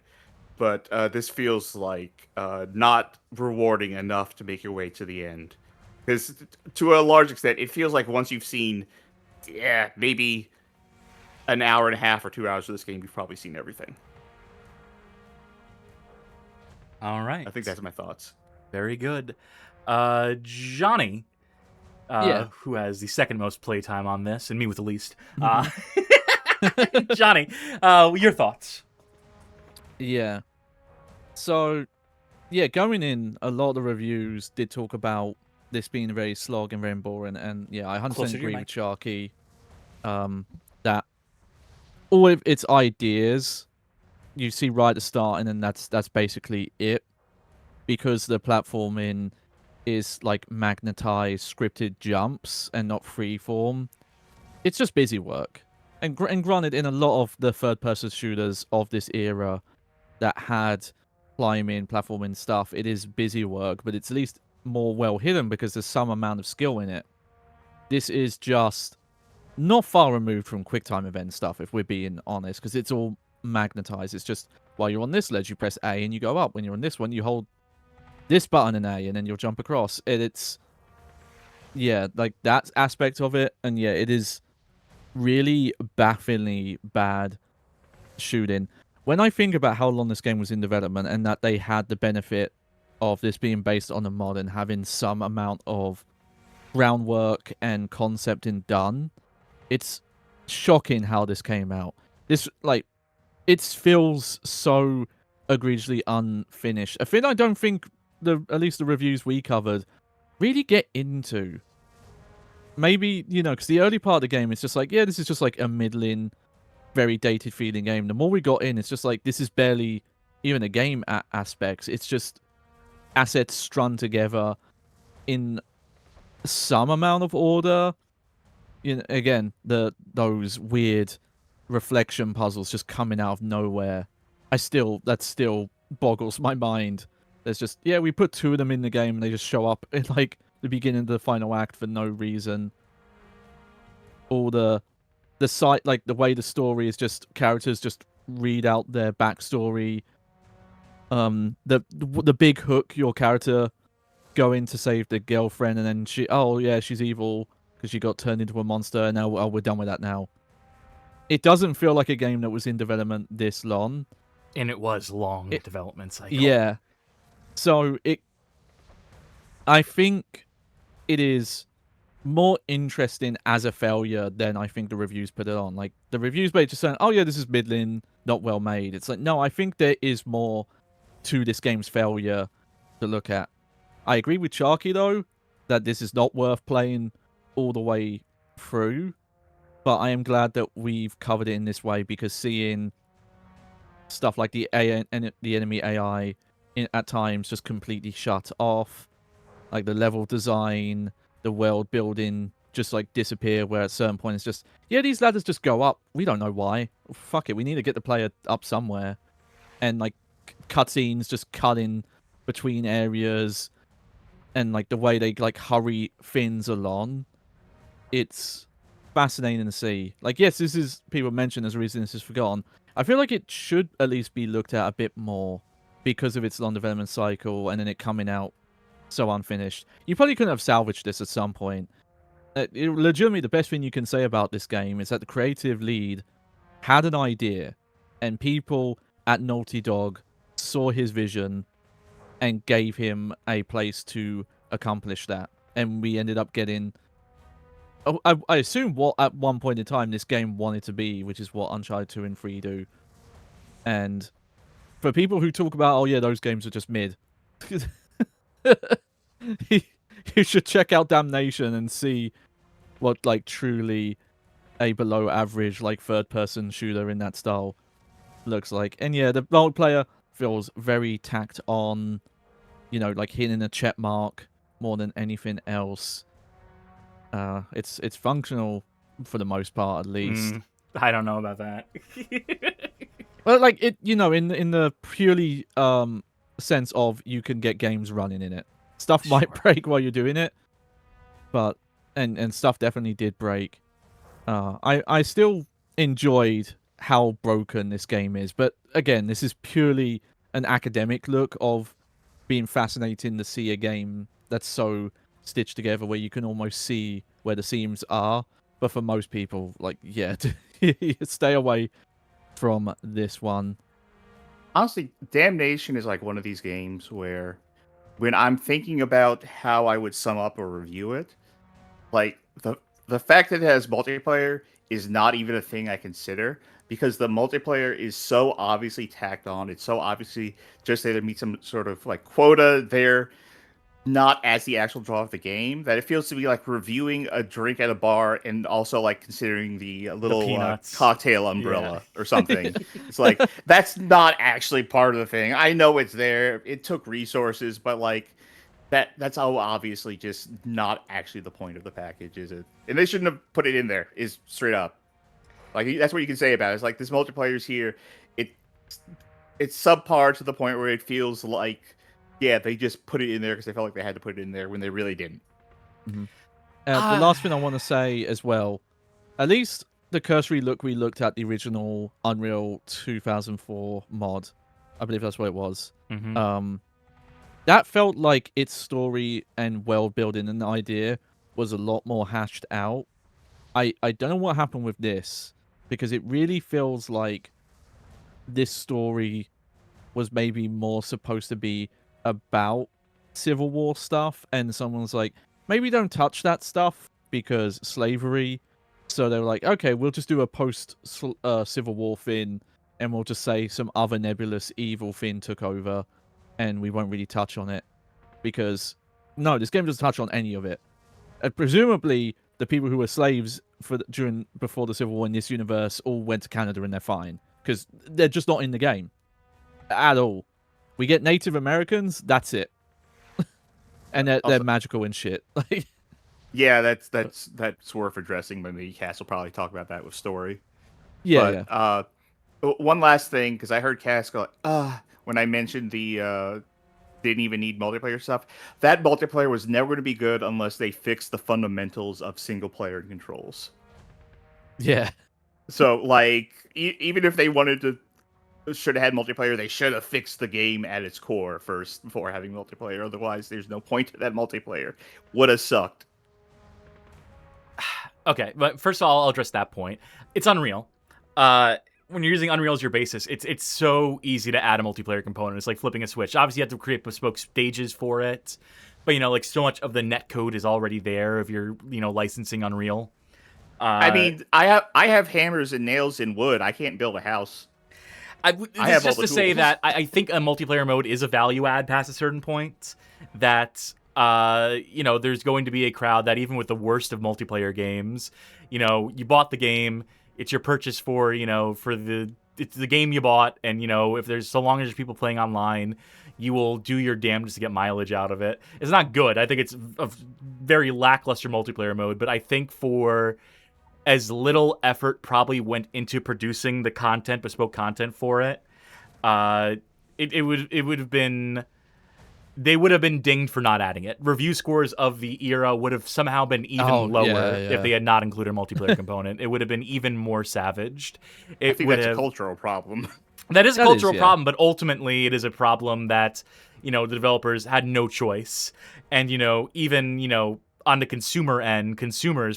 [SPEAKER 2] But this feels like not rewarding enough to make your way to the end. Because to a large extent, it feels like once you've seen, maybe an hour and a half or 2 hours of this game, you've probably seen everything.
[SPEAKER 1] All right.
[SPEAKER 2] I think that's my thoughts.
[SPEAKER 1] Very good. Johnny, who has the second most playtime on this, and me with the least. Johnny, your thoughts?
[SPEAKER 3] Yeah. So, going in, a lot of the reviews did talk about this being very slog and very boring, and I 100% agree with Charkie that all of its ideas you see right at the start, and then that's basically it, because the platforming is like magnetized scripted jumps and not freeform. It's just busy work, and granted, in a lot of the third-person shooters of this era that had climbing, platforming stuff, it is busy work, but it's at least more well hidden because there's some amount of skill in it. This is just not far removed from QuickTime event stuff, if we're being honest, because it's all magnetized. It's just while you're on this ledge, you press A and you go up. When you're on this one, you hold this button and A, and then you'll jump across. It's like that aspect of it, and it is really bafflingly bad shooting. When I think about how long this game was in development and that they had the benefit of this being based on a mod and having some amount of groundwork and concepting done, it's shocking how this came out. This, like, it feels so egregiously unfinished. A thing I don't think at least the reviews we covered really get into. Maybe, because the early part of the game is just like, this is just like a middling, very dated feeling game. The more we got in, it's just like, this is barely even a game aspects. It's just assets strung together in some amount of order. Again, those weird reflection puzzles just coming out of nowhere. That still boggles my mind. There's just, we put 2 of them in the game and they just show up in like the beginning of the final act for no reason. Or the site, like the way the story is just characters just read out their backstory. The big hook, your character going to save the girlfriend, and then she's evil because she got turned into a monster, and now we're done with that now. It doesn't feel like a game that was in development this long.
[SPEAKER 1] And it was long development cycle.
[SPEAKER 3] Yeah. So I think it is more interesting as a failure than I think the reviews put it on. Like, the reviews basically just saying, this is middling, not well made. It's like, no, I think there is more to this game's failure to look at. I agree with Charkie, though, that this is not worth playing all the way through. But I am glad that we've covered it in this way, because seeing stuff like the enemy AI at times just completely shut off, like the level design, the world building just like disappear, where at a certain point it's just, these ladders just go up. We don't know why. Fuck it, we need to get the player up somewhere. And like cutscenes just cut in between areas, and like the way they like hurry things along. It's fascinating to see. Like, yes, this is, people mention as a reason this is forgotten. I feel like it should at least be looked at a bit more because of its long development cycle and then it coming out so unfinished. You probably couldn't have salvaged this at some point. Legitimately, the best thing you can say about this game is that the creative lead had an idea and people at Naughty Dog saw his vision and gave him a place to accomplish that. And we ended up getting, I assume, what at one point in time this game wanted to be, which is what Uncharted 2 and 3 do. And for people who talk about, oh yeah, those games are just mid, you should check out Damnation and see what like truly a below average like third person shooter in that style looks like. And yeah, the multiplayer feels very tacked on, you know, like hitting a check mark more than anything else. It's functional for the most part, at least.
[SPEAKER 1] I don't know about that.
[SPEAKER 3] Well, like it, you know, in the purely sense of you can get games running in it. Stuff might break while you're doing it, but and stuff definitely did break. I still enjoyed how broken this game is, but again, this is purely an academic look of being fascinating to see a game that's so stitched together where you can almost see where the seams are. But for most people, like, yeah, stay away from this one.
[SPEAKER 2] Honestly, Damnation is like one of these games where when I'm thinking about how I would sum up or review it, like the fact that it has multiplayer is not even a thing I consider, because the multiplayer is so obviously tacked on. It's so obviously just there to meet some sort of like quota there, not as the actual draw of the game, that it feels to be like reviewing a drink at a bar and also like considering the little cocktail umbrella or something. It's like, that's not actually part of the thing. I know it's there. It took resources, but like that's all obviously just not actually the point of the package, is it? And they shouldn't have put it in there, is straight up. Like, that's what you can say about it. It's like, this multiplayer's here. It's subpar to the point where it feels like, yeah, they just put it in there because they felt like they had to put it in there when they really didn't.
[SPEAKER 3] Mm-hmm. The last thing I want to say as well, at least the cursory look we looked at the original Unreal 2004 mod, I believe that's what it was.
[SPEAKER 1] Mm-hmm.
[SPEAKER 3] That felt like its story and world building and idea was a lot more hashed out. I don't know what happened with this, because it really feels like this story was maybe more supposed to be about Civil War stuff, and someone's like, maybe don't touch that stuff because slavery. So they were like, okay, we'll just do a post Civil War thing, and we'll just say some other nebulous evil thing took over, and we won't really touch on it, because no, this game doesn't touch on any of it. And presumably, the people who were slaves before the Civil War in this universe all went to Canada and they're fine, because they're just not in the game at all. We get Native Americans, that's it. And they're magical and shit.
[SPEAKER 2] Yeah, that's worth addressing. Maybe Cass will probably talk about that with story.
[SPEAKER 3] Yeah.
[SPEAKER 2] But, one last thing, because I heard Cass go, when I mentioned the didn't even need multiplayer stuff. That multiplayer was never going to be good unless they fixed the fundamentals of single player controls.
[SPEAKER 3] Yeah.
[SPEAKER 2] So, like, even if they wanted to, should have had multiplayer, they should have fixed the game at its core first before having multiplayer. Otherwise, there's no point to that multiplayer. Would have sucked.
[SPEAKER 1] Okay, but first of all, I'll address that point. It's Unreal. When you're using Unreal as your basis, it's so easy to add a multiplayer component. It's like flipping a switch. Obviously, you have to create bespoke stages for it, but like so much of the net code is already there if you're licensing Unreal.
[SPEAKER 2] I mean, I have hammers and nails and wood. I can't build a house.
[SPEAKER 1] It's just to say that I think a multiplayer mode is a value add past a certain point. That there's going to be a crowd that even with the worst of multiplayer games, you bought the game. It's your purchase for it's the game you bought, and if there's so long as there's people playing online, you will do your damnedest to get mileage out of it. It's not good. I think it's a very lackluster multiplayer mode, but I think for as little effort probably went into producing the content, bespoke content for it, it would have been. They would have been dinged for not adding it. Review scores of the era would have somehow been even lower if they had not included a multiplayer component. It would have been even more savaged.
[SPEAKER 2] I think that's a cultural problem.
[SPEAKER 1] That is a cultural problem, but ultimately it is a problem that, the developers had no choice. And, even, on the consumer end, consumers,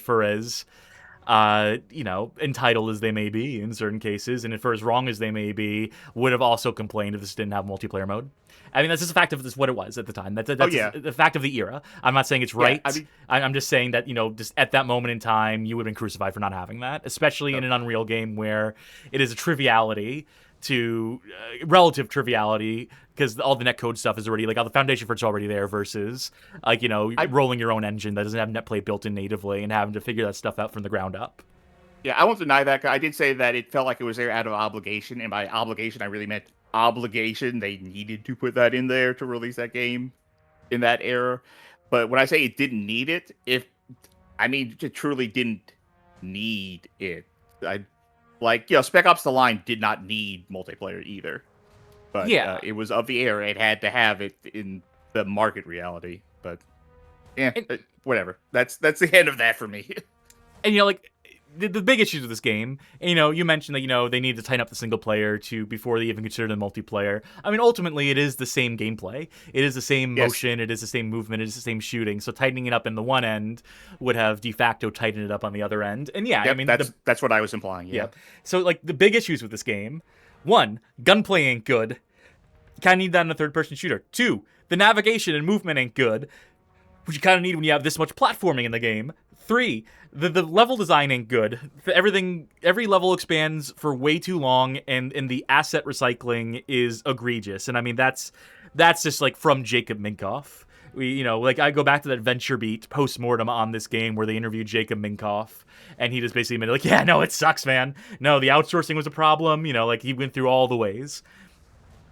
[SPEAKER 1] entitled as they may be in certain cases, and for as wrong as they may be, would have also complained if this didn't have multiplayer mode. I mean, that's just a fact of this, what it was at the time. That's the fact of the era. I'm not saying it's right. Yeah, I'm just saying that, just at that moment in time, you would have been crucified for not having that, especially in an Unreal game where it is a triviality to relative triviality, because all the netcode stuff is already, all the foundation for it's already there, versus rolling your own engine that doesn't have netplay built in natively and having to figure that stuff out from the ground up.
[SPEAKER 2] Yeah, I won't deny that. I did say that it felt like it was there out of obligation, and by obligation I really meant obligation. They needed to put that in there to release that game in that era. But when I say it didn't need it, it truly didn't need it. Spec Ops: The Line did not need multiplayer either. But it was of the era. It had to have it in the market reality. But whatever. That's the end of that for me.
[SPEAKER 1] And the big issues with this game, you mentioned that, they need to tighten up the single player before they even consider the multiplayer. I mean, ultimately, it is the same gameplay. It is the same motion. It is the same movement. It is the same shooting. So tightening it up in the one end would have de facto tightened it up on the other end. And
[SPEAKER 2] that's what I was implying. Yeah.
[SPEAKER 1] So the big issues with this game: 1, gunplay ain't good. You kind of need that in a third-person shooter. 2, the navigation and movement ain't good, which you kind of need when you have this much platforming in the game. 3, the level design ain't good. Every level expands for way too long, and the asset recycling is egregious. And I mean, that's just from Jacob Minkoff. I go back to that VentureBeat post-mortem on this game where they interviewed Jacob Minkoff, and he just basically admitted, it sucks, man. No, the outsourcing was a problem. He went through all the ways.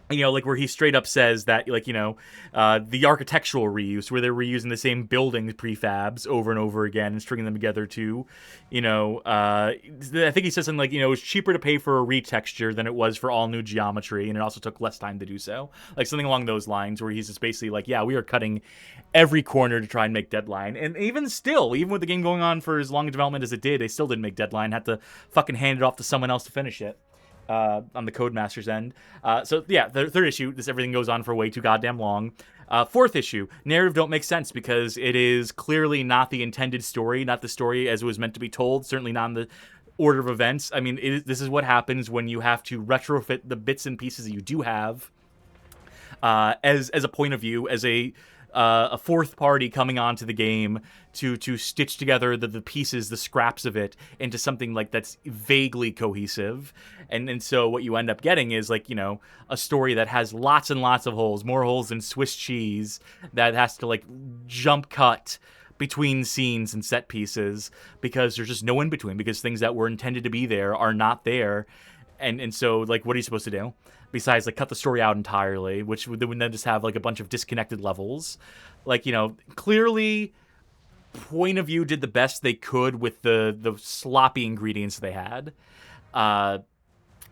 [SPEAKER 1] Where he straight up says that, the architectural reuse, where they're reusing the same building prefabs over and over again and stringing them together to, I think he says something it was cheaper to pay for a retexture than it was for all new geometry, and it also took less time to do so. Something along those lines, where he's just basically we are cutting every corner to try and make deadline. And even with the game going on for as long a development as it did, they still didn't make deadline, had to fucking hand it off to someone else to finish it. On the Codemasters end. The third issue, everything goes on for way too goddamn long. Fourth issue, narrative don't make sense because it is clearly not the intended story, not the story as it was meant to be told, certainly not in the order of events. I mean, this is what happens when you have to retrofit the bits and pieces that you do have as a point of view, as a fourth party coming onto the game to stitch together the pieces, the scraps of it, into something that's vaguely cohesive. And so what you end up getting is a story that has lots and lots of holes, more holes than Swiss cheese, that has to jump cut between scenes and set pieces because there's just no in between, because things that were intended to be there are not there. And so what are you supposed to do besides cut the story out entirely, which would then just have a bunch of disconnected levels? Clearly Point of View did the best they could with the sloppy ingredients they had.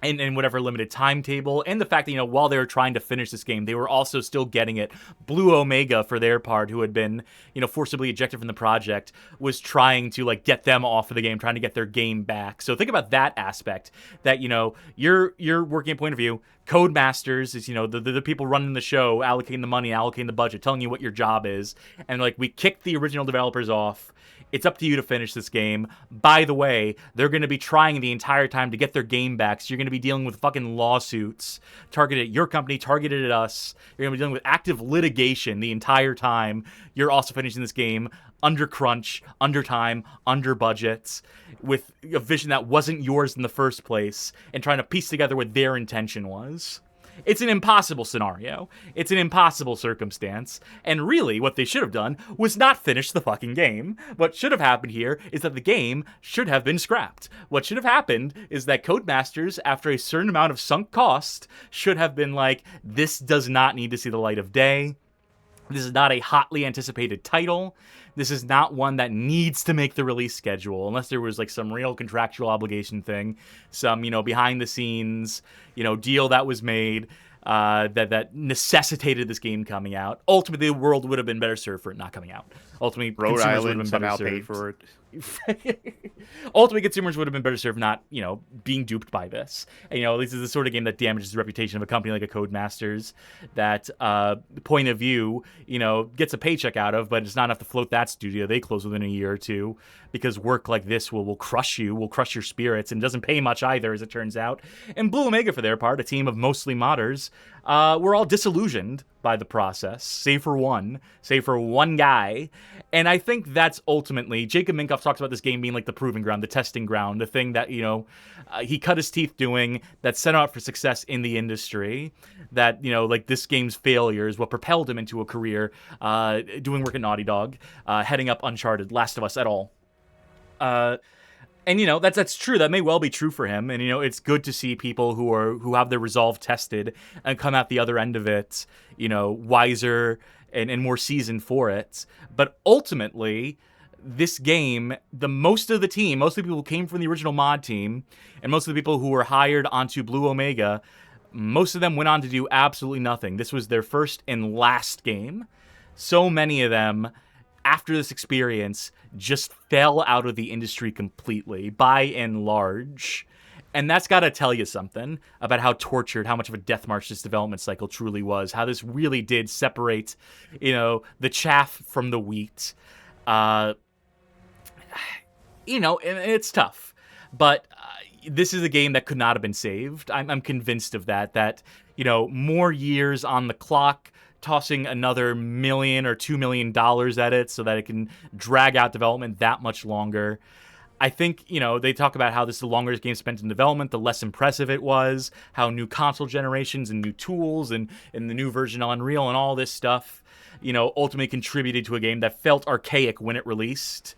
[SPEAKER 1] And whatever limited timetable, and the fact that, while they were trying to finish this game, they were also still getting it. Blue Omega, for their part, who had been, forcibly ejected from the project, was trying to, get them off of the game, trying to get their game back. So think about that aspect, that, you're working at Point of View. Codemasters is, the people running the show, allocating the money, allocating the budget, telling you what your job is. And, we kicked the original developers off. It's up to you to finish this game. By the way, they're going to be trying the entire time to get their game back, so you're going to be dealing with fucking lawsuits targeted at your company, targeted at us. You're going to be dealing with active litigation the entire time. You're also finishing this game under crunch, under time, under budgets, with a vision that wasn't yours in the first place, and trying to piece together what their intention was. It's an impossible scenario. It's an impossible circumstance. And really, what they should have done was not finish the fucking game. What should have happened here is that the game should have been scrapped. What should have happened is that Codemasters, after a certain amount of sunk cost, should have been this does not need to see the light of day. This is not a hotly anticipated title. This is not one that needs to make the release schedule, unless there was some real contractual obligation thing, some, behind the scenes, deal that was made. that necessitated this game coming out. Ultimately, the world would have been better served for it not coming out. Ultimately,
[SPEAKER 2] Rhode
[SPEAKER 1] consumers would
[SPEAKER 2] Island
[SPEAKER 1] have been better
[SPEAKER 2] somehow paid
[SPEAKER 1] served
[SPEAKER 2] for it.
[SPEAKER 1] Ultimately, consumers would have been better served not, being duped by this. And, this is the sort of game that damages the reputation of a company like a Codemasters that point of view, gets a paycheck out of, but it's not enough to float that studio. They close within a year or two because work like this will crush you, will crush your spirits, and doesn't pay much either, as it turns out. And Blue Omega, for their part, a team of mostly modders, were all disillusioned by the process, save for one guy. And I think that's ultimately, Jacob Minkoff talks about this game being like the proving ground, the testing ground, the thing that, he cut his teeth doing, that set him up for success in the industry, that, like this game's failure is what propelled him into a career doing work at Naughty Dog, heading up Uncharted, Last of Us, et al. And that's true. That may well be true for him. And it's good to see people who have their resolve tested and come out the other end of it, wiser and more seasoned for it. But ultimately, this game, most of the team, most of the people who came from the original mod team, and most of the people who were hired onto Blue Omega, most of them went on to do absolutely nothing. This was their first and last game. So many of them, after this experience, just fell out of the industry completely, by and large. And that's got to tell you something about how tortured, how much of a death march this development cycle truly was, how this really did separate, the chaff from the wheat. It's tough. But this is a game that could not have been saved. I'm convinced of that, more years on the clock, tossing another $1 million or $2 million at it so that it can drag out development that much longer. I think, they talk about how this is the longer this game spent in development, the less impressive it was, how new console generations and new tools and the new version of Unreal and all this stuff, ultimately contributed to a game that felt archaic when it released.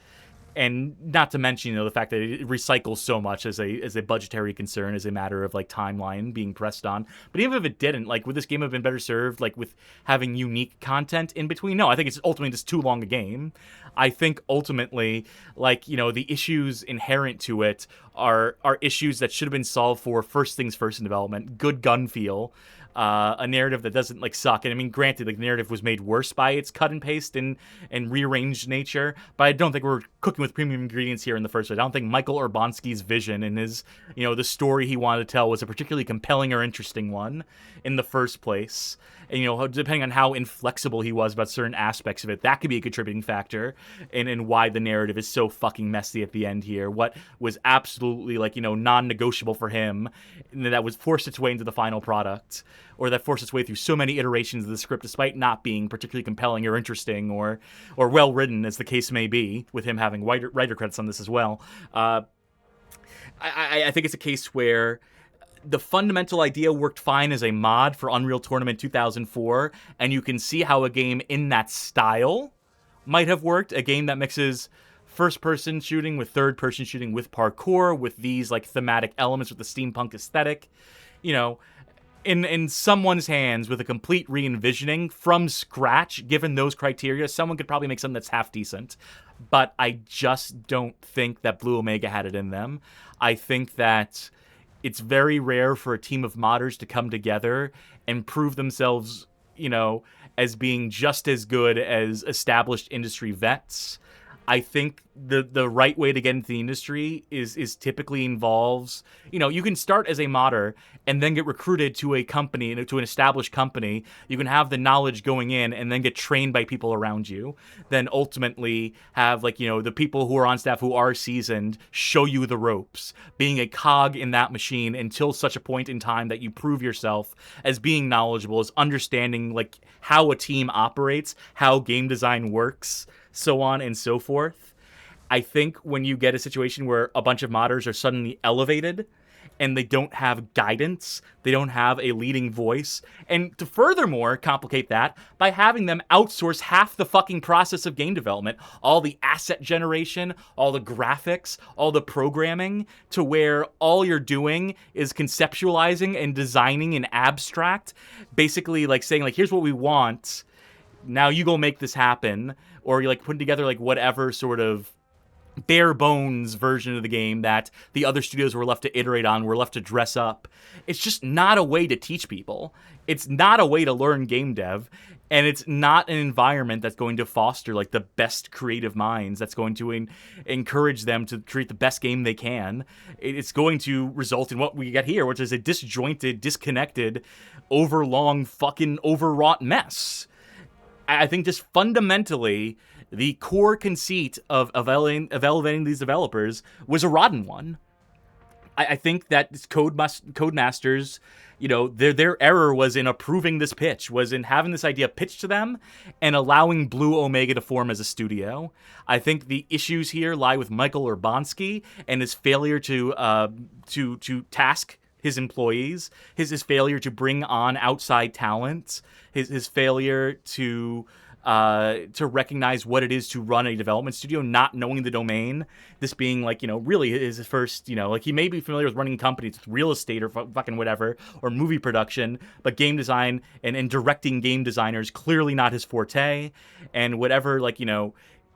[SPEAKER 1] And not to mention, the fact that it recycles so much as a budgetary concern, as a matter of timeline being pressed on. But even if it didn't, would this game have been better served with having unique content in between? No, I think it's ultimately just too long a game. I think ultimately, the issues inherent to it are issues that should have been solved for first things first in development. Good gun feel. A narrative that doesn't suck. And I mean, granted, the narrative was made worse by its cut and paste and rearranged nature, but I don't think we're cooking with premium ingredients here in the first place. I don't think Michael Urbanski's vision and his, the story he wanted to tell was a particularly compelling or interesting one in the first place. And, depending on how inflexible he was about certain aspects of it, that could be a contributing factor in why the narrative is so fucking messy at the end here. What was absolutely, non-negotiable for him, and that was forced its way into the final product, or that forced its way through so many iterations of the script despite not being particularly compelling or interesting or well-written, as the case may be, with him having writer credits on this as well. I think it's a case where the fundamental idea worked fine as a mod for Unreal Tournament 2004, and you can see how a game in that style might have worked. A game that mixes first-person shooting with third-person shooting with parkour, with these thematic elements, with the steampunk aesthetic. In someone's hands with a complete re-envisioning from scratch, given those criteria, someone could probably make something that's half decent. But I just don't think that Blue Omega had it in them. I think that it's very rare for a team of modders to come together and prove themselves, as being just as good as established industry vets. I think the right way to get into the industry is typically involves, you can start as a modder and then get recruited to a company, to an established company. You can have the knowledge going in and then get trained by people around you. Then ultimately have the people who are on staff who are seasoned show you the ropes, being a cog in that machine until such a point in time that you prove yourself as being knowledgeable, as understanding how a team operates, how game design works, so on and so forth. I think when you get a situation where a bunch of modders are suddenly elevated and they don't have guidance, they don't have a leading voice, and to furthermore complicate that by having them outsource half the fucking process of game development, all the asset generation, all the graphics, all the programming, to where all you're doing is conceptualizing and designing in abstract, basically saying here's what we want, now you go make this happen, or you're putting together whatever sort of bare bones version of the game that the other studios were left to iterate on, were left to dress up. It's just not a way to teach people. It's not a way to learn game dev. And it's not an environment that's going to foster like the best creative minds, that's going to encourage them to create the best game they can. It's going to result in what we get here, which is a disjointed, disconnected, overlong, fucking overwrought mess. I think just fundamentally, the core conceit of elevating these developers was a rotten one. I think that Codemasters, you know, their error was in approving this pitch, was in having this idea pitched to them and allowing Blue Omega to form as a studio. I think the issues here lie with Michael Urbanski and his failure to task his employees, his failure to bring on outside talent, his failure to recognize what it is to run a development studio, not knowing the domain. This being like, you know, really his first, you know, like he may be familiar with running companies, with real estate or fucking whatever, or movie production, but game design and directing game designers, clearly not his forte. And whatever, like, you know,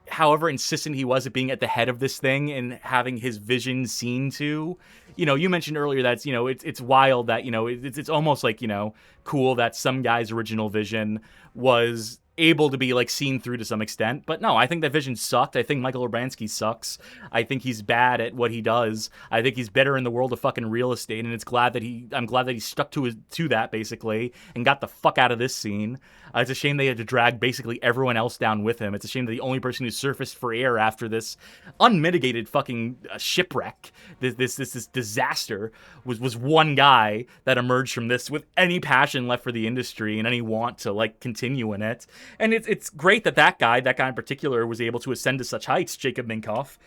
[SPEAKER 1] however insistent he was at being at the head of this thing and having his vision seen to, you know, you mentioned earlier that, you know, it's wild that, you know, it's almost like, you know, cool that some guy's original vision was able to be like seen through to some extent. But no, I think that vision sucked. I think Michael Urbanski sucks. I think he's bad at what he does. I think he's better in the world of fucking real estate, and I'm glad that he stuck to that basically and got the fuck out of this scene. It's a shame they had to drag basically everyone else down with him. It's a shame that the only person who surfaced for air after this unmitigated fucking shipwreck, this disaster, was one guy that emerged from this with any passion left for the industry and any want to like continue in it. And it's great that guy in particular was able to ascend to such heights, Jacob Minkoff.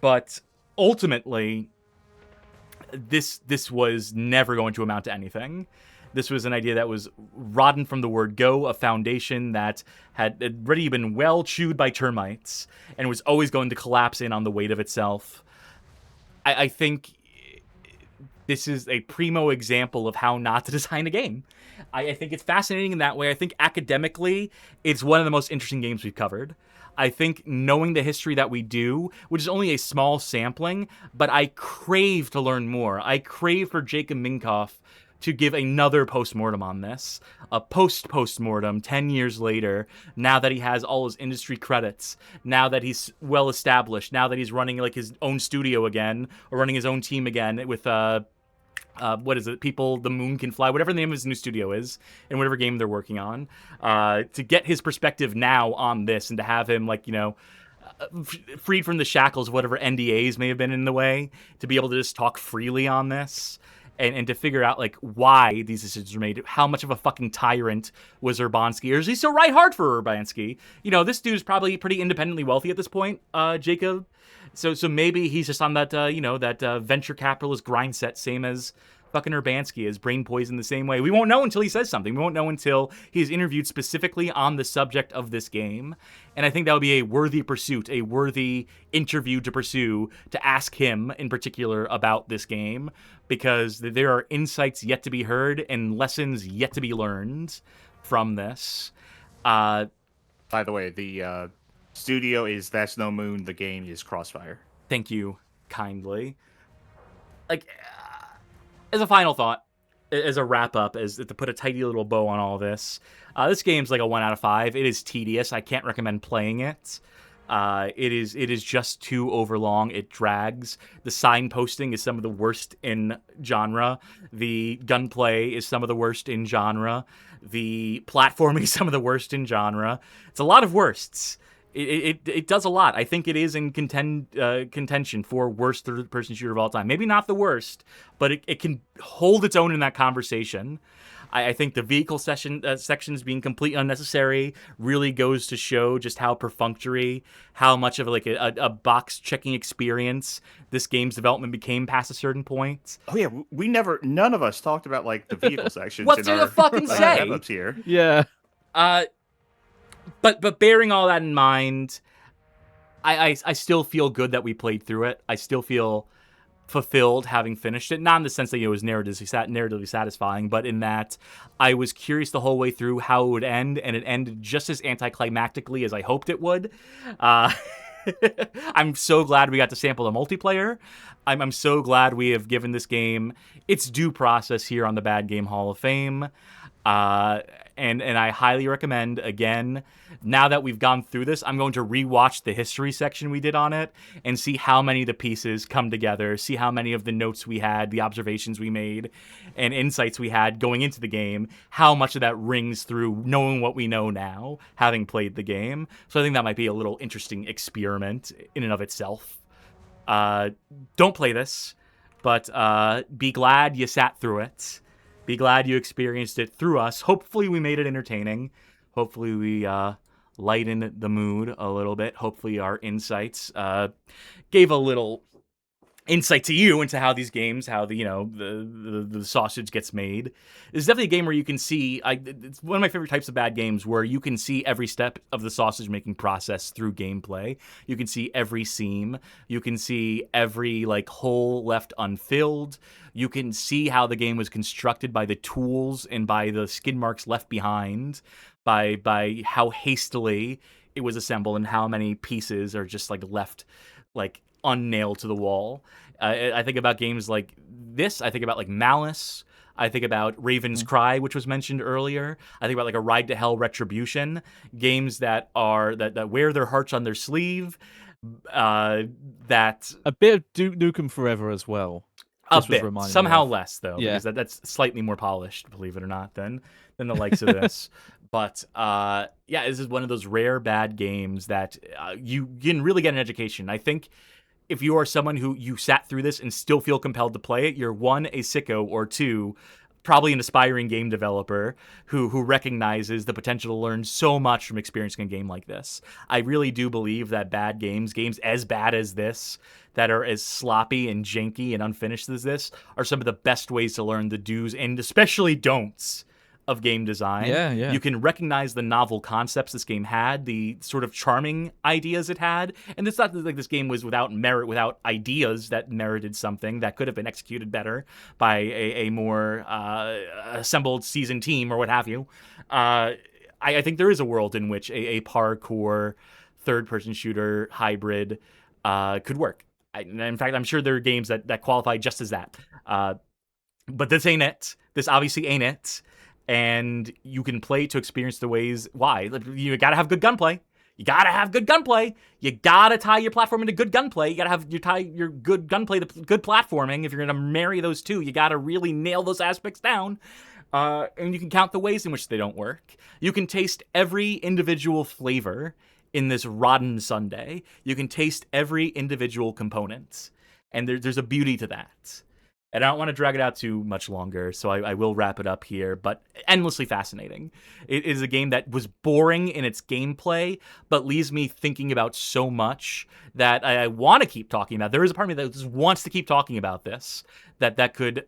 [SPEAKER 1] But ultimately, this was never going to amount to anything. This was an idea that was rotten from the word go, a foundation that had already been well chewed by termites and was always going to collapse in on the weight of itself. I think this is a primo example of how not to design a game. I think it's fascinating in that way. I think academically, it's one of the most interesting games we've covered. I think knowing the history that we do, which is only a small sampling, but I crave to learn more. I crave for Jacob Minkoff to give another postmortem on this, a postmortem 10 years later, now that he has all his industry credits, now that he's well established, now that he's running like his own studio again, or running his own team again with what is it? People the Moon Can Fly, whatever the name of his new studio is, and whatever game they're working on, to get his perspective now on this and to have him, like, you know, freed from the shackles of whatever NDAs may have been in the way, to be able to just talk freely on this and to figure out, like, why these decisions were made, how much of a fucking tyrant was Urbanski, or is he still right hard for Urbanski? You know, this dude's probably pretty independently wealthy at this point, Jacob. So maybe he's just on that, that venture capitalist grind set, same as fucking Urbanski is, brain poison the same way. We won't know until he says something. We won't know until he's interviewed specifically on the subject of this game. And I think that would be a worthy pursuit, a worthy interview to pursue, to ask him in particular about this game, because there are insights yet to be heard and lessons yet to be learned from this.
[SPEAKER 2] By the way, the studio is That's No Moon, the game is Crossfire.
[SPEAKER 1] Thank you kindly. Like, as a final thought, as a wrap-up, as to put a tidy little bow on all this, this game's like a 1 out of 5. It is tedious. I can't recommend playing it. It is just too overlong. It drags. The signposting is some of the worst in genre. The gunplay is some of the worst in genre. The platforming is some of the worst in genre. It's a lot of worsts. It does a lot. I think it is in contention for worst third-person shooter of all time. Maybe not the worst, but it can hold its own in that conversation. I think the vehicle sections being completely unnecessary really goes to show just how perfunctory, how much of like a box-checking experience this game's development became past a certain point.
[SPEAKER 2] Oh yeah, none of us talked about like the vehicle sections.
[SPEAKER 1] What's there to fucking say?
[SPEAKER 2] Here.
[SPEAKER 3] Yeah.
[SPEAKER 1] But bearing all that in mind, I still feel good that we played through it. I still feel fulfilled having finished it. Not in the sense that it was narratively satisfying, but in that I was curious the whole way through how it would end, and it ended just as anticlimactically as I hoped it would. I'm so glad we got to sample the multiplayer. I'm so glad we have given this game its due process here on the Bad Game Hall of Fame. And I highly recommend, again, now that we've gone through this, I'm going to rewatch the history section we did on it and see how many of the pieces come together, see how many of the notes we had, the observations we made, and insights we had going into the game, how much of that rings through knowing what we know now, having played the game. So I think that might be a little interesting experiment in and of itself. Don't play this, but be glad you sat through it. Be glad you experienced it through us. Hopefully we made it entertaining. Hopefully we lightened the mood a little bit. Hopefully our insights gave a little insight to you into how these games, how the sausage gets made. It's definitely a game where you can see, it's one of my favorite types of bad games where you can see every step of the sausage making process through gameplay. You can see every seam. You can see every hole left unfilled. You can see how the game was constructed by the tools and by the skid marks left behind, by how hastily it was assembled and how many pieces are just left unnailed to the wall. I think about games like this. I think about Malice. I think about Raven's Cry, which was mentioned earlier. I think about a Ride to Hell Retribution. Games that wear their hearts on their sleeve. That
[SPEAKER 3] a bit of Duke Nukem Forever as well.
[SPEAKER 1] A bit. Somehow less though, because that's slightly more polished, believe it or not, than the likes of this. But this is one of those rare bad games that you can really get an education. I think if you are someone who you sat through this and still feel compelled to play it, you're one, a sicko, or two, probably an aspiring game developer who recognizes the potential to learn so much from experiencing a game like this. I really do believe that bad games as bad as this, that are as sloppy and janky and unfinished as this, are some of the best ways to learn the do's and especially don'ts of game design.
[SPEAKER 3] Yeah.
[SPEAKER 1] You can recognize the novel concepts this game had, the sort of charming ideas it had. And it's not like this game was without merit, without ideas that merited something that could have been executed better by a more assembled seasoned team or what have you. I think there is a world in which a parkour third-person shooter hybrid could work. In fact, I'm sure there are games that qualify just as that. But this ain't it. This obviously ain't it. And you can play to experience the ways why. You gotta have good gunplay. You gotta have good gunplay. You gotta tie your platform into good gunplay. You gotta tie your good gunplay to good platforming. If you're gonna marry those two, you gotta really nail those aspects down. And you can count the ways in which they don't work. You can taste every individual flavor in this rotten sundae. You can taste every individual component. And there's a beauty to that. And I don't want to drag it out too much longer, so I will wrap it up here, but endlessly fascinating. It is a game that was boring in its gameplay, but leaves me thinking about so much that I want to keep talking about. There is a part of me that just wants to keep talking about this, that could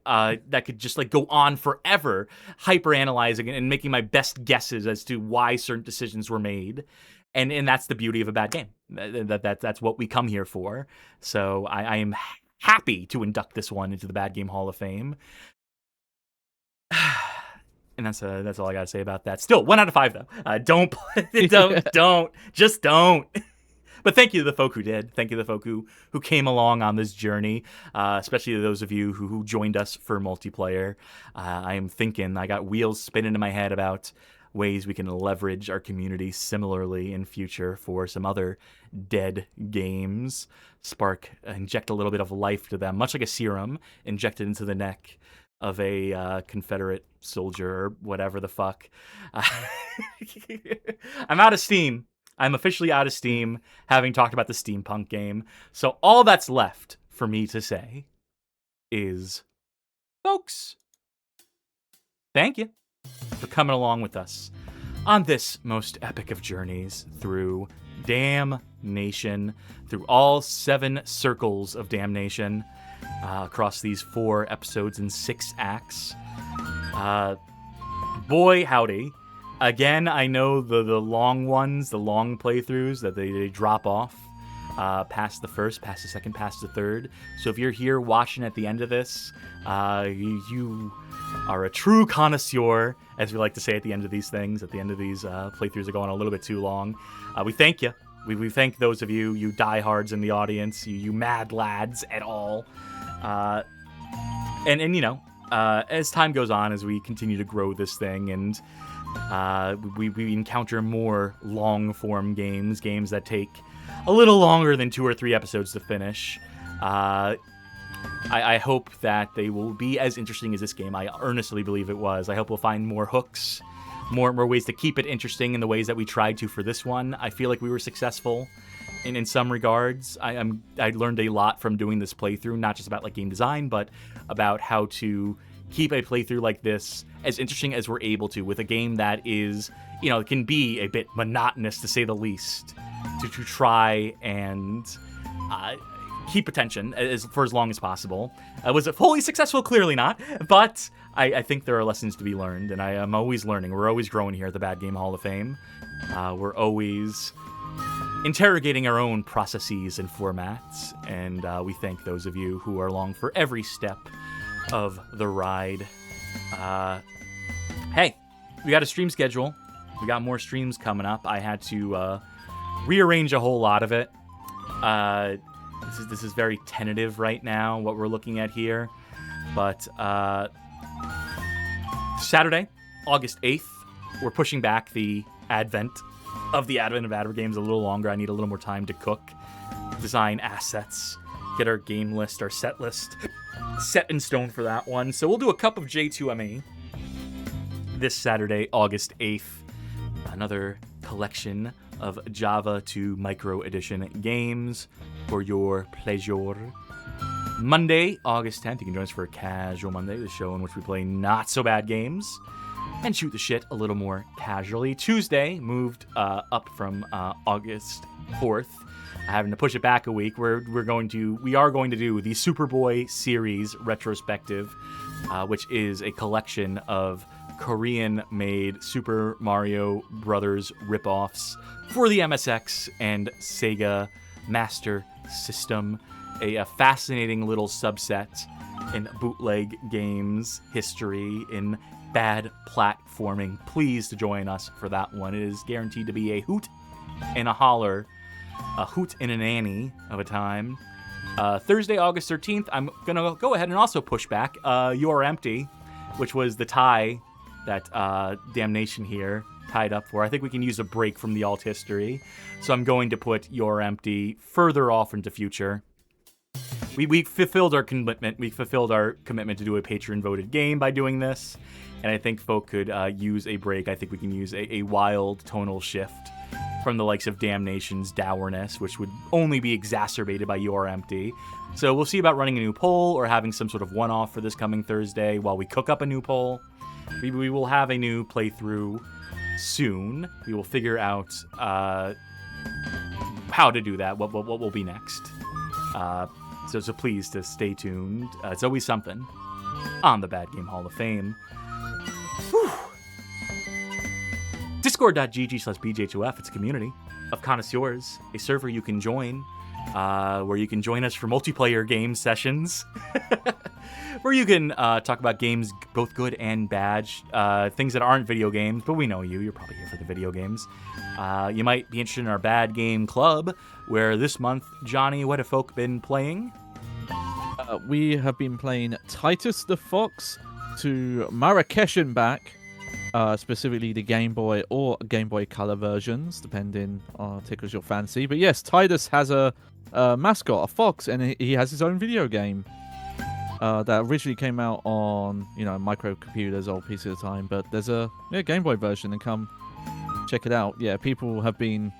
[SPEAKER 1] just go on forever, hyper-analyzing it and making my best guesses as to why certain decisions were made. And that's the beauty of a bad game. That's what we come here for. So I am happy to induct this one into the Bad Game Hall of Fame. And that's all I gotta say about that. Still, 1 out of 5 though. Don't. Just don't. But thank you to the folk who did. Thank you to the folk who came along on this journey, especially to those of you who joined us for multiplayer. I am thinking, I got wheels spinning in my head about ways we can leverage our community similarly in future for some other dead games. Inject a little bit of life to them, much like a serum injected into the neck of a Confederate soldier or whatever the fuck. I'm out of steam. I'm officially out of steam, having talked about the Steampunk game. So all that's left for me to say is, folks, thank you for coming along with us on this most epic of journeys through Damnation, through all 7 circles of Damnation, across these 4 episodes and 6 acts. Boy, howdy. Again, I know the long ones, the long playthroughs, that they drop off past the first, past the second, past the third. So if you're here watching at the end of this, you are a true connoisseur, as we like to say at the end of these things, at the end of these playthroughs that go on a little bit too long. We thank you. We thank those of you diehards in the audience, you mad lads at all. And you know, as time goes on, as we continue to grow this thing, and we encounter more long-form games that take a little longer than 2 or 3 episodes to finish, I hope that they will be as interesting as this game. I earnestly believe it was. I hope we'll find more hooks, more ways to keep it interesting in the ways that we tried to for this one. I feel like we were successful in some regards. I learned a lot from doing this playthrough, not just about like game design, but about how to keep a playthrough like this as interesting as we're able to with a game that is, you know, it can be a bit monotonous to say the least, to try and keep attention for as long as possible. Was it fully successful? Clearly not, but I think there are lessons to be learned, and I am always learning. We're always growing here at the Bad Game Hall of Fame. We're always interrogating our own processes and formats, and we thank those of you who are along for every step of the ride. Hey, we got a stream schedule. We got more streams coming up. I had to rearrange a whole lot of it. This is very tentative right now, what we're looking at here. But Saturday, August 8th, we're pushing back the advent of Adver Games a little longer. I need a little more time to cook, design assets, get our game list, our set list set in stone for that one. So we'll do a cup of J2ME this Saturday, August 8th. Another collection of Java to Micro Edition games for your pleasure. Monday, August 10th, you can join us for Casual Monday, the show in which we play not-so-bad games and shoot the shit a little more casually. Tuesday, moved up from August 4th. Having to push it back a week. We are going to do the Superboy series retrospective, which is a collection of Korean-made Super Mario Brothers ripoffs for the MSX and Sega Master System. A fascinating little subset in bootleg games history, in bad platforming. Please to join us for that one. It is guaranteed to be a hoot and a holler, a hoot and an Annie of a time. Thursday, August 13th, I'm going to go ahead and also push back You're Empty, which was the tie that Damnation here tied up for. I think we can use a break from the alt history, so I'm going to put You're Empty further off into future. We fulfilled our commitment. We fulfilled our commitment to do a patron-voted game by doing this, and I think folk could use a break. I think we can use a wild tonal shift from the likes of Damnation's dourness, which would only be exacerbated by You're Empty. So we'll see about running a new poll or having some sort of one-off for this coming Thursday while we cook up a new poll. We will have a new playthrough soon. We will figure out how to do that, what will be next. So please to stay tuned. It's always something on the Bad Game Hall of Fame. Whew. Discord.gg/BJ2F. It's a community of connoisseurs, a server you can join, where you can join us for multiplayer game sessions, where you can talk about games both good and bad, things that aren't video games, but we know you. You're probably here for the video games. You might be interested in our Bad Game Club, where this month, Johnny, what have folk been playing?
[SPEAKER 3] We have been playing Titus the Fox to Marrakeshin back, specifically the Game Boy or Game Boy Color versions, depending on tickles your fancy. But yes, Titus has a mascot, a fox, and he has his own video game that originally came out on, microcomputers or PC at the time. But there's a Game Boy version, and come check it out. Yeah, people have been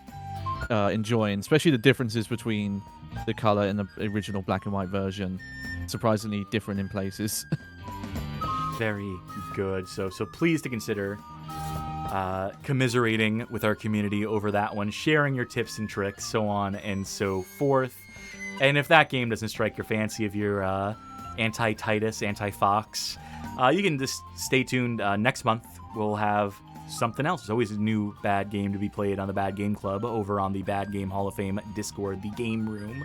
[SPEAKER 3] enjoying, especially the differences between the color and the original black and white version. Surprisingly different in places.
[SPEAKER 1] Very good. So please to consider commiserating with our community over that one, sharing your tips and tricks, so on and so forth. And if that game doesn't strike your fancy, if you're anti-Titus, anti-Fox, you can just stay tuned. Next month, we'll have something else. There's always a new bad game to be played on the Bad Game Club over on the Bad Game Hall of Fame Discord, the Game Room.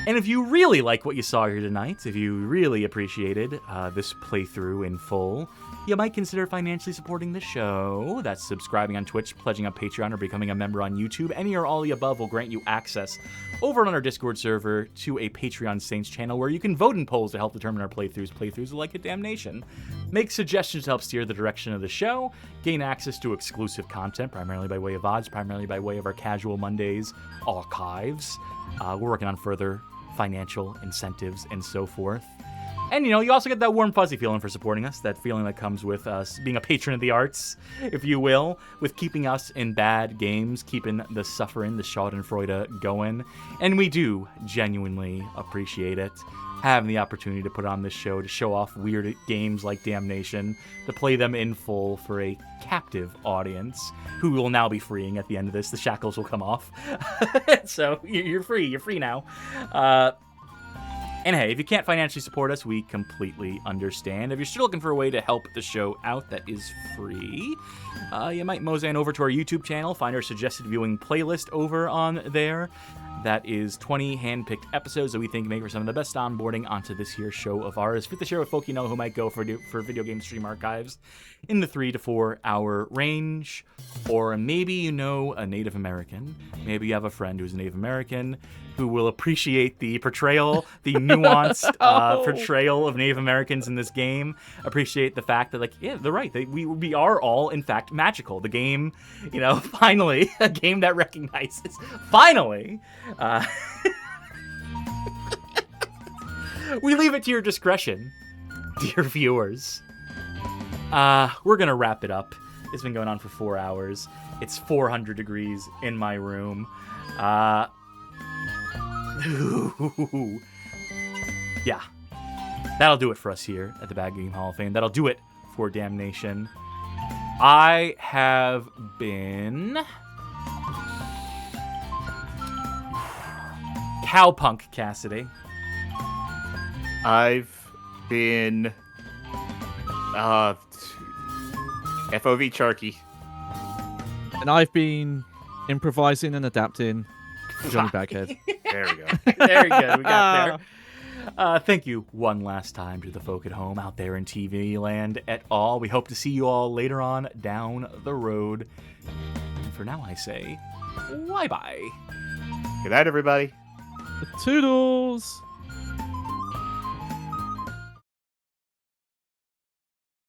[SPEAKER 1] And if you really like what you saw here tonight, if you really appreciated this playthrough in full, you might consider financially supporting the show. That's subscribing on Twitch, pledging on Patreon, or becoming a member on YouTube. Any or all of the above will grant you access over on our Discord server to a Patreon Saints channel where you can vote in polls to help determine our playthroughs. Playthroughs are like a Damnation. Make suggestions to help steer the direction of the show. Gain access to exclusive content, primarily by way of VODs, primarily by way of our Casual Mondays archives. We're working on further financial incentives and so forth. And, you know, you also get that warm, fuzzy feeling for supporting us, that feeling that comes with us being a patron of the arts, if you will, with keeping us in bad games, keeping the suffering, the schadenfreude going. And we do genuinely appreciate it, having the opportunity to put on this show, to show off weird games like Damnation, to play them in full for a captive audience, who will now be freeing at the end of this. The shackles will come off. So you're free. You're free now. And hey, if you can't financially support us, we completely understand. If you're still looking for a way to help the show out that is free, you might mosey on over to our YouTube channel, find our suggested viewing playlist over on there. That is 20 hand-picked episodes that we think make for some of the best onboarding onto this here show of ours. Fit to share with folk you know who might go for video game stream archives in the 3 to 4 hour range. Or maybe you know a Native American. Maybe you have a friend who's a Native American who will appreciate the portrayal, the nuanced portrayal of Native Americans in this game. Appreciate the fact that, like, yeah, they're right. We are all, in fact, magical. The game, you know, finally, a game that recognizes, finally, we leave it to your discretion, dear viewers. We're going to wrap it up. It's been going on for 4 hours. It's 400 degrees in my room. Yeah, that'll do it for us here at the Bad Game Hall of Fame. That'll do it for Damnation. I have been Cowpunk Cassidy.
[SPEAKER 2] I've been FOV Charkie.
[SPEAKER 3] And I've been improvising and adapting Johnny Baghead.
[SPEAKER 2] There we go.
[SPEAKER 1] Very good. We got there. Thank you one last time to the folk at home out there in TV land et al. We hope to see you all later on down the road. And for now, I say bye-bye.
[SPEAKER 2] Good night, everybody.
[SPEAKER 3] Toodles.